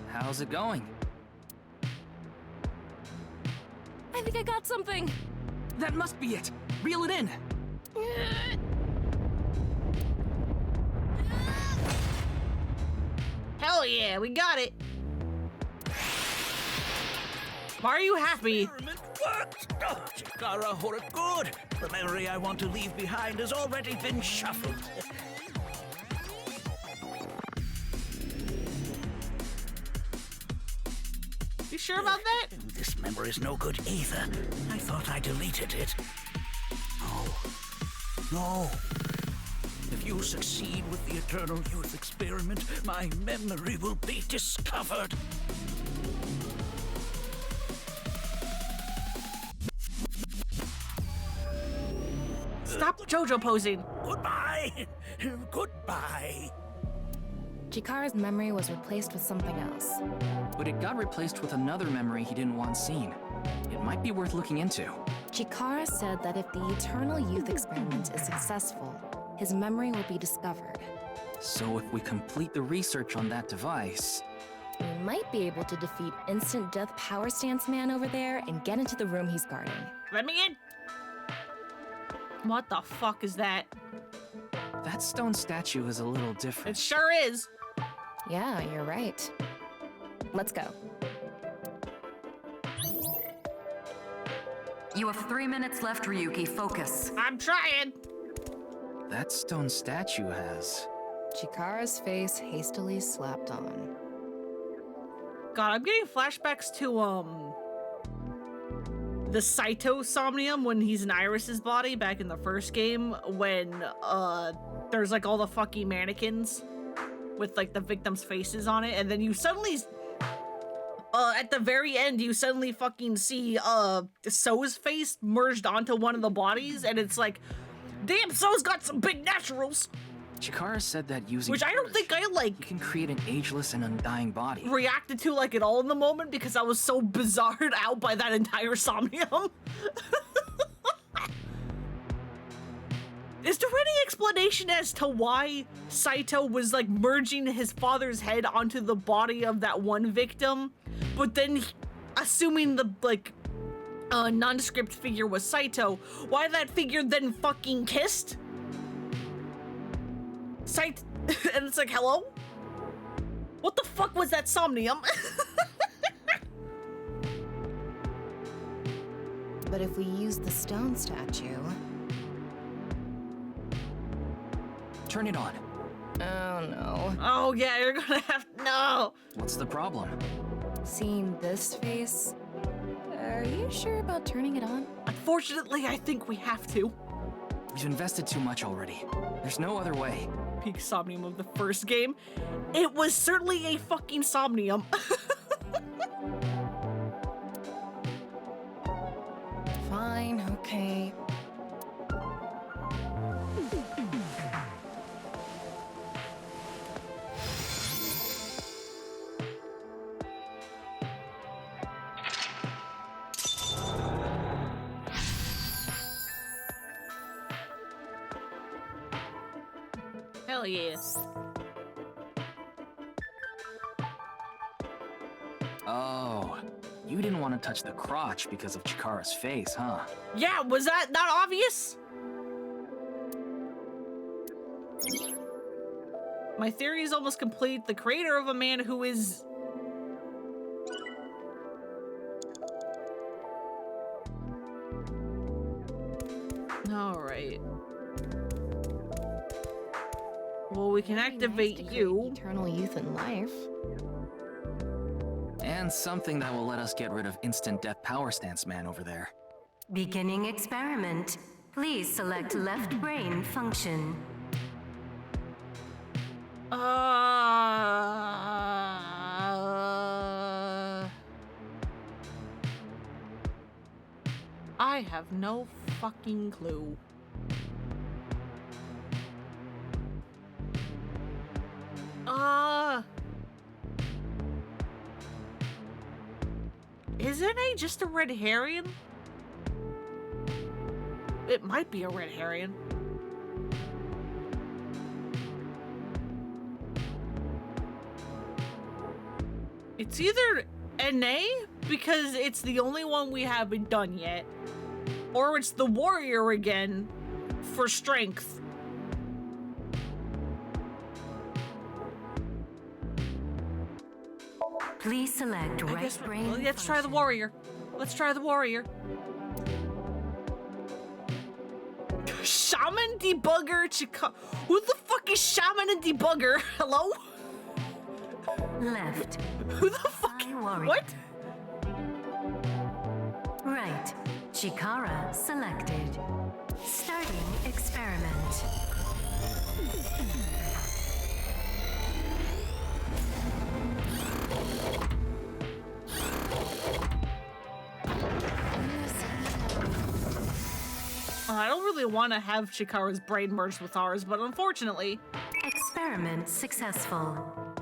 How's it going? I think I got something. That must be it. Reel it in. Hell yeah, we got it! Why are you happy? Experiment worked! Oh, Chikara Horador, good! The memory I want to leave behind has already been shuffled. You sure about that? This memory's no good either. I thought I deleted it. No. If you succeed with the Eternal Youth experiment, my memory will be discovered. Stop JoJo posing. Goodbye. Goodbye. Chikara's memory was replaced with something else. But it got replaced with another memory he didn't want seen. It might be worth looking into. Chikara said that if the Eternal Youth experiment is successful, his memory will be discovered. So if we complete the research on that device... We might be able to defeat Instant Death Power Stance Man over there and get into the room he's guarding. Let me in! What the fuck is that? That stone statue is a little different. It sure is! Yeah, you're right. Let's go. You have 3 minutes left, Ryuki. Focus. I'm trying! That stone statue has... Chikara's face hastily slapped on. God, I'm getting flashbacks to, the Saito Somnium when he's in Iris's body back in the first game when, there's like all the fucking mannequins with like the victims' faces on it, and then you suddenly, at the very end, you suddenly fucking see, So's face merged onto one of the bodies, and it's like, damn, So's got some big naturals! Chikara said that using... Which I don't think I, like... You can create an ageless and undying body. ...reacted to, like, at all in the moment because I was so bizarred out by that entire Somnium. Is there any explanation as to why Saito was, like, merging his father's head onto the body of that one victim, but then, assuming the, like, nondescript figure was Saito, why that figure then fucking kissed? And it's like, hello? What the fuck was that Somnium? But if we use the stone statue... Turn it on. Oh no. Oh yeah, you're gonna have... No! What's the problem? Seeing this face... Are you sure about turning it on? Unfortunately, I think we have to. We've invested too much already. There's no other way. Peak Somnium of the first game. It was certainly a fucking Somnium. Fine, okay. Hell yes. Oh, you didn't want to touch the crotch because of Chikara's face, huh? Yeah, was that not obvious? My theory is almost complete. The creator of a man who is... Alright. Well, we can activate you. Eternal youth and life. And something that will let us get rid of Instant Death Power Stance Man over there. Beginning experiment. Please select left brain function. I have no fucking clue. Isn't A just a red herring? It might be a red herring. It's either NA, because it's the only one we haven't done yet, or it's the warrior again for strength. Please select right brain function. Let's try the warrior. Let's try the warrior. Shaman Debugger Chica. Who the fuck is Shaman and Debugger? Hello? Left. Who the fuck? What? Right. Chikara selected. Starting experiment. I don't really want to have Chikara's brain merged with ours, but unfortunately... Experiment successful.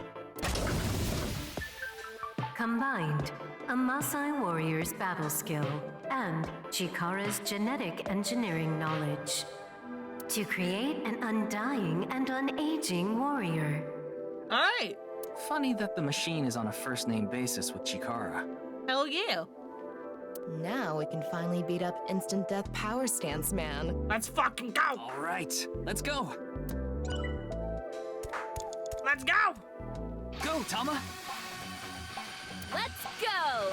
Combined, a Maasai warrior's battle skill and Chikara's genetic engineering knowledge to create an undying and unaging warrior. Alright. Funny that the machine is on a first-name basis with Chikara. Hell yeah. Now we can finally beat up instant death power stance man. Let's fucking go! All right, let's go. Let's go! Go, Tama! Let's go!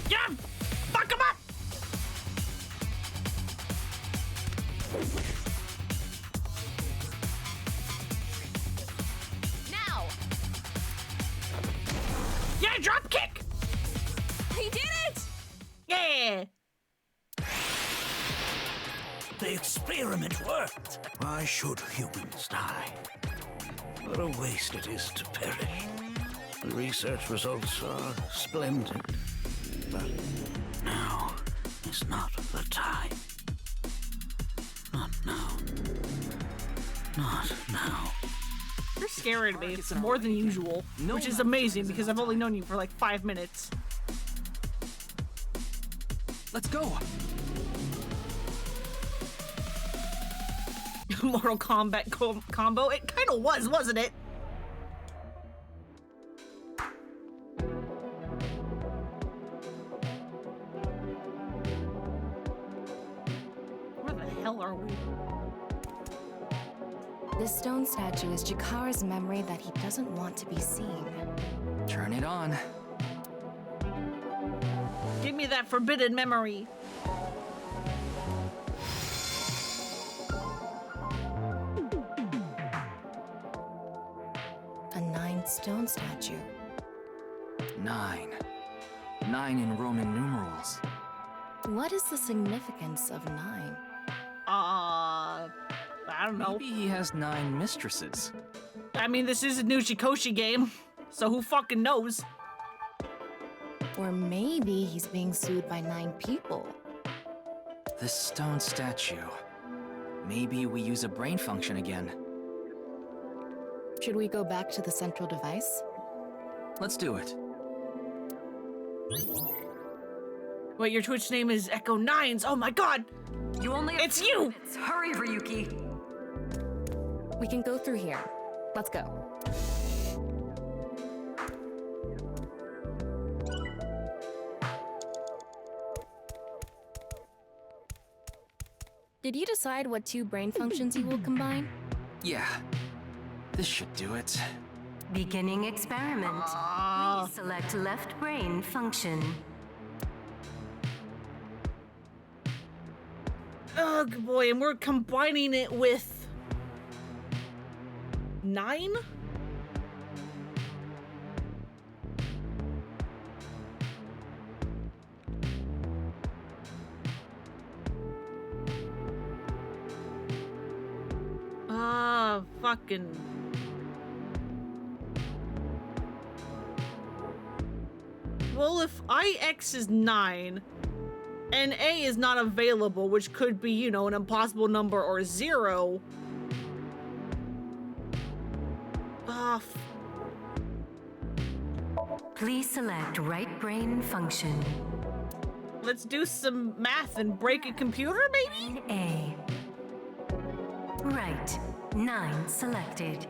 Yeah! Fuck him up! Now! Yeah, drop kick! He did it! Yeah! The experiment worked. Why should humans die? What a waste it is to perish. The research results are splendid. But now is not the time. Not now. Not now. You're scaring me. It's more than usual. Which is amazing because I've only known you for like 5 minutes. Let's go! Mortal Kombat combo? It kind of was, wasn't it? Where the hell are we? This stone statue is Chikara's memory that he doesn't want to be seen. Turn it on. Give me that forbidden memory. A 9 stone statue. 9. 9 in Roman numerals. What is the significance of 9? I don't know. Maybe he has 9 mistresses. I mean, this is a new Shikoshi game, so who fucking knows? Or maybe he's being sued by 9 people. This stone statue. Maybe we use a brain function again. Should we go back to the central device? Let's do it. Wait, your Twitch name is Echo Nines. Oh my god! You only have It's 2 you! minutes. Hurry, Ryuki. We can go through here. Let's go. Did you decide what 2 brain functions you will combine? Yeah. This should do it. Beginning experiment. Please select left brain function. Oh boy, and we're combining it with 9? Fucking... Well, if IX is 9, and A is not available, which could be, you know, an impossible number or 0. Please select right brain function. Let's do some math and break a computer, maybe? A. Right. 9 selected.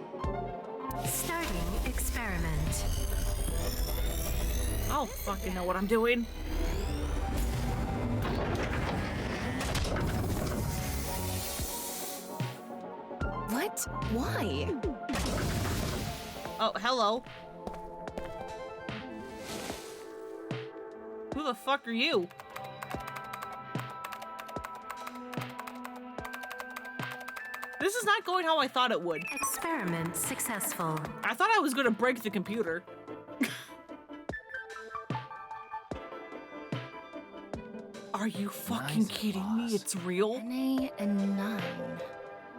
Starting experiment. I don't fucking know what I'm doing. What? Why? Oh, hello. Who the fuck are you? This is not going how I thought it would. Experiment successful. I thought I was gonna break the computer. Are you fucking Nice kidding me? It's real? 9 and 9.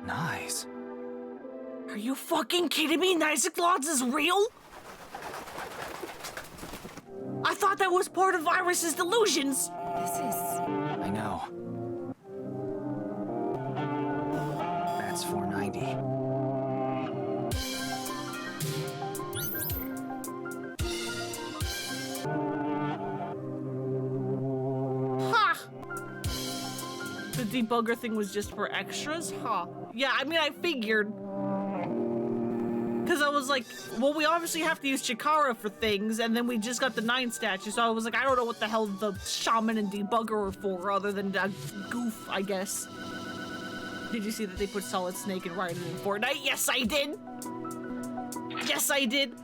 Nice. Are you fucking kidding me? Nice Claudes is real? I thought that was part of Iris's delusions. This is... I know. That's 490. debugger thing was just for extras? Huh. Yeah, I mean, I figured. Because I was like, well, we obviously have to use Chikara for things, and then we just got the 9 statue, so I was like, I don't know what the hell the shaman and debugger are for, other than a goof, I guess. Did you see that they put Solid Snake and Raiden in Fortnite? Yes, I did! Yes, I did!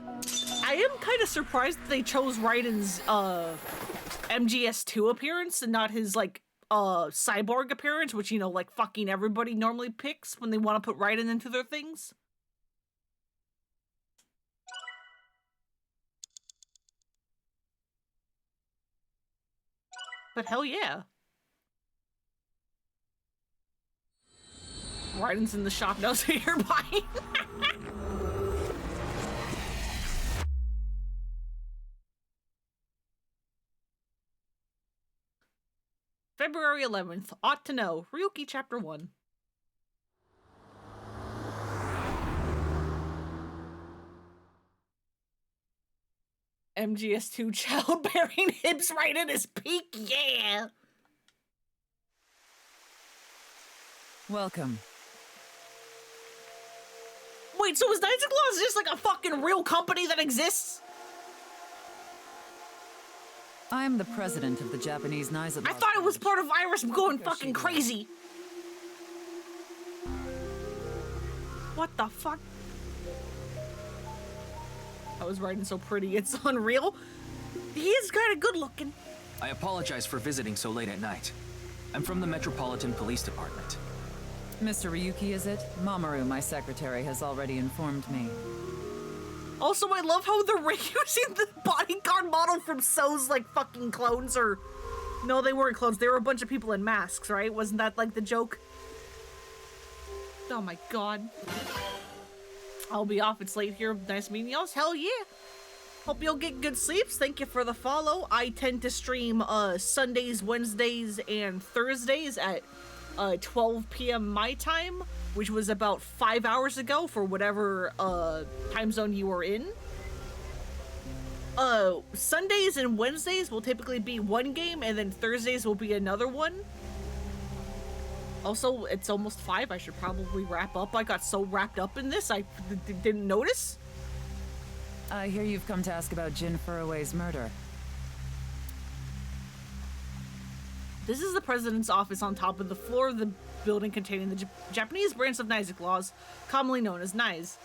I am kind of surprised that they chose Raiden's, MGS2 appearance and not his, like, cyborg appearance, which, you know, like, fucking everybody normally picks when they want to put Raiden into their things. But hell yeah. Raiden's in the shop now, so you're buying. February 11th. Ought to know. Ryuki Chapter 1. MGS2 childbearing hips right at his peak, yeah! Welcome. Wait, so is Knights of Claws just like a fucking real company that exists? I'm the president of the Japanese Knights of I thought it was part of Iris going fucking crazy. What the fuck? I was writing so pretty, it's unreal. He is kind of good looking. I apologize for visiting so late at night. I'm from the Metropolitan Police Department. Mr. Ryuki, is it? Mamoru, my secretary, has already informed me. Also, I love how they're reusing the bodyguard model from So's, like, fucking clones, or... No, they weren't clones. They were a bunch of people in masks, right? Wasn't that, like, the joke? Oh my god. I'll be off. It's late here. Nice meeting y'all. Hell yeah. Hope you'll get good sleeps. Thank you for the follow. I tend to stream Sundays, Wednesdays, and Thursdays at 12 p.m. my time, which was about 5 hours ago for whatever time zone you were in. Sundays and Wednesdays will typically be one game, and then Thursdays will be another one. Also, it's almost 5. I should probably wrap up. I got so wrapped up in this, I didn't notice. I hear you've come to ask about Jin Furroway's murder. This is the president's office on top of the floor of the building containing the Japanese branch of Knights of Claws, commonly known as Knights.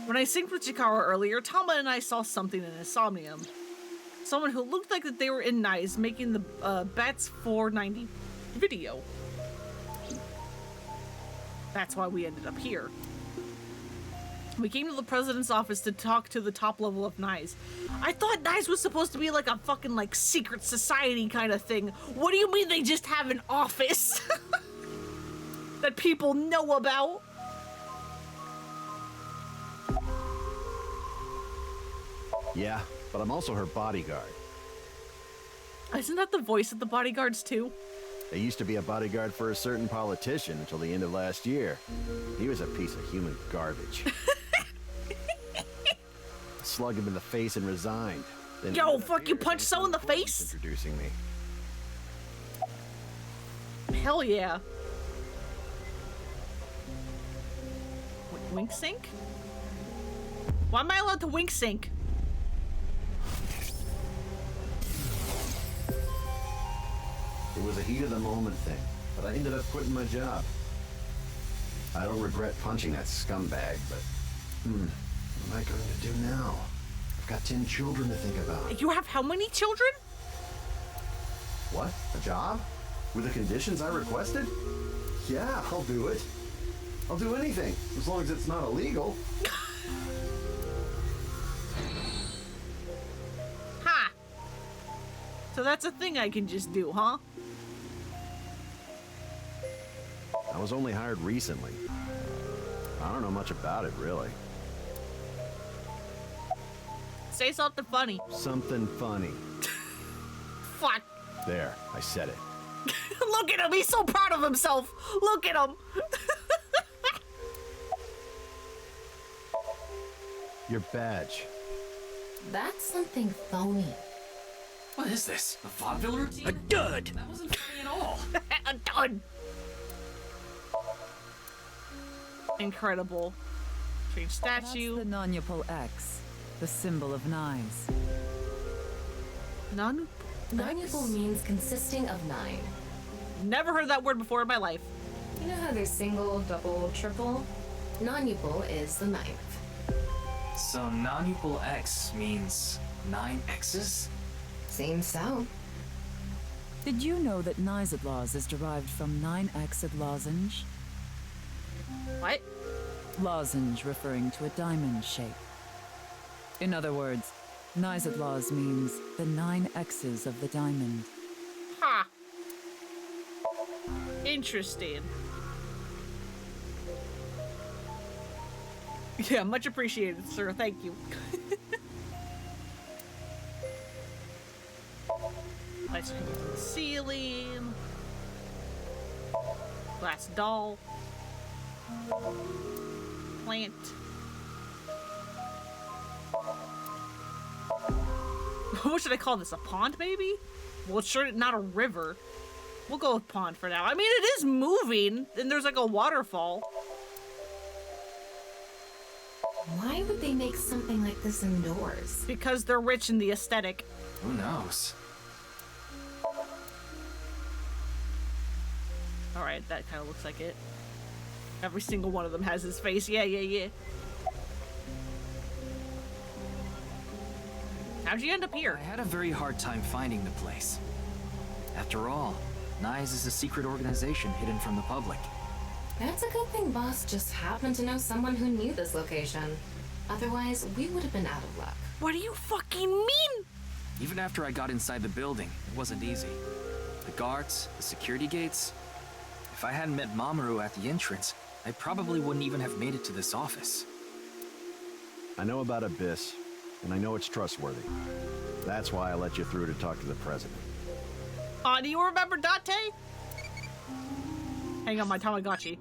When I synced with Chikara earlier, Tama and I saw something in his Somnium. Someone who looked like that they were in Knights making the Bats 490 video. That's why we ended up here. We came to the president's office to talk to the top level of Knights. I thought Knights was supposed to be like a fucking like secret society kind of thing. What do you mean they just have an office that people know about? Yeah, but I'm also her bodyguard. Isn't that the voice of the bodyguards too? I used to be a bodyguard for a certain politician until the end of last year. He was a piece of human garbage. Slugged him in the face and resigned. Then yo, fuck, you punched So in the face? Introducing me. Hell yeah. Wink sync? Why am I allowed to wink sync? It was a heat of the moment thing, but I ended up quitting my job. I don't regret punching that scumbag, but what am I going to do now? I've got 10 children to think about. You have how many children? What? A job? With the conditions I requested? Yeah, I'll do it. I'll do anything, as long as it's not illegal. Ha! So that's a thing I can just do, huh? I was only hired recently. I don't know much about it, really. Say something funny. Something funny. Fuck. There, I said it. Look at him, he's so proud of himself. Look at him. Your badge. That's something phony. What is this? A vaudeville routine? A dud! That wasn't funny at all. A dud. Incredible. Strange statue. That's the nonupal X, the symbol of Nyes. Nonupal means consisting of 9. Never heard that word before in my life. You know how there's single, double, triple? Nonupal is the 9th. So nonupal X means 9 X's? Seems so. Did you know that Nyes is derived from 9-exed lozenge? What? Lozenge referring to a diamond shape. In other words, Nyes means the 9 X's of the diamond. Ha! Interesting. Yeah, much appreciated, sir. Thank you. Lights are coming from the ceiling. Glass doll. Plant. What should I call this? A pond, maybe? Well, it's sure not a river. We'll go with pond for now. I mean, it is moving, and there's like a waterfall. Why would they make something like this indoors? Because they're rich in the aesthetic. Who knows? Alright, that kind of looks like it. Every single one of them has his face. Yeah, yeah, yeah. How'd you end up here? I had a very hard time finding the place. After all, Nyes is a secret organization hidden from the public. That's a good thing Boss just happened to know someone who knew this location. Otherwise, we would have been out of luck. What do you fucking mean? Even after I got inside the building, it wasn't easy. The guards, the security gates. If I hadn't met Mamoru at the entrance, I probably wouldn't even have made it to this office. I know about Abyss, and I know it's trustworthy. That's why I let you through to talk to the president. Do you remember Date? Hang on, my Tamagotchi.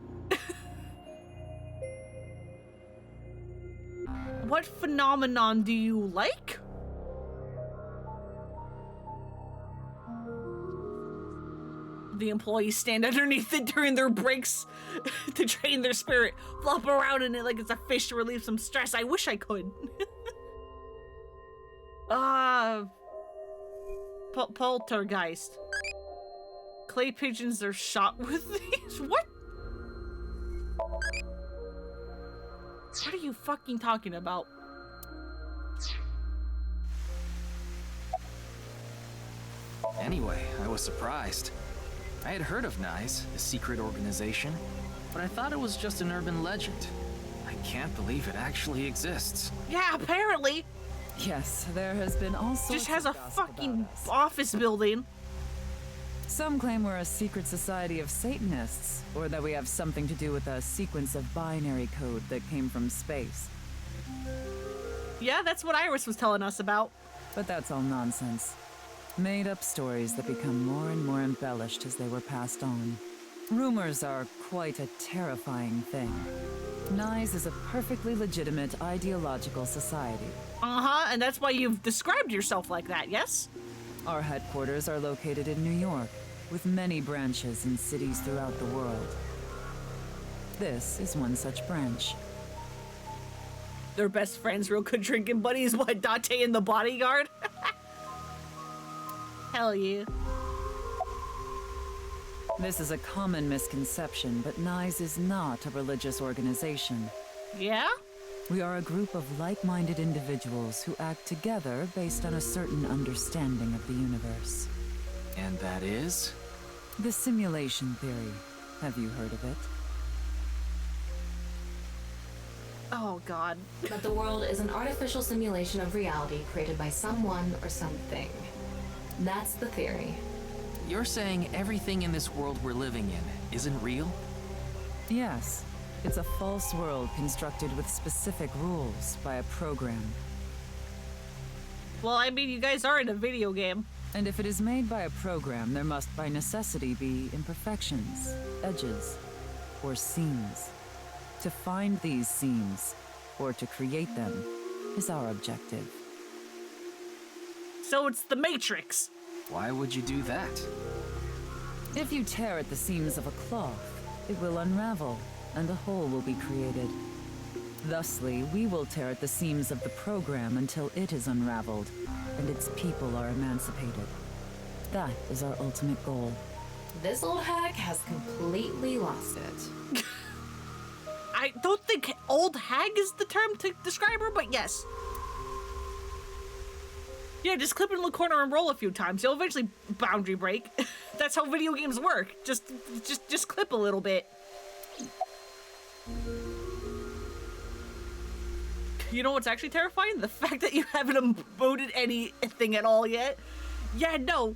What phenomenon do you like? The employees stand underneath it during their breaks to drain their spirit, flop around in it like it's a fish to relieve some stress. I wish I could. Poltergeist. Clay pigeons are shot with these. What? What are you fucking talking about? Anyway, I was surprised. I had heard of Nyes, a secret organization, but I thought it was just an urban legend. I can't believe it actually exists. Yeah, apparently. Yes, there has been all sorts Just has of a gossip fucking about us. office building. Some claim we're a secret society of Satanists, or that we have something to do with a sequence of binary code that came from space. Yeah, that's what Iris was telling us about. But that's all nonsense. Made-up stories that become more and more embellished as they were passed on. Rumors are quite a terrifying thing. Nyes is a perfectly legitimate ideological society. Uh-huh, and that's why you've described yourself like that, yes? Our headquarters are located in New York, with many branches in cities throughout the world. This is one such branch. They're best friends, real good drinking buddies. What, Date and the bodyguard? Hell yeah. This is a common misconception, but Nyes is not a religious organization. Yeah? We are a group of like-minded individuals who act together based on a certain understanding of the universe. And that is? The simulation theory. Have you heard of it? Oh, God. That the world is an artificial simulation of reality created by someone or something. That's the theory. You're saying everything in this world we're living in isn't real? Yes. It's a false world constructed with specific rules by a program. Well, I mean, you guys are in a video game. And if it is made by a program, there must by necessity be imperfections, edges, or seams. To find these seams, or to create them, is our objective. So it's the Matrix. Why would you do that? If you tear at the seams of a cloth, it will unravel. and a hole will be created. Thusly, we will tear at the seams of the program until it is unraveled, and its people are emancipated. That is our ultimate goal. This old hag has completely lost it. I don't think old hag is the term to describe her, but yes. Yeah, just clip it in the corner and roll a few times. You'll eventually boundary break. That's how video games work. Just clip a little bit. You know what's actually terrifying? The fact that you haven't emoted anything at all yet. Yeah, no.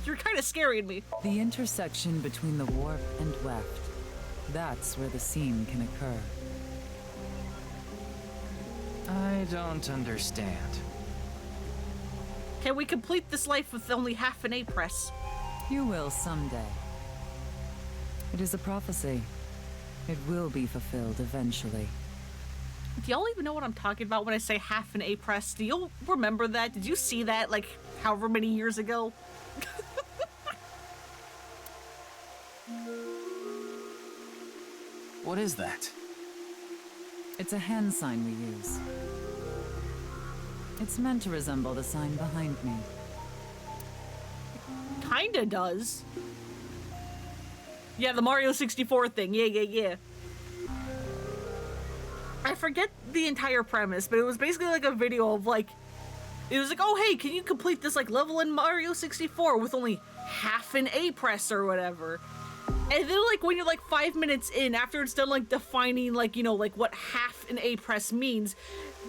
You're kind of scaring me. The intersection between the warp and weft. That's where the seam can occur. I don't understand. Can we complete this life with only half an A press? You will someday. It is a prophecy. It will be fulfilled eventually. Do y'all even know what I'm talking about when I say half an A press? Do you remember that? Did you see that like however many years ago? What is that? It's a hand sign we use. It's meant to resemble the sign behind me. Kinda does. Yeah, the Mario 64 thing. Yeah. I forget the entire premise, but it was basically like a video of like, it was like, oh hey, can you complete this like level in Mario 64 with only half an A press or whatever? And then like when you're like 5 minutes in, after it's done like defining like, you know, like what half an A press means,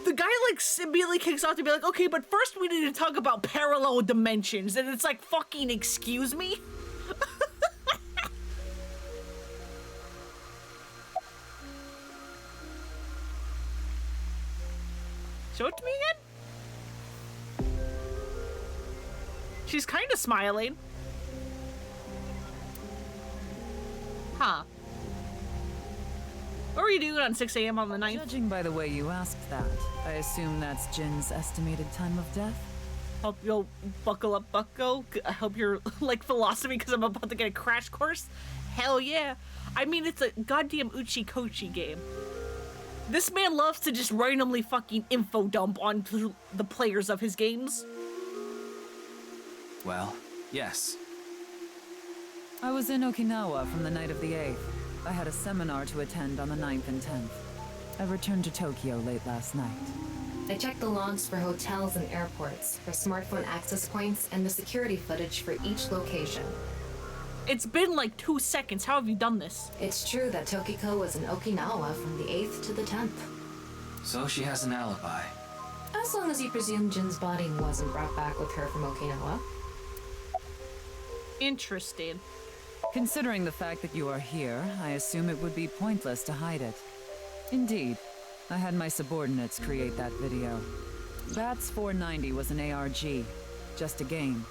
the guy like immediately kicks off to be like, okay, but first we need to talk about parallel dimensions. And it's like, fucking excuse me? Show it to me again? She's kind of smiling. Huh. What were you doing on 6 a.m. on the 9th? Judging by the way you asked that, I assume that's Jin's estimated time of death? Hope you'll buckle up, bucko. I hope you're like philosophy because I'm about to get a crash course. Hell yeah. I mean, it's a goddamn Uchi-Kochi game. This man loves to just randomly fucking info dump onto the players of his games. Well, yes. I was in Okinawa from the night of the 8th. I had a seminar to attend on the 9th and 10th. I returned to Tokyo late last night. I checked the logs for hotels and airports, for smartphone access points, and the security footage for each location. It's been like 2 seconds. How have you done this? It's true that Tokiko was in Okinawa from the 8th to the 10th. So she has an alibi. As long as you presume Jin's body wasn't brought back with her from Okinawa. Interesting. Considering the fact that you are here, I assume it would be pointless to hide it. Indeed, I had my subordinates create that video. Bats 490 was an ARG, just a game.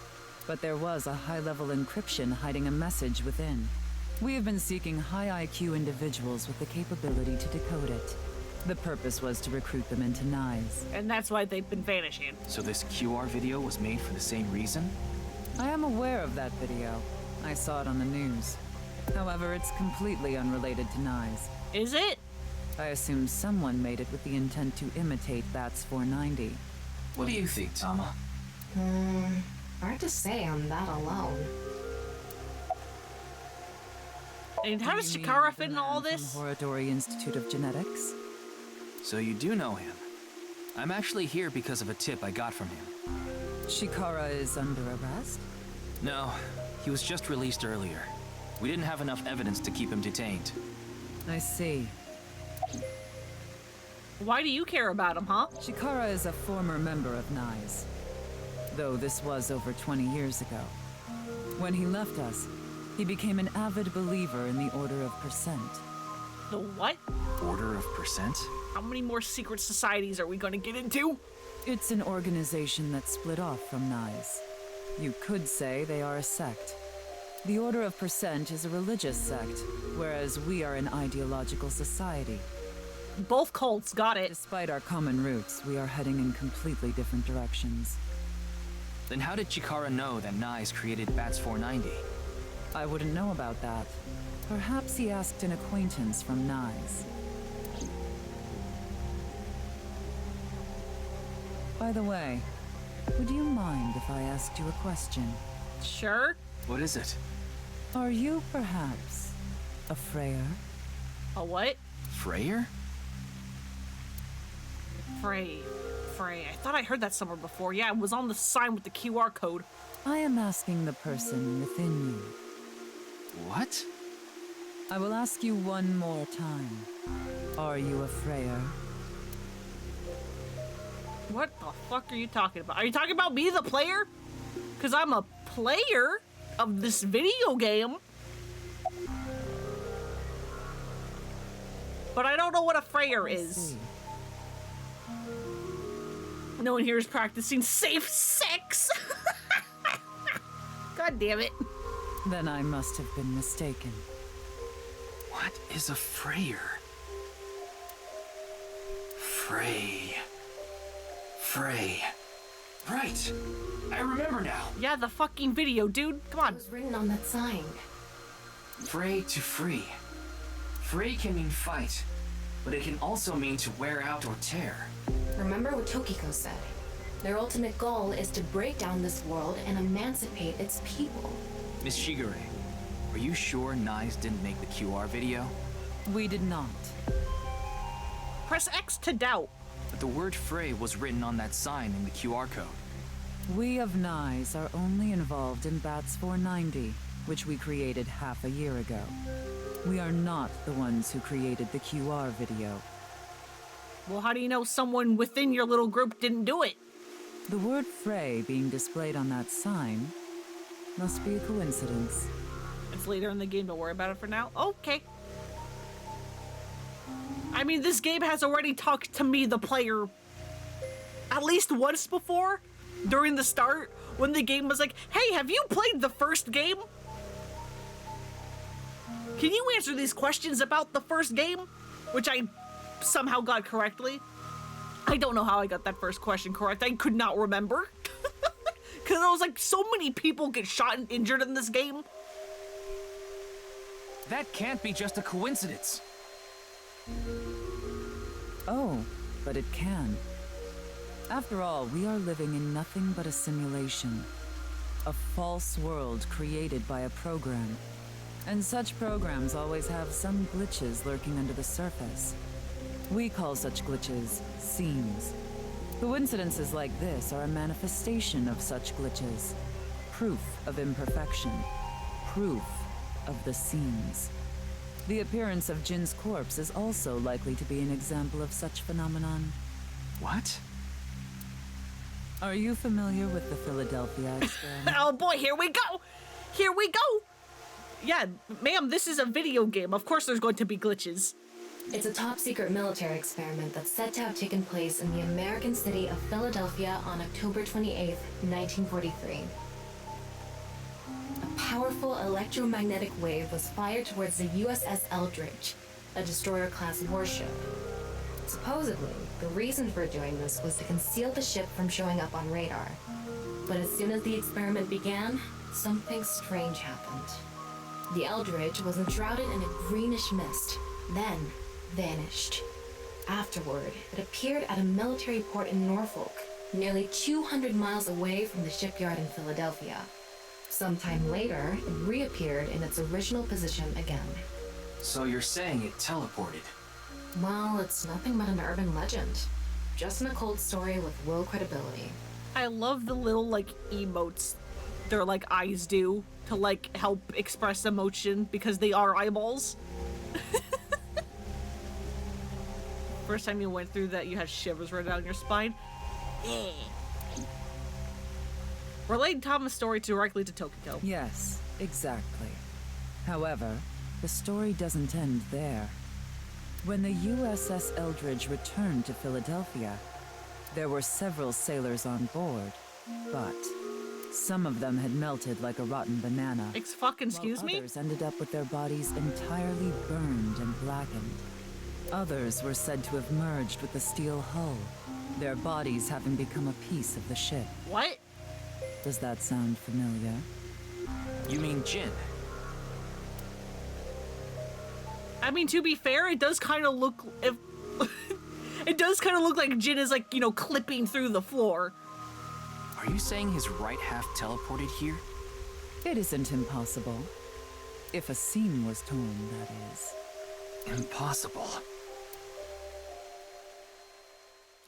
But there was a high-level encryption hiding a message within. We have been seeking high IQ individuals with the capability to decode it. The purpose was to recruit them into NICE. And that's why they've been vanishing. So this QR video was made for the same reason? I am aware of that video. I saw it on the news. However, it's completely unrelated to NICE. Is it? I assume someone made it with the intent to imitate Bats 490. What do you think, Tama? Hard to say on that alone. And how does Chikara fit in all this? From Horodori Institute of Genetics. So you do know him. I'm actually here because of a tip I got from him. Chikara is under arrest? No, he was just released earlier. We didn't have enough evidence to keep him detained. I see. Why do you care about him, huh? Chikara is a former member of NICE. Though this was over 20 years ago. When he left us, he became an avid believer in the Order of Percent. The what? Order of Percent? How many more secret societies are we going to get into? It's an organization that split off from NICE. You could say they are a sect. The Order of Percent is a religious sect, whereas we are an ideological society. Both cults, got it. Despite our common roots, we are heading in completely different directions. Then how did Chikara know that NICE created Bats 490? I wouldn't know about that. Perhaps he asked an acquaintance from Nyes. By the way, would you mind if I asked you a question? Sure. What is it? Are you perhaps a Freyer? A what? Freyer? Frey. I thought I heard that somewhere before. Yeah, it was on the sign with the QR code. I am asking the person within you. What? I will ask you one more time. Are you a Freyer? What the fuck are you talking about? Are you talking about me, the player? Because I'm a player of this video game. But I don't know what a Freyer is. No one here is practicing safe sex. God damn it. Then I must have been mistaken. What is a Freyer? Frey. Right. I remember now. Yeah, the fucking video, dude. Come on. It was written on that sign. Frey to free. Frey can mean fight, but it can also mean to wear out or tear. Remember what Tokiko said. Their ultimate goal is to break down this world and emancipate its people. Miss Shigure, are you sure Nyes didn't make the QR video? We did not. Press X to doubt. But the word Frey was written on that sign in the QR code. We of Nyes are only involved in Bats 490, which we created half a year ago. We are not the ones who created the QR video. Well, how do you know someone within your little group didn't do it? The word Frey being displayed on that sign must be a coincidence. It's later in the game, don't worry about it for now. Okay. I mean, this game has already talked to me, the player, at least once before, during the start, when the game was like, hey, have you played the first game? Can you answer these questions about the first game? Which I somehow got correctly. I don't know how I got that first question correct. I could not remember. Because I was like, so many people get shot and injured in this game. That can't be just a coincidence. Oh, but it can. After all, we are living in nothing but a simulation. A false world created by a program. And such programs always have some glitches lurking under the surface. We call such glitches seams. Coincidences like this are a manifestation of such glitches. Proof of imperfection. Proof of the seams. The appearance of Jin's corpse is also likely to be an example of such phenomenon. What? Are you familiar with the Philadelphia experiment? Oh boy, here we go! Here we go! Yeah, ma'am, this is a video game. Of course there's going to be glitches. It's a top-secret military experiment that's said to have taken place in the American city of Philadelphia on October 28, 1943. A powerful electromagnetic wave was fired towards the USS Eldridge, a destroyer-class warship. Supposedly, the reason for doing this was to conceal the ship from showing up on radar. But as soon as the experiment began, something strange happened. The Eldridge was enshrouded in a greenish mist, then vanished. Afterward, it appeared at a military port in Norfolk, nearly 200 miles away from the shipyard in Philadelphia. Sometime later, it reappeared in its original position again. So you're saying it teleported? Well, it's nothing but an urban legend. Just an occult story with low credibility. I love the little, like, emotes their, like, eyes do to, like, help express emotion because they are eyeballs. First time you went through that, you had shivers right down your spine. Relate Tama's story directly to Tokiko. Yes, exactly. However, the story doesn't end there. When the USS Eldridge returned to Philadelphia, there were several sailors on board, but some of them had melted like a rotten banana. Excuse me? Others ended up with their bodies entirely burned and blackened. Others were said to have merged with the steel hull, their bodies having become a piece of the ship. What? Does that sound familiar? You mean Jin? I mean, to be fair, it does kind of look it does kind of look like Jin is like, you know, clipping through the floor. Are you saying his right half teleported here? It isn't impossible. If a scene was torn, that is. Impossible.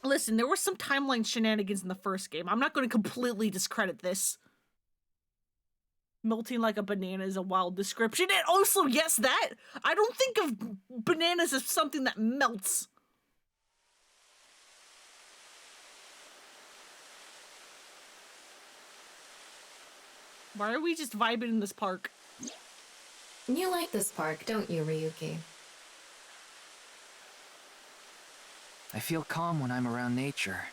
Listen, there were some timeline shenanigans in the first game. I'm not going to completely discredit this. Melting like a banana is a wild description. And also, yes, that. I don't think of bananas as something that melts. Why are we just vibing in this park? You like this park, don't you, Ryuki? I feel calm when I'm around nature.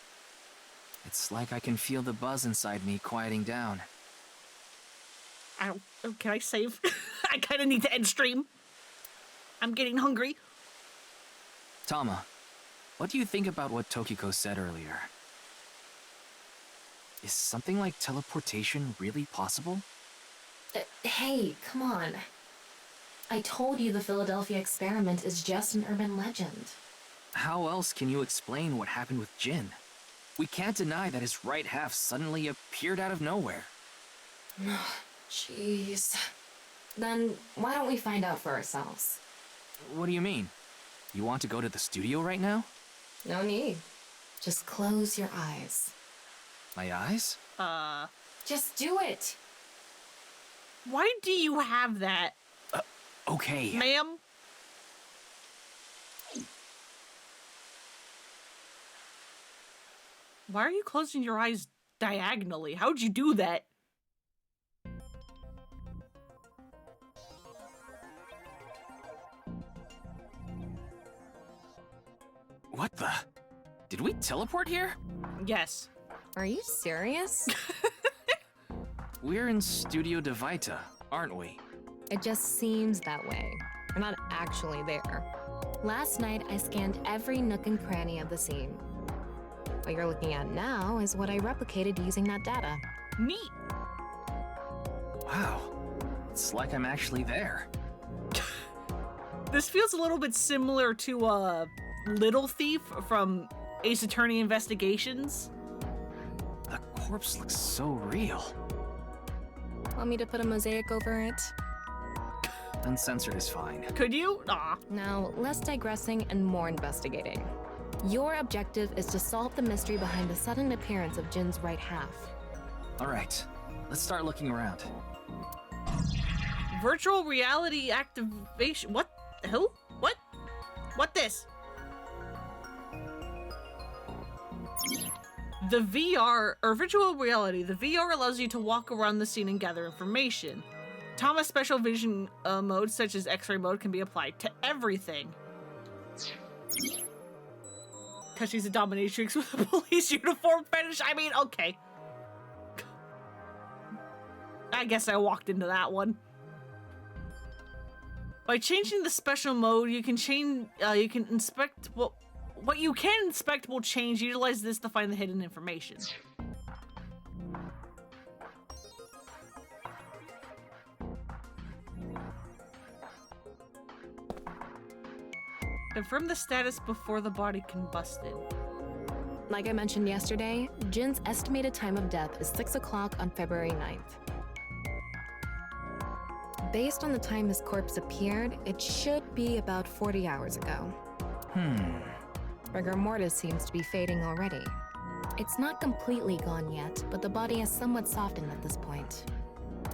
It's like I can feel the buzz inside me quieting down. Can I save? I kind of need to end stream. I'm getting hungry. Tama, what do you think about what Tokiko said earlier? Is something like teleportation really possible? Hey, come on. I told you the Philadelphia experiment is just an urban legend. How else can you explain what happened with Jin? We can't deny that his right half suddenly appeared out of nowhere. Jeez. Then why don't we find out for ourselves? What do you mean? You want to go to the studio right now? No need. Just close your eyes. My eyes? Just do it! Why do you have that? Okay. Ma'am? Why are you closing your eyes diagonally? How'd you do that? What the? Did we teleport here? Yes. Are you serious? We're in Studio Devita, aren't we? It just seems that way. We're not actually there. Last night, I scanned every nook and cranny of the scene. What you're looking at now is what I replicated using that data. Neat. Wow. It's like I'm actually there. This feels a little bit similar to Little Thief from Ace Attorney Investigations. The corpse looks so real. Want me to put a mosaic over it? Uncensored is fine. Could you? Aw. Now, less digressing and more investigating. Your objective is to solve the mystery behind the sudden appearance of Jin's right half. All right, let's start looking around. Virtual reality activation. What? Who? What? What this? The VR, or virtual reality, the VR allows you to walk around the scene and gather information. Tama's special vision modes, such as X-ray mode, can be applied to everything. Because she's a dominatrix with a police uniform fetish. I mean, okay. I guess I walked into that one. By changing the special mode, you can change. You can inspect what you can inspect will change. Utilize this to find the hidden information. Confirm the status before the body combusted. Like I mentioned yesterday, Jin's estimated time of death is 6 o'clock on February 9th. Based on the time his corpse appeared, it should be about 40 hours ago. Rigor mortis seems to be fading already. It's not completely gone yet, but the body has somewhat softened at this point.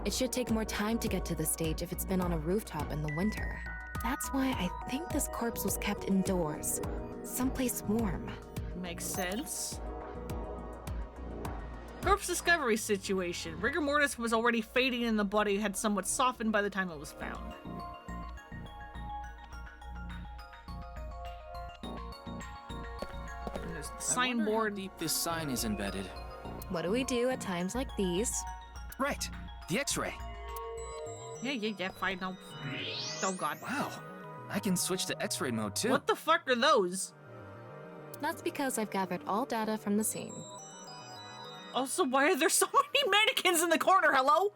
It should take more time to get to this stage if it's been on a rooftop in the winter. That's why I think this corpse was kept indoors, someplace warm. Makes sense. Corpse discovery situation. Rigor mortis was already fading and the body had somewhat softened by the time it was found. And there's the signboard. How deep this sign is embedded. What do we do at times like these? Right, the X-ray. Yeah, fine. No. Oh god. Wow, I can switch to X-ray mode too. What the fuck are those? That's because I've gathered all data from the scene. Also, why are there so many mannequins in the corner? Hello?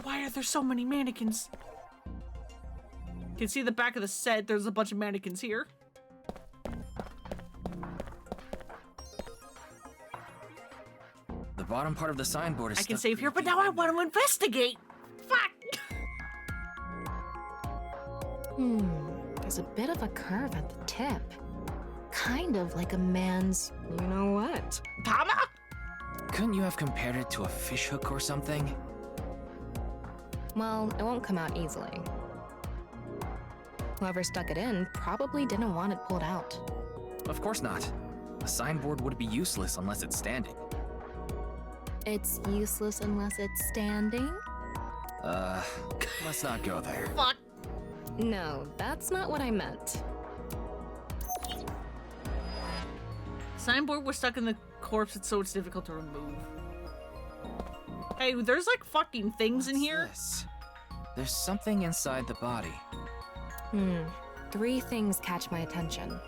Why are there so many mannequins? You can see the back of the set. There's a bunch of mannequins here. The bottom part of the signboard is I can stuck save here, but now I want to investigate. Fuck! There's a bit of a curve at the tip. Kind of like a man's, you know what? Tama? Couldn't you have compared it to a fishhook or something? Well, it won't come out easily. Whoever stuck it in probably didn't want it pulled out. Of course not. A signboard would be useless unless it's standing. It's useless unless it's standing? Let's not go there. Fuck. No, that's not what I meant. Signboard was stuck in the corpse, so it's difficult to remove. Hey, there's like fucking things in here. This? There's something inside the body. 3 things catch my attention.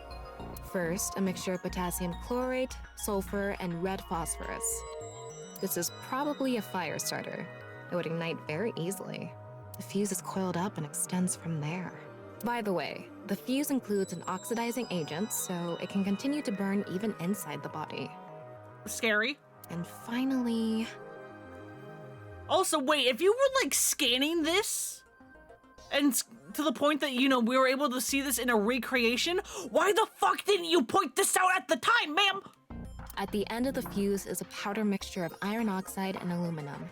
First, a mixture of potassium chlorate, sulfur, and red phosphorus. This is probably a fire starter. It would ignite very easily. The fuse is coiled up and extends from there. By the way, the fuse includes an oxidizing agent, so it can continue to burn even inside the body. Scary. And finally... Also, wait, if you were like scanning this, and to the point that, you know, we were able to see this in a recreation, why the fuck didn't you point this out at the time, ma'am? At the end of the fuse is a powder mixture of iron oxide and aluminum.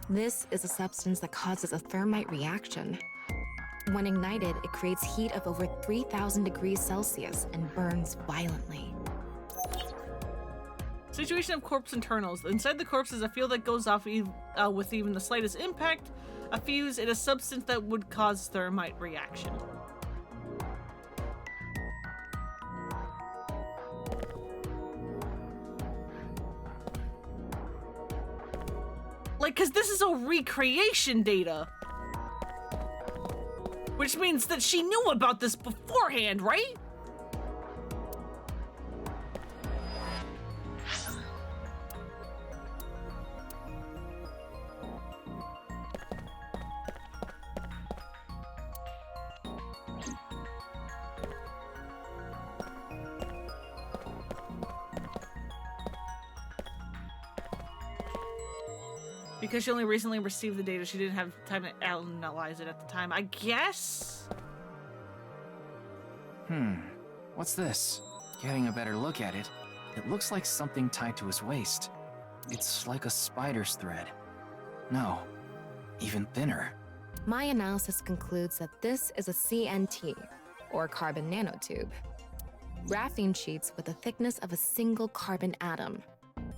This is a substance that causes a thermite reaction. When ignited, it creates heat of over 3,000 degrees Celsius and burns violently. Situation of corpse internals. Inside the corpse is a field that goes off with even the slightest impact. A fuse is a substance that would cause thermite reaction. Like, cause this is a recreation data. Which means that she knew about this beforehand, right? Because she only recently received the data, she didn't have time to analyze it at the time, I guess? What's this? Getting a better look at it, it looks like something tied to his waist. It's like a spider's thread. No, even thinner. My analysis concludes that this is a CNT, or carbon nanotube. Graphene sheets with the thickness of a single carbon atom.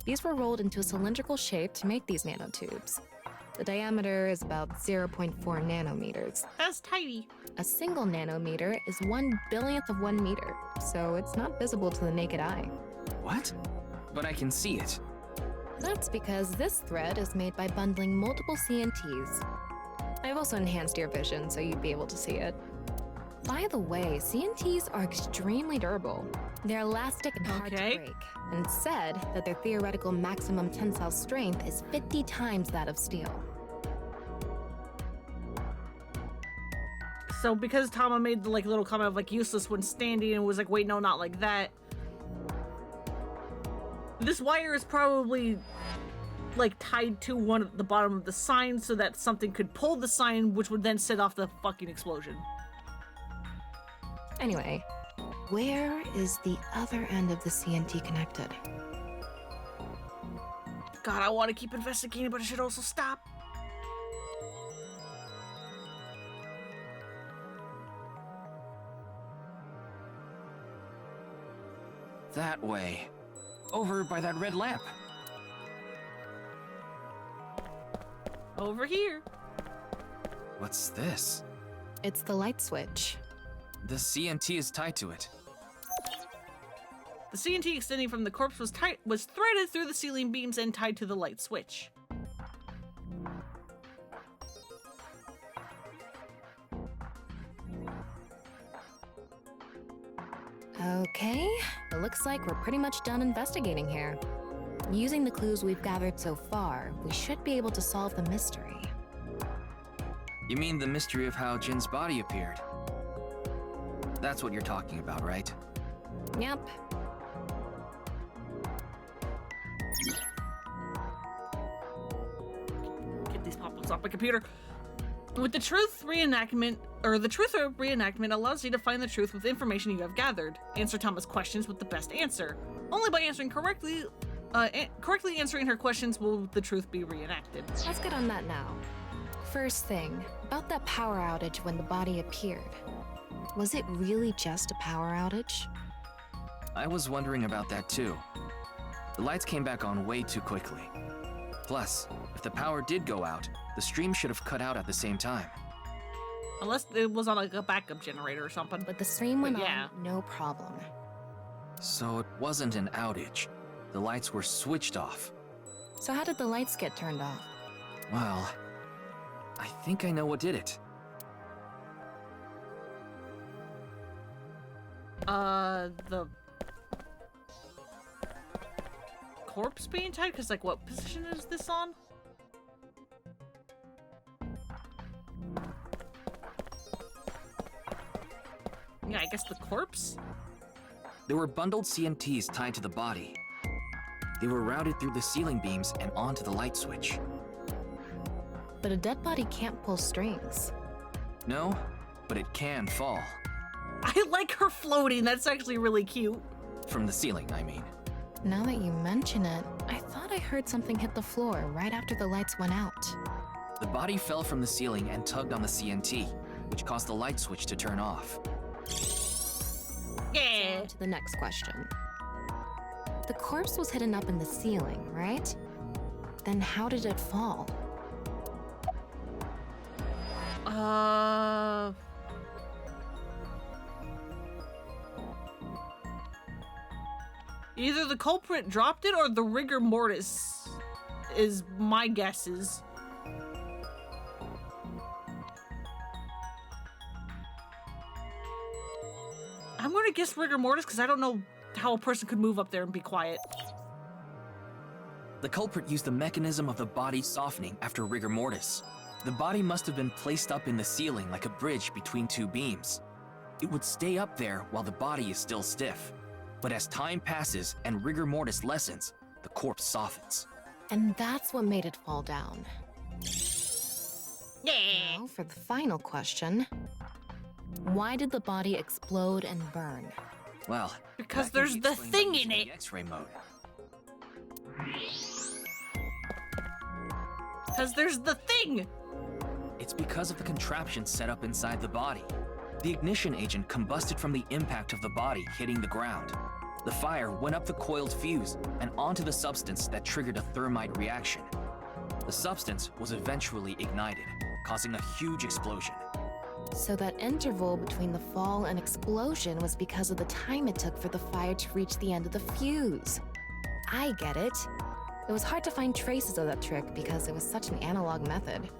These were rolled into a cylindrical shape to make these nanotubes. The diameter is about 0.4 nanometers. That's tiny. A single nanometer is 1/1000th of 1 meter, so it's not visible to the naked eye. What? But I can see it. That's because this thread is made by bundling multiple CNTs. I've also enhanced your vision so you'd be able to see it. By the way, CNTs are extremely durable. They're elastic and hard to break, and it's said that their theoretical maximum tensile strength is 50 times that of steel. So because Tama made the like little comment of like useless when standing and was like, wait, no, not like that. This wire is probably like tied to one at the bottom of the sign so that something could pull the sign, which would then set off the fucking explosion. Anyway, where is the other end of the CNT connected? God, I want to keep investigating, but I should also stop. That way. Over by that red lamp. Over here. What's this? It's the light switch. The CNT is tied to it. The CNT extending from the corpse was threaded through the ceiling beams and tied to the light switch. Okay, it looks like we're pretty much done investigating here. Using the clues we've gathered so far, we should be able to solve the mystery. You mean the mystery of how Jin's body appeared? That's what you're talking about, right? Yep. Get these pop-ups off my computer. With the truth reenactment, or the truth or reenactment allows you to find the truth with information you have gathered. Answer Tama's questions with the best answer. Only by answering correctly answering her questions will the truth be reenacted. Let's get on that now. First thing, about that power outage when the body appeared. Was it really just a power outage? I was wondering about that too. The lights came back on way too quickly. Plus, if the power did go out, the stream should have cut out at the same time. Unless it was on like a backup generator or something. But the stream went on, no problem. So it wasn't an outage. The lights were switched off. So how did the lights get turned off? Well, I think I know what did it. The corpse being tied? Because, like, what position is this on? Yeah, I guess the corpse? There were bundled CMTs tied to the body. They were routed through the ceiling beams and onto the light switch. But a dead body can't pull strings. No, but it can fall. I like her floating. That's actually really cute. From the ceiling, I mean. Now that you mention it, I thought I heard something hit the floor right after the lights went out. The body fell from the ceiling and tugged on the CNT, which caused the light switch to turn off. Yeah. So to the next question. The corpse was hidden up in the ceiling, right? Then how did it fall? Either the culprit dropped it or the rigor mortis is my guesses. I'm gonna guess rigor mortis because I don't know how a person could move up there and be quiet. The culprit used the mechanism of the body softening after rigor mortis. The body must have been placed up in the ceiling like a bridge between two beams. It would stay up there while the body is still stiff. But as time passes and rigor mortis lessens, the corpse softens. And that's what made it fall down. Yeah. Now for the final question. Why did the body explode and burn? Well, because there's the thing in it. X-ray mode. Because there's the thing. It's because of the contraption set up inside the body. The ignition agent combusted from the impact of the body hitting the ground. The fire went up the coiled fuse and onto the substance that triggered a thermite reaction. The substance was eventually ignited, causing a huge explosion. So that interval between the fall and explosion was because of the time it took for the fire to reach the end of the fuse. I get it. It was hard to find traces of that trick because it was such an analog method.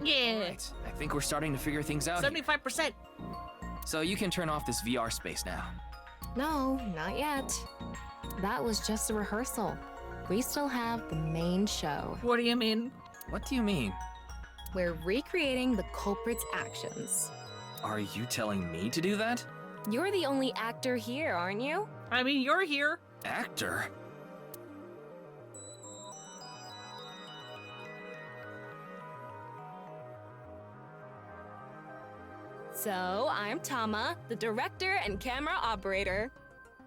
Yeah. Right, I think we're starting to figure things out. 75%. So you can turn off this VR space now. No, not yet. That was just a rehearsal. We still have the main show. What do you mean? What do you mean? We're recreating the culprit's actions. Are you telling me to do that? You're the only actor here, aren't you? I mean, you're here. Actor? So, I'm Tama, the director and camera operator.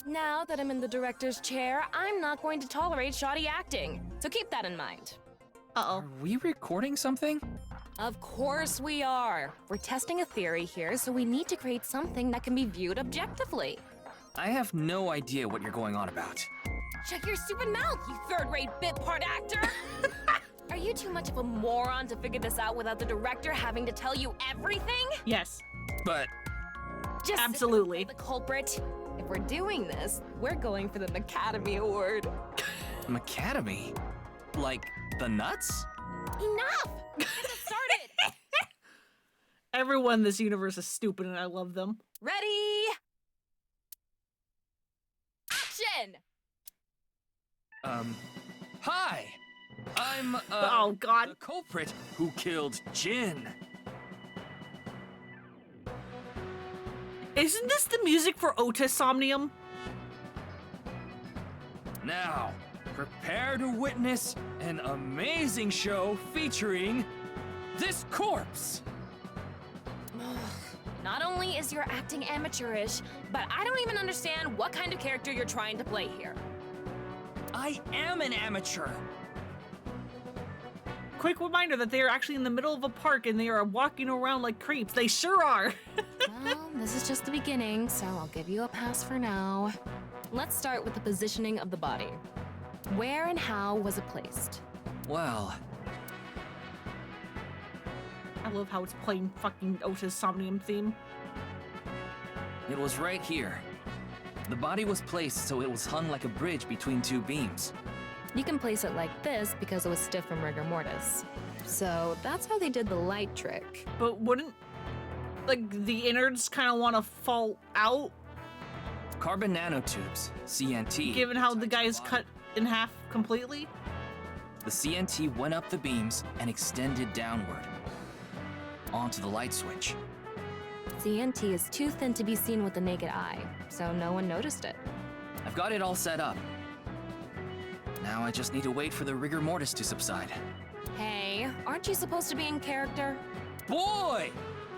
Now that I'm in the director's chair, I'm not going to tolerate shoddy acting, so keep that in mind. Uh-oh. Are we recording something? Of course we are. We're testing a theory here, so we need to create something that can be viewed objectively. I have no idea what you're going on about. Shut your stupid mouth, you third-rate bit part actor! Are you too much of a moron to figure this out without the director having to tell you everything? Yes. But... Just absolutely. The culprit. If we're doing this, we're going for the Macademy Award. Macademy? Like, the nuts? Enough! Get it started! Everyone in this universe is stupid and I love them. Ready? Hi! I'm, oh god, the culprit who killed Jin. Isn't this the music for Otis Somnium? Now, prepare to witness an amazing show featuring this corpse. Not only is your acting amateurish, but I don't even understand what kind of character you're trying to play here. I am an amateur. Quick reminder that they are actually in the middle of a park and they are walking around like creeps. They sure are. Well, this is just the beginning, so I'll give you a pass for now. Let's start with the positioning of the body. Where and how was it placed? Well, I love how it's playing fucking Otis Somnium theme. it was right here. The body was placed so it was hung like a bridge between two beams. You can place it like this because it was stiff from rigor mortis. So that's how they did the light trick. But wouldn't, like, the innards kind of want to fall out? Carbon nanotubes, CNT. Given how the guy is cut in half completely? The CNT went up the beams and extended downward onto the light switch. CNT is too thin to be seen with the naked eye, so no one noticed it. I've got it all set up. Now I just need to wait for the rigor mortis to subside. Hey, aren't you supposed to be in character? Boy!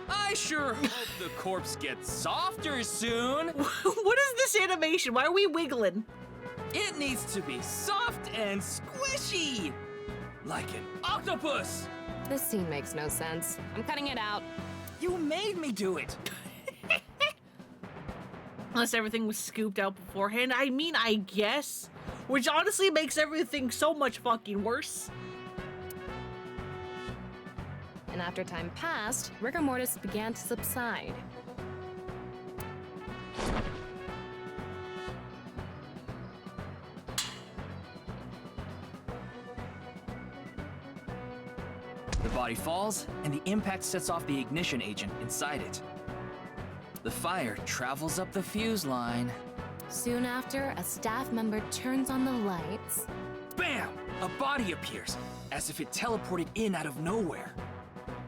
I sure hope the corpse gets softer soon! What is this animation? Why are we wiggling? It needs to be soft and squishy! Like an octopus! This scene makes no sense. I'm cutting it out. You made me do it! Unless everything was scooped out beforehand. I mean, I guess. Which honestly makes everything so much fucking worse. And after time passed, rigor mortis began to subside. The body falls, and the impact sets off the ignition agent inside it. The fire travels up the fuse line. Soon after, a staff member turns on the lights. Bam! A body appears, as if it teleported in out of nowhere.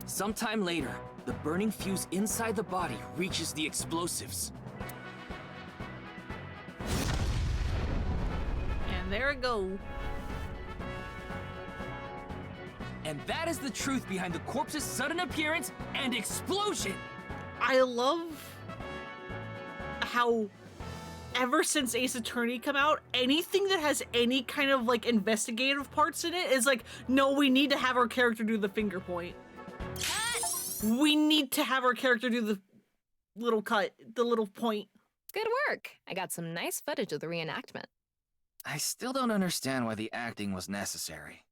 Sometime later, the burning fuse inside the body reaches the explosives. And there it goes. And that is the truth behind the corpse's sudden appearance and explosion! I love how ever since Ace Attorney come out, anything that has any kind of like investigative parts in it is like, no, we need to have our character do the finger point. We need to have our character do the little cut, the little point. Good work! I got some nice footage of the reenactment. I still don't understand why the acting was necessary.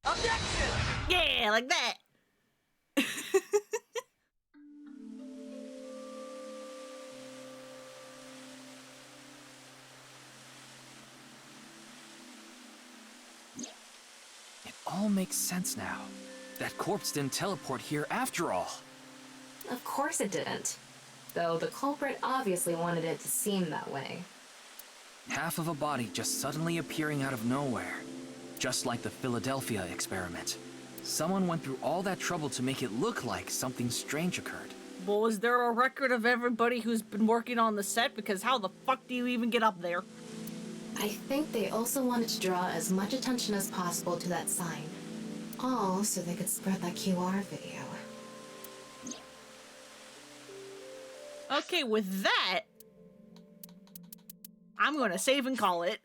Objection! Yeah, like that. It all makes sense now. That corpse didn't teleport here after all. Of course it didn't. Though the culprit obviously wanted it to seem that way. Half of a body just suddenly appearing out of nowhere. Just like the Philadelphia experiment. Someone went through all that trouble to make it look like something strange occurred. Well, was there a record of everybody who's been working on the set? Because how the fuck do you even get up there? I think they also wanted to draw as much attention as possible to that sign. All so they could spread that QR video. Okay, with that, I'm gonna save and call it.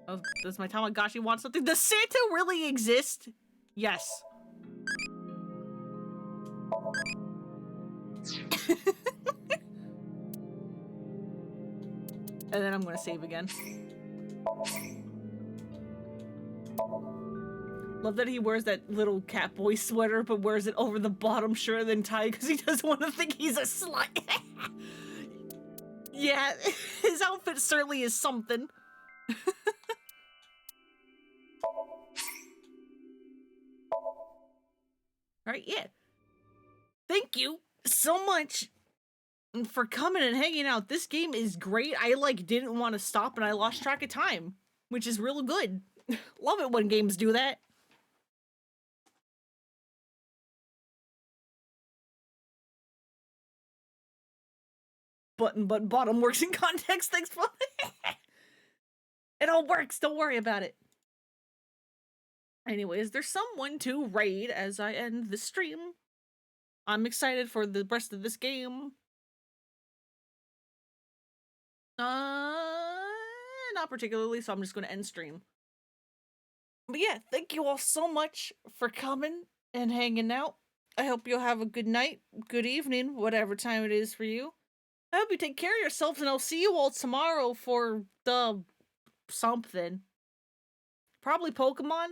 Oh, does my Tamagotchi want something? Does Santa really exist? Yes. And then I'm gonna save again. Love that he wears that little Catboy sweater, but wears it over the bottom shirt and then tie because he doesn't want to think he's a slut. Yeah, his outfit certainly is something. Alright, yeah. Thank you so much for coming and hanging out. This game is great. I like didn't want to stop and I lost track of time, which is real good. Love it when games do that. Button bottom works in context. Thanks for it all works. Don't worry about it. Anyways, there's someone to raid as I end the stream. I'm excited for the rest of this game. Not particularly, so I'm just going to end stream. But yeah, thank you all so much for coming and hanging out. I hope you'll have a good night, good evening, whatever time it is for you. I hope you take care of yourselves, and I'll see you all tomorrow for the something. Probably Pokemon?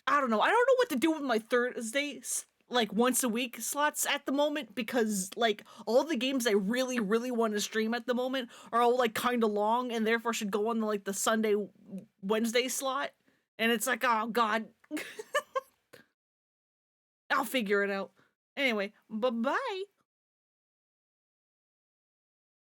I don't know. I don't know what to do with my Thursday, like, once a week slots at the moment, because, like, all the games I really, really want to stream at the moment are all, like, kind of long, and therefore should go on, like, the Sunday, Wednesday slot. And it's like, oh, God. I'll figure it out. Anyway, bye-bye.